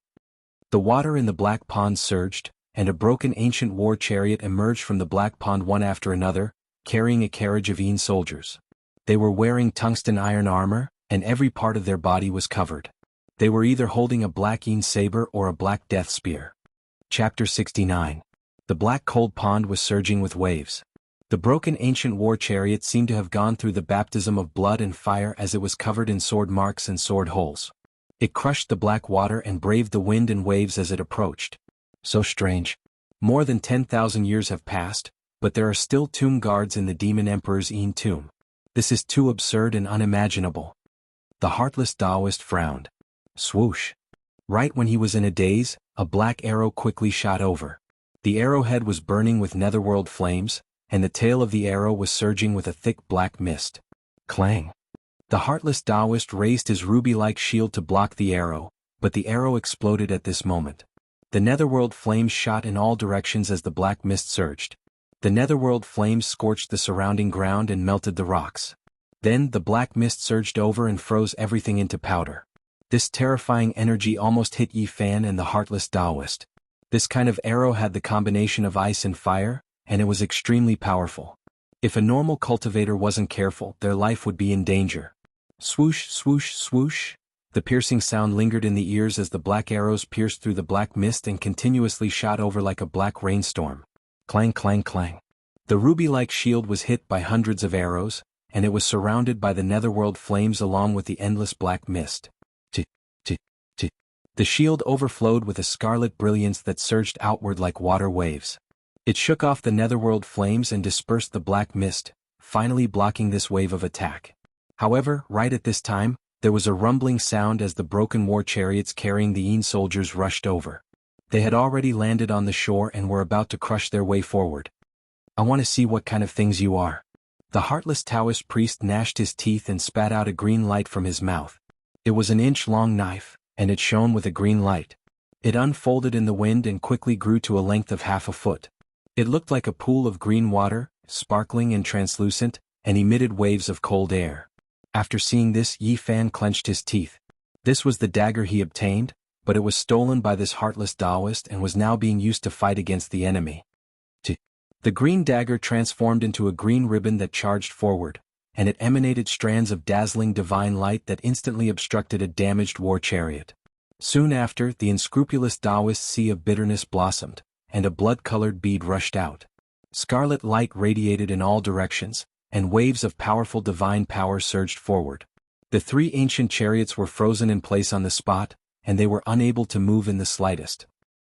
The water in the black pond surged, and a broken ancient war chariot emerged from the black pond one after another, carrying a carriage of Yin soldiers. They were wearing tungsten iron armor, and every part of their body was covered. They were either holding a black Yin saber or a black death spear. Chapter 69. The black cold pond was surging with waves. The broken ancient war chariot seemed to have gone through the baptism of blood and fire as it was covered in sword marks and sword holes. It crushed the black water and braved the wind and waves as it approached. So strange. More than 10,000 years have passed, but there are still tomb guards in the demon emperor's Yin tomb. This is too absurd and unimaginable. The heartless Taoist frowned. Swoosh! Right when he was in a daze, a black arrow quickly shot over. The arrowhead was burning with netherworld flames, and the tail of the arrow was surging with a thick black mist. Clang! The heartless Taoist raised his ruby-like shield to block the arrow, but the arrow exploded at this moment. The netherworld flames shot in all directions as the black mist surged. The netherworld flames scorched the surrounding ground and melted the rocks. Then the black mist surged over and froze everything into powder. This terrifying energy almost hit Yi Fan and the heartless Taoist. This kind of arrow had the combination of ice and fire, and it was extremely powerful. If a normal cultivator wasn't careful, their life would be in danger. Swoosh, swoosh, swoosh. The piercing sound lingered in the ears as the black arrows pierced through the black mist and continuously shot over like a black rainstorm. Clang, clang, clang. The ruby-like shield was hit by hundreds of arrows, and it was surrounded by the netherworld flames along with the endless black mist. The shield overflowed with a scarlet brilliance that surged outward like water waves. It shook off the netherworld flames and dispersed the black mist, finally blocking this wave of attack. However, right at this time, there was a rumbling sound as the broken war chariots carrying the Yin soldiers rushed over. They had already landed on the shore and were about to crush their way forward. I want to see what kind of things you are. The heartless Taoist priest gnashed his teeth and spat out a green light from his mouth. It was an inch-long knife, and it shone with a green light. It unfolded in the wind and quickly grew to a length of half a foot. It looked like a pool of green water, sparkling and translucent, and emitted waves of cold air. After seeing this, Yi Fan clenched his teeth. This was the dagger he obtained, but it was stolen by this heartless Taoist and was now being used to fight against the enemy. The green dagger transformed into a green ribbon that charged forward, and it emanated strands of dazzling divine light that instantly obstructed a damaged war chariot. Soon after, the unscrupulous Taoist sea of bitterness blossomed, and a blood-colored bead rushed out. Scarlet light radiated in all directions, and waves of powerful divine power surged forward. The three ancient chariots were frozen in place on the spot, and they were unable to move in the slightest.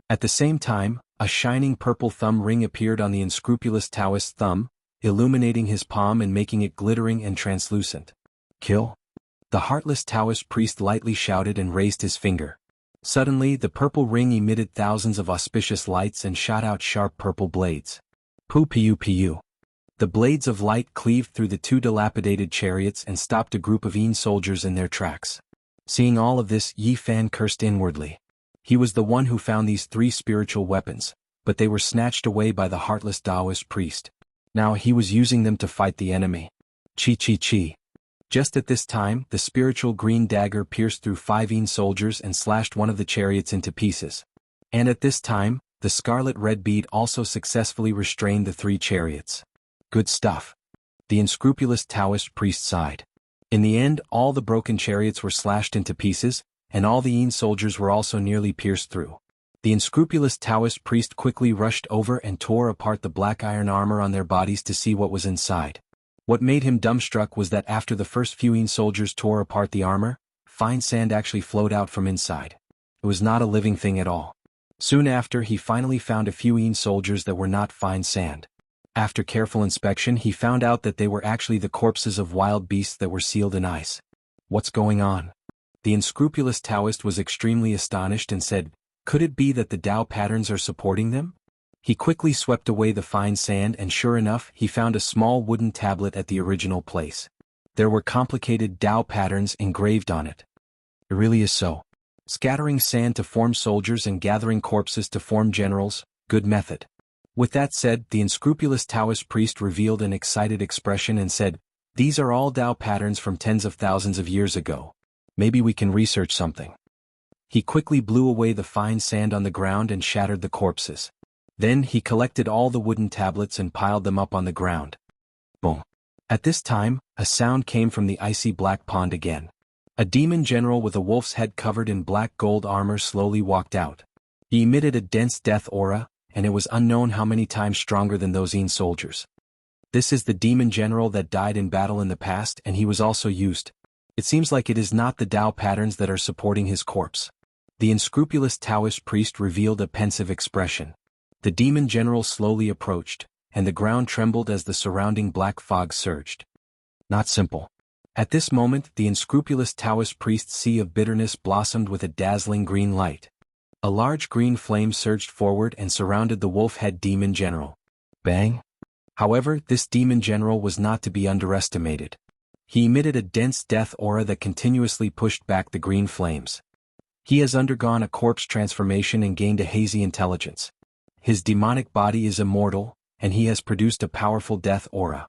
At the same time, a shining purple thumb ring appeared on the unscrupulous Taoist's thumb, illuminating his palm and making it glittering and translucent. Kill? The heartless Taoist priest lightly shouted and raised his finger. Suddenly, the purple ring emitted thousands of auspicious lights and shot out sharp purple blades. Pu. The blades of light cleaved through the two dilapidated chariots and stopped a group of Yin soldiers in their tracks. Seeing all of this, Yi Fan cursed inwardly. He was the one who found these three spiritual weapons, but they were snatched away by the heartless Taoist priest. Now he was using them to fight the enemy. Chi. Just at this time, the spiritual green dagger pierced through 5 Yin soldiers and slashed one of the chariots into pieces. And at this time, the scarlet red bead also successfully restrained the 3 chariots. Good stuff. The unscrupulous Taoist priest sighed. In the end, all the broken chariots were slashed into pieces, and all the Yin soldiers were also nearly pierced through. The unscrupulous Taoist priest quickly rushed over and tore apart the black iron armor on their bodies to see what was inside. What made him dumbstruck was that after the first few Yin soldiers tore apart the armor, fine sand actually flowed out from inside. It was not a living thing at all. Soon after, he finally found a few Yin soldiers that were not fine sand. After careful inspection, he found out that they were actually the corpses of wild beasts that were sealed in ice. What's going on? The unscrupulous Taoist was extremely astonished and said, "Could it be that the Tao patterns are supporting them?" He quickly swept away the fine sand and sure enough, he found a small wooden tablet at the original place. There were complicated Tao patterns engraved on it. It really is so. Scattering sand to form soldiers and gathering corpses to form generals, good method. With that said, the unscrupulous Taoist priest revealed an excited expression and said, "These are all Tao patterns from tens of thousands of years ago. Maybe we can research something." He quickly blew away the fine sand on the ground and shattered the corpses. Then he collected all the wooden tablets and piled them up on the ground. Boom. At this time, a sound came from the icy black pond again. A demon general with a wolf's head covered in black gold armor slowly walked out. He emitted a dense death aura, and it was unknown how many times stronger than those Yin soldiers. This is the demon general that died in battle in the past, and he was also used. It seems like it is not the Tao patterns that are supporting his corpse. The unscrupulous Taoist priest revealed a pensive expression. The demon general slowly approached, and the ground trembled as the surrounding black fog surged. Not simple. At this moment, the unscrupulous Taoist priest's sea of bitterness blossomed with a dazzling green light. A large green flame surged forward and surrounded the wolf-head demon general. Bang! However, this demon general was not to be underestimated. He emitted a dense death aura that continuously pushed back the green flames. He has undergone a corpse transformation and gained a hazy intelligence. His demonic body is immortal, and he has produced a powerful death aura.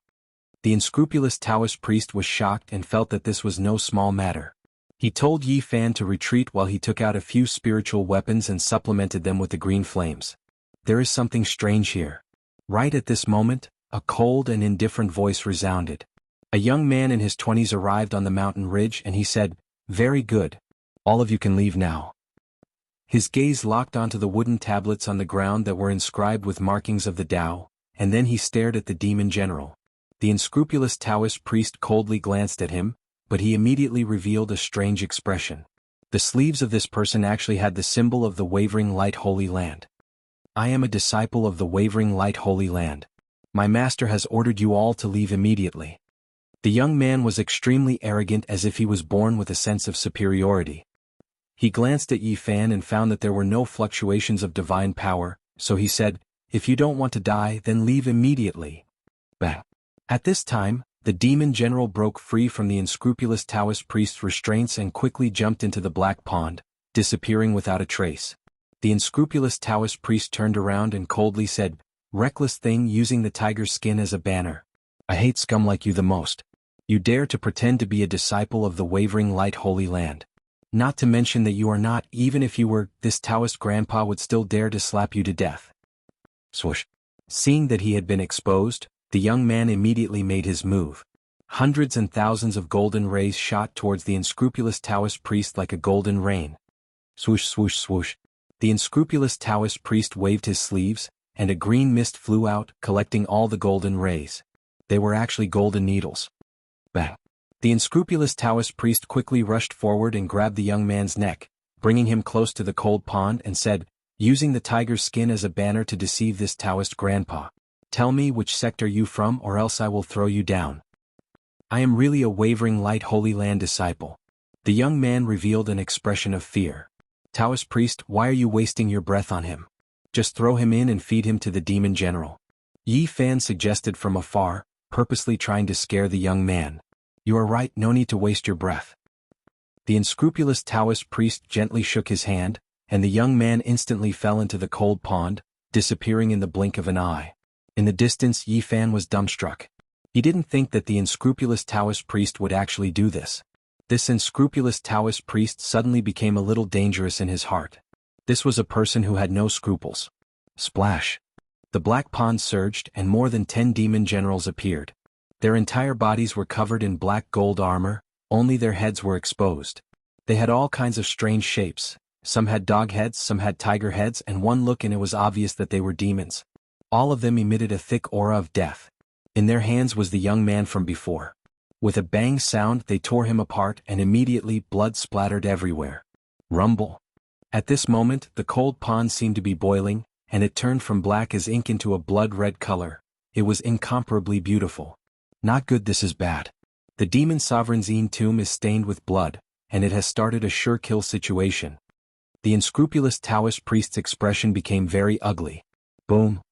The unscrupulous Taoist priest was shocked and felt that this was no small matter. He told Yi Fan to retreat while he took out a few spiritual weapons and supplemented them with the green flames. There is something strange here. Right at this moment, a cold and indifferent voice resounded. A young man in his 20s arrived on the mountain ridge and he said, "Very good. All of you can leave now." His gaze locked onto the wooden tablets on the ground that were inscribed with markings of the Tao, and then he stared at the demon general. The unscrupulous Taoist priest coldly glanced at him, but he immediately revealed a strange expression. The sleeves of this person actually had the symbol of the Wavering Light Holy Land. "I am a disciple of the Wavering Light Holy Land. My master has ordered you all to leave immediately." The young man was extremely arrogant, as if he was born with a sense of superiority. He glanced at Yi Fan and found that there were no fluctuations of divine power, so he said, "If you don't want to die, then leave immediately." Bah. At this time, the demon general broke free from the unscrupulous Taoist priest's restraints and quickly jumped into the black pond, disappearing without a trace. The unscrupulous Taoist priest turned around and coldly said, "Reckless thing, using the tiger's skin as a banner. I hate scum like you the most. You dare to pretend to be a disciple of the Wavering Light Holy Land. Not to mention that you are not. Even if you were, this Taoist grandpa would still dare to slap you to death." Swoosh. Seeing that he had been exposed, the young man immediately made his move. Hundreds and thousands of golden rays shot towards the unscrupulous Taoist priest like a golden rain. Swoosh, swoosh, swoosh. The unscrupulous Taoist priest waved his sleeves, and a green mist flew out, collecting all the golden rays. They were actually golden needles. Bang. The unscrupulous Taoist priest quickly rushed forward and grabbed the young man's neck, bringing him close to the cold pond, and said, "Using the tiger's skin as a banner to deceive this Taoist grandpa. Tell me which sect are you from, or else I will throw you down." "I am really a Wavering Light Holy Land disciple." The young man revealed an expression of fear. "Taoist priest, why are you wasting your breath on him? Just throw him in and feed him to the demon general." Yi Fan suggested from afar, purposely trying to scare the young man. "You are right, no need to waste your breath." The unscrupulous Taoist priest gently shook his hand, and the young man instantly fell into the cold pond, disappearing in the blink of an eye. In the distance, Yi Fan was dumbstruck. He didn't think that the unscrupulous Taoist priest would actually do this. This unscrupulous Taoist priest suddenly became a little dangerous in his heart. This was a person who had no scruples. Splash. The black pond surged and more than 10 demon generals appeared. Their entire bodies were covered in black gold armor, only their heads were exposed. They had all kinds of strange shapes. Some had dog heads, some had tiger heads, and one look and it was obvious that they were demons. All of them emitted a thick aura of death. In their hands was the young man from before. With a bang sound, they tore him apart and immediately blood splattered everywhere. Rumble. At this moment, the cold pond seemed to be boiling, and it turned from black as ink into a blood-red color. It was incomparably beautiful. Not good, this is bad. The demon sovereign's tomb is stained with blood, and it has started a sure kill situation. The unscrupulous Taoist priest's expression became very ugly. Boom.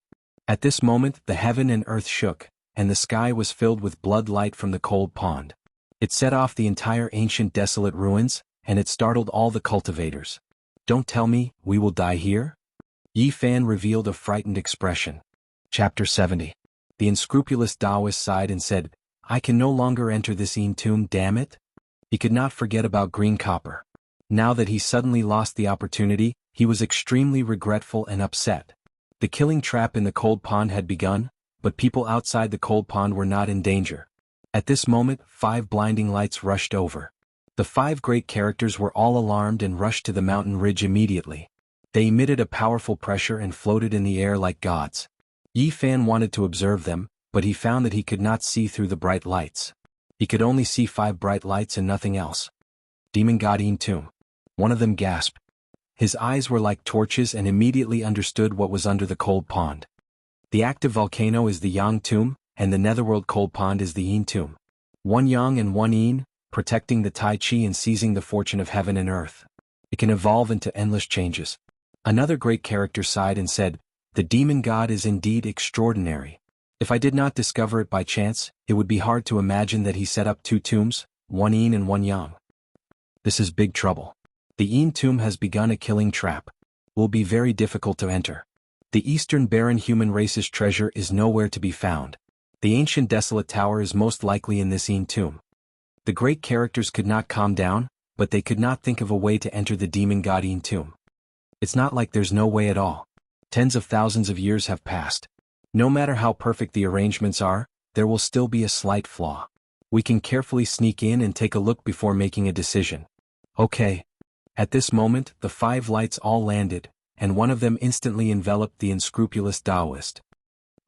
At this moment, the heaven and earth shook, and the sky was filled with blood light from the cold pond. It set off the entire ancient desolate ruins, and it startled all the cultivators. "Don't tell me, we will die here?" Yi Fan revealed a frightened expression. Chapter 70. The unscrupulous Taoist sighed and said, "I can no longer enter this tomb, damn it." He could not forget about green copper. Now that he suddenly lost the opportunity, he was extremely regretful and upset. The killing trap in the cold pond had begun, but people outside the cold pond were not in danger. At this moment, 5 blinding lights rushed over. The 5 great characters were all alarmed and rushed to the mountain ridge immediately. They emitted a powerful pressure and floated in the air like gods. Yi Fan wanted to observe them, but he found that he could not see through the bright lights. He could only see 5 bright lights and nothing else. Demon God tomb. One of them gasped. His eyes were like torches and immediately understood what was under the cold pond. The active volcano is the Yang tomb, and the netherworld cold pond is the Yin tomb. One Yang and one Yin, protecting the Tai Chi and seizing the fortune of heaven and earth. It can evolve into endless changes. Another great character sighed and said, "The demon god is indeed extraordinary. If I did not discover it by chance, it would be hard to imagine that he set up 2 tombs, one Yin and one Yang. This is big trouble." The Yin tomb has begun a killing trap. Will be very difficult to enter. The eastern barren human race's treasure is nowhere to be found. The ancient desolate tower is most likely in this Yin tomb. The great characters could not calm down, but they could not think of a way to enter the demon god Yin tomb. It's not like there's no way at all. Tens of thousands of years have passed. No matter how perfect the arrangements are, there will still be a slight flaw. We can carefully sneak in and take a look before making a decision. Okay. At this moment, the 5 lights all landed, and one of them instantly enveloped the unscrupulous Taoist.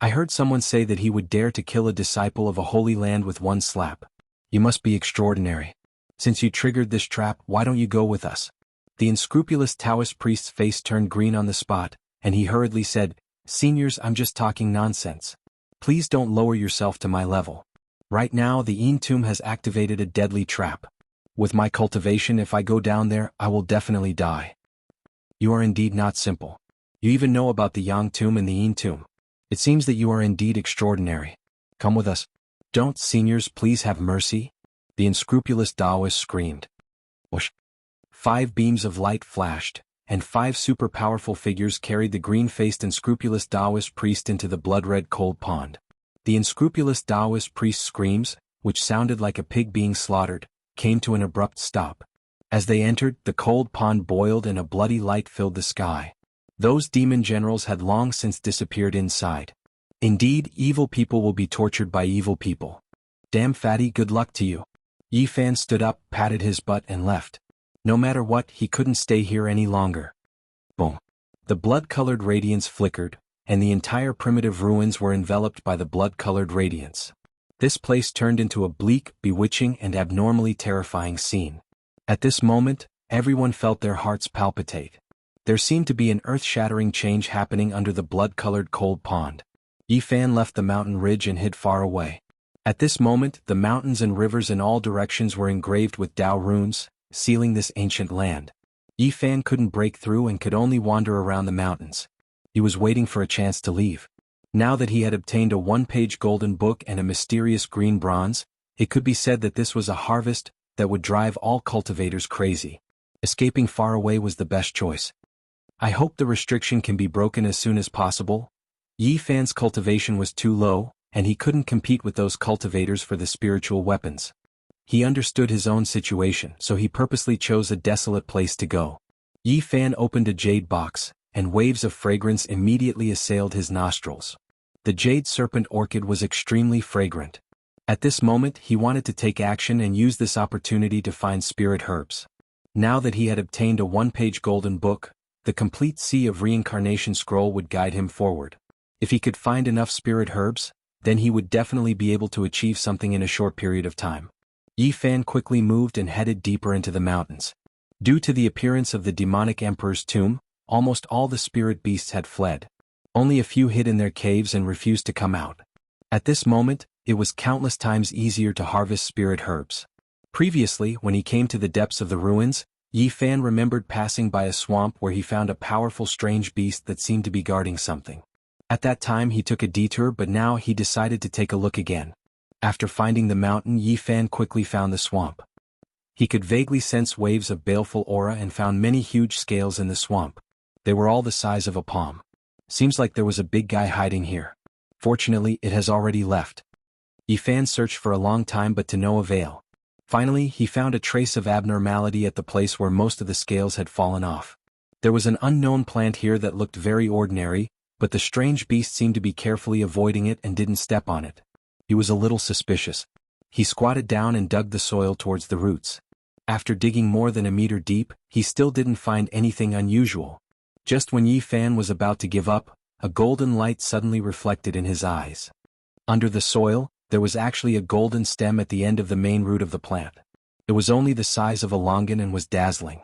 I heard someone say that he would dare to kill a disciple of a holy land with one slap. You must be extraordinary. Since you triggered this trap, why don't you go with us? The unscrupulous Taoist priest's face turned green on the spot, and he hurriedly said, "Seniors, I'm just talking nonsense. Please don't lower yourself to my level. Right now the Yin tomb has activated a deadly trap. With my cultivation, if I go down there, I will definitely die." You are indeed not simple. You even know about the Yang tomb and the Yin tomb. It seems that you are indeed extraordinary. Come with us. Don't, seniors, please have mercy. The unscrupulous Taoist screamed. Whoosh. 5 beams of light flashed, and 5 super-powerful figures carried the green-faced unscrupulous Taoist priest into the blood-red cold pond. The unscrupulous Taoist priest's screams, which sounded like a pig being slaughtered, came to an abrupt stop. As they entered, the cold pond boiled and a bloody light filled the sky. Those demon generals had long since disappeared inside. Indeed, evil people will be tortured by evil people. Damn fatty, good luck to you. Yi Fan stood up, patted his butt and left. No matter what, he couldn't stay here any longer. Boom. The blood-colored radiance flickered, and the entire primitive ruins were enveloped by the blood-colored radiance. This place turned into a bleak, bewitching and abnormally terrifying scene. At this moment, everyone felt their hearts palpitate. There seemed to be an earth-shattering change happening under the blood-colored cold pond. Yi Fan left the mountain ridge and hid far away. At this moment, the mountains and rivers in all directions were engraved with Tao runes, sealing this ancient land. Yi Fan couldn't break through and could only wander around the mountains. He was waiting for a chance to leave. Now that he had obtained a 1-page golden book and a mysterious green bronze, it could be said that this was a harvest that would drive all cultivators crazy. Escaping far away was the best choice. I hope the restriction can be broken as soon as possible. Yi Fan's cultivation was too low, and he couldn't compete with those cultivators for the spiritual weapons. He understood his own situation, so he purposely chose a desolate place to go. Yi Fan opened a jade box, and waves of fragrance immediately assailed his nostrils. The jade serpent orchid was extremely fragrant. At this moment, he wanted to take action and use this opportunity to find spirit herbs. Now that he had obtained a 1-page golden book, the complete sea of reincarnation scroll would guide him forward. If he could find enough spirit herbs, then he would definitely be able to achieve something in a short period of time. Yi Fan quickly moved and headed deeper into the mountains. Due to the appearance of the demonic emperor's tomb, almost all the spirit beasts had fled. Only a few hid in their caves and refused to come out. At this moment, it was countless times easier to harvest spirit herbs. Previously, when he came to the depths of the ruins, Yi Fan remembered passing by a swamp where he found a powerful strange beast that seemed to be guarding something. At that time he took a detour, but now he decided to take a look again. After finding the mountain, Yi Fan quickly found the swamp. He could vaguely sense waves of baleful aura and found many huge scales in the swamp. They were all the size of a palm. Seems like there was a big guy hiding here. Fortunately, it has already left. Yi Fan searched for a long time but to no avail. Finally, he found a trace of abnormality at the place where most of the scales had fallen off. There was an unknown plant here that looked very ordinary, but the strange beast seemed to be carefully avoiding it and didn't step on it. He was a little suspicious. He squatted down and dug the soil towards the roots. After digging more than a meter deep, he still didn't find anything unusual. Just when Yi Fan was about to give up, a golden light suddenly reflected in his eyes. Under the soil, there was actually a golden stem at the end of the main root of the plant. It was only the size of a longan and was dazzling.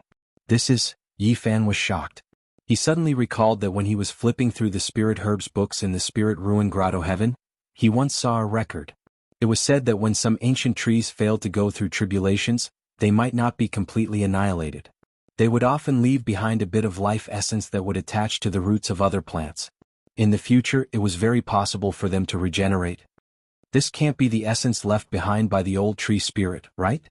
Yi Fan was shocked. He suddenly recalled that when he was flipping through the spirit herbs books in the spirit ruin grotto heaven, he once saw a record. It was said that when some ancient trees failed to go through tribulations, they might not be completely annihilated. They would often leave behind a bit of life essence that would attach to the roots of other plants. In the future, it was very possible for them to regenerate. This can't be the essence left behind by the old tree spirit, right?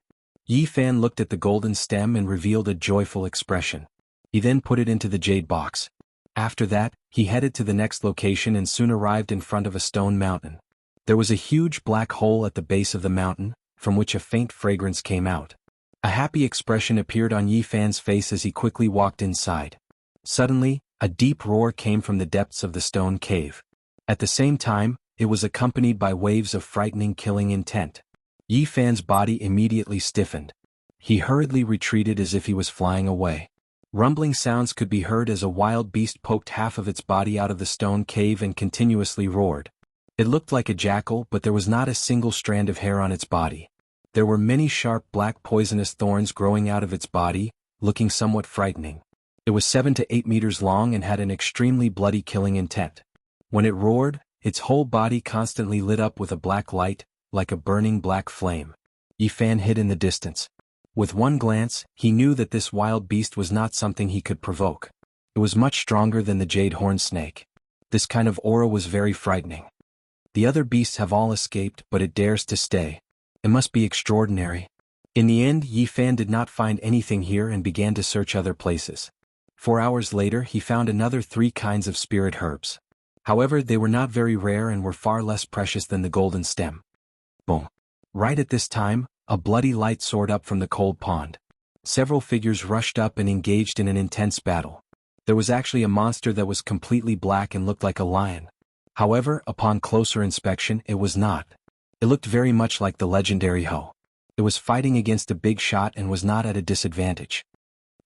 Yi Fan looked at the golden stem and revealed a joyful expression. He then put it into the jade box. After that, he headed to the next location and soon arrived in front of a stone mountain. There was a huge black hole at the base of the mountain, from which a faint fragrance came out. A happy expression appeared on Yi Fan's face as he quickly walked inside. Suddenly, a deep roar came from the depths of the stone cave. At the same time, it was accompanied by waves of frightening killing intent. Yi Fan's body immediately stiffened. He hurriedly retreated as if he was flying away. Rumbling sounds could be heard as a wild beast poked half of its body out of the stone cave and continuously roared. It looked like a jackal, but there was not a single strand of hair on its body. There were many sharp black poisonous thorns growing out of its body, looking somewhat frightening. It was 7 to 8 meters long and had an extremely bloody killing intent. When it roared, its whole body constantly lit up with a black light, like a burning black flame. Yi Fan hid in the distance. With one glance, he knew that this wild beast was not something he could provoke. It was much stronger than the jade horn snake. This kind of aura was very frightening. The other beasts have all escaped, but it dares to stay. It must be extraordinary. In the end, Yi Fan did not find anything here and began to search other places. 4 hours later, he found another 3 kinds of spirit herbs. However, they were not very rare and were far less precious than the golden stem. Boom. Right at this time, a bloody light soared up from the cold pond. Several figures rushed up and engaged in an intense battle. There was actually a monster that was completely black and looked like a lion. However, upon closer inspection, it was not. It looked very much like the legendary Ho. It was fighting against a big shot and was not at a disadvantage.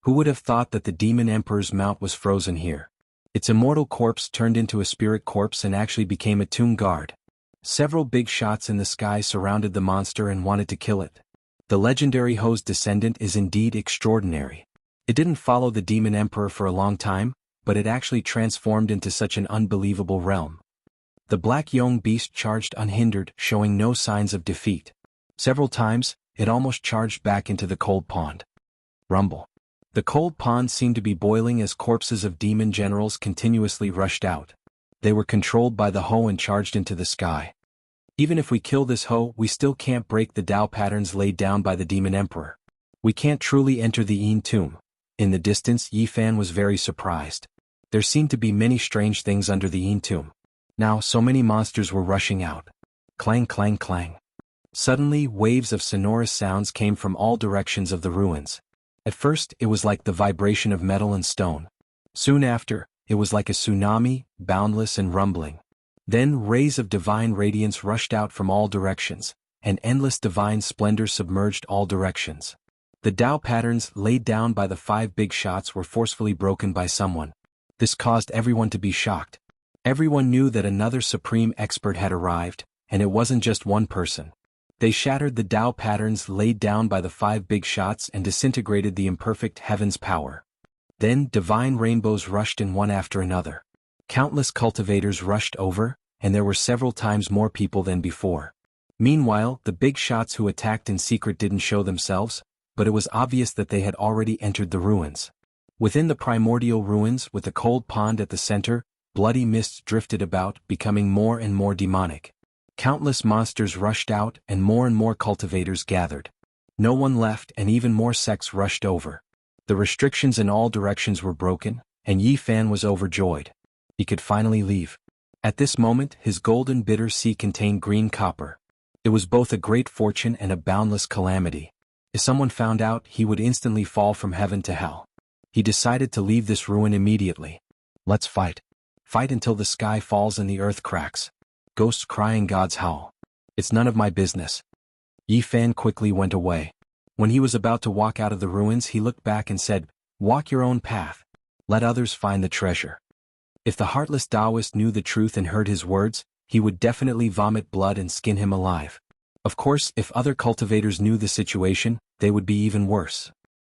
Who would have thought that the Demon Emperor's mount was frozen here? Its immortal corpse turned into a spirit corpse and actually became a tomb guard. Several big shots in the sky surrounded the monster and wanted to kill it. The legendary Ho's descendant is indeed extraordinary. It didn't follow the Demon Emperor for a long time, but it actually transformed into such an unbelievable realm. The black young beast charged unhindered, showing no signs of defeat. Several times, it almost charged back into the cold pond. Rumble. The cold pond seemed to be boiling as corpses of demon generals continuously rushed out. They were controlled by the Ho and charged into the sky. Even if we kill this Ho, we still can't break the Tao patterns laid down by the Demon Emperor. We can't truly enter the Yin tomb. In the distance, Yi Fan was very surprised. There seemed to be many strange things under the Yin tomb. Now, so many monsters were rushing out. Clang, clang, clang. Suddenly, waves of sonorous sounds came from all directions of the ruins. At first, it was like the vibration of metal and stone. Soon after, it was like a tsunami, boundless and rumbling. Then rays of divine radiance rushed out from all directions, and endless divine splendor submerged all directions. The Tao patterns laid down by the 5 big shots were forcefully broken by someone. This caused everyone to be shocked. Everyone knew that another supreme expert had arrived, and it wasn't just one person. They shattered the Tao patterns laid down by the 5 big shots and disintegrated the imperfect heaven's power. Then divine rainbows rushed in one after another. Countless cultivators rushed over, and there were several times more people than before. Meanwhile, the big shots who attacked in secret didn't show themselves, but it was obvious that they had already entered the ruins. Within the primordial ruins, with the cold pond at the center, bloody mists drifted about, becoming more and more demonic. Countless monsters rushed out and more cultivators gathered. No one left and even more sects rushed over. The restrictions in all directions were broken, and Yi Fan was overjoyed. He could finally leave. At this moment, his golden bitter sea contained green copper. It was both a great fortune and a boundless calamity. If someone found out, he would instantly fall from heaven to hell. He decided to leave this ruin immediately. Let's fight. Fight until the sky falls and the earth cracks. Ghosts crying, gods howl. It's none of my business. Yi Fan quickly went away. When he was about to walk out of the ruins, he looked back and said, "Walk your own path. Let others find the treasure." If the heartless Taoist knew the truth and heard his words, he would definitely vomit blood and skin him alive. Of course, if other cultivators knew the situation, they would be even worse.